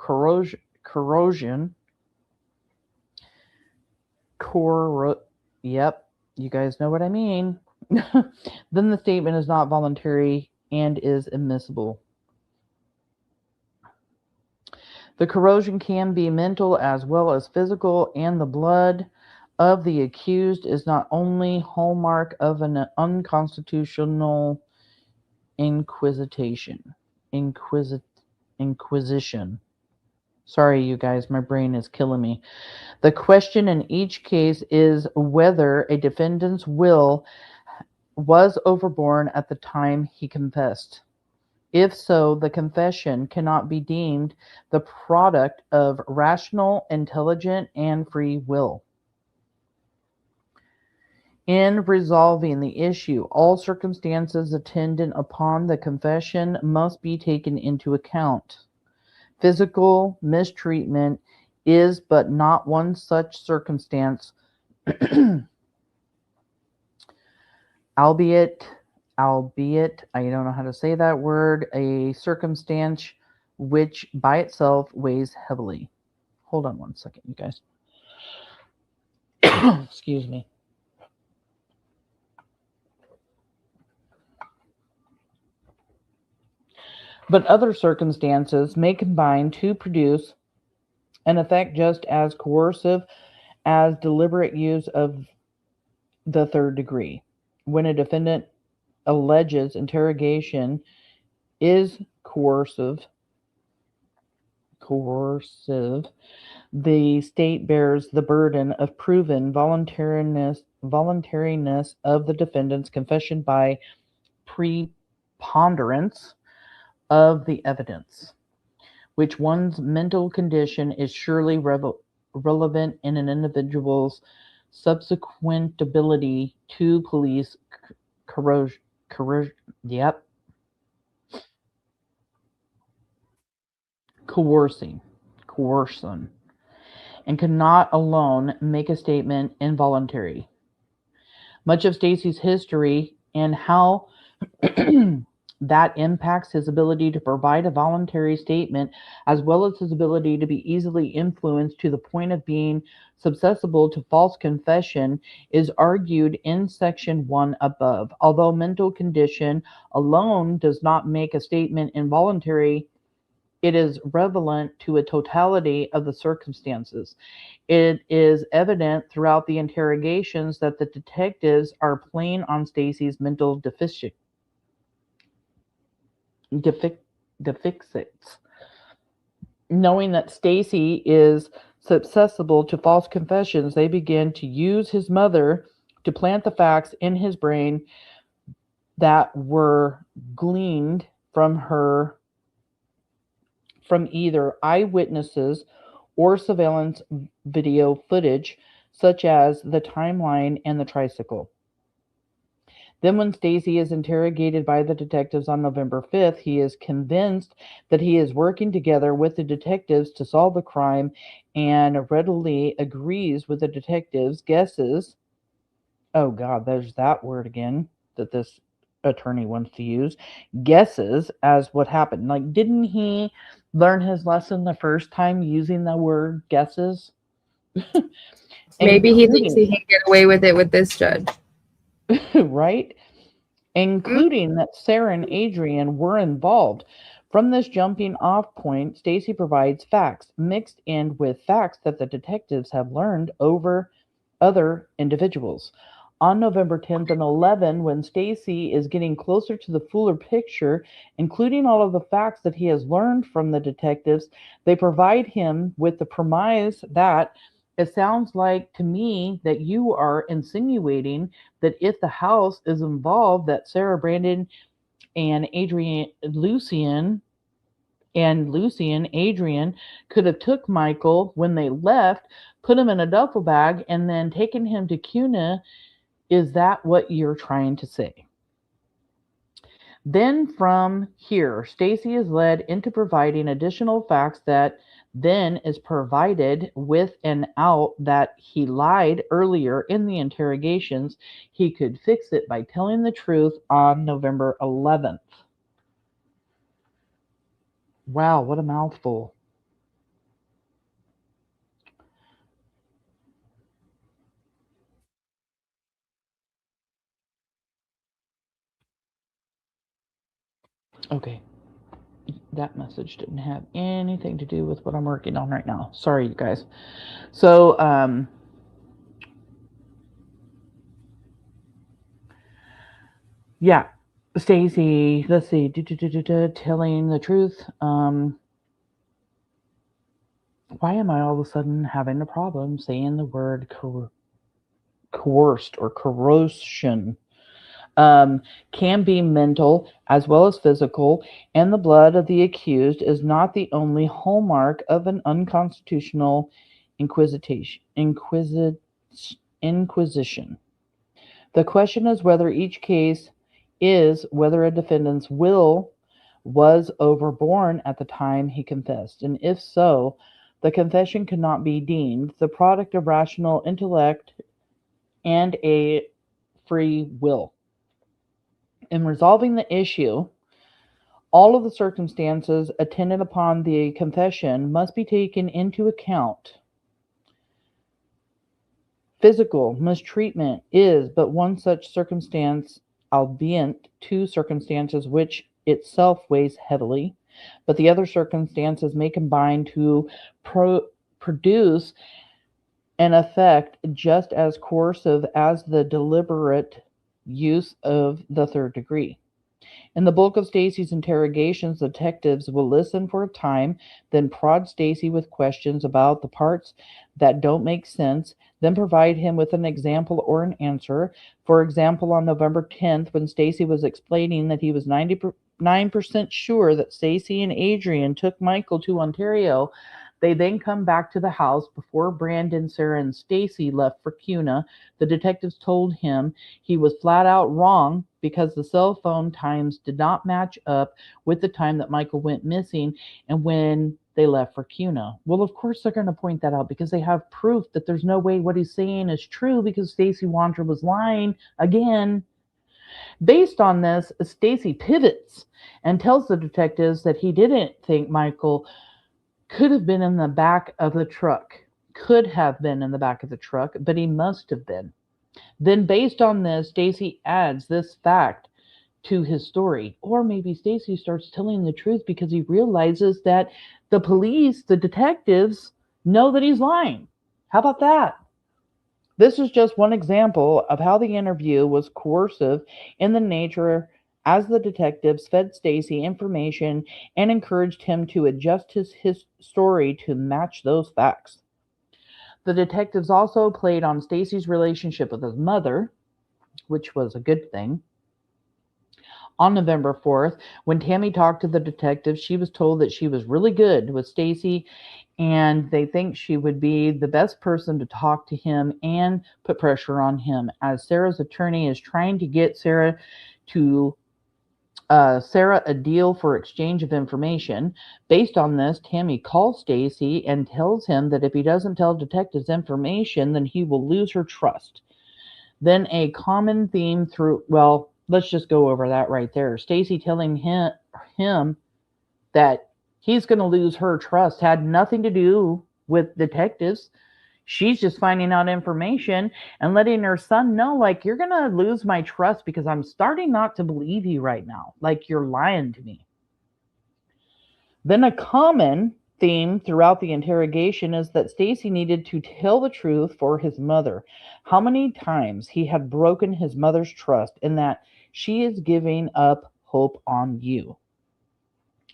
[SPEAKER 10] yep, you guys know what I mean, then the statement is not voluntary and is admissible. The corrosion can be mental as well as physical, and the blood of the accused is not only hallmark of an unconstitutional inquisition. Sorry, you guys, my brain is killing me. The question in each case is whether a defendant's will was overborne at the time he confessed. If so, the confession cannot be deemed the product of rational, intelligent, and free will. In resolving the issue, all circumstances attendant upon the confession must be taken into account. Physical mistreatment is but not one such circumstance, albeit, I don't know how to say that word, a circumstance which by itself weighs heavily. Hold on one second, you guys. Excuse me. but other circumstances may combine to produce an effect just as coercive as deliberate use of the third degree. When a defendant alleges interrogation is coercive, the state bears the burden of proving voluntariness of the defendant's confession by preponderance of the evidence, which one's mental condition is surely relevant in an individual's subsequent ability to police coercion, and cannot alone make a statement involuntary. Much of Stacey's history and how that impacts his ability to provide a voluntary statement, as well as his ability to be easily influenced to the point of being susceptible to false confession, is argued in Section 1 above. Although mental condition alone does not make a statement involuntary, it is relevant to a totality of the circumstances. It is evident throughout the interrogations that the detectives are playing on Stacey's mental deficits. Knowing that Stacey is susceptible to false confessions, they begin to use his mother to plant the facts in his brain that were gleaned from either eyewitnesses or surveillance video footage, such as the timeline and the tricycle. Then when Stacey is interrogated by the detectives on November 5th, he is convinced that he is working together with the detectives to solve the crime and readily agrees with the detectives' guesses. Oh God, there's that word again that this attorney wants to use. Guesses as what happened. Like, didn't he learn his lesson the first time using the word guesses?
[SPEAKER 11] Maybe he thinks he can get away with it with this judge.
[SPEAKER 10] Right? Including that Sarah and Adrian were involved. From this jumping off point, Stacey provides facts mixed in with facts that the detectives have learned over other individuals. On November 10th and 11th, when Stacey is getting closer to the fuller picture, including all of the facts that he has learned from the detectives, they provide him with the premise that it sounds like to me that you are insinuating that if the house is involved, that Sarah, Brandon, and Adrian could have took Michael when they left, put him in a duffel bag, and then taken him to CUNA. Is that what you're trying to say? Then from here, Stacey is led into providing additional facts that then is provided with an out that he lied earlier in the interrogations. He could fix it by telling the truth on November 11th. Wow, what a mouthful. Okay. That message didn't have anything to do with what I'm working on right now. Sorry, you guys. So, yeah, Stacey, let's see, telling the truth. Why am I all of a sudden having a problem saying the word coerced or corrosion? Can be mental as well as physical, and the blood of the accused is not the only hallmark of an unconstitutional inquisition. The question is whether each case is whether a defendant's will was overborne at the time he confessed, and if so, the confession cannot be deemed the product of rational intellect and a free will. In resolving the issue, all of the circumstances attendant upon the confession must be taken into account. Physical mistreatment is but one such circumstance, albeit two circumstances which itself weighs heavily, but the other circumstances may combine to produce an effect just as coercive as the deliberate use of the third degree. In the bulk of Stacey's interrogations, detectives will listen for a time, then prod Stacey with questions about the parts that don't make sense, then provide him with an example or an answer. For example, on November 10th, when Stacey was explaining that he was 99% sure that Stacey and Adrian took Michael to Ontario, they then come back to the house before Brandon, Sarah, and Stacey left for Kuna. The detectives told him he was flat out wrong because the cell phone times did not match up with the time that Michael went missing and when they left for Kuna. Well, of course they're going to point that out because they have proof that there's no way what he's saying is true because Stacey Wondra was lying again. Based on this, Stacey pivots and tells the detectives that he didn't think Michael could have been in the back of the truck. Could have been in the back of the truck, but he must have been. Then based on this, Stacey adds this fact to his story. Or maybe Stacey starts telling the truth because he realizes that the police, the detectives, know that he's lying. How about that? This is just one example of how the interview was coercive in the nature as the detectives fed Stacey information and encouraged him to adjust his story to match those facts. The detectives also played on Stacey's relationship with his mother, which was a good thing. On November 4th, when Tammy talked to the detectives, she was told that she was really good with Stacey and they think she would be the best person to talk to him and put pressure on him, as Sarah's attorney is trying to get Sarah a deal for exchange of information. Based on this, Tammy calls Stacey and tells him that if he doesn't tell detectives information, then he will lose her trust. Then a common theme through, well, let's just go over that right there. Stacey telling him that he's going to lose her trust had nothing to do with detectives. She's just finding out information and letting her son know, like, you're going to lose my trust because I'm starting not to believe you right now. Like, you're lying to me. Then a common theme throughout the interrogation is that Stacey needed to tell the truth for his mother. How many times he had broken his mother's trust and that she is giving up hope on you.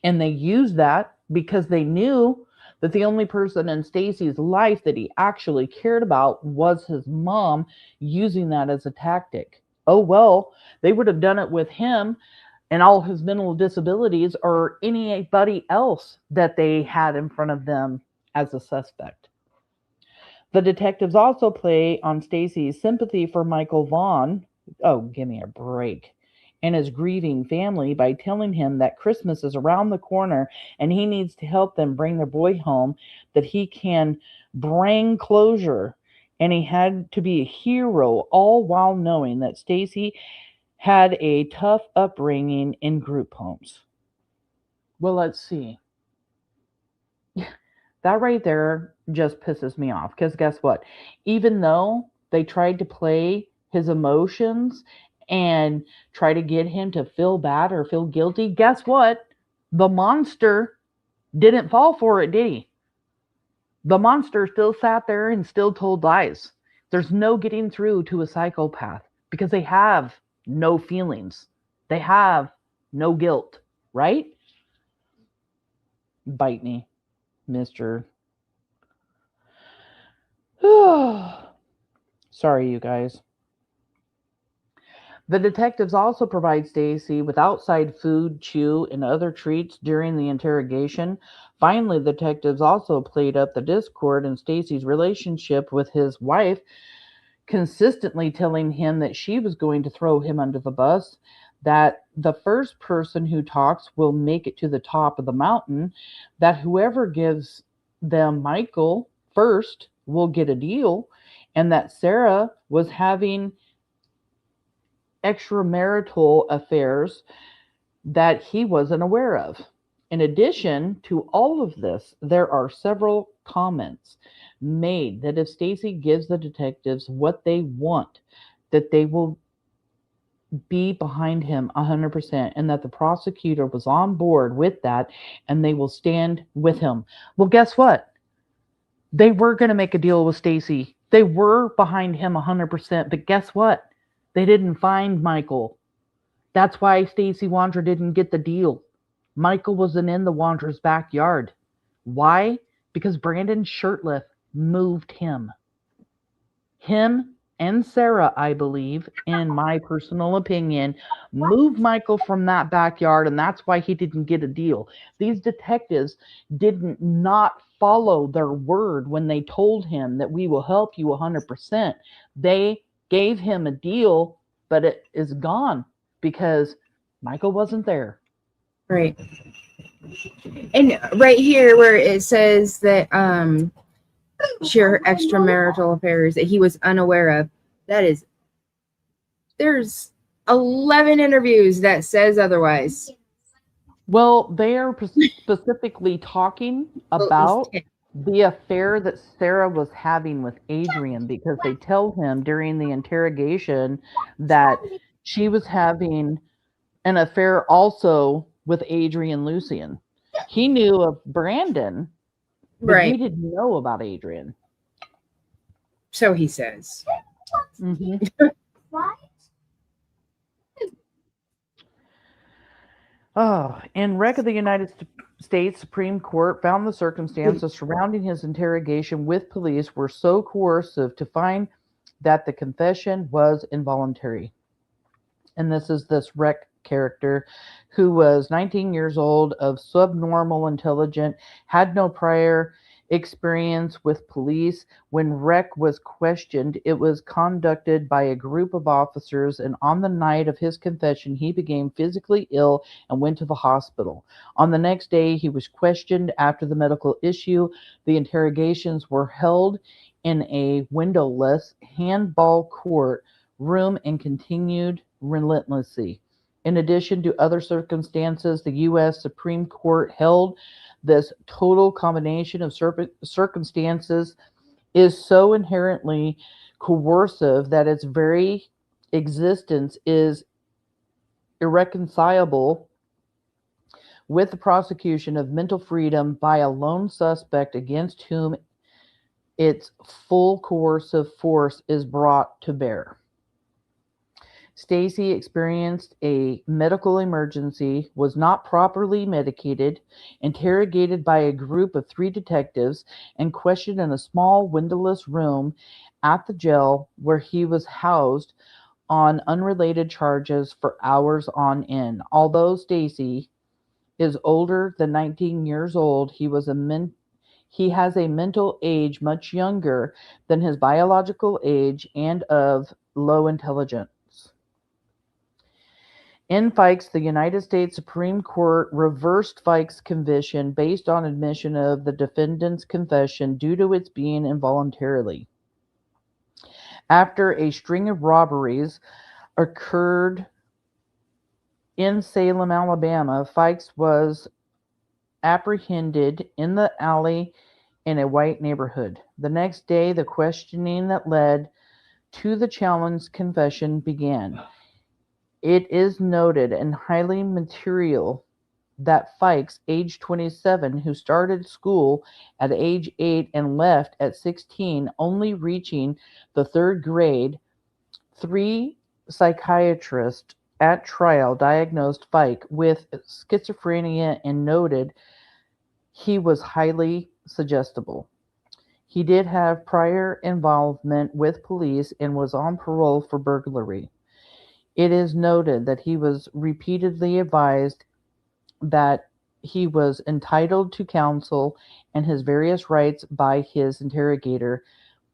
[SPEAKER 10] And they used that because they knew that the only person in Stacey's life that he actually cared about was his mom, using that as a tactic. Oh, well, they would have done it with him and all his mental disabilities or anybody else that they had in front of them as a suspect. The detectives also play on Stacey's sympathy for Michael Vaughan. Oh, give me a break. And his grieving family by telling him that Christmas is around the corner and he needs to help them bring their boy home, that he can bring closure, and he had to be a hero, all while knowing that Stacey had a tough upbringing in group homes. Well, let's see. That right there just pisses me off because guess what? Even though they tried to play his emotions and try to get him to feel bad or feel guilty, guess what? The monster didn't fall for it, did he? The monster still sat there and still told lies. There's no getting through to a psychopath because they have no feelings. They have no guilt, right? Bite me, Mr. Sorry, you guys. The detectives also provide Stacey with outside food, chew, and other treats during the interrogation. Finally, the detectives also played up the discord in Stacey's relationship with his wife, consistently telling him that she was going to throw him under the bus, that the first person who talks will make it to the top of the mountain, that whoever gives them Michael first will get a deal, and that Sarah was having extramarital affairs that he wasn't aware of. In addition to all of this, there are several comments made that if Stacey gives the detectives what they want, that they will be behind him 100%, and that the prosecutor was on board with that, and they will stand with him. Well, guess what? They were going to make a deal with Stacey. They were behind him 100%, but guess what? They didn't find Michael. That's why Stacey Wondra didn't get the deal. Michael wasn't in the Wondra's backyard. Why? Because Brandon Shirtliff moved him. Him and Sarah, I believe, in my personal opinion, moved Michael from that backyard, and that's why he didn't get a deal. These detectives did not follow their word when they told him that we will help you 100%. They gave him a deal, but it is gone because Michael wasn't there.
[SPEAKER 11] Right. And right here where it says that share extramarital affairs that he was unaware of, there's 11 interviews that says otherwise.
[SPEAKER 10] Well, they are specifically talking about the affair that Sarah was having with Adrian, because they tell him during the interrogation that she was having an affair also with Adrian Lucian. He knew of Brandon, but he didn't know about Adrian.
[SPEAKER 11] So he says.
[SPEAKER 10] Mm-hmm. In Rec of the United States Supreme Court found the circumstances surrounding his interrogation with police were so coercive to find that the confession was involuntary. And this is this Rec character who was 19 years old, of subnormal intelligence, had no prior experience with police. When Rec was questioned, it was conducted by a group of officers, and on the night of his confession, he became physically ill and went to the hospital. On the next day, he was questioned after the medical issue. The interrogations were held in a windowless handball court room and continued relentlessly. In addition to other circumstances, the U.S. Supreme Court held this total combination of circumstances is so inherently coercive that its very existence is irreconcilable with the prosecution of mental freedom by a lone suspect against whom its full coercive force is brought to bear. Stacey experienced a medical emergency, was not properly medicated, interrogated by a group of 3 detectives, and questioned in a small windowless room at the jail where he was housed on unrelated charges for hours on end. Although Stacey is older than 19 years old, he has a mental age much younger than his biological age and of low intelligence. In Fikes, the United States Supreme Court reversed Fikes' conviction based on admission of the defendant's confession due to its being involuntarily. After a string of robberies occurred in Salem, Alabama, Fikes was apprehended in the alley in a white neighborhood. The next day, the questioning that led to the challenged confession began. It is noted and highly material that Fikes, age 27, who started school at age 8 and left at 16, only reaching the 3rd grade, 3 psychiatrists at trial diagnosed Fike with schizophrenia and noted he was highly suggestible. He did have prior involvement with police and was on parole for burglary. It is noted that he was repeatedly advised that he was entitled to counsel and his various rights by his interrogator,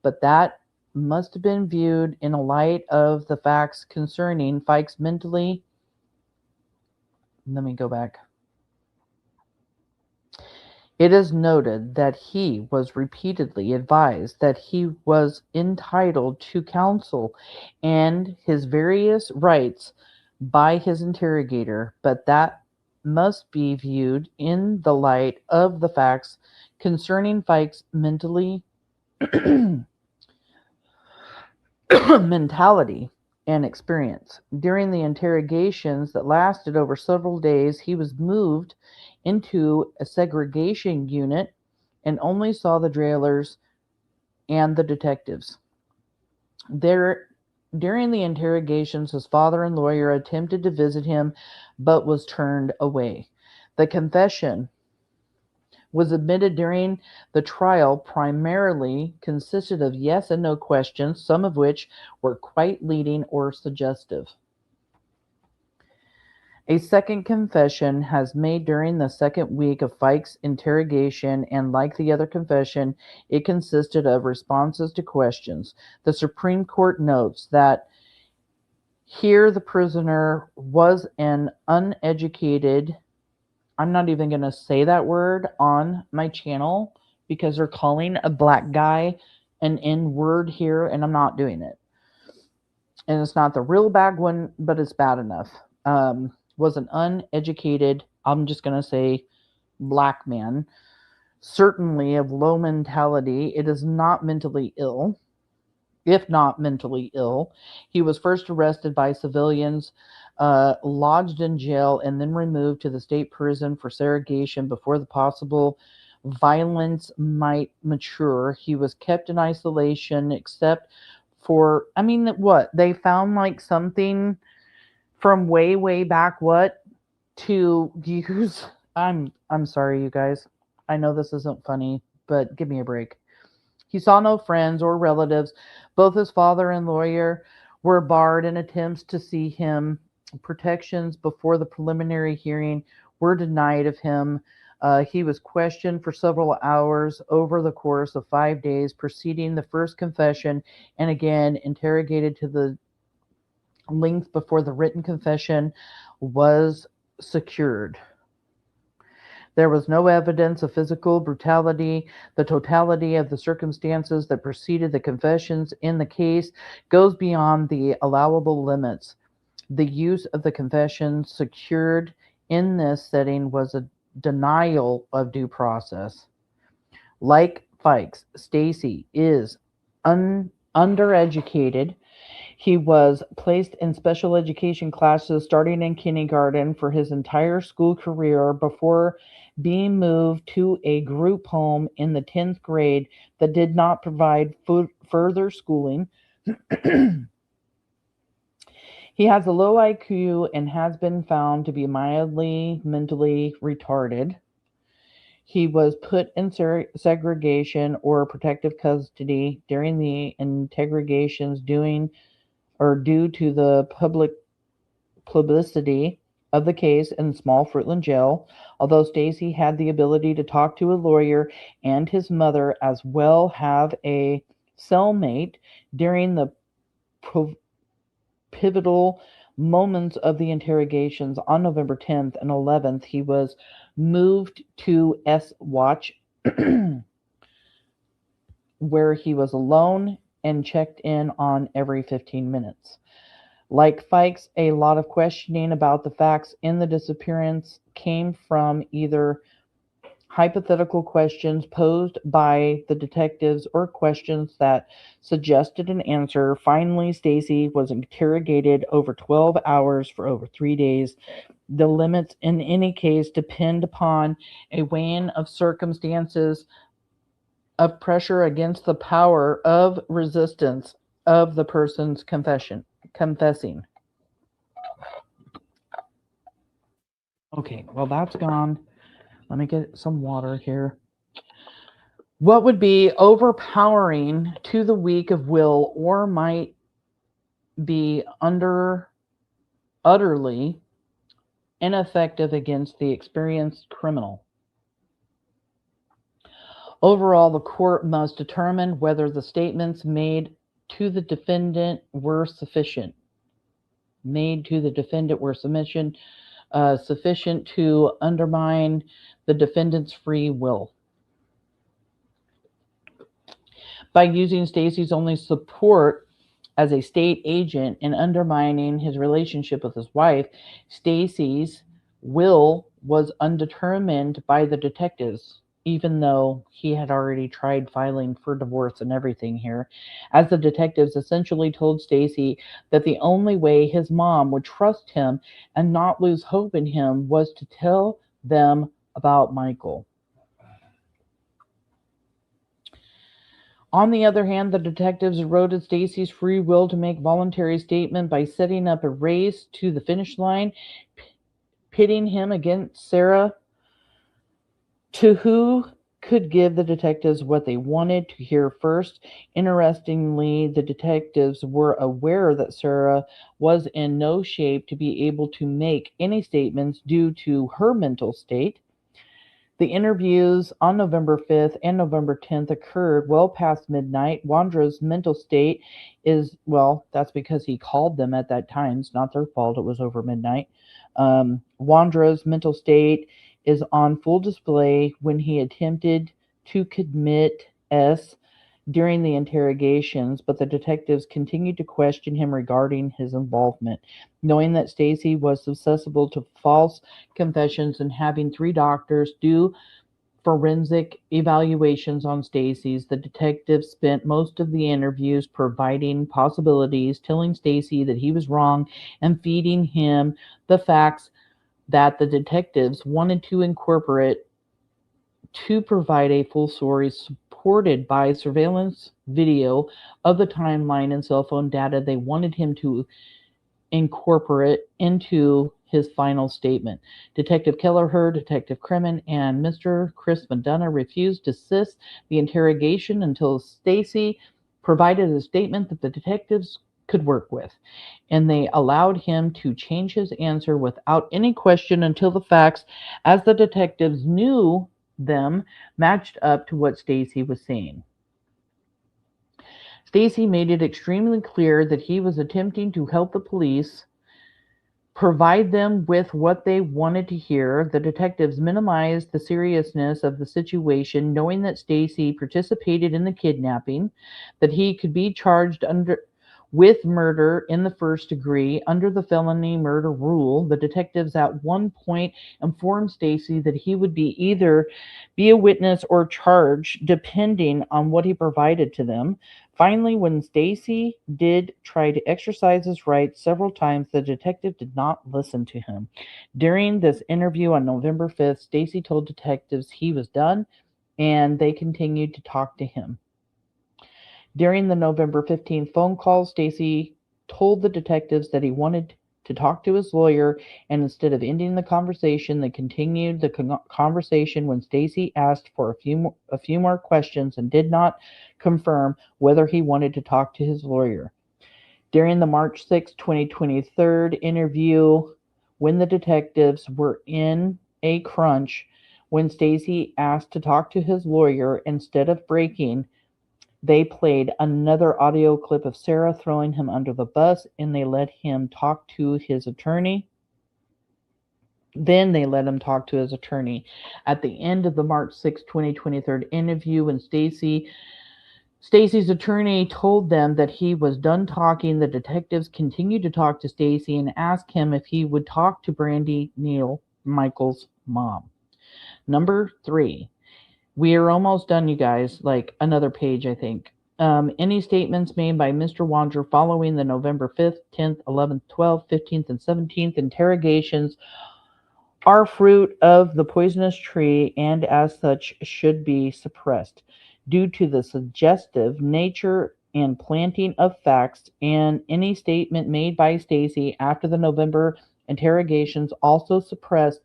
[SPEAKER 10] but that must have been viewed in a light of the facts concerning Fikes mentally. Let me go back. It is noted that he was repeatedly advised that he was entitled to counsel and his various rights by his interrogator, but that must be viewed in the light of the facts concerning Fikes' mentality and experience. During the interrogations that lasted over several days, he was moved into a segregation unit and only saw the jailers and the detectives. During the interrogations, his father and lawyer attempted to visit him, but was turned away. The confession was admitted during the trial primarily consisted of yes and no questions, some of which were quite leading or suggestive. A second confession has made during the second week of Fike's interrogation, and like the other confession, it consisted of responses to questions. The Supreme Court notes that here the prisoner was an uneducated, I'm not even going to say that word on my channel because they're calling a black guy an N-word here, and I'm not doing it. And it's not the real bad one, but it's bad enough. Was an uneducated, I'm just going to say black man, certainly of low mentality. It is not mentally ill, if not mentally ill. He was first arrested by civilians, lodged in jail, and then removed to the state prison for segregation before the possible violence might mature. He was kept in isolation except for, I mean, what? They found like something from way back, what, to use. I'm sorry, you guys. I know this isn't funny, but give me a break. He saw no friends or relatives. Both his father and lawyer were barred in attempts to see him. Protections before the preliminary hearing were denied of him. He was questioned for several hours over the course of 5 days preceding the first confession, and again interrogated to the length before the written confession was secured. There was no evidence of physical brutality. The totality of the circumstances that preceded the confessions in the case goes beyond the allowable limits. The use of the confession secured in this setting was a denial of due process. Like Fikes, Stacey is undereducated. He was placed in special education classes starting in kindergarten for his entire school career before being moved to a group home in the 10th grade that did not provide further schooling. He has a low IQ and has been found to be mildly mentally retarded. He was put in segregation or protective custody during the interrogations due to the publicity of the case in small Fruitland jail. Although Stacey had the ability to talk to a lawyer and his mother as well have a cellmate during the pivotal moments of the interrogations on November 10th and 11th, he was moved to S Watch where he was alone and checked in on every 15 minutes. Like Fikes, a lot of questioning about the facts in the disappearance came from either hypothetical questions posed by the detectives or questions that suggested an answer. Finally, Stacey was interrogated over 12 hours for over 3 days. The limits in any case depend upon a weighing of circumstances of pressure against the power of resistance of the person's confessing. Okay, well, that's gone. Let me get some water here. What would be overpowering to the weak of will or might be utterly ineffective against the experienced criminal? Overall, the court must determine whether the statements made to the defendant were sufficient. Sufficient to undermine the defendant's free will. By using Stacey's only support as a state agent and undermining his relationship with his wife, Stacey's will was undetermined by the detectives. even though he had already tried filing for divorce and everything here, as the detectives essentially told Stacey that the only way his mom would trust him and not lose hope in him was to tell them about Michael. On the other hand, the detectives eroded Stacey's free will to make voluntary statement by setting up a race to the finish line, pitting him against Sarah, to who could give the detectives what they wanted to hear first. Interestingly, the detectives were aware that Sarah was in no shape to be able to make any statements due to her mental state. The interviews on November 5th and November 10th occurred well past midnight. Wondra's mental state is, well, that's because he called them at that time. It's not their fault. It was over midnight. Wondra's mental state is on full display when he attempted to commit S during the interrogations, but the detectives continued to question him regarding his involvement. Knowing that Stacey was susceptible to false confessions and having 3 doctors do forensic evaluations on Stacey's, the detectives spent most of the interviews providing possibilities, telling Stacey that he was wrong, and feeding him the facts that the detectives wanted to incorporate to provide a full story supported by surveillance video of the timeline and cell phone data they wanted him to incorporate into his final statement. Detective Kelleher, Detective Kremen, and Mr. Chris McDonough refused to assist the interrogation until Stacey provided a statement that the detectives could work with, and they allowed him to change his answer without any question until the facts, as the detectives knew them, matched up to what Stacey was saying. Stacey made it extremely clear that he was attempting to help the police provide them with what they wanted to hear. The detectives minimized the seriousness of the situation, knowing that Stacey participated in the kidnapping, that he could be charged with murder in the first degree under the felony murder rule. The detectives at one point informed Stacey that he would either be a witness or charged, depending on what he provided to them. Finally, when Stacey did try to exercise his rights several times, the detective did not listen to him. During this interview on November 5th, Stacey told detectives he was done, and they continued to talk to him. During the November 15th phone call, Stacey told the detectives that he wanted to talk to his lawyer, and instead of ending the conversation, they continued the conversation when Stacey asked for a few more questions and did not confirm whether he wanted to talk to his lawyer. During the March 6, 2023 interview, when the detectives were in a crunch, when Stacey asked to talk to his lawyer, instead of breaking, they played another audio clip of Sarah throwing him under the bus, and they let him talk to his attorney. Then they let him talk to his attorney. At the end of the March 6, 2023 interview, when Stacey's attorney told them that he was done talking, the detectives continued to talk to Stacey and asked him if he would talk to BRANDI, NEAL, Michael's mom. Number 3. We are almost done, you guys. Like another page, I think. Any statements made by Mr. Wondra following the November 5th, 10th, 11th, 12th, 15th, and 17th interrogations are fruit of the poisonous tree and as such should be suppressed due to the suggestive nature and planting of facts, and any statement made by Stacey after the November interrogations also suppressed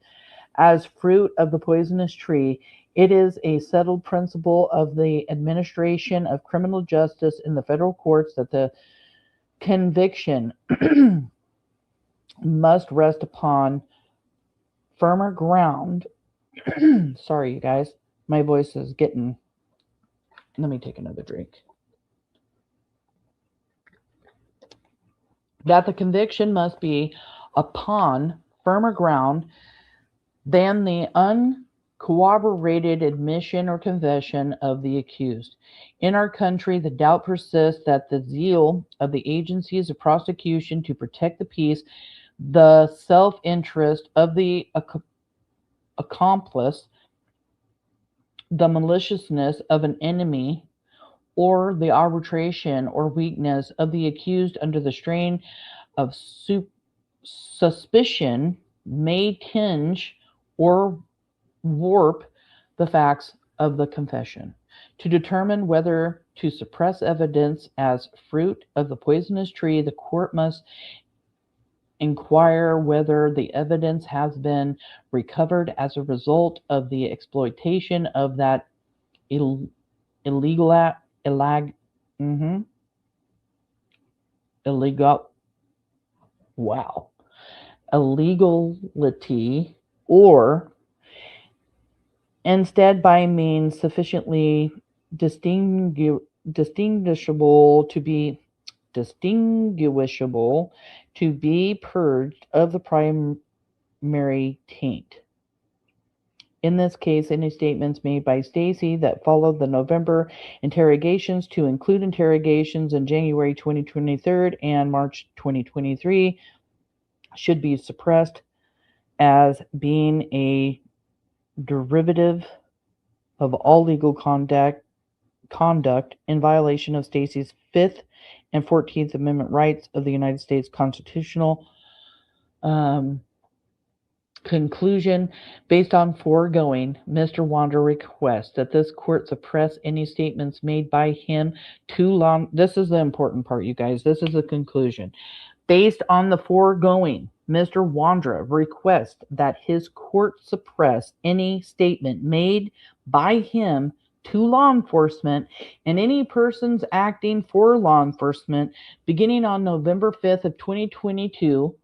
[SPEAKER 10] as fruit of the poisonous tree. It is a settled principle of the administration of criminal justice in the federal courts that the conviction must rest upon firmer ground. Sorry, you guys. My voice is getting... Let me take another drink. That the conviction must be upon firmer ground than the uncorroborated admission or confession of the accused. In our country, the doubt persists that the zeal of the agencies of prosecution to protect the peace, the self-interest of the accomplice, the maliciousness of an enemy or the arbitration or weakness of the accused under the strain of suspicion may tinge or warp the facts of the confession. To determine whether to suppress evidence as fruit of the poisonous tree, the court must inquire whether the evidence has been recovered as a result of the exploitation of that illegal illegality, or instead by means sufficiently distinguishable to be purged of the primary taint. In this case, any statements made by Stacey that followed the November interrogations, to include interrogations in January 2023 and March 2023, should be suppressed as being a derivative of all legal conduct in violation of Stacey's 5th and 14th Amendment rights of the United States constitutional. Conclusion. Based on foregoing, Mr. Wondra requests that this court suppress any statements made by him too long. This is the important part, you guys. This is the conclusion. Based on the foregoing, Mr. Wondra requests that his court suppress any statement made by him to law enforcement and any persons acting for law enforcement beginning on November 5th of 2022.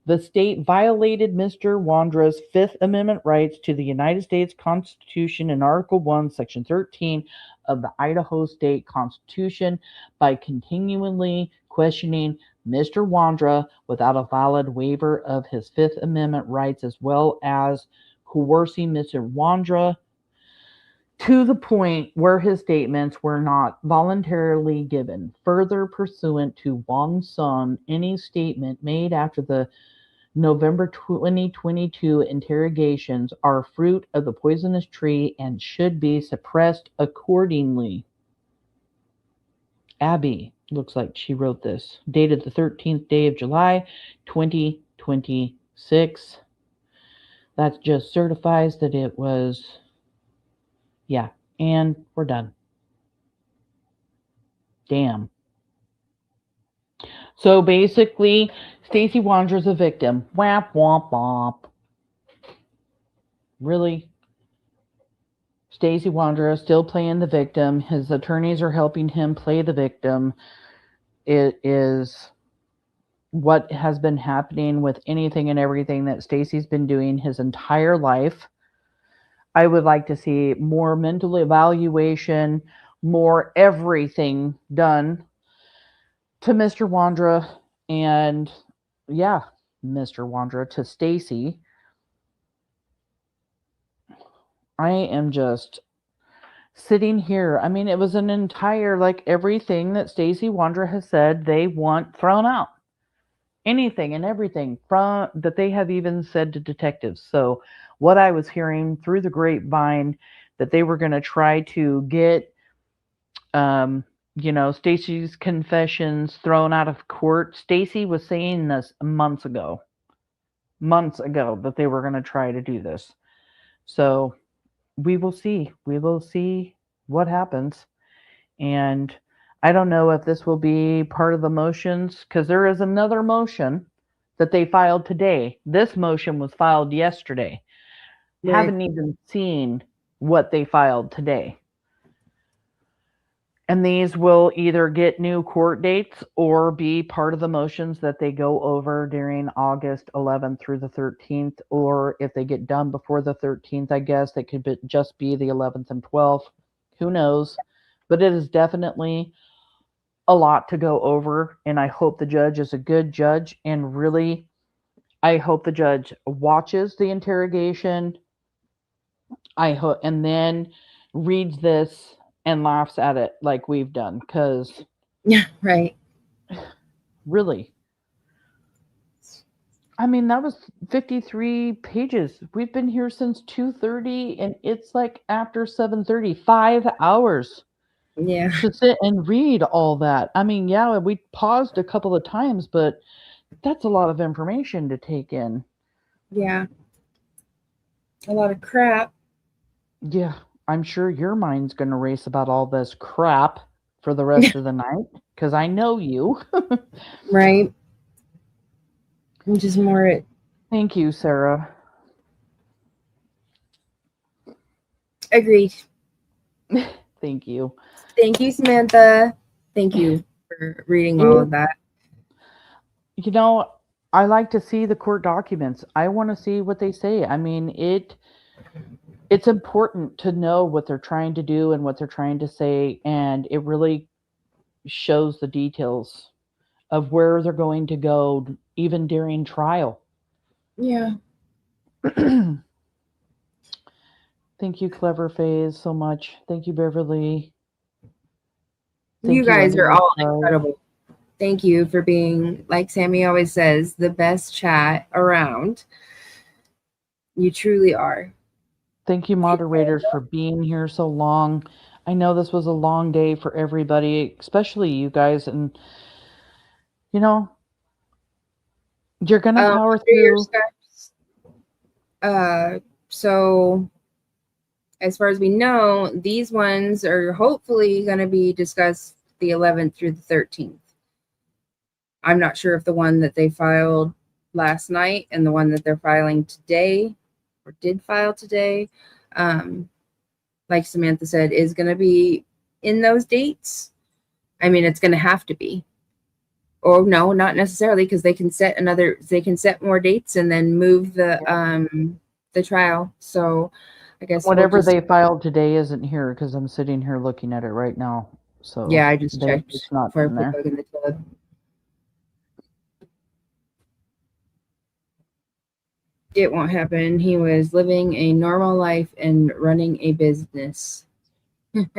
[SPEAKER 10] The state violated Mr. Wondra's 5th Amendment rights to the United States Constitution in Article 1, Section 13 of the Idaho State Constitution by continually questioning Mr. Wondra without a valid waiver of his 5th Amendment rights, as well as coercing Mr. Wondra to the point where his statements were not voluntarily given. Further, pursuant to Wong Sun, any statement made after the November 2022 interrogations are fruit of the poisonous tree and should be suppressed accordingly. Abby, looks like she wrote this, dated the 13th day of July, 2026. That just certifies that it was, yeah, and we're done. Damn. So basically, Stacey Wondra's a victim. Whap, womp, womp. Really? Stacey Wondra still playing the victim. His attorneys are helping him play the victim. It is what has been happening with anything and everything that Stacey's been doing his entire life. I would like to see more mental evaluation, more everything done to Mr. Wondra, and yeah, Mr. Wondra, to Stacey. I am just sitting here. I mean, it was an entire, like, everything that Stacey Wondra has said they want thrown out. Anything and everything from that they have even said to detectives. So what I was hearing through the grapevine, that they were going to try to get Stacey's confessions thrown out of court. Stacey was saying this months ago that they were going to try to do this. So we will see. We will see what happens. And I don't know if this will be part of the motions, because there is another motion that they filed today. This motion was filed yesterday. Right. Haven't even seen what they filed today. And these will either get new court dates or be part of the motions that they go over during August 11th through the 13th. Or if they get done before the 13th, I guess they could just be the 11th and 12th. Who knows? But it is definitely a lot to go over. And I hope the judge is a good judge. And really, I hope the judge watches the interrogation. I hope, and then reads this and laughs at it like we've done, because
[SPEAKER 11] yeah, right.
[SPEAKER 10] Really, I mean, that was 53 pages. We've been here since 2:30 and it's like after 7:30, 5 hours
[SPEAKER 11] Yeah.
[SPEAKER 10] to sit and read all that. I mean, yeah, we paused a couple of times, but that's a lot of information to take in.
[SPEAKER 11] Yeah. A lot of crap.
[SPEAKER 10] Yeah, I'm sure your mind's going to race about all this crap for the rest of the night because I know you.
[SPEAKER 11] Right. Just more it.
[SPEAKER 10] Thank you, Sarah.
[SPEAKER 11] Agreed.
[SPEAKER 10] Thank you.
[SPEAKER 11] Thank you, Samantha. Thank you for reading all of that.
[SPEAKER 10] You know, I like to see the court documents. I want to see what they say. I mean, it's important to know what they're trying to do and what they're trying to say, and it really shows the details of where they're going to go even during trial.
[SPEAKER 11] Yeah.
[SPEAKER 10] Thank you, Clever Phase, so much. Thank you, Beverly.
[SPEAKER 11] You guys are all incredible. Thank you for being, like Sammy always says, the best chat around. You truly are.
[SPEAKER 10] Thank you, moderators, for being here so long. I know this was a long day for everybody, especially you guys. And, you know, you're going to power through.
[SPEAKER 11] So, as far as we know, these ones are hopefully going to be discussed the 11th through the 13th. I'm not sure if the one that they filed last night and the one that they're filing today or did file today, like Samantha said, is going to be in those dates. I mean, it's going to have to be. Or no, not necessarily, because they can set more dates and then move the trial. So I guess
[SPEAKER 10] whatever they filed today isn't here because I'm sitting here looking at it right now. So
[SPEAKER 11] yeah, I just checked.
[SPEAKER 10] It's not
[SPEAKER 11] before I
[SPEAKER 10] in there.
[SPEAKER 11] put in the tub. It won't happen. He was living a normal life and running a business.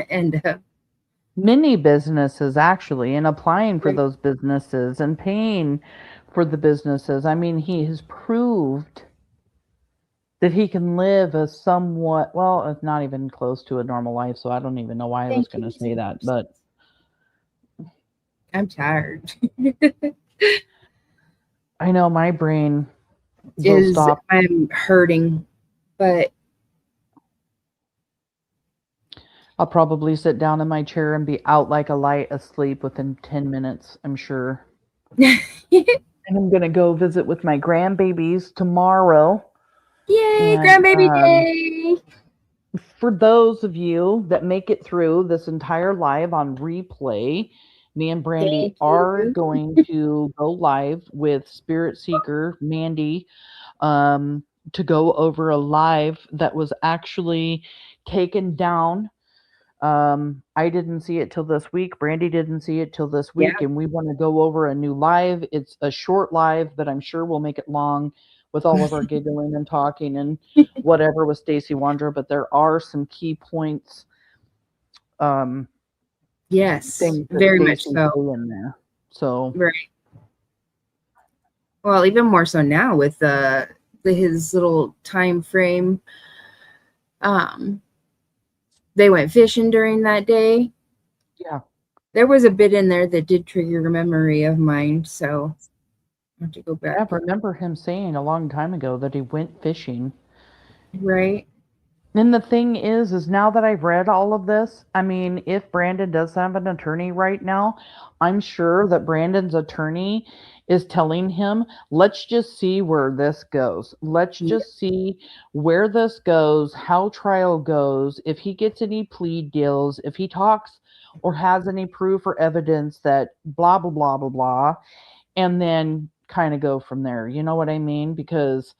[SPEAKER 11] And
[SPEAKER 10] many businesses actually, and applying for those businesses and paying for the businesses. I mean, he has proved that he can live a somewhat, well, it's not even close to a normal life, so I don't even know why I was going to say that, but
[SPEAKER 11] I'm tired.
[SPEAKER 10] I know my brain will stop.
[SPEAKER 11] I'm hurting, but
[SPEAKER 10] I'll probably sit down in my chair and be out like a light asleep within 10 minutes, I'm sure. And I'm going to go visit with my grandbabies tomorrow.
[SPEAKER 11] Yay, grandbaby day!
[SPEAKER 10] For those of you that make it through this entire live on replay, me and Brandy are going to go live with Spirit Seeker Mandy to go over a live that was actually taken down. I didn't see it till this week. Brandy didn't see it till this week, and we want to go over a new live. It's a short live, but I'm sure we'll make it long with all of our giggling and talking and whatever with Stacey Wondra. But there are some key points.
[SPEAKER 11] Yes, very much so.
[SPEAKER 10] In there. So
[SPEAKER 11] right. Well, even more so now with his little time frame. They went fishing during that day.
[SPEAKER 10] Yeah.
[SPEAKER 11] There was a bit in there that did trigger a memory of mine, so I have to go back.
[SPEAKER 10] I remember him saying a long time ago that he went fishing.
[SPEAKER 11] Right.
[SPEAKER 10] And the thing is now that I've read all of this, I mean, if Brandon does have an attorney right now, I'm sure that Brandon's attorney is telling him, let's just see where this goes. Let's just see where this goes, how trial goes, if he gets any plea deals, if he talks or has any proof or evidence that blah, blah, blah, blah, blah, and then kind of go from there. You know what I mean? Because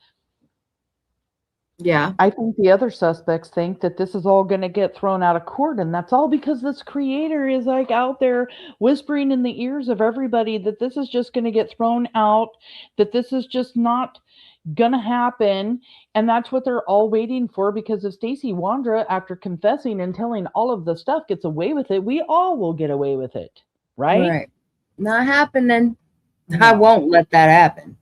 [SPEAKER 11] yeah,
[SPEAKER 10] I think the other suspects think that this is all going to get thrown out of court, and that's all because this creator is like out there whispering in the ears of everybody that this is just going to get thrown out, that this is just not going to happen, and that's what they're all waiting for. Because if Stacey Wondra, after confessing and telling all of the stuff, gets away with it, we all will get away with it, right?
[SPEAKER 11] Right. Not happening. No. I won't let that happen.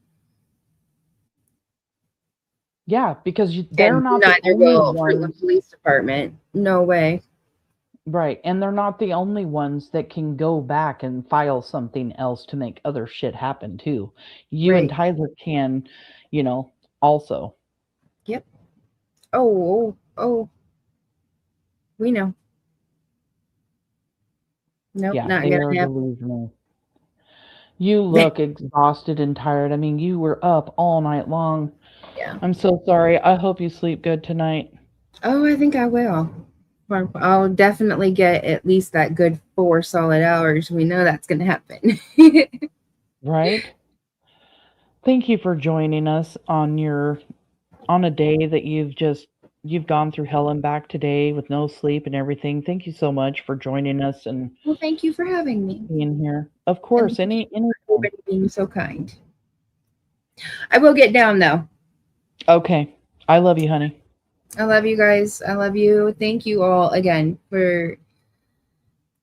[SPEAKER 10] Yeah, because they're
[SPEAKER 11] And
[SPEAKER 10] not the
[SPEAKER 11] neither
[SPEAKER 10] only
[SPEAKER 11] will
[SPEAKER 10] ones.
[SPEAKER 11] Fruitland Police Department. No way.
[SPEAKER 10] Right. And they're not the only ones that can go back and file something else to make other shit happen too. You and
[SPEAKER 11] Right.
[SPEAKER 10] Tyler can, also.
[SPEAKER 11] Yep. Oh. We know. Nope,
[SPEAKER 10] Yeah,
[SPEAKER 11] not
[SPEAKER 10] they
[SPEAKER 11] gonna
[SPEAKER 10] are
[SPEAKER 11] happen.
[SPEAKER 10] delusional. You look exhausted and tired. I mean, you were up all night long.
[SPEAKER 11] Yeah.
[SPEAKER 10] I'm so sorry. I hope you sleep good tonight.
[SPEAKER 11] Oh, I think I will. I'll definitely get at least that good 4 solid hours. We know that's going to happen.
[SPEAKER 10] Right? Thank you for joining us on a day that you've gone through hell and back today with no sleep and everything. Thank you so much for joining us and
[SPEAKER 11] Well, thank you for having me.
[SPEAKER 10] being here. Of course, any
[SPEAKER 11] Everybody being so kind. I will get down though.
[SPEAKER 10] Okay. I love you, honey.
[SPEAKER 11] I love you guys. I love you. Thank you all again for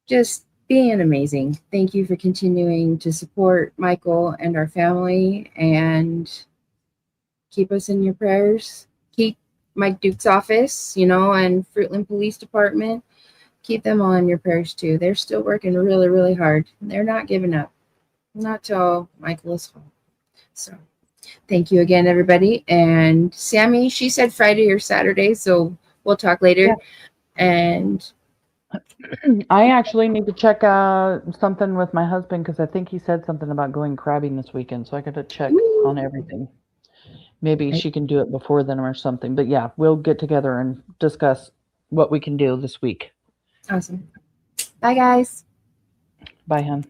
[SPEAKER 11] just being amazing. Thank you for continuing to support Michael and our family and keep us in your prayers. Keep Mike Duke's office, and Fruitland Police Department. Keep them all in your prayers too. They're still working really, really hard. They're not giving up. Not till Michael is home. So thank you again, everybody. And Sammy, she said Friday or Saturday, so we'll talk later.
[SPEAKER 10] Yeah.
[SPEAKER 11] And
[SPEAKER 10] I actually need to check something with my husband because I think he said something about going crabbing this weekend. So I got to check on everything. Maybe she can do it before then or something. But yeah, we'll get together and discuss what we can do this week.
[SPEAKER 11] Awesome. Bye, guys.
[SPEAKER 10] Bye, hon.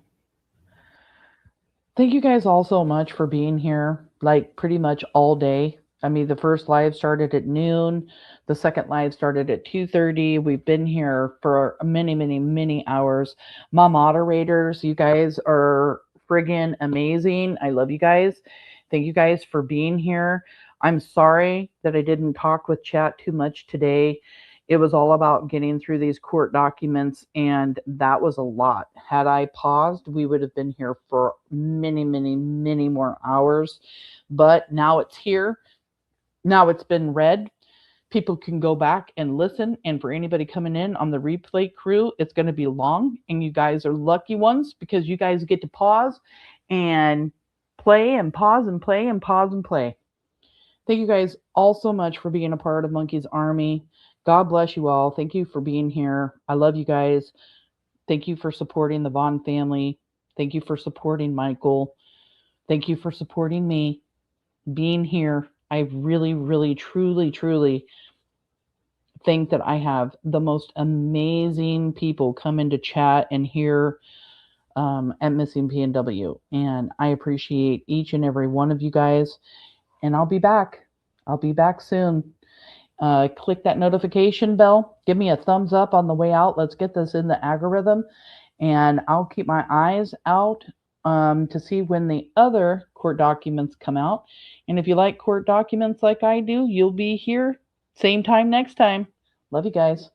[SPEAKER 10] Thank you guys all so much for being here, like pretty much all day. I mean, the first live started at noon. The second live started at 2:30. We've been here for many, many, many hours. My moderators, you guys are friggin' amazing. I love you guys. Thank you guys for being here. I'm sorry that I didn't talk with chat too much today. It was all about getting through these court documents, and that was a lot. Had I paused, we would have been here for many, many, many more hours. But now it's here. Now it's been read. People can go back and listen. And for anybody coming in on the replay crew, it's going to be long. And you guys are lucky ones because you guys get to pause and play and pause and play and pause and play. Thank you guys all so much for being a part of Monkey's Army. God bless you all. Thank you for being here. I love you guys. Thank you for supporting the Vaughan family. Thank you for supporting Michael. Thank you for supporting me, being here. I really, really, truly, truly think that I have the most amazing people come into chat and here at Missing PNW. And I appreciate each and every one of you guys. And I'll be back. I'll be back soon. Click that notification bell. Give me a thumbs up on the way out. Let's get this in the algorithm. And I'll keep my eyes out to see when the other court documents come out. And if you like court documents like I do, you'll be here same time next time. Love you guys.